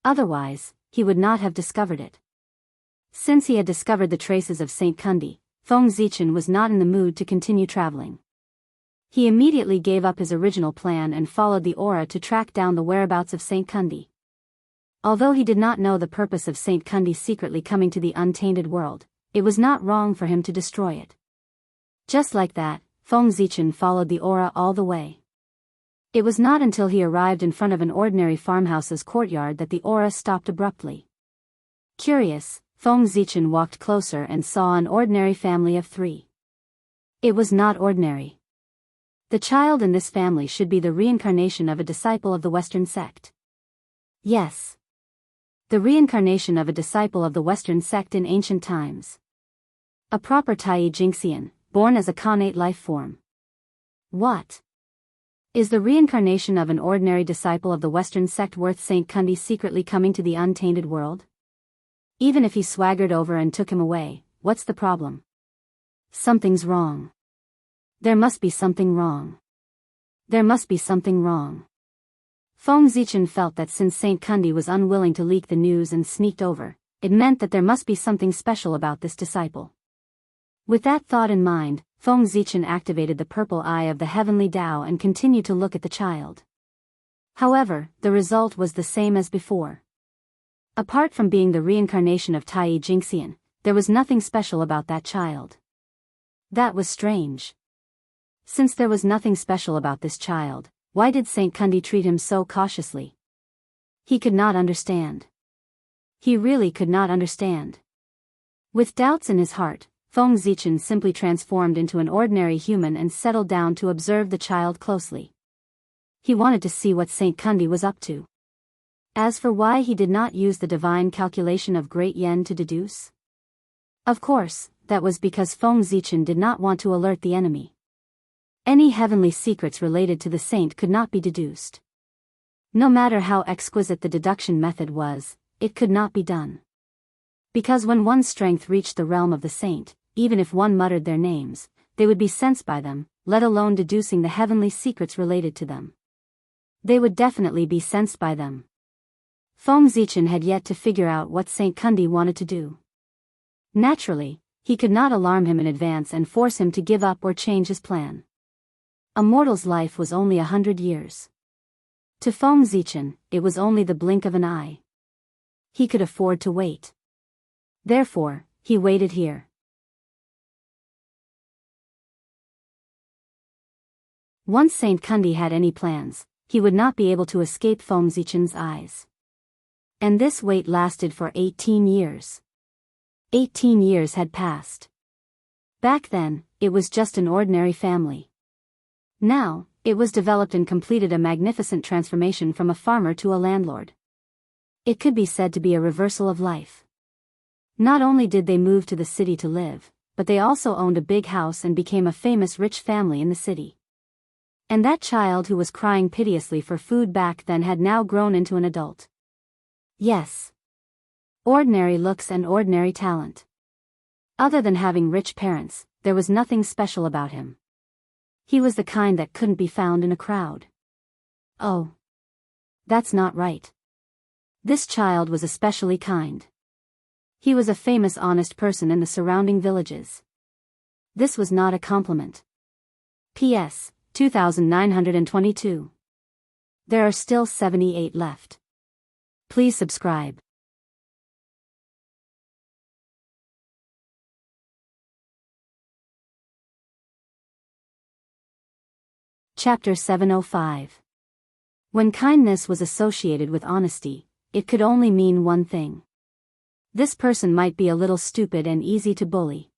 Otherwise, he would not have discovered it. Since he had discovered the traces of Saint Kundi, Feng Zichen was not in the mood to continue traveling. He immediately gave up his original plan and followed the aura to track down the whereabouts of Saint Kundi. Although he did not know the purpose of Saint Kundi secretly coming to the untainted world, it was not wrong for him to destroy it. Just like that, Feng Zichen followed the aura all the way. It was not until he arrived in front of an ordinary farmhouse's courtyard that the aura stopped abruptly. Curious, Feng Zichen walked closer and saw an ordinary family of 3. It was not ordinary. The child in this family should be the reincarnation of a disciple of the Western sect. Yes. The reincarnation of a disciple of the Western sect in ancient times. A proper Tai Jingxian, born as a Khanate life form. What? Is the reincarnation of an ordinary disciple of the Western sect worth Saint Kundi secretly coming to the untainted world? Even if he swaggered over and took him away, what's the problem? Something's wrong. There must be something wrong. There must be something wrong. Feng Zichen felt that since Saint Kundi was unwilling to leak the news and sneaked over, it meant that there must be something special about this disciple. With that thought in mind, Feng Zichen activated the purple eye of the heavenly Tao and continued to look at the child. However, the result was the same as before. Apart from being the reincarnation of Tai Jingxian, there was nothing special about that child. That was strange. Since there was nothing special about this child, why did Saint Kundi treat him so cautiously? He could not understand. He really could not understand. With doubts in his heart, Feng Zichen simply transformed into an ordinary human and settled down to observe the child closely. He wanted to see what Saint Kundi was up to. As for why he did not use the divine calculation of Great Yen to deduce? Of course, that was because Feng Zichen did not want to alert the enemy. Any heavenly secrets related to the saint could not be deduced. No matter how exquisite the deduction method was, it could not be done. Because when one's strength reached the realm of the saint, even if one muttered their names, they would be sensed by them, let alone deducing the heavenly secrets related to them. They would definitely be sensed by them. Feng Zichen had yet to figure out what Saint Kundi wanted to do. Naturally, he could not alarm him in advance and force him to give up or change his plan. A mortal's life was only 100 years. To Feng Zichen, it was only the blink of an eye. He could afford to wait. Therefore, he waited here. Once Saint Kundi had any plans, he would not be able to escape Feng Zichen's eyes. And this wait lasted for 18 years. 18 years had passed. Back then, it was just an ordinary family. Now, it was developed and completed a magnificent transformation from a farmer to a landlord. It could be said to be a reversal of life. Not only did they move to the city to live, but they also owned a big house and became a famous rich family in the city. And that child who was crying piteously for food back then had now grown into an adult. Yes. Ordinary looks and ordinary talent. Other than having rich parents, there was nothing special about him. He was the kind that couldn't be found in a crowd. Oh. That's not right. This child was especially kind. He was a famous honest person in the surrounding villages. This was not a compliment. P.S. 2922. There are still 78 left. Please subscribe. Chapter 705. When kindness was associated with honesty, it could only mean one thing. This person might be a little stupid and easy to bully.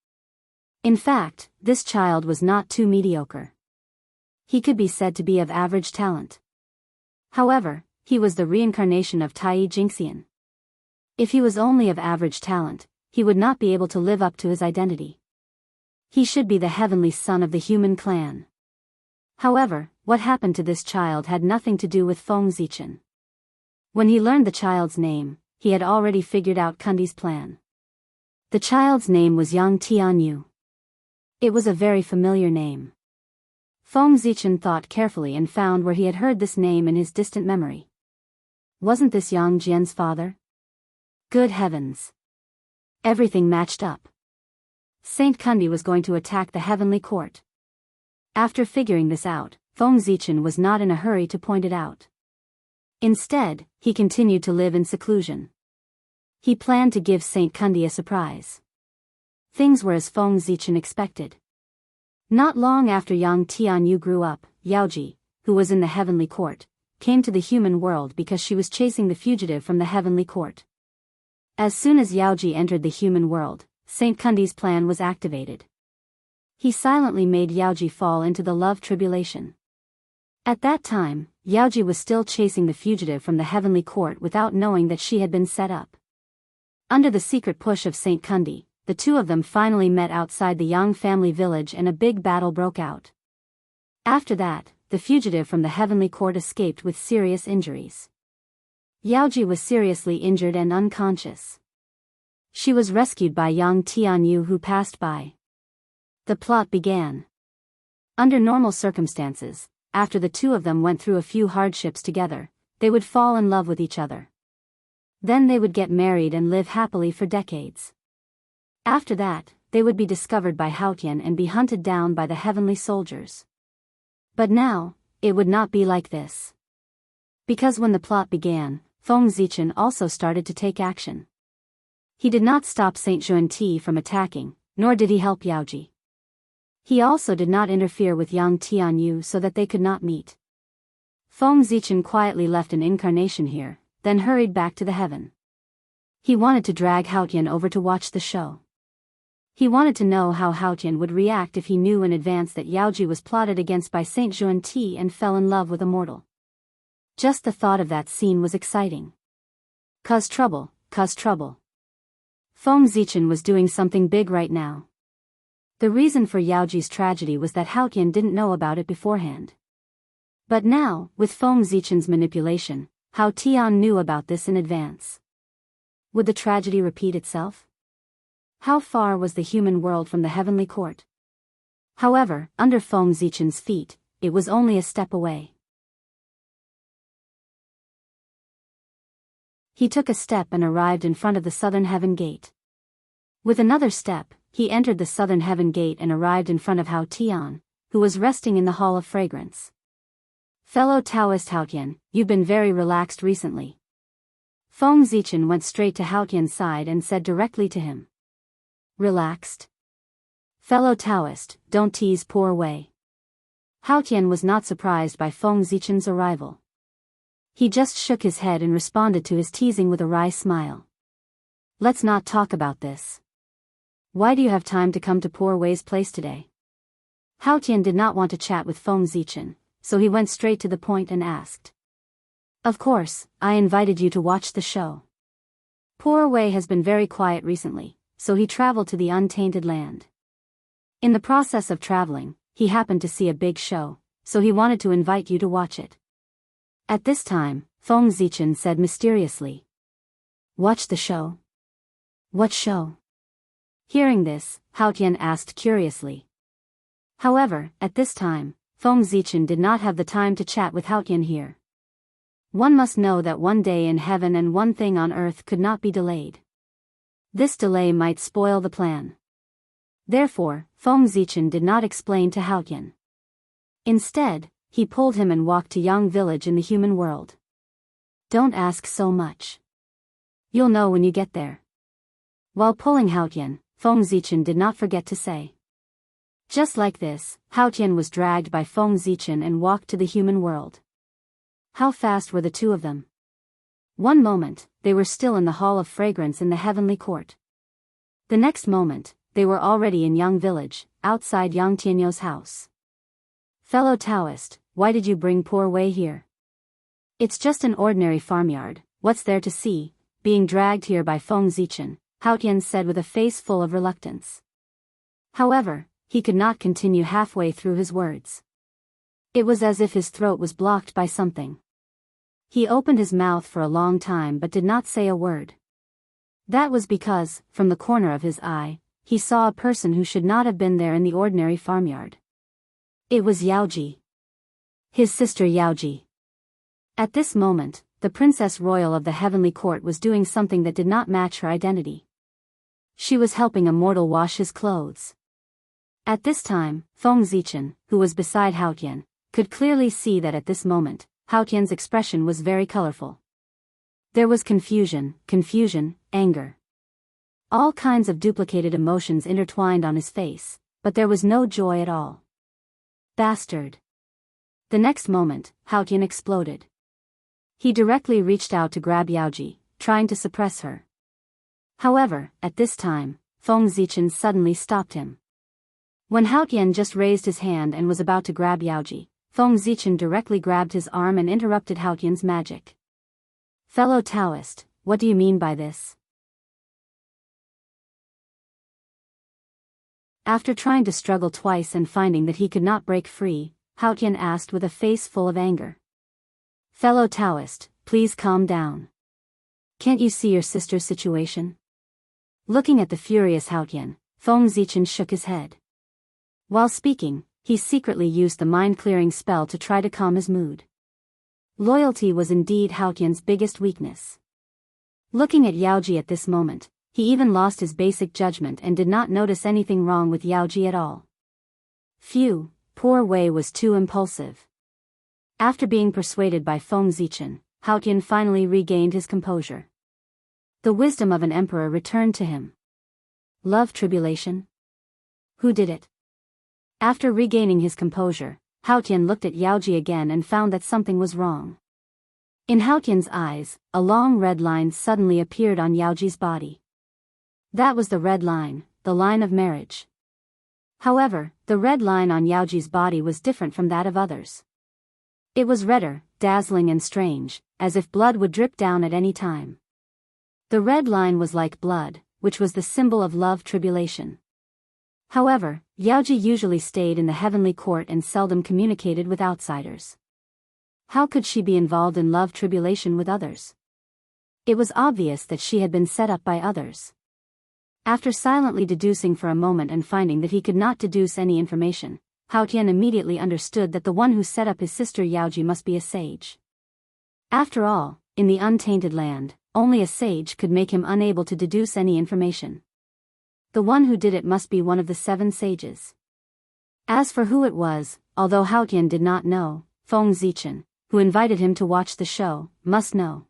In fact, this child was not too mediocre. He could be said to be of average talent. However, he was the reincarnation of Tai Jingxian. If he was only of average talent, he would not be able to live up to his identity. He should be the heavenly son of the human clan. However, what happened to this child had nothing to do with Feng Zichen. When he learned the child's name, he had already figured out Kundi's plan. The child's name was Yang Tianyu. It was a very familiar name. Feng Zichen thought carefully and found where he had heard this name in his distant memory. Wasn't this Yang Jian's father? Good heavens! Everything matched up. Saint Kundi was going to attack the heavenly court. After figuring this out, Feng Zichen was not in a hurry to point it out. Instead, he continued to live in seclusion. He planned to give Saint Kundi a surprise. Things were as Feng Zichen expected. Not long after Yang Tianyu grew up, Yaoji, who was in the heavenly court, came to the human world because she was chasing the fugitive from the heavenly court. As soon as Yaoji entered the human world, Saint Kundi's plan was activated. He silently made Yaoji fall into the love tribulation. At that time, Yaoji was still chasing the fugitive from the heavenly court without knowing that she had been set up. Under the secret push of Saint Kundi, the two of them finally met outside the Yang family village and a big battle broke out. After that, the fugitive from the heavenly court escaped with serious injuries. Yaoji was seriously injured and unconscious. She was rescued by Yang Tianyu who passed by. The plot began. Under normal circumstances, after the two of them went through a few hardships together, they would fall in love with each other. Then they would get married and live happily for decades. After that, they would be discovered by Haotian and be hunted down by the heavenly soldiers. But now, it would not be like this. Because when the plot began, Feng Zichen also started to take action. He did not stop Saint Juanti from attacking, nor did he help Yaoji. He also did not interfere with Yang Tianyu so that they could not meet. Feng Zichen quietly left an incarnation here, then hurried back to the heaven. He wanted to drag Haotian over to watch the show. He wanted to know how Haotian would react if he knew in advance that Yaoji was plotted against by Saint Juanti and fell in love with a mortal. Just the thought of that scene was exciting. Cause trouble, cause trouble. Feng Zichen was doing something big right now. The reason for Yaoji's tragedy was that Haotian didn't know about it beforehand. But now, with Feng Zichen's manipulation, Haotian knew about this in advance. Would the tragedy repeat itself? How far was the human world from the heavenly court? However, under Feng Zichen's feet, it was only a step away. He took a step and arrived in front of the southern heaven gate. With another step, he entered the southern heaven gate and arrived in front of Haotian, who was resting in the Hall of Fragrance. Fellow Taoist Haotian, you've been very relaxed recently. Feng Zichen went straight to Haotian's side and said directly to him. Relaxed? Fellow Taoist, don't tease poor Wei. Haotian was not surprised by Feng Zichen's arrival. He just shook his head and responded to his teasing with a wry smile. Let's not talk about this. Why do you have time to come to poor Wei's place today? Haotian did not want to chat with Feng Zichen, so he went straight to the point and asked. Of course, I invited you to watch the show. Poor Wei has been very quiet recently, so he traveled to the untainted land. In the process of traveling, he happened to see a big show, so he wanted to invite you to watch it. At this time, Feng Zichen said mysteriously. Watch the show? What show? Hearing this, Haotian asked curiously. However, at this time, Feng Zichen did not have the time to chat with Haotian here. One must know that one day in heaven and one thing on earth could not be delayed. This delay might spoil the plan. Therefore, Feng Zichen did not explain to Haotian. Instead, he pulled him and walked to Yang village in the human world. Don't ask so much. You'll know when you get there. While pulling Haotian, Feng Zichen did not forget to say. Just like this, Haotian was dragged by Feng Zichen and walked to the human world. How fast were the two of them? One moment, they were still in the Hall of Fragrance in the heavenly court. The next moment, they were already in Yang village, outside Yang Tianyo's house. Fellow Taoist, why did you bring poor Wei here? It's just an ordinary farmyard, what's there to see? Being dragged here by Feng Zichen, Haotian said with a face full of reluctance. However, he could not continue halfway through his words. It was as if his throat was blocked by something. He opened his mouth for a long time but did not say a word. That was because, from the corner of his eye, he saw a person who should not have been there in the ordinary farmyard. It was Yaoji. His sister Yaoji. At this moment, the Princess Royal of the Heavenly Court was doing something that did not match her identity. She was helping a mortal wash his clothes. At this time, Feng Zichen, who was beside Haotian, could clearly see that at this moment, Haotian's expression was very colorful. There was confusion, anger. All kinds of duplicated emotions intertwined on his face, but there was no joy at all. Bastard. The next moment, Haotian exploded. He directly reached out to grab Yaoji, trying to suppress her. However, at this time, Feng Zichen suddenly stopped him. When Haotian just raised his hand and was about to grab Yaoji, Feng Zichen directly grabbed his arm and interrupted Haotian's magic. Fellow Taoist, what do you mean by this? After trying to struggle twice and finding that he could not break free, Haotian asked with a face full of anger. Fellow Taoist, please calm down. Can't you see your sister's situation? Looking at the furious Haotian, Feng Zichen shook his head. While speaking, he secretly used the mind-clearing spell to try to calm his mood. Loyalty was indeed Haotian's biggest weakness. Looking at Yaoji at this moment, he even lost his basic judgment and did not notice anything wrong with Yaoji at all. Phew, poor Wei was too impulsive. After being persuaded by Feng Zichen, Haotian finally regained his composure. The wisdom of an emperor returned to him. Love tribulation? Who did it? After regaining his composure, Haotian looked at Yaoji again and found that something was wrong. In Haotian's eyes, a long red line suddenly appeared on Yaoji's body. That was the red line, the line of marriage. However, the red line on Yaoji's body was different from that of others. It was redder, dazzling and strange, as if blood would drip down at any time. The red line was like blood, which was the symbol of love tribulation. However, Yaoji usually stayed in the heavenly court and seldom communicated with outsiders. How could she be involved in love tribulation with others? It was obvious that she had been set up by others. After silently deducing for a moment and finding that he could not deduce any information, Haotian immediately understood that the one who set up his sister Yaoji must be a sage. After all, in the untainted land, only a sage could make him unable to deduce any information. The one who did it must be one of the 7 sages. As for who it was, although Hao Tian did not know, Feng Zichen, who invited him to watch the show, must know.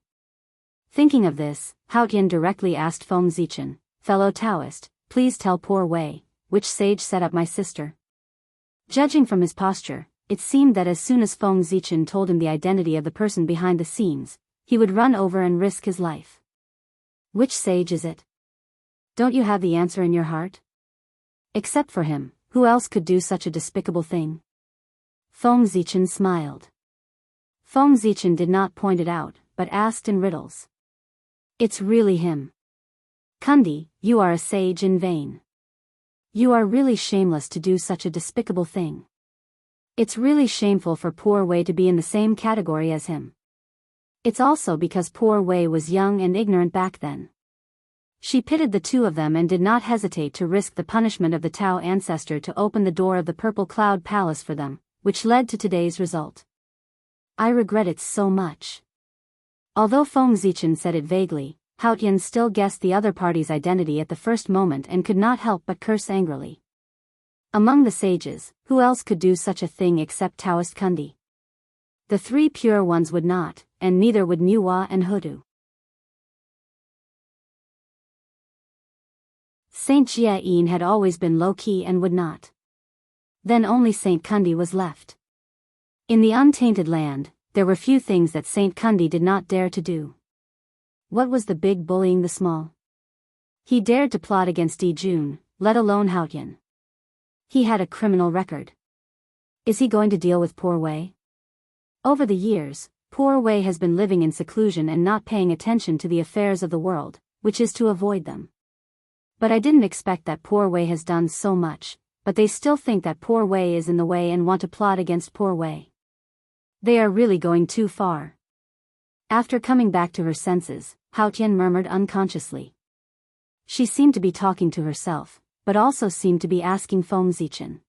Thinking of this, Hao Tian directly asked Feng Zichen, "Fellow Taoist, please tell poor Wei, which sage set up my sister?" Judging from his posture, it seemed that as soon as Feng Zichen told him the identity of the person behind the scenes, he would run over and risk his life. "Which sage is it? Don't you have the answer in your heart? Except for him, who else could do such a despicable thing?" Feng Zichen smiled. Feng Zichen did not point it out, but asked in riddles. "It's really him. Kundi, you are a sage in vain. You are really shameless to do such a despicable thing. It's really shameful for poor Wei to be in the same category as him. It's also because poor Wei was young and ignorant back then." She pitied the two of them and did not hesitate to risk the punishment of the Tao ancestor to open the door of the Purple Cloud Palace for them, which led to today's result. "I regret it so much." Although Feng Zichen said it vaguely, Hao Tian still guessed the other party's identity at the first moment and could not help but curse angrily. Among the sages, who else could do such a thing except Taoist Kundi? The three pure ones would not, and neither would Niwa and Hudu. Saint Jia had always been low-key and would not. Then only Saint Kundi was left. In the untainted land, there were few things that Saint Kundi did not dare to do. What was the big bullying the small? He dared to plot against Di Jun, let alone Hao Tian. He had a criminal record. Is he going to deal with poor Wei? Over the years, poor Wei has been living in seclusion and not paying attention to the affairs of the world, which is to avoid them. But I didn't expect that poor Wei has done so much, but they still think that poor Wei is in the way and want to plot against poor Wei. They are really going too far. After coming back to her senses, Hao Tian murmured unconsciously. She seemed to be talking to herself, but also seemed to be asking Feng Zichen.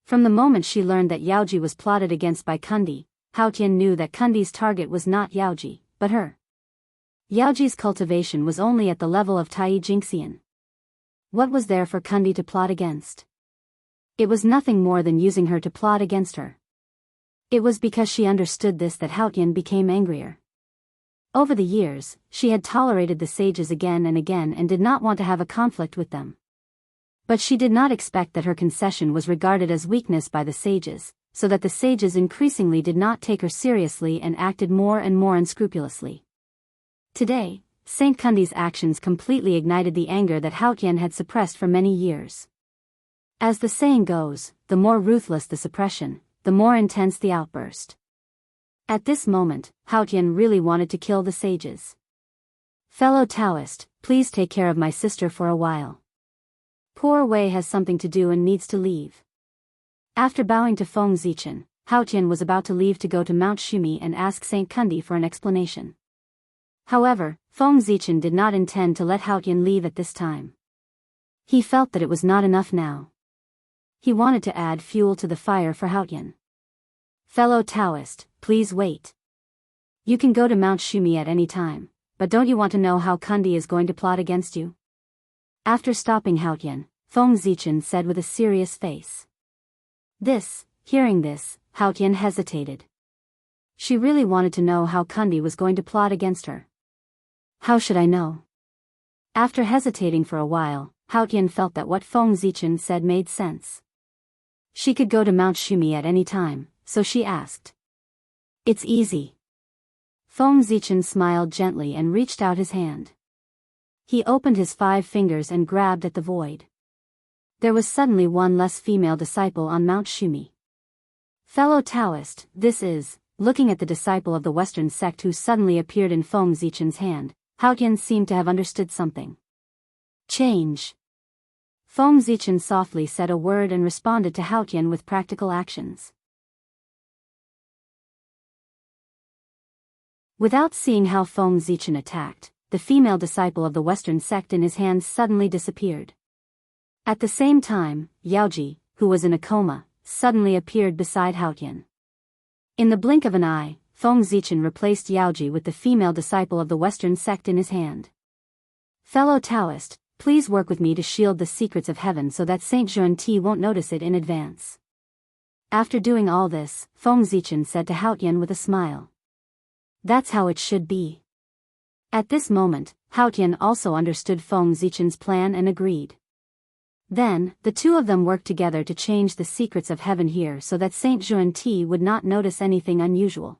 From the moment she learned that Yaoji was plotted against by Kundi, Hao Tian knew that Kundi's target was not Yaoji, but her. Yaoji's cultivation was only at the level of Tai Jingxian. What was there for Kundi to plot against? It was nothing more than using her to plot against her. It was because she understood this that Hao Tian became angrier. Over the years, she had tolerated the sages again and again and did not want to have a conflict with them. But she did not expect that her concession was regarded as weakness by the sages, so that the sages increasingly did not take her seriously and acted more and more unscrupulously. Today, Saint Kundi's actions completely ignited the anger that Hao Tian had suppressed for many years. As the saying goes, the more ruthless the suppression, the more intense the outburst. At this moment, Hao Tian really wanted to kill the sages. "Fellow Taoist, please take care of my sister for a while. Poor Wei has something to do and needs to leave." After bowing to Feng Zichen, Hao Tian was about to leave to go to Mount Shumi and ask Saint Kundi for an explanation. However, Feng Zichen did not intend to let Hao Tian leave at this time. He felt that it was not enough now. He wanted to add fuel to the fire for Hao Tian. "Fellow Taoist, please wait. You can go to Mount Shumi at any time, but don't you want to know how Kundi is going to plot against you?" After stopping Hao Tian, Feng Zichen said with a serious face. Hearing this, Hao Tian hesitated. She really wanted to know how Kundi was going to plot against her. "How should I know?" After hesitating for a while, Hao Tian felt that what Feng Zichen said made sense. She could go to Mount Shumi at any time, so she asked. "It's easy." Feng Zichen smiled gently and reached out his hand. He opened his 5 fingers and grabbed at the void. There was suddenly one less female disciple on Mount Shumi. "Fellow Taoist, this is," looking at the disciple of the Western sect who suddenly appeared in Feng Zichen's hand, Hao Tian seemed to have understood something. "Change." Feng Zichen softly said a word and responded to Hao Tian with practical actions. Without seeing how Feng Zichen attacked, the female disciple of the Western sect in his hands suddenly disappeared. At the same time, Yaoji, who was in a coma, suddenly appeared beside Hao Tian. In the blink of an eye, Feng Zichen replaced Yaoji with the female disciple of the Western sect in his hand. "Fellow Taoist, Please work with me to shield the secrets of heaven so that Saint Xuanti won't notice it in advance. After doing all this, Feng Zichen said to Haotian with a smile. That's how it should be. At this moment, Haotian also understood Feng Zichen's plan and agreed. Then, the two of them worked together to change the secrets of heaven here so that Saint Xuanti would not notice anything unusual.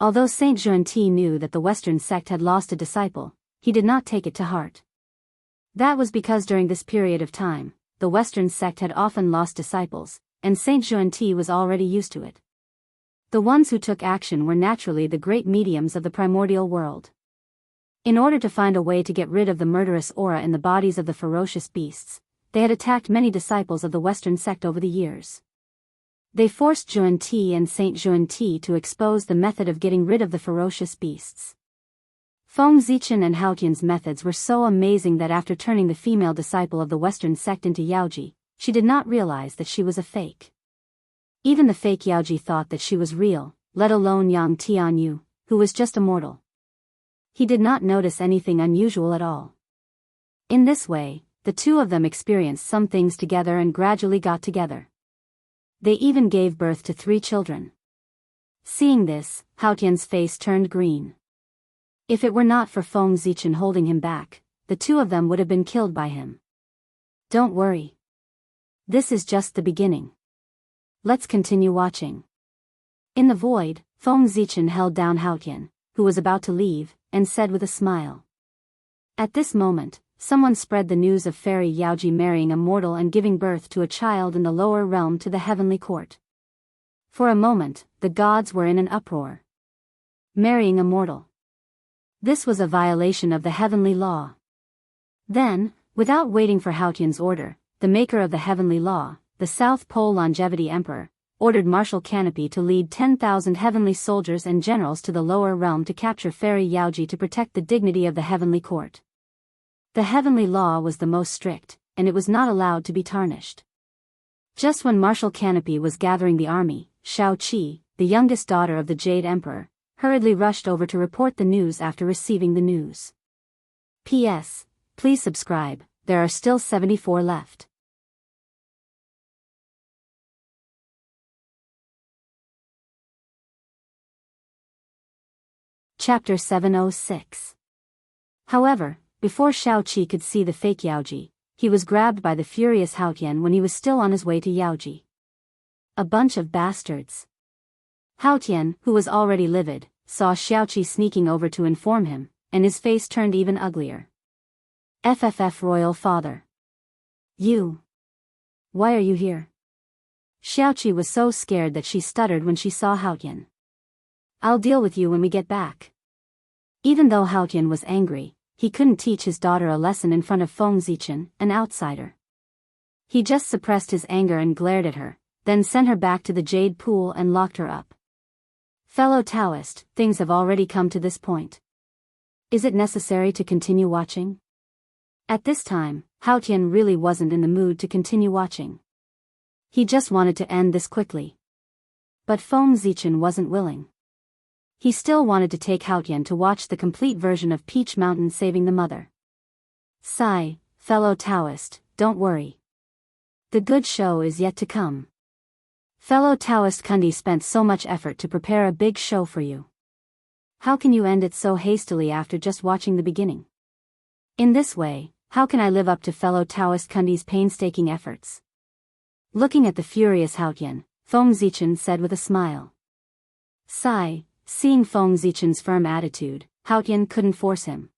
Although Saint Xuanti knew that the Western sect had lost a disciple, he did not take it to heart. That was because during this period of time, the Western sect had often lost disciples, and Saint Xuanti was already used to it. The ones who took action were naturally the great mediums of the primordial world. In order to find a way to get rid of the murderous aura in the bodies of the ferocious beasts, they had attacked many disciples of the Western sect over the years. They forced Xuanti and Saint Xuanti to expose the method of getting rid of the ferocious beasts. Feng Zichen and Haotian's methods were so amazing that after turning the female disciple of the Western sect into Yaoji, she did not realize that she was a fake. Even the fake Yaoji thought that she was real, let alone Yang Tianyu, who was just a mortal. He did not notice anything unusual at all. In this way, the two of them experienced some things together and gradually got together. They even gave birth to 3 children. Seeing this, Haotian's face turned green. If it were not for Feng Zichen holding him back, the two of them would have been killed by him. Don't worry. This is just the beginning. Let's continue watching. In the void, Feng Zichen held down Haotian, who was about to leave, and said with a smile. At this moment, someone spread the news of Fairy Yaoji marrying a mortal and giving birth to a child in the lower realm to the heavenly court. For a moment, the gods were in an uproar. Marrying a mortal. This was a violation of the heavenly law. Then, without waiting for Haotian's order, the maker of the heavenly law, the South Pole Longevity Emperor, ordered Martial Canopy to lead 10,000 heavenly soldiers and generals to the lower realm to capture Fairy Yaoji to protect the dignity of the heavenly court. The heavenly law was the most strict, and it was not allowed to be tarnished. Just when Martial Canopy was gathering the army, Shao Qi, the youngest daughter of the Jade Emperor, hurriedly rushed over to report the news after receiving the news. P.S. Please subscribe, there are still 74 left. Chapter 706. However, before Shao Qi could see the fake Yaoji, he was grabbed by the furious Haotian when he was still on his way to Yaoji. A bunch of bastards. Haotian, who was already livid, saw Shao Qi sneaking over to inform him, and his face turned even uglier. FFF Royal Father. You. Why are you here? Shao Qi was so scared that she stuttered when she saw Haotian. I'll deal with you when we get back. Even though Haotian was angry, he couldn't teach his daughter a lesson in front of Feng Zichen, an outsider. He just suppressed his anger and glared at her, then sent her back to the jade pool and locked her up. Fellow Daoist, things have already come to this point. Is it necessary to continue watching? At this time, Haotian really wasn't in the mood to continue watching. He just wanted to end this quickly. But Feng Zichen wasn't willing. He still wanted to take Haotian to watch the complete version of Peach Mountain saving the mother. Sigh, fellow Daoist, don't worry. The good show is yet to come. Fellow Daoist Kundi spent so much effort to prepare a big show for you. How can you end it so hastily after just watching the beginning? In this way, how can I live up to fellow Daoist Kundi's painstaking efforts? Looking at the furious Haotian, Feng Zichen said with a smile. Sigh. Seeing Feng Zichen's firm attitude, Haotian couldn't force him.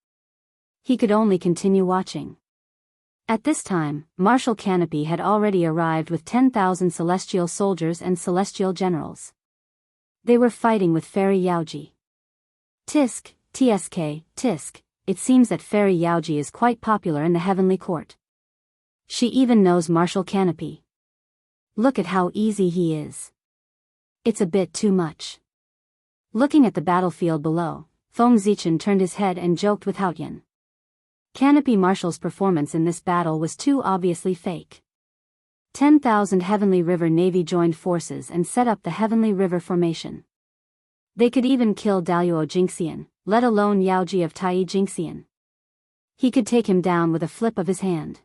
He could only continue watching. At this time, Martial Canopy had already arrived with 10,000 celestial soldiers and celestial generals. They were fighting with Fairy Yaoji. Tisk, tisk, it seems that Fairy Yaoji is quite popular in the heavenly court. She even knows Martial Canopy. Look at how easy he is. It's a bit too much. Looking at the battlefield below, Feng Zichen turned his head and joked with Haotian. Canopy Marshal's performance in this battle was too obviously fake. 10,000 Heavenly River Navy joined forces and set up the Heavenly River Formation. They could even kill Daoist Jingxian, let alone Yaoji of Tai Jingxian. He could take him down with a flip of his hand.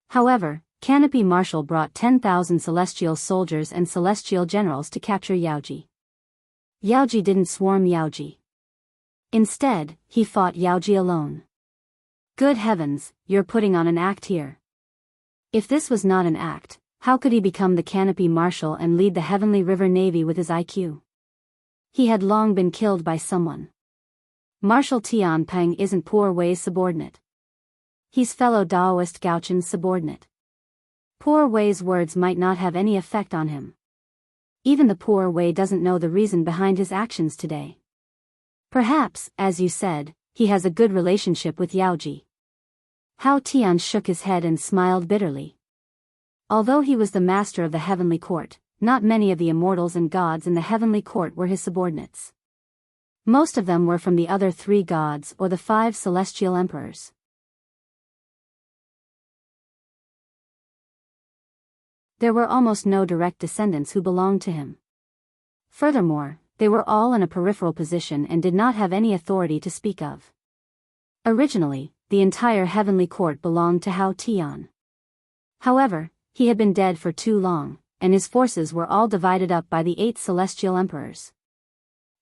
However, Canopy Marshal brought 10,000 celestial soldiers and celestial generals to capture Yaoji. Yaoji didn't swarm Yaoji. Instead, he fought Yaoji alone. Good heavens, you're putting on an act here. If this was not an act, how could he become the Canopy Marshal and lead the Heavenly River Navy with his IQ? He had long been killed by someone. Marshal Tian Peng isn't Poor Wei's subordinate. He's fellow Daoist Gaochen's subordinate. Poor Wei's words might not have any effect on him. Even the Poor Wei doesn't know the reason behind his actions today. Perhaps, as you said, he has a good relationship with Yaoji. Hao Tian shook his head and smiled bitterly. Although he was the master of the heavenly court, not many of the immortals and gods in the heavenly court were his subordinates. Most of them were from the other 3 gods or the 5 celestial emperors. There were almost no direct descendants who belonged to him. Furthermore, they were all in a peripheral position and did not have any authority to speak of. Originally, the entire heavenly court belonged to Hao Tian. However, he had been dead for too long, and his forces were all divided up by the 8 celestial emperors.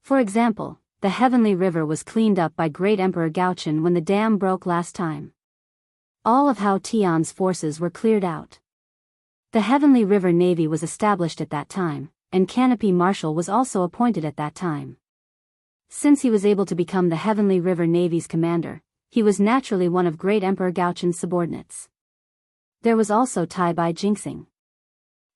For example, the heavenly river was cleaned up by Great Emperor Gaochen when the dam broke last time. All of Hao Tian's forces were cleared out. The Heavenly River Navy was established at that time, and Canopy Marshal was also appointed at that time. Since he was able to become the Heavenly River Navy's commander, he was naturally one of Great Emperor Gaochen's subordinates. There was also Tai Bai Jinxing.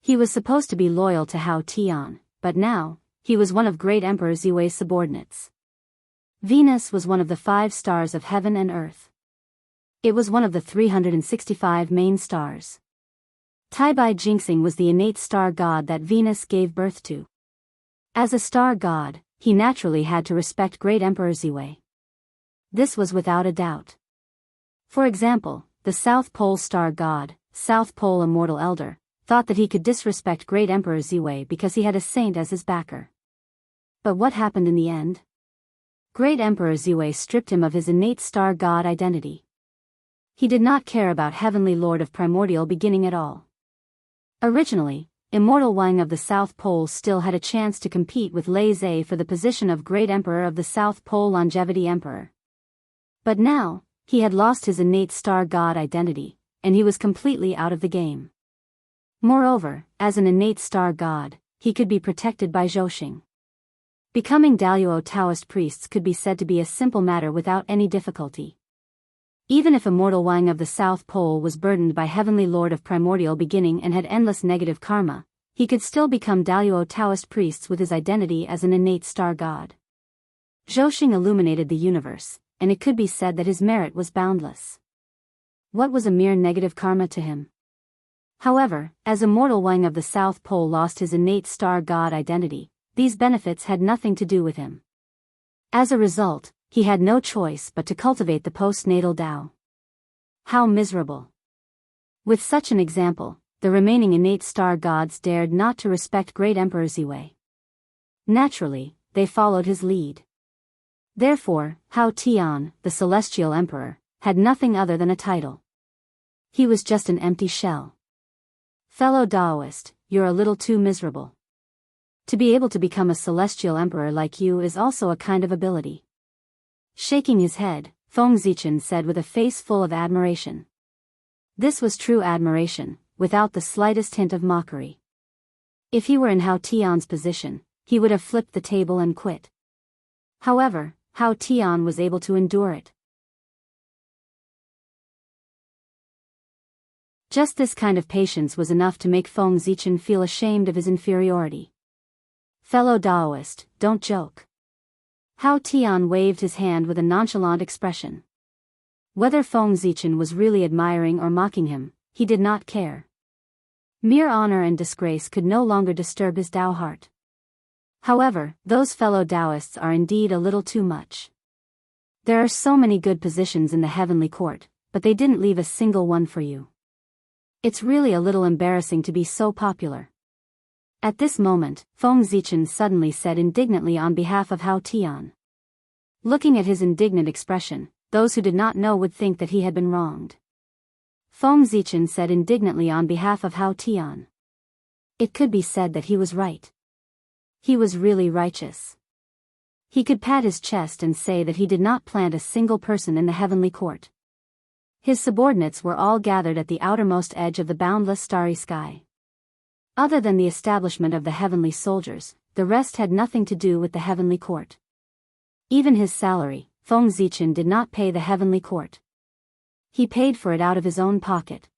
He was supposed to be loyal to Hao Tian, but now, he was one of Great Emperor Ziwei's subordinates. Venus was one of the 5 stars of heaven and earth. It was one of the 365 main stars. Tai Bai Jinxing was the innate star god that Venus gave birth to. As a star god, he naturally had to respect Great Emperor Ziwei. This was without a doubt. For example, the South Pole star god, South Pole Immortal Elder, thought that he could disrespect Great Emperor Ziwei because he had a saint as his backer. But what happened in the end? Great Emperor Ziwei stripped him of his innate star god identity. He did not care about Heavenly Lord of Primordial Beginning at all. Originally, Immortal Wang of the South Pole still had a chance to compete with Lei Zhe for the position of Great Emperor of the South Pole Longevity Emperor. But now, he had lost his innate star god identity, and he was completely out of the game. Moreover, as an innate star god, he could be protected by Zhouxing. Becoming Daoist Taoist priests could be said to be a simple matter without any difficulty. Even if Immortal Wang of the South Pole was burdened by Heavenly Lord of Primordial Beginning and had endless negative karma, he could still become Daoist Taoist priests with his identity as an innate star god. Zhouxing illuminated the universe, and it could be said that his merit was boundless. What was a mere negative karma to him? However, as Immortal Wang of the South Pole lost his innate star god identity, these benefits had nothing to do with him. As a result, he had no choice but to cultivate the postnatal Tao. How miserable. With such an example, the remaining innate star gods dared not to respect Great Emperor Ziwei. Naturally, they followed his lead. Therefore, Hao Tian, the Celestial Emperor, had nothing other than a title. He was just an empty shell. Fellow Daoist, you're a little too miserable. To be able to become a Celestial Emperor like you is also a kind of ability. Shaking his head, Feng Zichen said with a face full of admiration. This was true admiration, without the slightest hint of mockery. If he were in Hao Tian's position, he would have flipped the table and quit. However, Hao Tian was able to endure it. Just this kind of patience was enough to make Feng Zichen feel ashamed of his inferiority. Fellow Daoist, don't joke. Hao Tian waved his hand with a nonchalant expression. Whether Feng Zichen was really admiring or mocking him, he did not care. Mere honor and disgrace could no longer disturb his Dao heart. However, those fellow Daoists are indeed a little too much. There are so many good positions in the heavenly court, but they didn't leave a single one for you. It's really a little embarrassing to be so popular. At this moment, Feng Zichen suddenly said indignantly on behalf of Hao Tian. Looking at his indignant expression, those who did not know would think that he had been wronged. Feng Zichen said indignantly on behalf of Hao Tian. It could be said that he was right. He was really righteous. He could pat his chest and say that he did not plant a single person in the heavenly court. His subordinates were all gathered at the outermost edge of the boundless starry sky. Other than the establishment of the heavenly soldiers, the rest had nothing to do with the heavenly court. Even his salary, Feng Zichen did not pay the heavenly court. He paid for it out of his own pocket.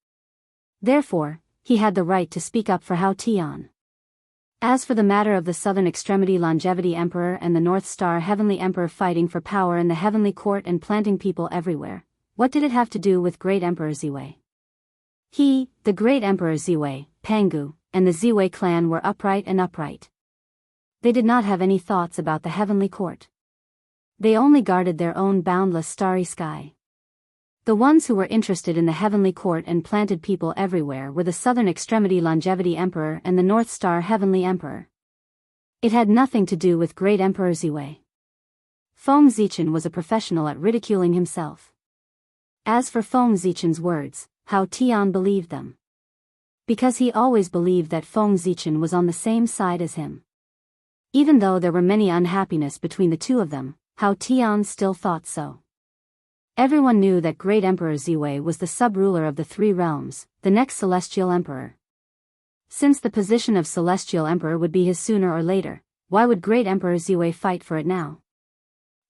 Therefore, he had the right to speak up for Hao Tian. As for the matter of the Southern Extremity Longevity Emperor and the North Star Heavenly Emperor fighting for power in the heavenly court and planting people everywhere, what did it have to do with Great Emperor Ziwei? He, the Great Emperor Ziwei, Pangu, and the Ziwei clan were upright and upright. They did not have any thoughts about the heavenly court. They only guarded their own boundless starry sky. The ones who were interested in the heavenly court and planted people everywhere were the Southern Extremity Longevity Emperor and the North Star Heavenly Emperor. It had nothing to do with Great Emperor Ziwei. Feng Zichen was a professional at ridiculing himself. As for Feng Zichen's words, Hao Tian believed them. Because he always believed that Feng Zichen was on the same side as him. Even though there were many unhappiness between the two of them, Hao Tian still thought so. Everyone knew that Great Emperor Ziwei was the sub-ruler of the Three Realms, the next Celestial Emperor. Since the position of Celestial Emperor would be his sooner or later, why would Great Emperor Ziwei fight for it now?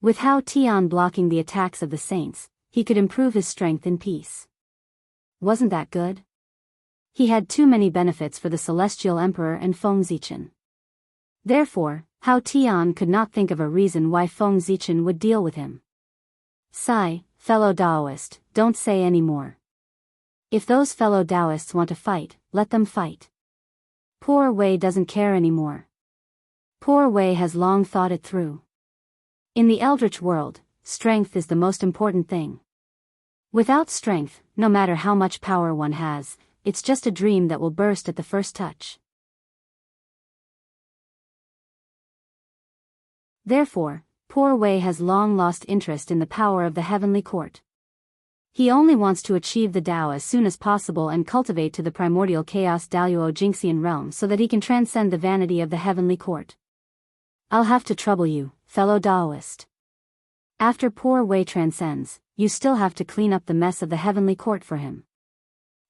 With Hao Tian blocking the attacks of the saints, he could improve his strength in peace. Wasn't that good? He had too many benefits for the Celestial Emperor and Feng Zichen. Therefore, Hao Tian could not think of a reason why Feng Zichen would deal with him. Sigh, fellow Daoist, don't say any more. If those fellow Daoists want to fight, let them fight. Poor Wei doesn't care anymore. Poor Wei has long thought it through. In the Eldritch world, strength is the most important thing. Without strength, no matter how much power one has, it's just a dream that will burst at the first touch. Therefore, poor Wei has long lost interest in the power of the heavenly court. He only wants to achieve the Tao as soon as possible and cultivate to the primordial chaos Daoist Jingxian realm so that he can transcend the vanity of the heavenly court. I'll have to trouble you, fellow Daoist. After poor Wei transcends, you still have to clean up the mess of the heavenly court for him.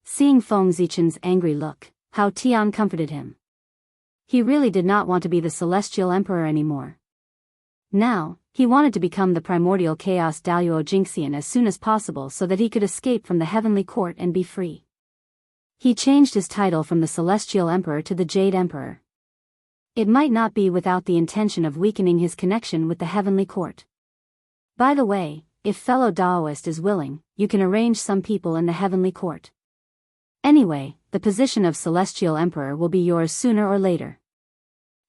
Seeing Feng Zichen's angry look, Hao Tian comforted him. He really did not want to be the Celestial Emperor anymore. Now, he wanted to become the primordial chaos Daoist Jingxian as soon as possible so that he could escape from the heavenly court and be free. He changed his title from the Celestial Emperor to the Jade Emperor. It might not be without the intention of weakening his connection with the heavenly court. By the way, if fellow Daoist is willing, you can arrange some people in the heavenly court. Anyway, the position of Celestial Emperor will be yours sooner or later.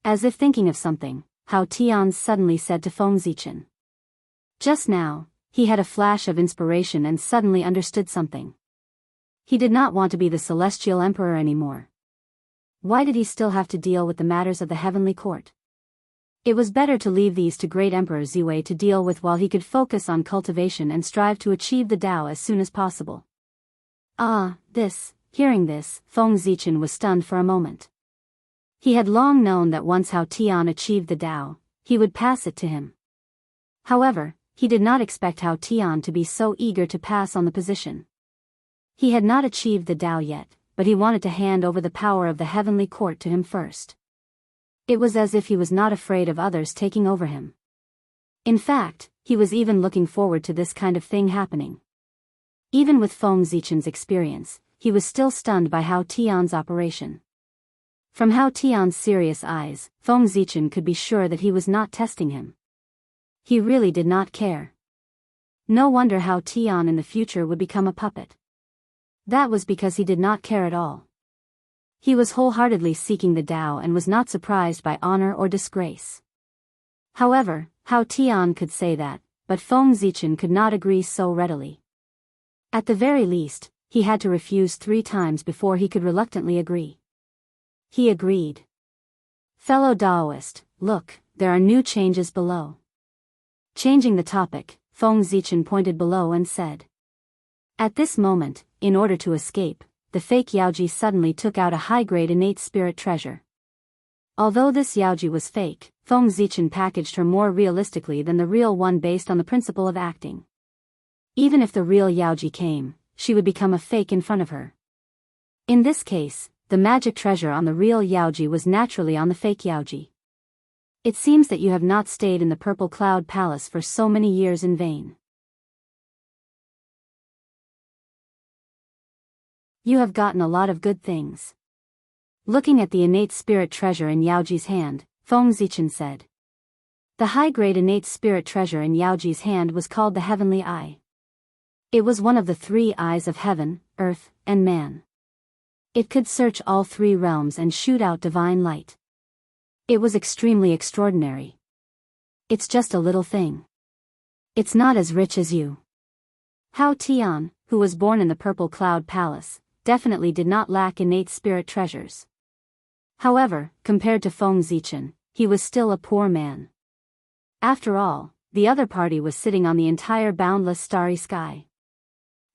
As if thinking of something, Hao Tian suddenly said to Feng Zichen. Just now, he had a flash of inspiration and suddenly understood something. He did not want to be the Celestial Emperor anymore. Why did he still have to deal with the matters of the heavenly court? It was better to leave these to Great Emperor Ziwei to deal with while he could focus on cultivation and strive to achieve the Tao as soon as possible. Hearing this, Feng Zichen was stunned for a moment. He had long known that once Hao Tian achieved the Tao, he would pass it to him. However, he did not expect Hao Tian to be so eager to pass on the position. He had not achieved the Tao yet, but he wanted to hand over the power of the heavenly court to him first. It was as if he was not afraid of others taking over him. In fact, he was even looking forward to this kind of thing happening. Even with Feng Zichen's experience, he was still stunned by Hao Tian's operation. From Hao Tian's serious eyes, Feng Zichen could be sure that he was not testing him. He really did not care. No wonder Hao Tian in the future would become a puppet. That was because he did not care at all. He was wholeheartedly seeking the Tao and was not surprised by honor or disgrace. However, Hao Tian could say that, but Feng Zichen could not agree so readily. At the very least, he had to refuse 3 times before he could reluctantly agree. He agreed. Fellow Daoist, look, there are new changes below. Changing the topic, Feng Zichen pointed below and said. At this moment, in order to escape, the fake Yaoji suddenly took out a high-grade innate spirit treasure. Although this Yaoji was fake, Feng Zichen packaged her more realistically than the real one based on the principle of acting. Even if the real Yaoji came, she would become a fake in front of her. In this case, the magic treasure on the real Yaoji was naturally on the fake Yaoji. It seems that you have not stayed in the Purple Cloud Palace for so many years in vain. You have gotten a lot of good things. Looking at the innate spirit treasure in Yaoji's hand, Feng Zichen said. The high-grade innate spirit treasure in Yaoji's hand was called the Heavenly Eye. It was one of the 3 eyes of heaven, earth, and man. It could search all 3 realms and shoot out divine light. It was extremely extraordinary. It's just a little thing. It's not as rich as you. Hao Tian, who was born in the Purple Cloud Palace, definitely did not lack innate spirit treasures. However, compared to Feng Zichen, he was still a poor man. After all, the other party was sitting on the entire boundless starry sky.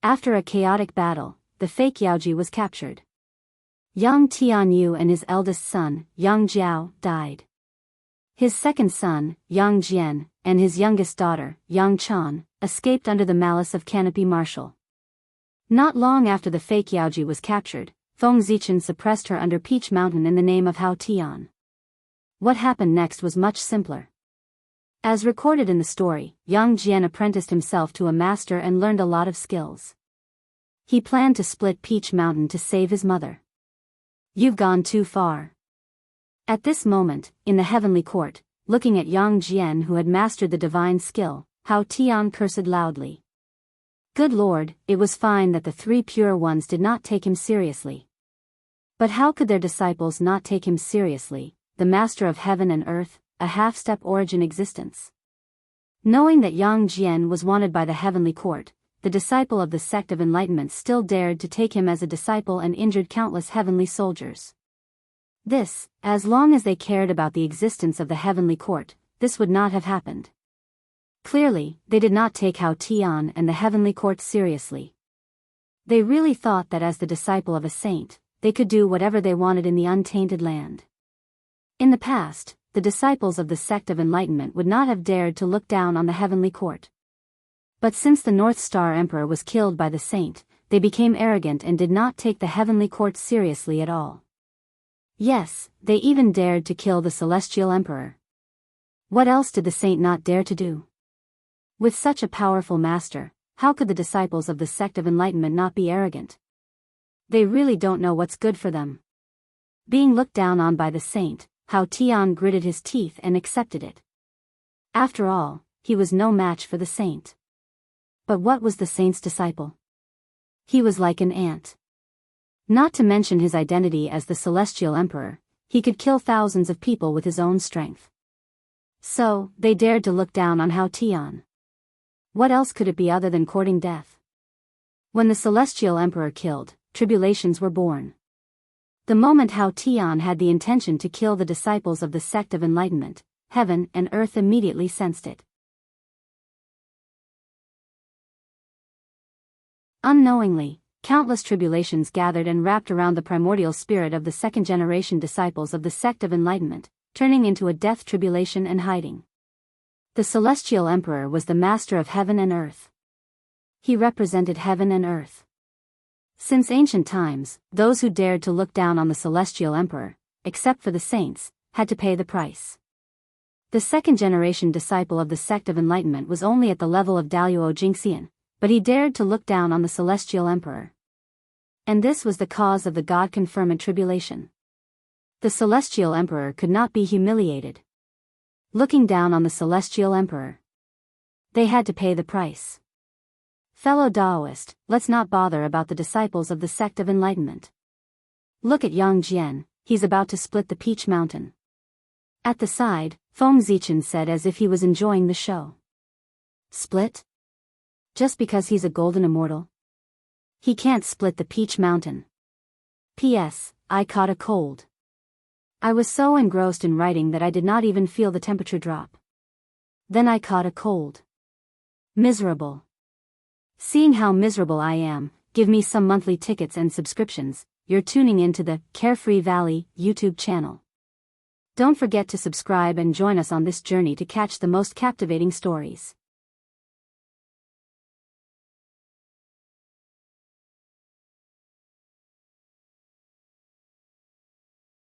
After a chaotic battle, the fake Yaoji was captured. Yang Tianyu and his eldest son, Yang Jiao, died. His second son, Yang Jian, and his youngest daughter, Yang Chan, escaped under the malice of Canopy Marshal. Not long after the fake Yaoji was captured, Feng Zichen suppressed her under Peach Mountain in the name of Hao Tian. What happened next was much simpler. As recorded in the story, Yang Jian apprenticed himself to a master and learned a lot of skills. He planned to split Peach Mountain to save his mother. You've gone too far. At this moment, in the heavenly court, looking at Yang Jian who had mastered the divine skill, Hao Tian cursed loudly. Good Lord, it was fine that the 3 pure ones did not take him seriously. But how could their disciples not take him seriously, the master of heaven and earth, a half-step origin existence? Knowing that Yang Jian was wanted by the heavenly court, the disciple of the sect of enlightenment still dared to take him as a disciple and injured countless heavenly soldiers. This, as long as they cared about the existence of the heavenly court, this would not have happened. Clearly, they did not take Hao Tian and the heavenly court seriously. They really thought that as the disciple of a saint, they could do whatever they wanted in the untainted land. In the past, the disciples of the sect of enlightenment would not have dared to look down on the heavenly court. But since the North Star Emperor was killed by the saint, they became arrogant and did not take the heavenly court seriously at all. Yes, they even dared to kill the celestial emperor. What else did the saint not dare to do? With such a powerful master, how could the disciples of the sect of enlightenment not be arrogant? They really don't know what's good for them. Being looked down on by the saint, Hao Tian gritted his teeth and accepted it. After all, he was no match for the saint. But what was the saint's disciple? He was like an ant. Not to mention his identity as the celestial emperor, he could kill thousands of people with his own strength. So, they dared to look down on Hao Tian. What else could it be other than courting death? When the celestial emperor killed, tribulations were born. The moment Hao Tian had the intention to kill the disciples of the sect of enlightenment, heaven and earth immediately sensed it. Unknowingly, countless tribulations gathered and wrapped around the primordial spirit of the second-generation disciples of the sect of enlightenment, turning into a death tribulation and hiding. The celestial emperor was the master of heaven and earth. He represented heaven and earth. Since ancient times, those who dared to look down on the celestial emperor, except for the saints, had to pay the price. The second-generation disciple of the sect of enlightenment was only at the level of Daoist Jingxian, but he dared to look down on the celestial emperor. And this was the cause of the God-confirmed tribulation. The celestial emperor could not be humiliated. Looking down on the celestial emperor, they had to pay the price. Fellow Daoist, let's not bother about the disciples of the sect of enlightenment. Look at Yang Jian, he's about to split the Peach Mountain. At the side, Feng Zichen said as if he was enjoying the show. Split? Just because he's a golden immortal? He can't split the Peach Mountain. P.S. I caught a cold. I was so engrossed in writing that I did not even feel the temperature drop. Then I caught a cold. Miserable. Seeing how miserable I am, give me some monthly tickets and subscriptions. You're tuning into the Carefree Valley YouTube channel. Don't forget to subscribe and join us on this journey to catch the most captivating stories.